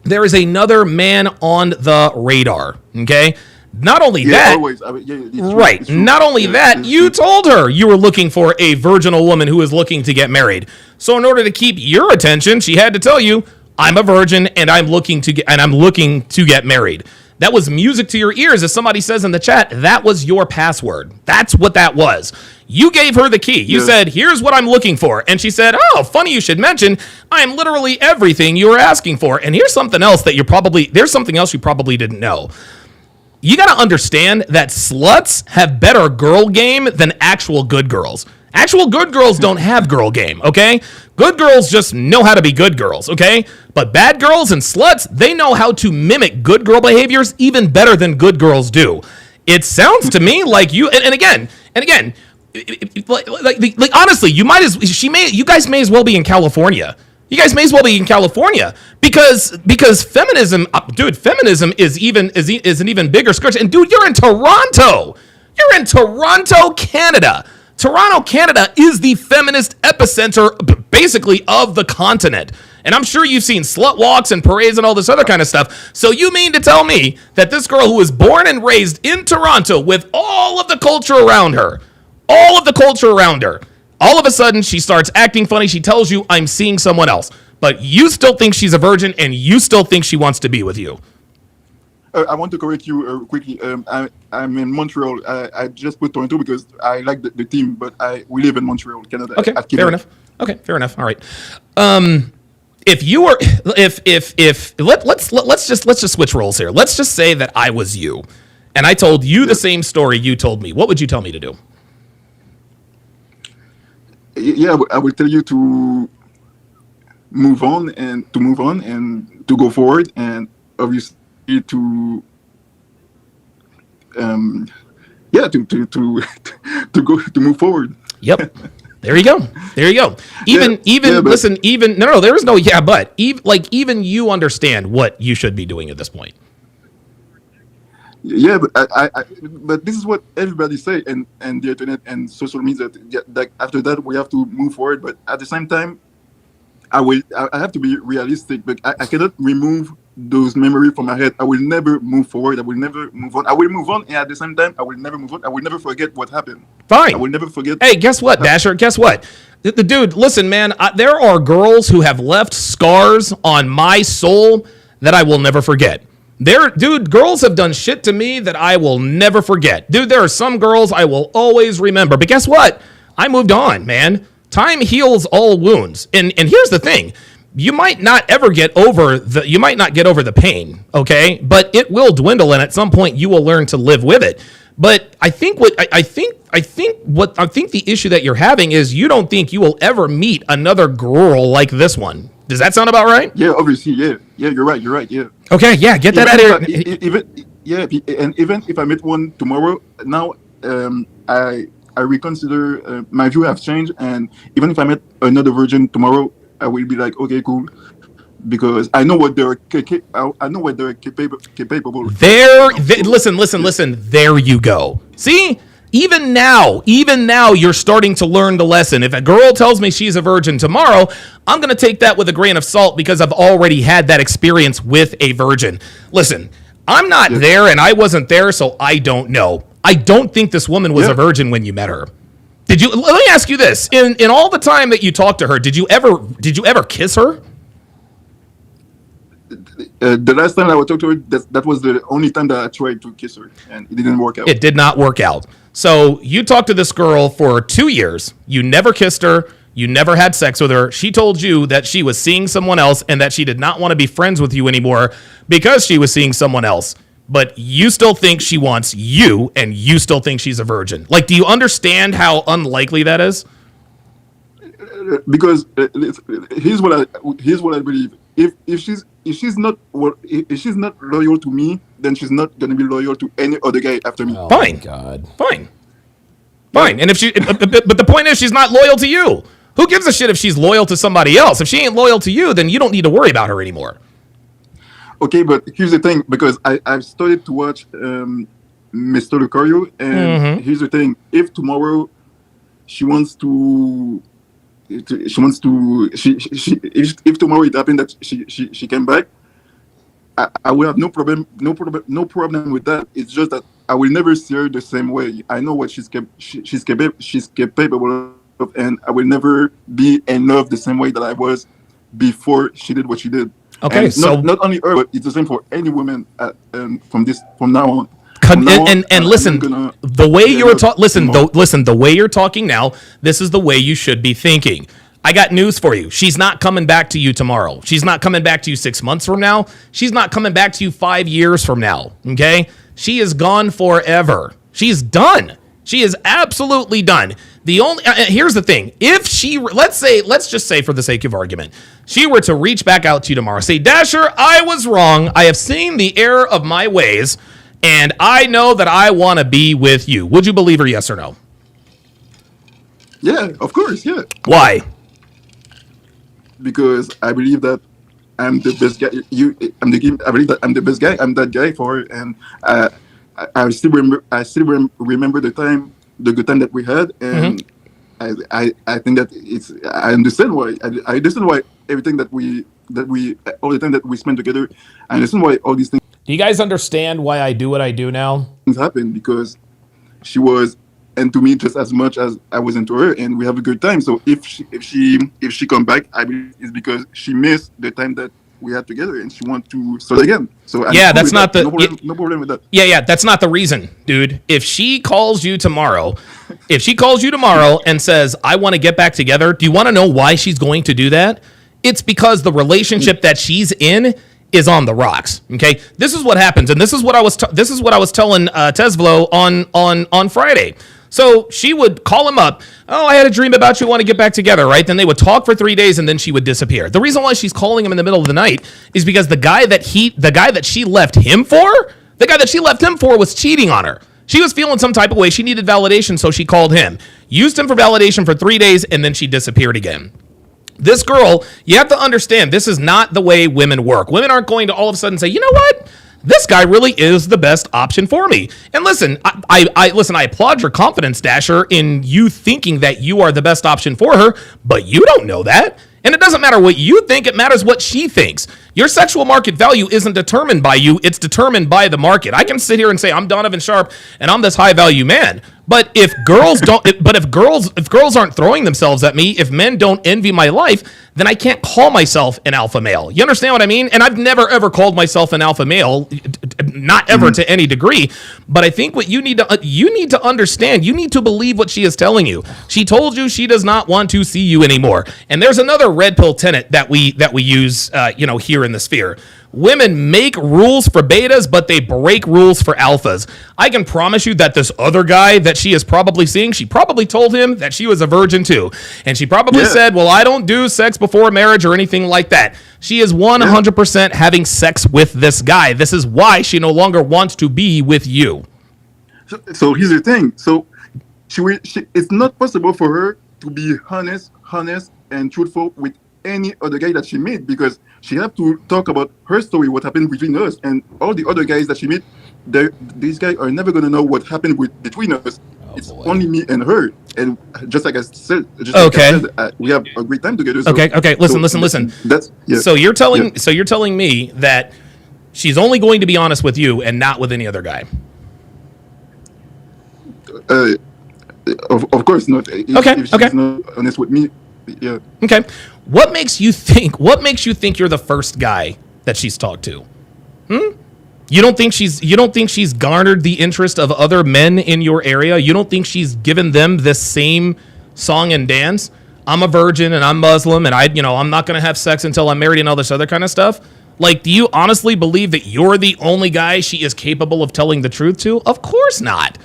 there is another man on the radar, okay? Not only that, always. Right. True. Not only that, you told her you were looking for a virginal woman who is looking to get married. So in order to keep your attention, she had to tell you, I'm a virgin and I'm looking to get married. That was music to your ears. As somebody says in the chat, that was your password. That's what that was. You gave her the key. You said, here's what I'm looking for. And she said, oh, funny you should mention, I'm literally everything you were asking for. And here's something else there's something else you probably didn't know. You got to understand that sluts have better girl game than actual good girls. Actual good girls don't have girl game, okay? Good girls just know how to be good girls, okay? But bad girls and sluts, they know how to mimic good girl behaviors even better than good girls do. It sounds to me like you, and again, like honestly, you guys may as well be in California. You guys may as well be in California because feminism, feminism is an even bigger scourge. And dude, you're in Toronto. You're in Toronto, Canada. Toronto, Canada is the feminist epicenter, basically, of the continent. And I'm sure you've seen slut walks and parades and all this other kind of stuff. So you mean to tell me that this girl who was born and raised in Toronto with all of the culture around her, all of a sudden she starts acting funny. She tells you, I'm seeing someone else. But you still think she's a virgin and you still think she wants to be with you. I want to correct you quickly. I'm in Montreal. I just put Toronto because I like the team, but we live in Montreal, Canada. Okay, fair enough. All right. If you were, let's just switch roles here. Let's just say that I was you, and I told you the same story you told me. What would you tell me to do? yeah, I will tell you to move on and to go forward, and obviously to to go to move forward. Yep. There you go. Even listen, even no, there is no yeah, but even you understand what you should be doing at this point. Yeah, but but this is what everybody say, and the internet and social media. That after that we have to move forward, but at the same time, I have to be realistic. But I cannot remove those memories from my head. I will never move forward. I will never move on. I will move on, and at the same time, I will never move on. I will never forget what happened. Fine. I will never forget. Hey, guess what, Dasher? Guess what? The dude, listen, man. There are girls who have left scars on my soul that I will never forget. Girls have done shit to me that I will never forget. Dude, there are some girls I will always remember. But guess what? I moved on, man. Time heals all wounds. And here's the thing. You might not get over the pain, okay? But it will dwindle, and at some point you will learn to live with it. But I think the issue that you're having is you don't think you will ever meet another girl like this one. Does that sound about right? Yeah, obviously, yeah, you're right, yeah. Okay, yeah, get that out of here. Even if I met one tomorrow, now I reconsider my view have changed, and even if I met another virgin tomorrow, I will be like, okay, cool, because I know what they're capable. Listen. There you go. See. Even now, you're starting to learn the lesson. If a girl tells me she's a virgin tomorrow, I'm going to take that with a grain of salt because I've already had that experience with a virgin. Listen, I'm not there and I wasn't there, so I don't know. I don't think this woman was a virgin when you met her. Let me ask you this. In all the time that you talked to her, did you ever kiss her? The last time I talked to her, that was the only time that I tried to kiss her, and it didn't work out. It did not work out. So you talked to this girl for 2 years. You never kissed her. You never had sex with her. She told you that she was seeing someone else and that she did not want to be friends with you anymore because she was seeing someone else. But you still think she wants you, and you still think she's a virgin. Like, do you understand how unlikely that is? Because here's what I believe. If she's not loyal to me, then she's not gonna be loyal to any other guy after me. Oh, fine, God, fine. And if but the point is, she's not loyal to you. Who gives a shit if she's loyal to somebody else? If she ain't loyal to you, then you don't need to worry about her anymore. Okay, but here's the thing, because I've started to watch Mr. Lucario, and here's the thing: if tomorrow if tomorrow it happened that she came back, I will have no problem with that. It's just that I will never see her the same way. I know what she's capable of, and I will never be in love the same way that I was before she did what she did. Okay, and so not only her, but it's the same for any woman from now on. Listen, the way you're talking. Listen. The way you're talking now, this is the way you should be thinking. I got news for you. She's not coming back to you tomorrow. She's not coming back to you 6 months from now. She's not coming back to you 5 years from now. Okay, she is gone forever. She's done. She is absolutely done. The only here's the thing: if she, let's just say for the sake of argument, she were to reach back out to you tomorrow, say, Dasher, I was wrong. I have seen the error of my ways. And I know that I want to be with you. Would you believe her, yes or no? Yeah, of course, yeah. Why? Because I believe that I'm the best guy. I believe that I'm the best guy. I'm that guy for her, and I still remember the good time that we had, and I think that I understand why. I understand why everything that we all the time that we spend together. I understand why all these things. Do you guys understand why I do what I do now? Things happen because she was into me just as much as I was into her, and we have a good time. So if she come back, I believe it's because she missed the time that we had together, and she wants to start again. So that's not no problem with that. Yeah, that's not the reason, dude. If she calls you tomorrow, and says, I want to get back together, do you want to know why she's going to do that? It's because the relationship that she's in is on the rocks. Okay, this is what happens, and this is what I was telling Tesvlo on Friday. So she would call him up. Oh, I had a dream about you. Want to get back together, right? Then they would talk for 3 days, and then she would disappear. The reason why she's calling him in the middle of the night is because the guy that she left him for was cheating on her. She was feeling some type of way. She needed validation, so she called him. Used him for validation for 3 days, and then she disappeared again. This girl, you have to understand, this is not the way women work. Women aren't going to all of a sudden say, you know what? This guy really is the best option for me. And listen, I applaud your confidence, Dasher, in you thinking that you are the best option for her, but you don't know that. And it doesn't matter what you think, it matters what she thinks. Your sexual market value isn't determined by you, it's determined by the market. I can sit here and say I'm Donovan Sharp and I'm this high value man. But if girls if girls aren't throwing themselves at me, if men don't envy my life, then I can't call myself an alpha male. You understand what I mean? And I've never ever called myself an alpha male, not ever to any degree. But I think what you need to understand, you need to believe what she is telling you. She told you she does not want to see you anymore. And there's another red pill tenet that we use here in the sphere. Women make rules for betas, but they break rules for alphas. I can promise you that this other guy that she is probably seeing, she probably told him that she was a virgin too. And she probably said, well, I don't do sex before marriage or anything like that. She is 100% having sex with this guy. This is why she no longer wants to be with you. So here's the thing. So it's not possible for her to be honest and truthful with any other guy that she meet, because she have to talk about her story, what happened between us, and all the other guys that she meet. These guys are never gonna know what happened between us. It's only me and her, and just like I said, we have a great time together. So, okay. Listen. That's So you're telling me that she's only going to be honest with you and not with any other guy. Of course not. If she's not honest with me, yeah. Okay. What makes you think you're the first guy that she's talked to? You don't think she's garnered the interest of other men in your area? You don't think she's given them this same song and dance? I'm a virgin and I'm Muslim and I'm not going to have sex until I'm married and all this other kind of stuff. Like, do you honestly believe that you're the only guy she is capable of telling the truth to? Of course not.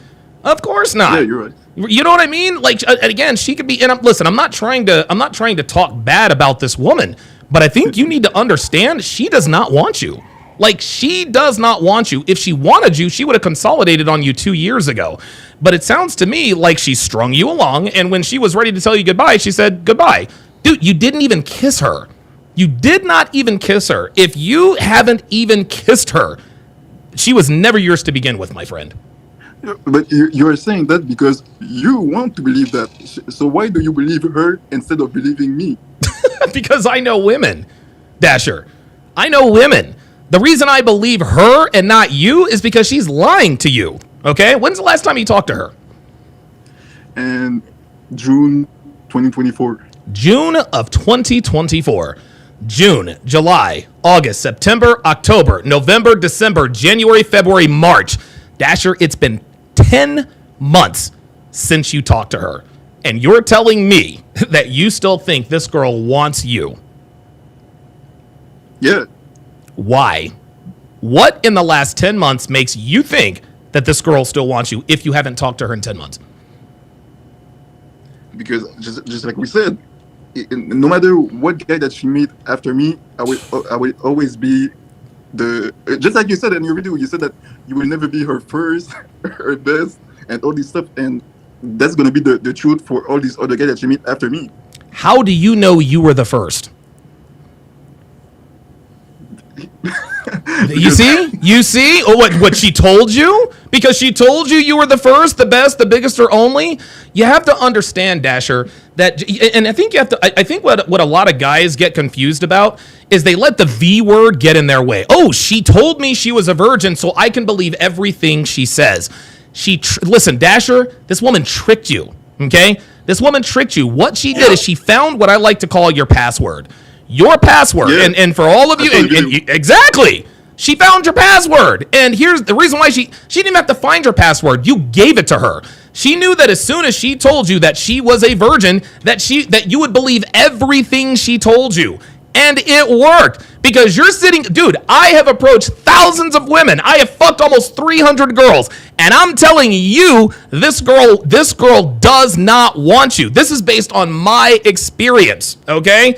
Of course not. Yeah, you're right. You know what I mean? Like, again, she could be. And listen, I'm not trying to talk bad about this woman, but I think you need to understand she does not want you. Like, she does not want you. If she wanted you, she would have consolidated on you 2 years ago. But it sounds to me like she strung you along, and when she was ready to tell you goodbye, she said goodbye. Dude, you didn't even kiss her. You did not even kiss her. If you haven't even kissed her, she was never yours to begin with, my friend. But you're saying that because you want to believe that. So why do you believe her instead of believing me? Because I know women, Dasher. I know women. The reason I believe her and not you is because she's lying to you. Okay? When's the last time you talked to her? And June 2024. June of 2024. June, July, August, September, October, November, December, January, February, March. Dasher, it's been 10 months since you talked to her. And you're telling me that you still think this girl wants you. Yeah. Why? What in the last 10 months makes you think that this girl still wants you if you haven't talked to her in 10 months? Because just like we said, no matter what guy that she meet after me, I will always be just like you said in your video, you said that you will never be her first, her best, and all this stuff, and that's gonna be the truth for all these other guys that she meet after me. How do you know you were the first? You see what she told you? Because she told you were the first, the best, the biggest, or only. You have to understand, Dasher, that, and I think what a lot of guys get confused about is they let the V word get in their way. Oh, she told me she was a virgin, so I can believe everything she says. Listen, Dasher, this woman tricked you. Okay, this woman tricked you. What she did is she found what I like to call your password. Your password, and for all of you, exactly. She found your password, and here's the reason why she didn't even have to find your password. You gave it to her. She knew that as soon as she told you that she was a virgin, that you would believe everything she told you, and it worked Because you're sitting, dude, I have approached thousands of women. I have fucked almost 300 girls. And I'm telling you, this girl does not want you. This is based on my experience, okay?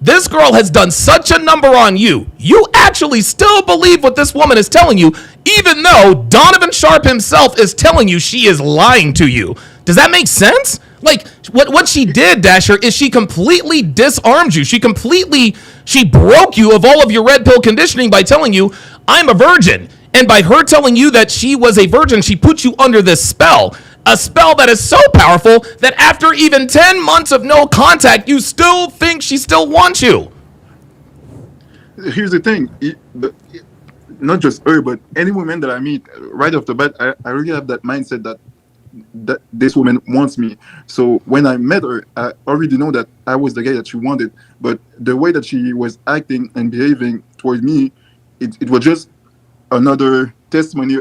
This girl has done such a number on you. You actually still believe what this woman is telling you, even though Donovan Sharp himself is telling you she is lying to you. Does that make sense? Like, what she did, Dasher, is she completely disarmed you. She broke you of all of your red pill conditioning by telling you, I'm a virgin. And by her telling you that she was a virgin, she put you under this spell. A spell that is so powerful that after even 10 months of no contact, you still think she still wants you. Here's the thing. Not just her, but any woman that I meet, right off the bat, I really have that mindset that this woman wants me. So when I met her, I already know that I was the guy that she wanted. But the way that she was acting and behaving toward me, it was just another testimony,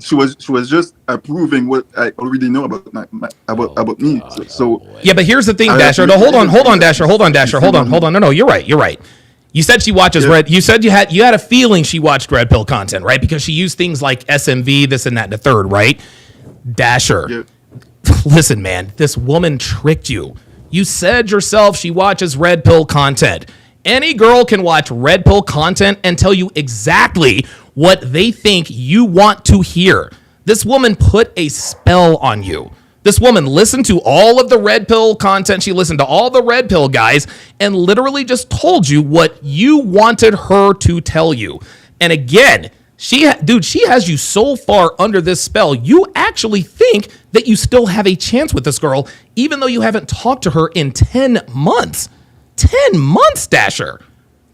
she was just approving what I already know about about me. So yeah, but here's the thing, Dasher. No, hold on, Dasher. No, you're right. You said she watches Red. You said you had a feeling she watched Red Pill content, right? Because she used things like SMV, this and that, and the third, right? Dasher, listen, man, this woman tricked you. You said yourself she watches Red Pill content. Any girl can watch Red Pill content and tell you exactly what they think you want to hear. This woman put a spell on you. This woman listened to all of the Red Pill content. She listened to all the Red Pill guys and literally just told you what you wanted her to tell you. And again, she has you so far under this spell, you actually think that you still have a chance with this girl, even though you haven't talked to her in 10 months. 10 months, Dasher.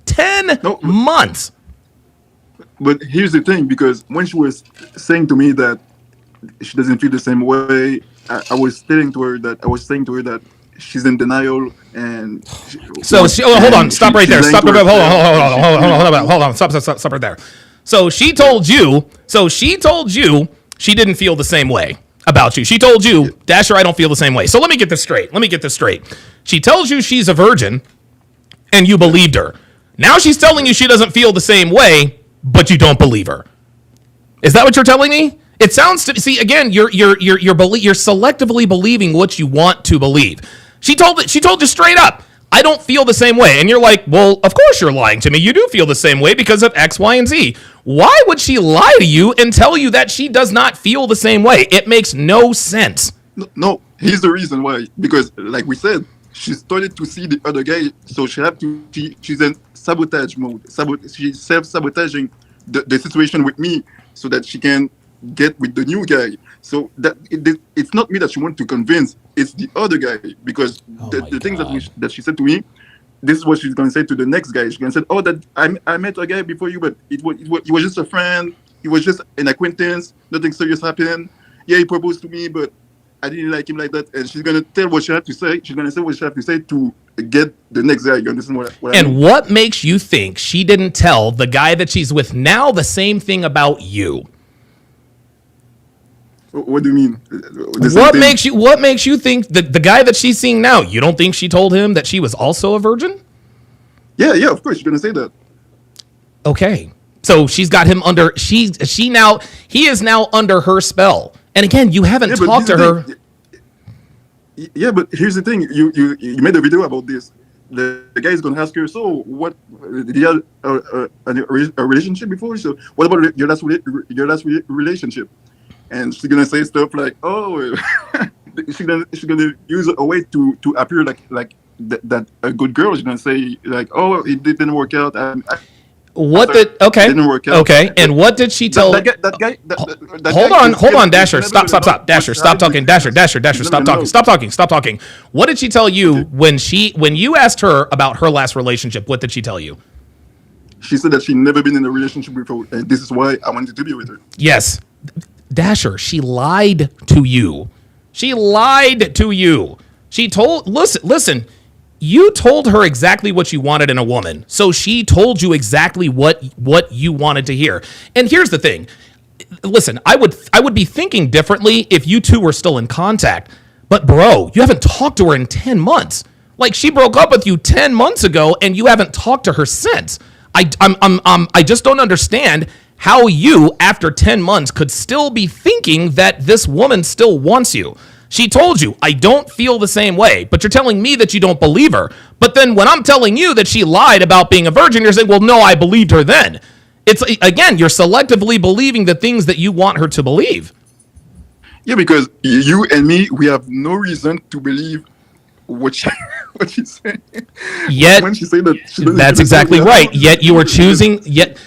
10 months. But here's the thing, because when she was saying to me that she doesn't feel the same way, I was saying to her that she's in denial and hold on, stop right there. Stop right there. So she told you she didn't feel the same way about you. She told you, Dasher, I don't feel the same way. So let me get this straight. She tells you she's a virgin and you believed her. Now she's telling you she doesn't feel the same way, but you don't believe her. Is that what you're telling me? It sounds to see again. You're selectively believing what you want to believe. She told you straight up, I don't feel the same way, and you're like, well, of course you're lying to me. You do feel the same way because of X, Y, and Z. Why would she lie to you and tell you that she does not feel the same way? It makes no sense. No, here's the reason why. Because, like we said, she started to see the other guy, so she's in sabotage mode. She's self-sabotaging the situation with me so that she can get with the new guy. So that it's not me that she wants to convince, it's the other guy. Because the things that she said to me, this is what she's going to say to the next guy. She's going to say, oh, that I met a guy before you, but it was just a friend. It was just an acquaintance. Nothing serious happened. Yeah, he proposed to me, but I didn't like him like that. And she's going to tell what she had to say. She's going to say what she had to say to get the next guy. You understand what I mean? What makes you think she didn't tell the guy that she's with now the same thing about you? What do you mean? What makes you think that the guy that she's seeing now, you don't think she told him that she was also a virgin? Yeah, of course, she's gonna say that. Okay. So she's got him under he is now under her spell. And again, you haven't talked to her. Yeah, but here's the thing. You made a video about this. The guy is gonna ask her, so what, did you have a relationship before? So what about your last relationship? And she's gonna say stuff like, "Oh," she's gonna use a way to appear like that a good girl. She's gonna say like, "Oh, it didn't work out." It didn't work out. Okay, and what did she tell? That guy. Hold on, Dasher. Stop. Dasher, stop talking. Dasher, stop talking. What did she tell you when you asked her about her last relationship? What did she tell you? She said that she never been in a relationship before, and this is why I wanted to be with her. Yes. Dasher, she lied to you. She told, listen, you told her exactly what you wanted in a woman. So she told you exactly what you wanted to hear. And here's the thing. Listen, I would be thinking differently if you two were still in contact. But bro, you haven't talked to her in 10 months. Like, she broke up with you 10 months ago and you haven't talked to her since. I just don't understand how you, after 10 months, could still be thinking that this woman still wants you. She told you, I don't feel the same way, but you're telling me that you don't believe her. But then when I'm telling you that she lied about being a virgin, you're saying, well, no, I believed her then. It's, again, you're selectively believing the things that you want her to believe. Yeah, because you and me, we have no reason to believe what she's saying. Yet, when she said that, that's exactly right. Yet you were choosing, yet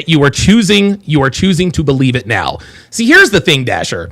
you are choosing to believe it now. See, here's the thing, Dasher.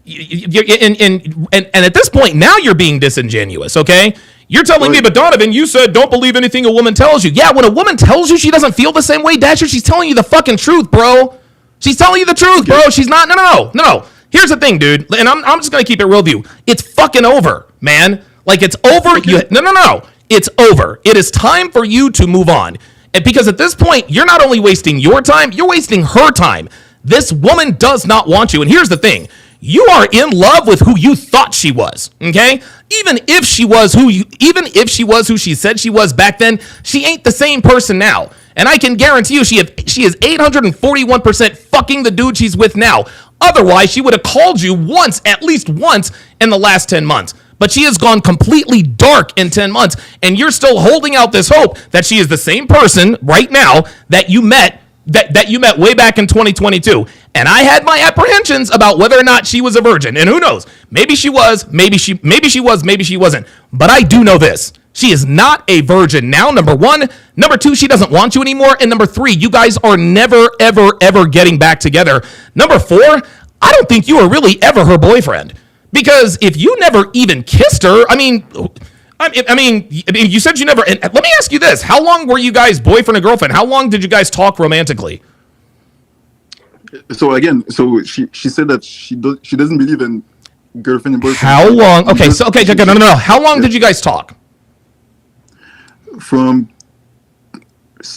And at this point, now you're being disingenuous, okay? You're telling me, but Donovan, you said don't believe anything a woman tells you. Yeah, when a woman tells you she doesn't feel the same way, Dasher, she's telling you the fucking truth, bro. She's telling you the truth, bro. She's not, no. Here's the thing, dude, and I'm just going to keep it real with you. It's fucking over, man. Like, it's over. Okay. No. It's over. It is time for you to move on. And because at this point, you're not only wasting your time, you're wasting her time. This woman does not want you. And here's the thing. You are in love with who you thought she was, okay? Even if she was who she said she was back then, she ain't the same person now. And I can guarantee you she is 841% fucking the dude she's with now. Otherwise, she would have called you once, at least once, in the last 10 months. But she has gone completely dark in 10 months, and you're still holding out this hope that she is the same person right now that you met way back in 2022. And I had my apprehensions about whether or not she was a virgin. And who knows? Maybe she was, maybe she wasn't. But I do know this. She is not a virgin now, number one. Number two, she doesn't want you anymore. And number three, you guys are never, ever, ever getting back together. Number four, I don't think you were really ever her boyfriend. Because if you never even kissed her, I mean, you said you never. And let me ask you this: how long were you guys boyfriend and girlfriend? How long did you guys talk romantically? So again, she said that she doesn't believe in girlfriend and boyfriend. How long? Okay, no. How long did you guys talk? From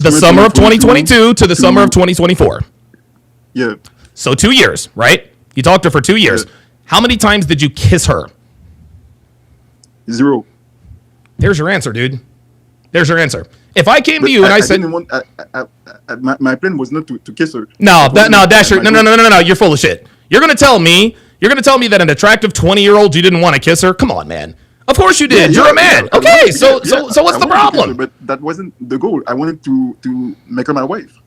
the summer of 2022 to the summer of 2024. Yeah. So 2 years, right? You talked to her for 2 years. Yeah. How many times did you kiss her? 0. There's your answer, dude. There's your answer. If I came to you and I said, my plan was not to kiss her. No, Dasher, no. You're full of shit. You're gonna tell me that an attractive 20-year-old you didn't want to kiss her? Come on, man. Of course you did. You're a man. Yeah, okay, so what's the problem? Her, but that wasn't the goal. I wanted to make her my wife.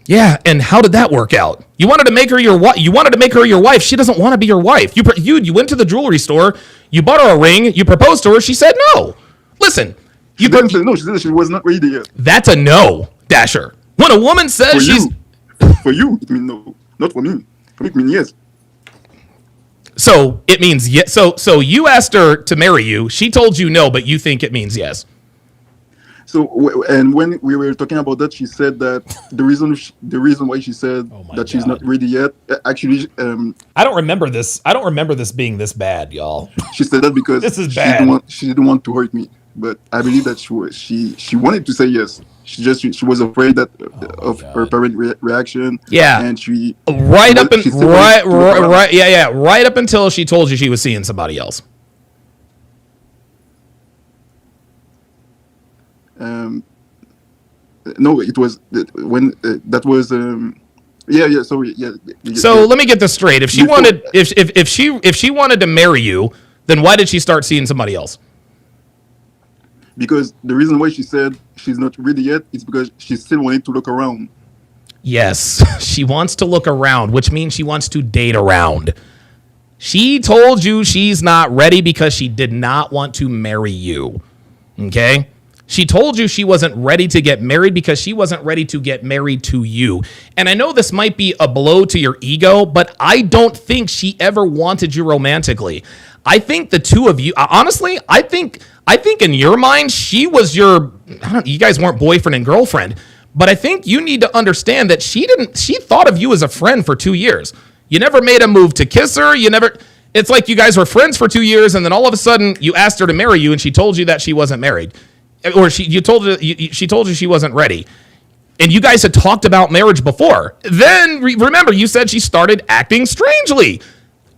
Yeah, and how did that work out? You wanted to make her your wife. She doesn't want to be your wife. You went to the jewelry store. You bought her a ring. You proposed to her. She said no. Listen, she didn't say no. She said she was not ready yet. That's a no, Dasher. When a woman says for you, it means no, not for me. For me, it means yes. So it means yes. So you asked her to marry you. She told you no, but you think it means yes. So, and when we were talking about that, she said that the reason why she said that she's not ready yet, actually, I don't remember this. I don't remember this being this bad, y'all. She said that because this is bad. She didn't want to hurt me, but I believe that she wanted to say yes. She was afraid that of her parent reaction. Yeah, and she right up until she told you she was seeing somebody else. No, it was when that was sorry. So let me get this straight. If she wanted if she wanted to marry you, then why did she start seeing somebody else? Because the reason why she said she's not ready yet is because she still wanted to look around. Yes, she wants to look around, which means she wants to date around. She told you she's not ready because she did not want to marry you. Okay? She told you she wasn't ready to get married because she wasn't ready to get married to you. And I know this might be a blow to your ego, but I don't think she ever wanted you romantically. I think the two of you, honestly, I think in your mind, she was you guys weren't boyfriend and girlfriend, but I think you need to understand that she thought of you as a friend for 2 years. You never made a move to kiss her. It's like you guys were friends for 2 years, and then all of a sudden you asked her to marry you, and she told you that she wasn't married. Or she told you she wasn't ready, and you guys had talked about marriage before. Then remember, you said she started acting strangely.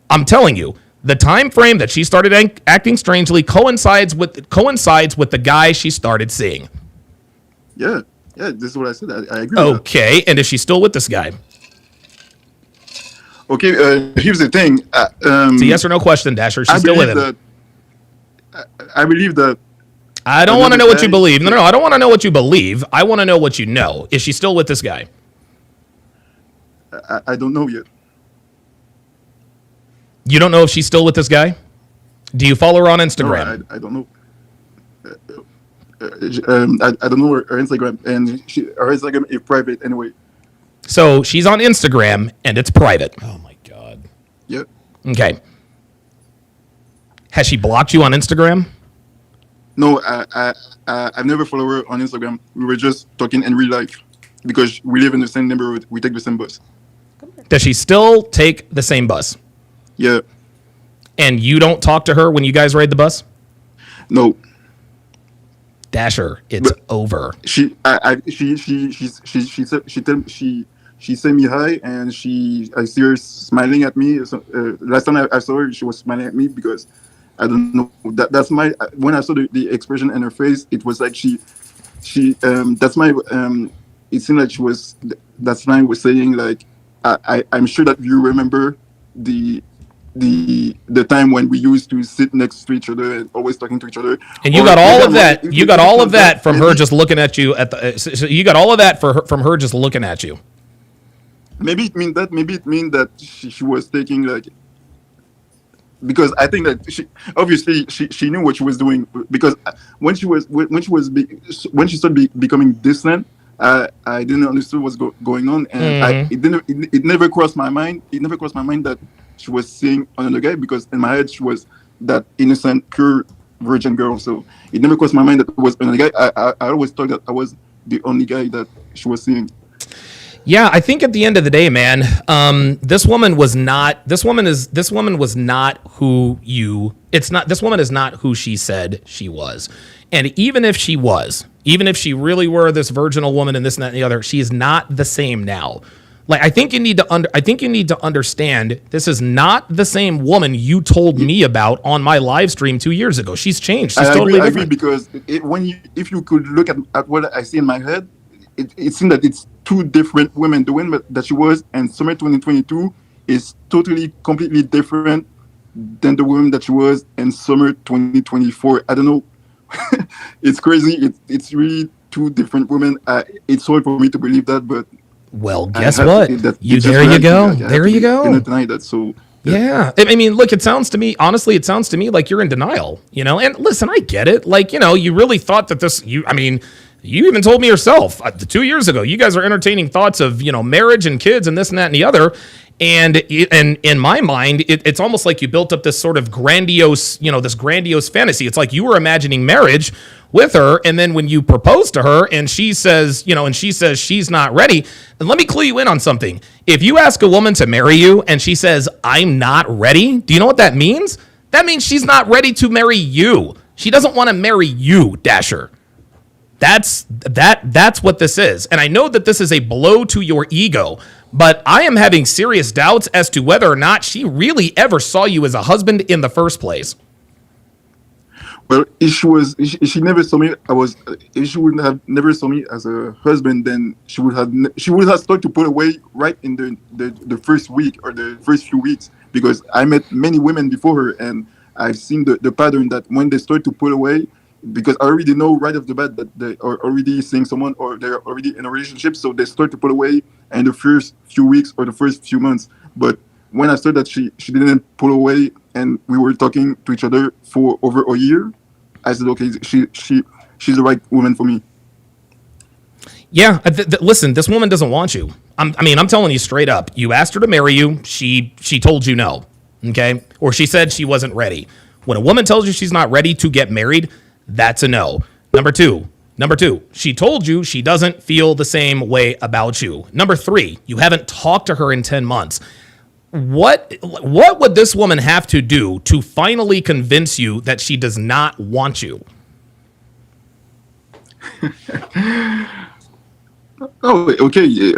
I'm telling you, The time frame that she started acting strangely coincides with the guy she started seeing. Yeah, this is what I said. I agree. Okay, and is she still with this guy? Okay, here's the thing. It's a yes or no question, Dasher. She's still with him. I believe that. I don't want to know what you believe. No, I don't want to know what you believe. I want to know what you know. Is she still with this guy? I don't know yet. You don't know if she's still with this guy? Do you follow her on Instagram? No, I don't know. I don't know her Instagram, and her Instagram is private anyway. So she's on Instagram, and it's private. Oh, my God. Yep. Okay. Has she blocked you on Instagram? No, I've never followed her on Instagram. We were just talking in real life because we live in the same neighborhood. We take the same bus. Does she still take the same bus? Yeah. And you don't talk to her when you guys ride the bus? No. Dasher, it's over. She sent me hi, and I see her smiling at me. So, last time I saw her, she was smiling at me because I don't know. That's my when I saw the expression in her face, it was like that's my it seemed like she was that smile was saying like I'm sure that you remember the time when we used to sit next to each other and always talking to each other. And you got all of that. You got all of that from her just looking at you at the. So you got all of that from her just looking at you. Maybe it mean that. Maybe it mean that she was taking like. Because I think that she knew what she was doing. Because when she started becoming distant, I didn't understand what's going on, and it never crossed my mind. It never crossed my mind that she was seeing another guy, because in my head she was that innocent, pure virgin girl. So it never crossed my mind that it was another guy. I always thought that I was the only guy that she was seeing. Yeah, I think at the end of the day, man, this woman was not who you. It's not. This woman is not who she said she was. And even if she really were this virginal woman and this and that and the other, she is not the same now. Like, I think you need to understand this is not the same woman you told me about on my live stream 2 years ago. She's changed. She's totally different. I agree, because if you could look at what I see in my head, it seems that it's two different women. The woman that she was in summer 2022 is totally, completely different than the woman that she was in summer 2024. I don't know. It's crazy. It's really two different women. It's hard for me to believe that, but. Well, guess what? There you go. There you go. Deny that, so. Yeah. I mean, look, it sounds to me like you're in denial, you know? And listen, I get it. Like, you know, you really thought that you even told me yourself 2 years ago, you guys are entertaining thoughts of, you know, marriage and kids and this and that and the other. And in my mind, it's almost like you built up this sort of grandiose, you know, this grandiose fantasy. It's like you were imagining marriage with her, and then when you propose to her and she says she's not ready, and let me clue you in on something. If you ask a woman to marry you and she says, I'm not ready, do you know what that means? That means she's not ready to marry you. She doesn't want to marry you, Dasher. That's what this is. And I know that this is a blow to your ego, but I am having serious doubts as to whether or not she really ever saw you as a husband in the first place. Well, if she never saw me, if she would have never saw me as a husband, then she would have started to put away right in the first week or the first few weeks, because I met many women before her, and I've seen the pattern that when they start to put away, because I already know right off the bat that they are already seeing someone or they're already in a relationship, so they start to put away in the first few weeks or the first few months. But when I saw that she didn't pull away and we were talking to each other for over a year, I said, okay, she's the right woman for me. Yeah, listen, this woman doesn't want you. I'm telling you straight up. You asked her to marry you. She told you no, okay? Or she said she wasn't ready. When a woman tells you she's not ready to get married, that's a no. Number two, she told you she doesn't feel the same way about you. Number three, you haven't talked to her in 10 months. What would this woman have to do to finally convince you that she does not want you? Oh, okay.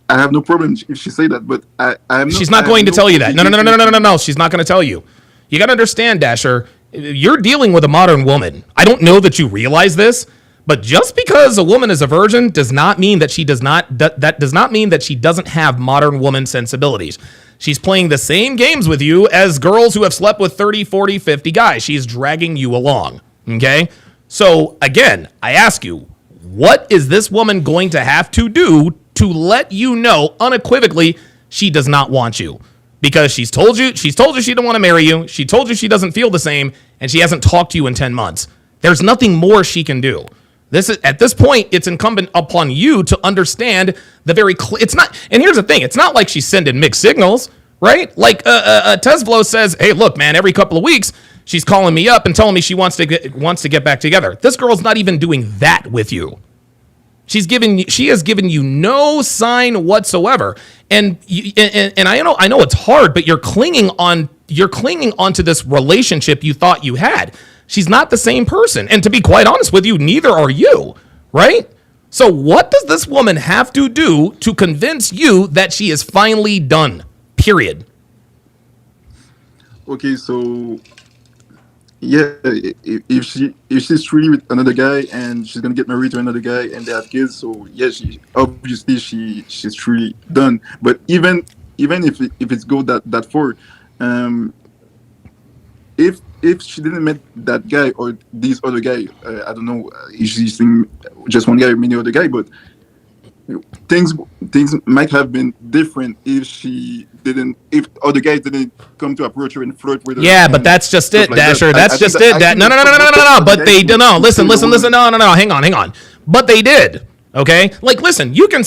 I have no problem if she say that, but I am. She's not going to tell you that. No. She's not going to tell you. You got to understand, Dasher, you're dealing with a modern woman. I don't know that you realize this, but just because a woman is a virgin does not mean that she does not that does not mean that she doesn't have modern woman sensibilities. She's playing the same games with you as girls who have slept with 30, 40, 50 guys. She's dragging you along, okay? So, again, I ask you, what is this woman going to have to do to let you know unequivocally she does not want you? Because she's told you she don't want to marry you. She told you she doesn't feel the same, and she hasn't talked to you in 10 months. There's nothing more she can do. At this point, it's incumbent upon you to understand the it's not, and here's the thing, it's not like she's sending mixed signals, right? Like Tesvlo says, hey, look, man, every couple of weeks, she's calling me up and telling me she wants to get back together. This girl's not even doing that with you. She has given you no sign whatsoever. And I know it's hard, but you're clinging onto this relationship you thought you had. She's not the same person. And to be quite honest with you, neither are you, right? So what does this woman have to do to convince you that she is finally done? Period. Okay, so yeah, if she's truly with another guy and she's gonna get married to another guy and they have kids, so yeah, she's truly done. But even if it's go that far, if she didn't met that guy or this other guy, I don't know if she's seeing just one guy or many other guy, but things might have been different if other guys didn't come to approach her and flirt with her. Yeah, but that's just it, like Dasher. that. That's just it. No. But they did. No, listen. No. Hang on. But they did. Okay. Like, listen. We can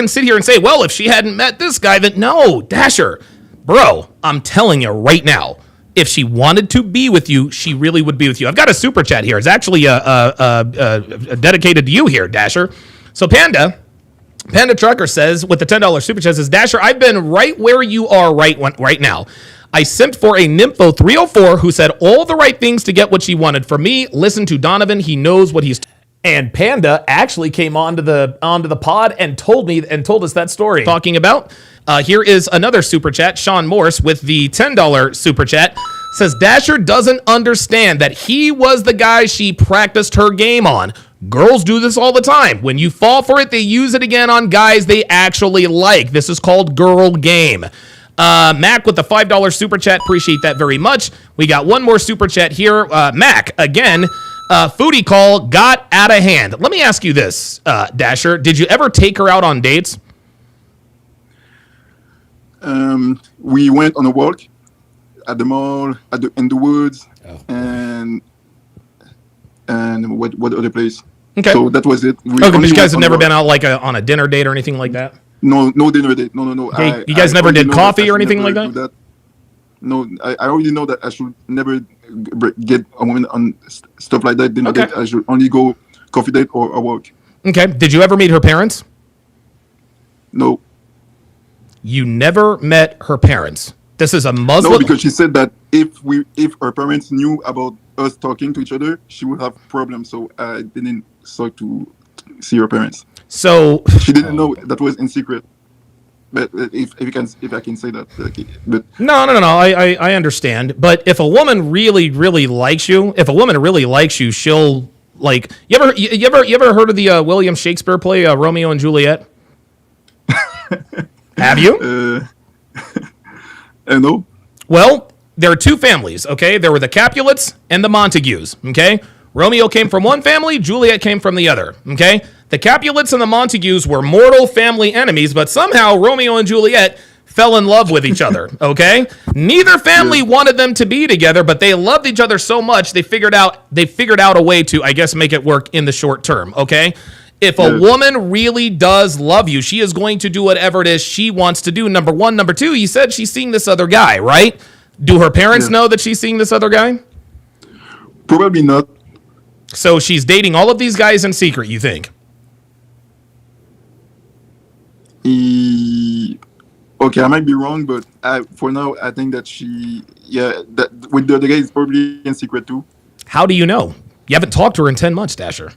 sit here and say, well, if she hadn't met this guy, then no, Dasher, bro. I'm telling you right now. If she wanted to be with you, she really would be with you. I've got a super chat here. It's actually dedicated to you here, Dasher. So Panda Trucker says, with the $10 super chat, says, Dasher, I've been right where you are right now. I simped for a Nympho 304 who said all the right things to get what she wanted. For me, listen to Donovan. He knows what he's... And Panda actually came onto the pod and told us that story. Talking about. Here is another super chat. Sean Morse with the $10 super chat says Dasher doesn't understand that he was the guy she practiced her game on. Girls do this all the time. When you fall for it, they use it again on guys they actually like. This is called girl game. Mac with the $5 super chat. Appreciate that very much. We got one more super chat here. Mac, again, foodie call got out of hand. Let me ask you this, Dasher. Did you ever take her out on dates? We went on a walk at the mall, in the woods, and what other place? Okay. So that was it. But you guys have never been out like on a dinner date or anything like that? No dinner date. No. Okay. You guys never did coffee or anything like that? No, I already know that I should never get a woman on stuff like that. Dinner date. I should only go coffee date or a walk. Okay. Did you ever meet her parents? No. You never met her parents. This is a Muslim. No, because she said that if her parents knew about us talking to each other, she would have problems. So I didn't start to see her parents. So she didn't know that was in secret. But if I can say that, but no, I understand. But if a woman really likes you, she'll like. You ever heard of the William Shakespeare play Romeo and Juliet? Have you? No. Well, there are two families, okay? There were the Capulets and the Montagues, okay? Romeo came from one family, Juliet came from the other, okay? The Capulets and the Montagues were mortal family enemies, but somehow Romeo and Juliet fell in love with each other, okay? Neither family wanted them to be together, but they loved each other so much they figured out a way to, I guess, make it work in the short term, okay? If a woman really does love you, she is going to do whatever it is she wants to do. Number one. Number two, you said she's seeing this other guy, right? Do her parents know that she's seeing this other guy? Probably not. So she's dating all of these guys in secret, you think? Okay, I might be wrong, but for now, I think that that with the other guy is probably in secret too. How do you know? You haven't talked to her in 10 months, Dasher.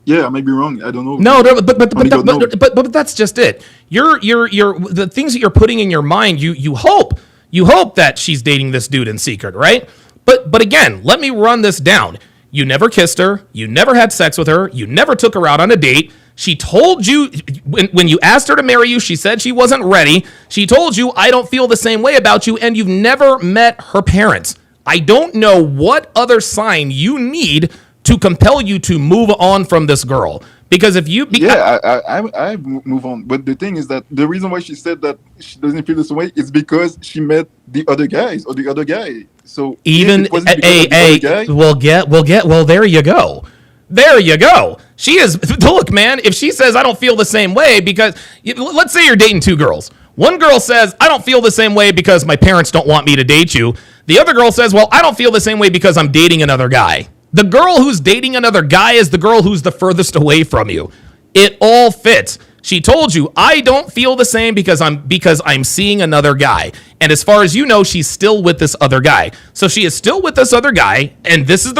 Yeah, I might be wrong. I don't know. No, but that's just it. You're the things that you're putting in your mind. You hope You hope that she's dating this dude in secret, right? But again, let me run this down. You never kissed her. You never had sex with her. You never took her out on a date. She told you, when you asked her to marry you, she said she wasn't ready. She told you, I don't feel the same way about you, and you've never met her parents. I don't know what other sign you need to compel you to move on from this girl. Because if you... I move on. But the thing is that the reason why she said that she doesn't feel this way is because she met the other guys or the other guy. So even well, there you go. There you go. She is, look, man, if she says, I don't feel the same way because, let's say you're dating two girls. One girl says, I don't feel the same way because my parents don't want me to date you. The other girl says, well, I don't feel the same way because I'm dating another guy. The girl who's dating another guy is the girl who's the furthest away from you. It all fits. She told you, I don't feel the same because I'm seeing another guy. And as far as you know, she's still with this other guy. So she is still with this other guy, and this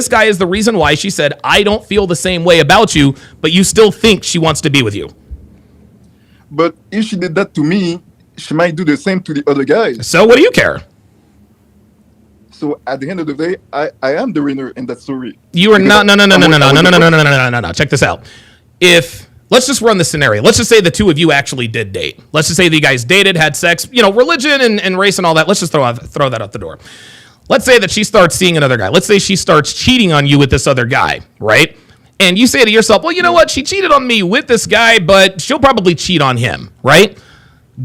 guy is the reason why she said, I don't feel the same way about you, but you still think she wants to be with you. But if she did that to me, she might do the same to the other guys. So what do you care? So at the end of the day, I am the winner in that story. You are not. No. Check this out. Let's just run the scenario. Let's just say the two of you actually did date. Let's just say that you guys dated, had sex, religion and race and all that. Let's just throw that out the door. Let's say that she starts seeing another guy. Let's say she starts cheating on you with this other guy, right? And you say to yourself, well, you know what? She cheated on me with this guy, but she'll probably cheat on him, right?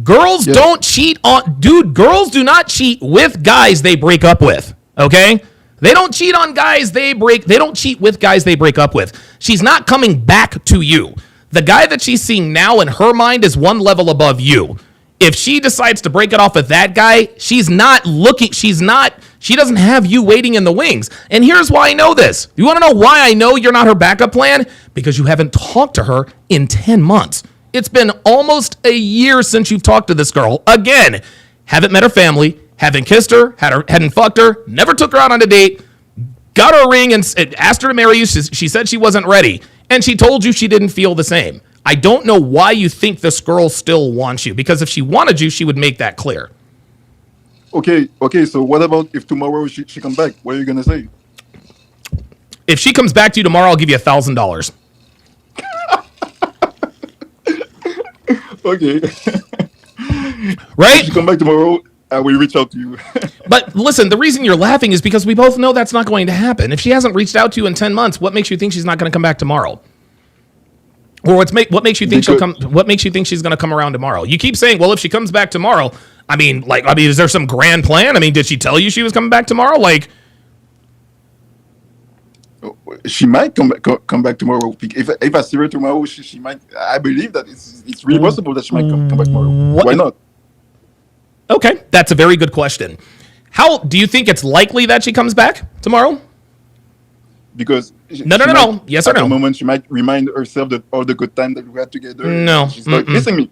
Girls don't cheat on... Dude, girls do not cheat with guys they break up with, okay? They don't cheat on guys they don't cheat with guys they break up with. She's not coming back to you. The guy that she's seeing now in her mind is one level above you. If she decides to break it off with that guy, she doesn't have you waiting in the wings. And here's why I know this. You want to know why I know you're not her backup plan? Because you haven't talked to her in 10 months. It's been almost a year since you've talked to this girl. Again, haven't met her family, haven't kissed her, hadn't fucked her, never took her out on a date, got her a ring and asked her to marry you. She said she wasn't ready. And she told you she didn't feel the same. I don't know why you think this girl still wants you, because if she wanted you, she would make that clear. Okay. So what about if tomorrow she comes back? What are you going to say? If she comes back to you tomorrow, I'll give you $1,000. Okay. Right? If she come back tomorrow, I will reach out to you. But listen, the reason you're laughing is because we both know that's not going to happen. If she hasn't reached out to you in 10 months, what makes you think she's not going to come back tomorrow? Or what makes you think she'll come? What makes you think she's going to come around tomorrow? You keep saying, well, if she comes back tomorrow, is there some grand plan? I mean, did she tell you she was coming back tomorrow? Like, she might come back tomorrow. If I see her tomorrow, she might. I believe that it's really possible that she might come back tomorrow. Why not? Okay, that's a very good question. How do you think it's likely that she comes back tomorrow? Because no. Yes or no? At the moment, she might remind herself that all the good time that we had together. No, she's like missing me.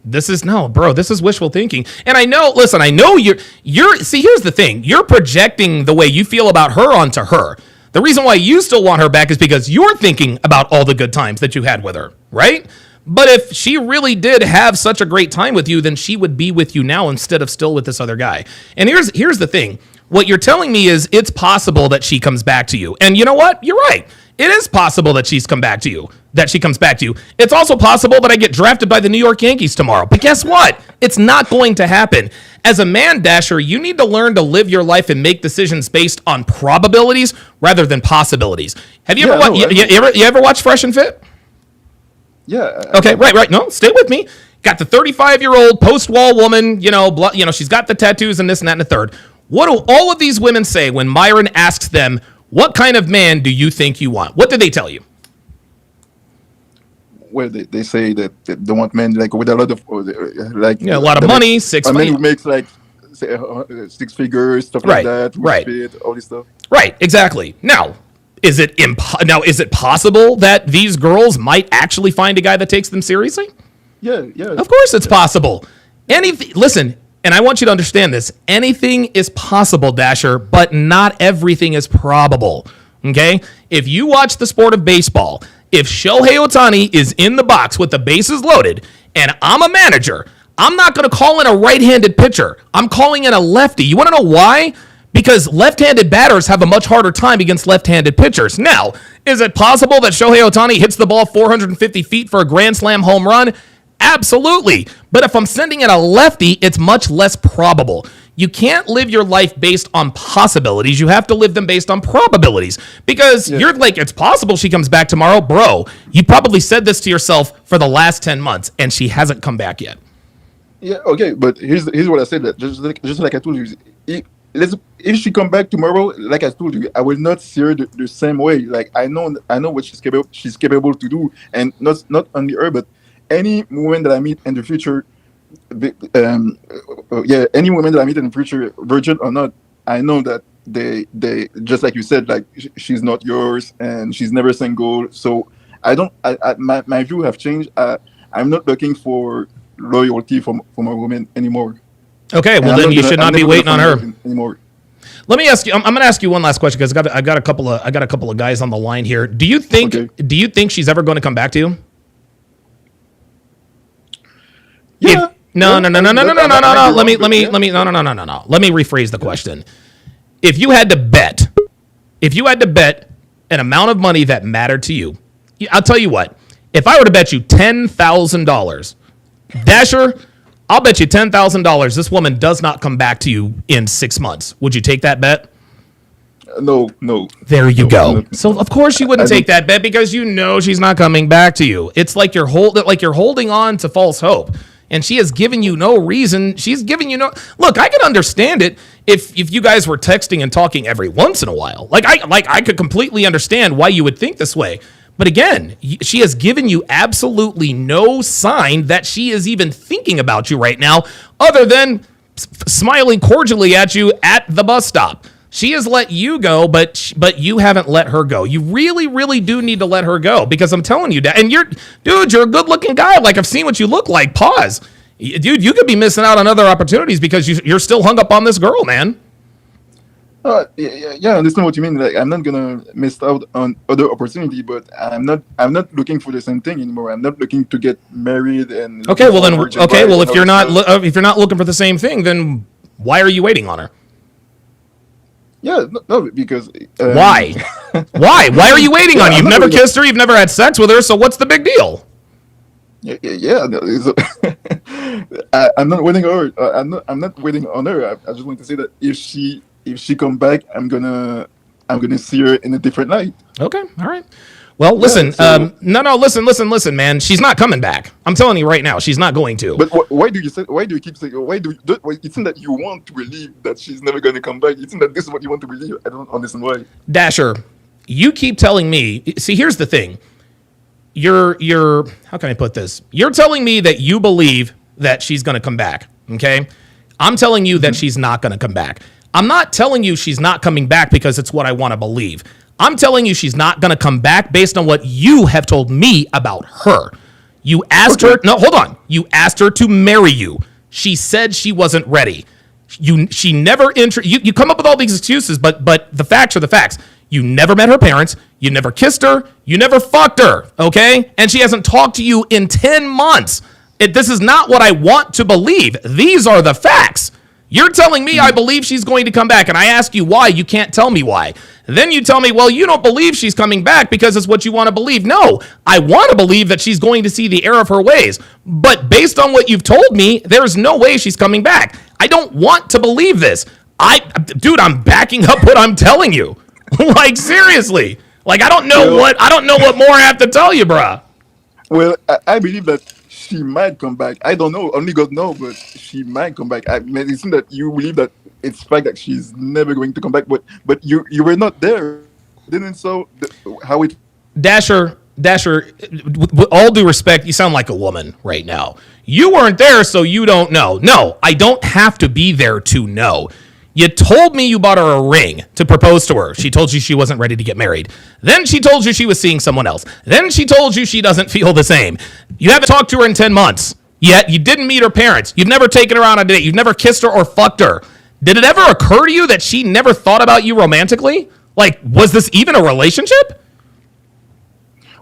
This is wishful thinking. And I know you're. See, here's the thing: you're projecting the way you feel about her onto her. The reason why you still want her back is because you're thinking about all the good times that you had with her, right? But if she really did have such a great time with you, then she would be with you now instead of still with this other guy. And here's the thing. What you're telling me is it's possible that she comes back to you. And you know what? You're right. It is possible that she comes back to you. It's also possible that I get drafted by the New York Yankees tomorrow. But guess what? It's not going to happen. As a man, Dasher, you need to learn to live your life and make decisions based on probabilities rather than possibilities. Have you ever watched Fresh and Fit? Yeah. Okay, right. No, stay with me. Got the 35-year-old post-wall woman, she's got the tattoos and this and that and the third. What do all of these women say when Myron asks them, what kind of man do you think you want? What do they tell you? Well, they say that they want men with a lot of a lot of money, a man who makes six figures, stuff like that, right? Fit, all this stuff. Right, exactly. Now, is it possible that these girls might actually find a guy that takes them seriously? Yeah. Of course, it's possible. Listen. And I want you to understand this. Anything is possible, Dasher, but not everything is probable. Okay? If you watch the sport of baseball, if Shohei Ohtani is in the box with the bases loaded, and I'm a manager, I'm not going to call in a right-handed pitcher. I'm calling in a lefty. You want to know why? Because left-handed batters have a much harder time against left-handed pitchers. Now, is it possible that Shohei Ohtani hits the ball 450 feet for a grand slam home run? Absolutely. But if I'm sending in a lefty, it's much less probable. You can't live your life based on possibilities. You have to live them based on probabilities. Because you're like, it's possible she comes back tomorrow. Bro, you probably said this to yourself for the last 10 months, and she hasn't come back yet. Yeah, okay, but here's what I said. That just like I told you, if she come back tomorrow, like I told you, I will not see her the same way. Like I know what she's capable to do, and not only her, but any woman that I meet in the future, any woman that I meet in the future, virgin or not, I know that they just like you said, like she's not yours and she's never single. So my view have changed. I'm not looking for loyalty from a woman anymore. Okay, well then you should not be waiting on her anymore. Let me ask you. I'm going to ask you one last question because I got a couple of guys on the line here. Do you think she's ever going to come back to you? Yeah. No. Let me rephrase the question. If you had to bet an amount of money that mattered to you, I'll tell you what. If I were to bet you $10,000, Dasher, I'll bet you $10,000 this woman does not come back to you in 6 months. Would you take that bet? No. There you go. So of course you wouldn't take that bet because you know she's not coming back to you. It's like you're holding on to false hope. And she has given you no reason. She's giving you no. Look, I can understand it if you guys were texting and talking every once in a while. I could completely understand why you would think this way. But again, she has given you absolutely no sign that she is even thinking about you right now, other than smiling cordially at you at the bus stop. She has let you go, but you haven't let her go. You really, really do need to let her go because I'm telling you, and you're a good-looking guy. Like, I've seen what you look like. Pause. Dude, you could be missing out on other opportunities because you're still hung up on this girl, man. Yeah, I understand what you mean. Like, I'm not gonna miss out on other opportunity, but I'm not looking for the same thing anymore. I'm not looking to get married and. Okay, well then. Okay, well if you're not looking for the same thing, then why are you waiting on her? Yeah, no, because why? Why are you waiting on her? You've never kissed her. You've never had sex with her. So what's the big deal? Yeah. I'm not waiting on her. I'm not waiting on her. I just want to say that if she come back, I'm gonna see her in a different light. Okay, all right. Well, listen. Listen, man. She's not coming back. I'm telling you right now, she's not going to. But why do you keep saying? It's not that you want to believe that she's never going to come back. It's not that this is what you want to believe. I don't understand why. Dasher, you keep telling me. See, here's the thing. You're. How can I put this? You're telling me that you believe that she's going to come back. Okay. I'm telling you that she's not going to come back. I'm not telling you she's not coming back because it's what I want to believe. I'm telling you she's not going to come back based on what you have told me about her. You asked her. No, hold on. You asked her to marry you. She said she wasn't ready. She never. You come up with all these excuses, but the facts are the facts. You never met her parents. You never kissed her. You never fucked her. Okay? And she hasn't talked to you in 10 months. This is not what I want to believe. These are the facts. You're telling me I believe she's going to come back, and I ask you why. You can't tell me why. Then you tell me, well, you don't believe she's coming back because it's what you want to believe. No, I want to believe that she's going to see the error of her ways. But based on what you've told me, there's no way she's coming back. I don't want to believe this. I'm backing up what I'm telling you. Like, seriously. Like, I don't know what more I have to tell you, bruh. Well, I believe that she might come back. I don't know. Only God knows, but she might come back. I mean, it seems that you believe that it's fact that she's never going to come back. But you were not there, didn't so how it. Dasher. With all due respect, you sound like a woman right now. You weren't there, so you don't know. No, I don't have to be there to know. You told me you bought her a ring to propose to her. She told you she wasn't ready to get married. Then she told you she was seeing someone else. Then she told you she doesn't feel the same. You haven't talked to her in 10 months. Yet you didn't meet her parents. You've never taken her on a date. You've never kissed her or fucked her. Did it ever occur to you that she never thought about you romantically? Like, was this even a relationship?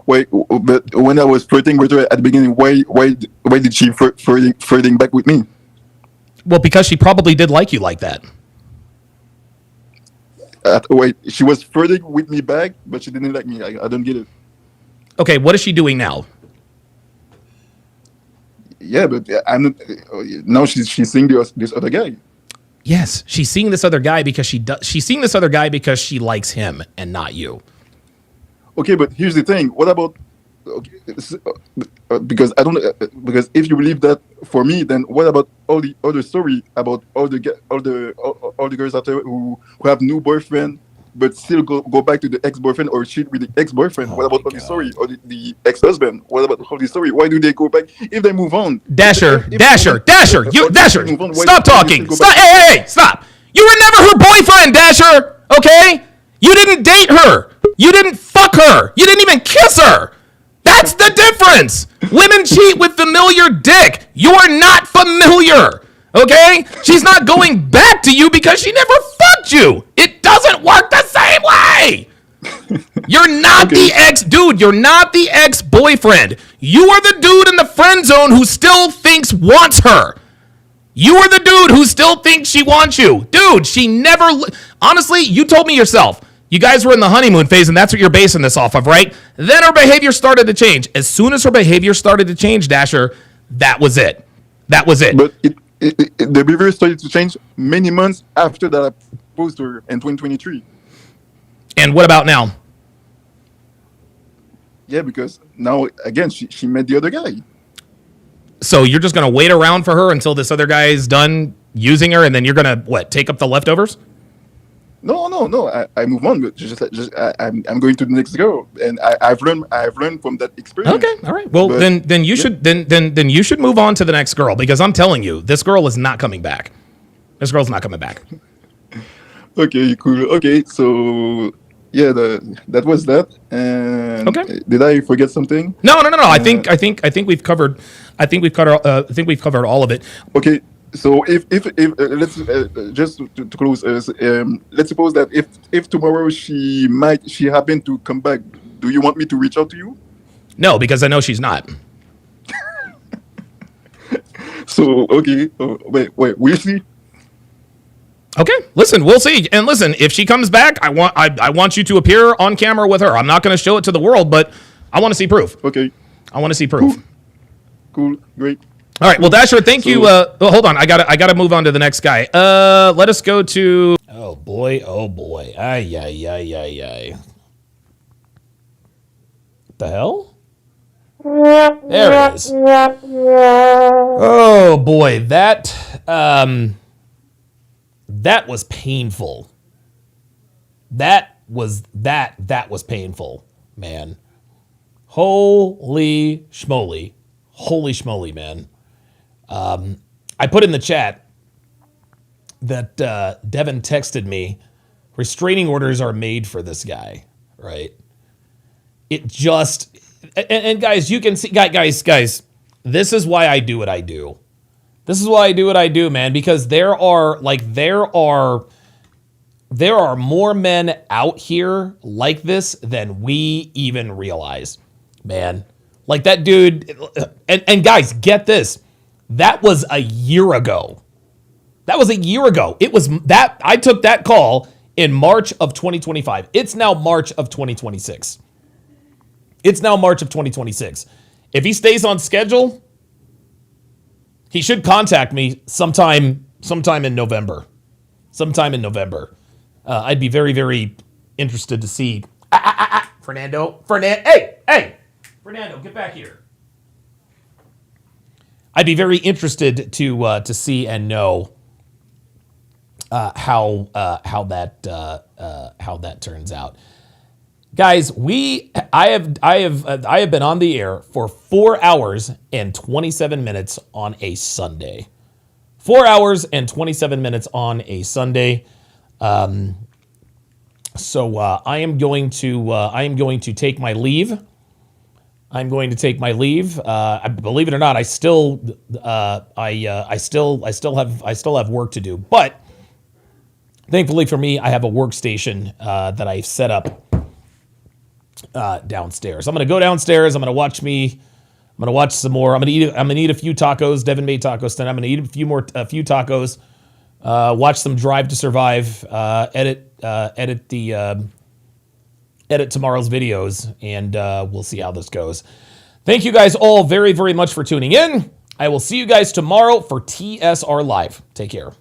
Wait, but when I was flirting with her at the beginning, why did she flirting back with me? Well, because she probably did like you like that. Wait, she was flirting with me back, but she didn't like me. I don't get it. Okay, what is she doing now? Yeah, but I'm not. Now she's seeing this other guy. Yes, she's seeing this other guy because she's seeing this other guy because she likes him and not you. Okay, but here's the thing. What about? Okay, because I don't. Because if you believe that for me, then what about all the other story about all the girls out there who have new boyfriend but still go back to the ex-boyfriend or cheat with the ex-boyfriend? What about all the story or the ex-husband? What about all the story? Why do they go back if they move on? Dasher, Dasher, stop talking. Stop. Hey, stop. You were never her boyfriend, Dasher. Okay? You didn't date her. You didn't fuck her. You didn't even kiss her. That's the difference. Women cheat with familiar dick. You are not familiar. Okay? She's not going back to you because she never fucked you. It doesn't work the same way. You're not the ex-dude. You're not the ex-boyfriend. You are the dude in the friend zone who still wants her. You are the dude who still thinks she wants you. Dude, she never... Honestly, you told me yourself. You guys were in the honeymoon phase, and that's what you're basing this off of, right? Then her behavior started to change. As soon as her behavior started to change, Dasher, that was it. That was it. But the behavior started to change many months after that I proposed to her in 2023. And what about now? Yeah, because now, again, she met the other guy. So you're just going to wait around for her until this other guy is done using her, and then you're going to, what, take up the leftovers? No. I move on, but I'm going to the next girl, and I've learned from that experience. Okay, all right. Well, but, then you should then you should move on to the next girl, because I'm telling you, this girl is not coming back. This girl's not coming back. Okay, cool. Okay, so yeah, that was that. And okay, did I forget something? No. I think we've covered. I think we've covered all of it. Okay. So if let's just to close, let's suppose that if tomorrow she happened to come back, do you want me to reach out to you? No, because I know she's not. So okay, wait, we'll see. Okay, listen, we'll see. And listen, if she comes back, I want you to appear on camera with her. I'm not going to show it to the world, but I want to see proof. Okay, I want to see proof. Cool, great. All right, well, Dasher, thank you. Hold on, I gotta move on to the next guy. Let us go to. Oh boy. Ay. What the hell? There it is. Oh boy, that was painful. That was painful, man. Holy schmoly, man. I put in the chat that Devin texted me, restraining orders are made for this guy, right? It just, and guys, you can see, guys, this is why I do what I do. This is why I do what I do, man, because there are more men out here like this than we even realize, man. Like that dude, and guys, get this. That was a year ago. It was that I took that call in March of 2025. It's now March of 2026. If he stays on schedule, he should contact me sometime in November. I'd be very, very interested to see. Fernando, hey, Fernando, get back here. I'd be very interested to see and know how that turns out, guys. I have been on the air for 4 hours and 27 minutes on a Sunday. 4 hours and 27 minutes on a Sunday. So I am going to take my leave. Believe it or not, I still have work to do. But thankfully for me, I have a workstation that I've set up downstairs. I'm gonna go downstairs. I'm gonna watch some more. I'm gonna eat a few tacos. Devin made tacos tonight. I'm gonna eat a few tacos. Watch some Drive to Survive. Edit tomorrow's videos, and we'll see how this goes. Thank you guys all very, very much for tuning in. I will see you guys tomorrow for TSR Live. Take care.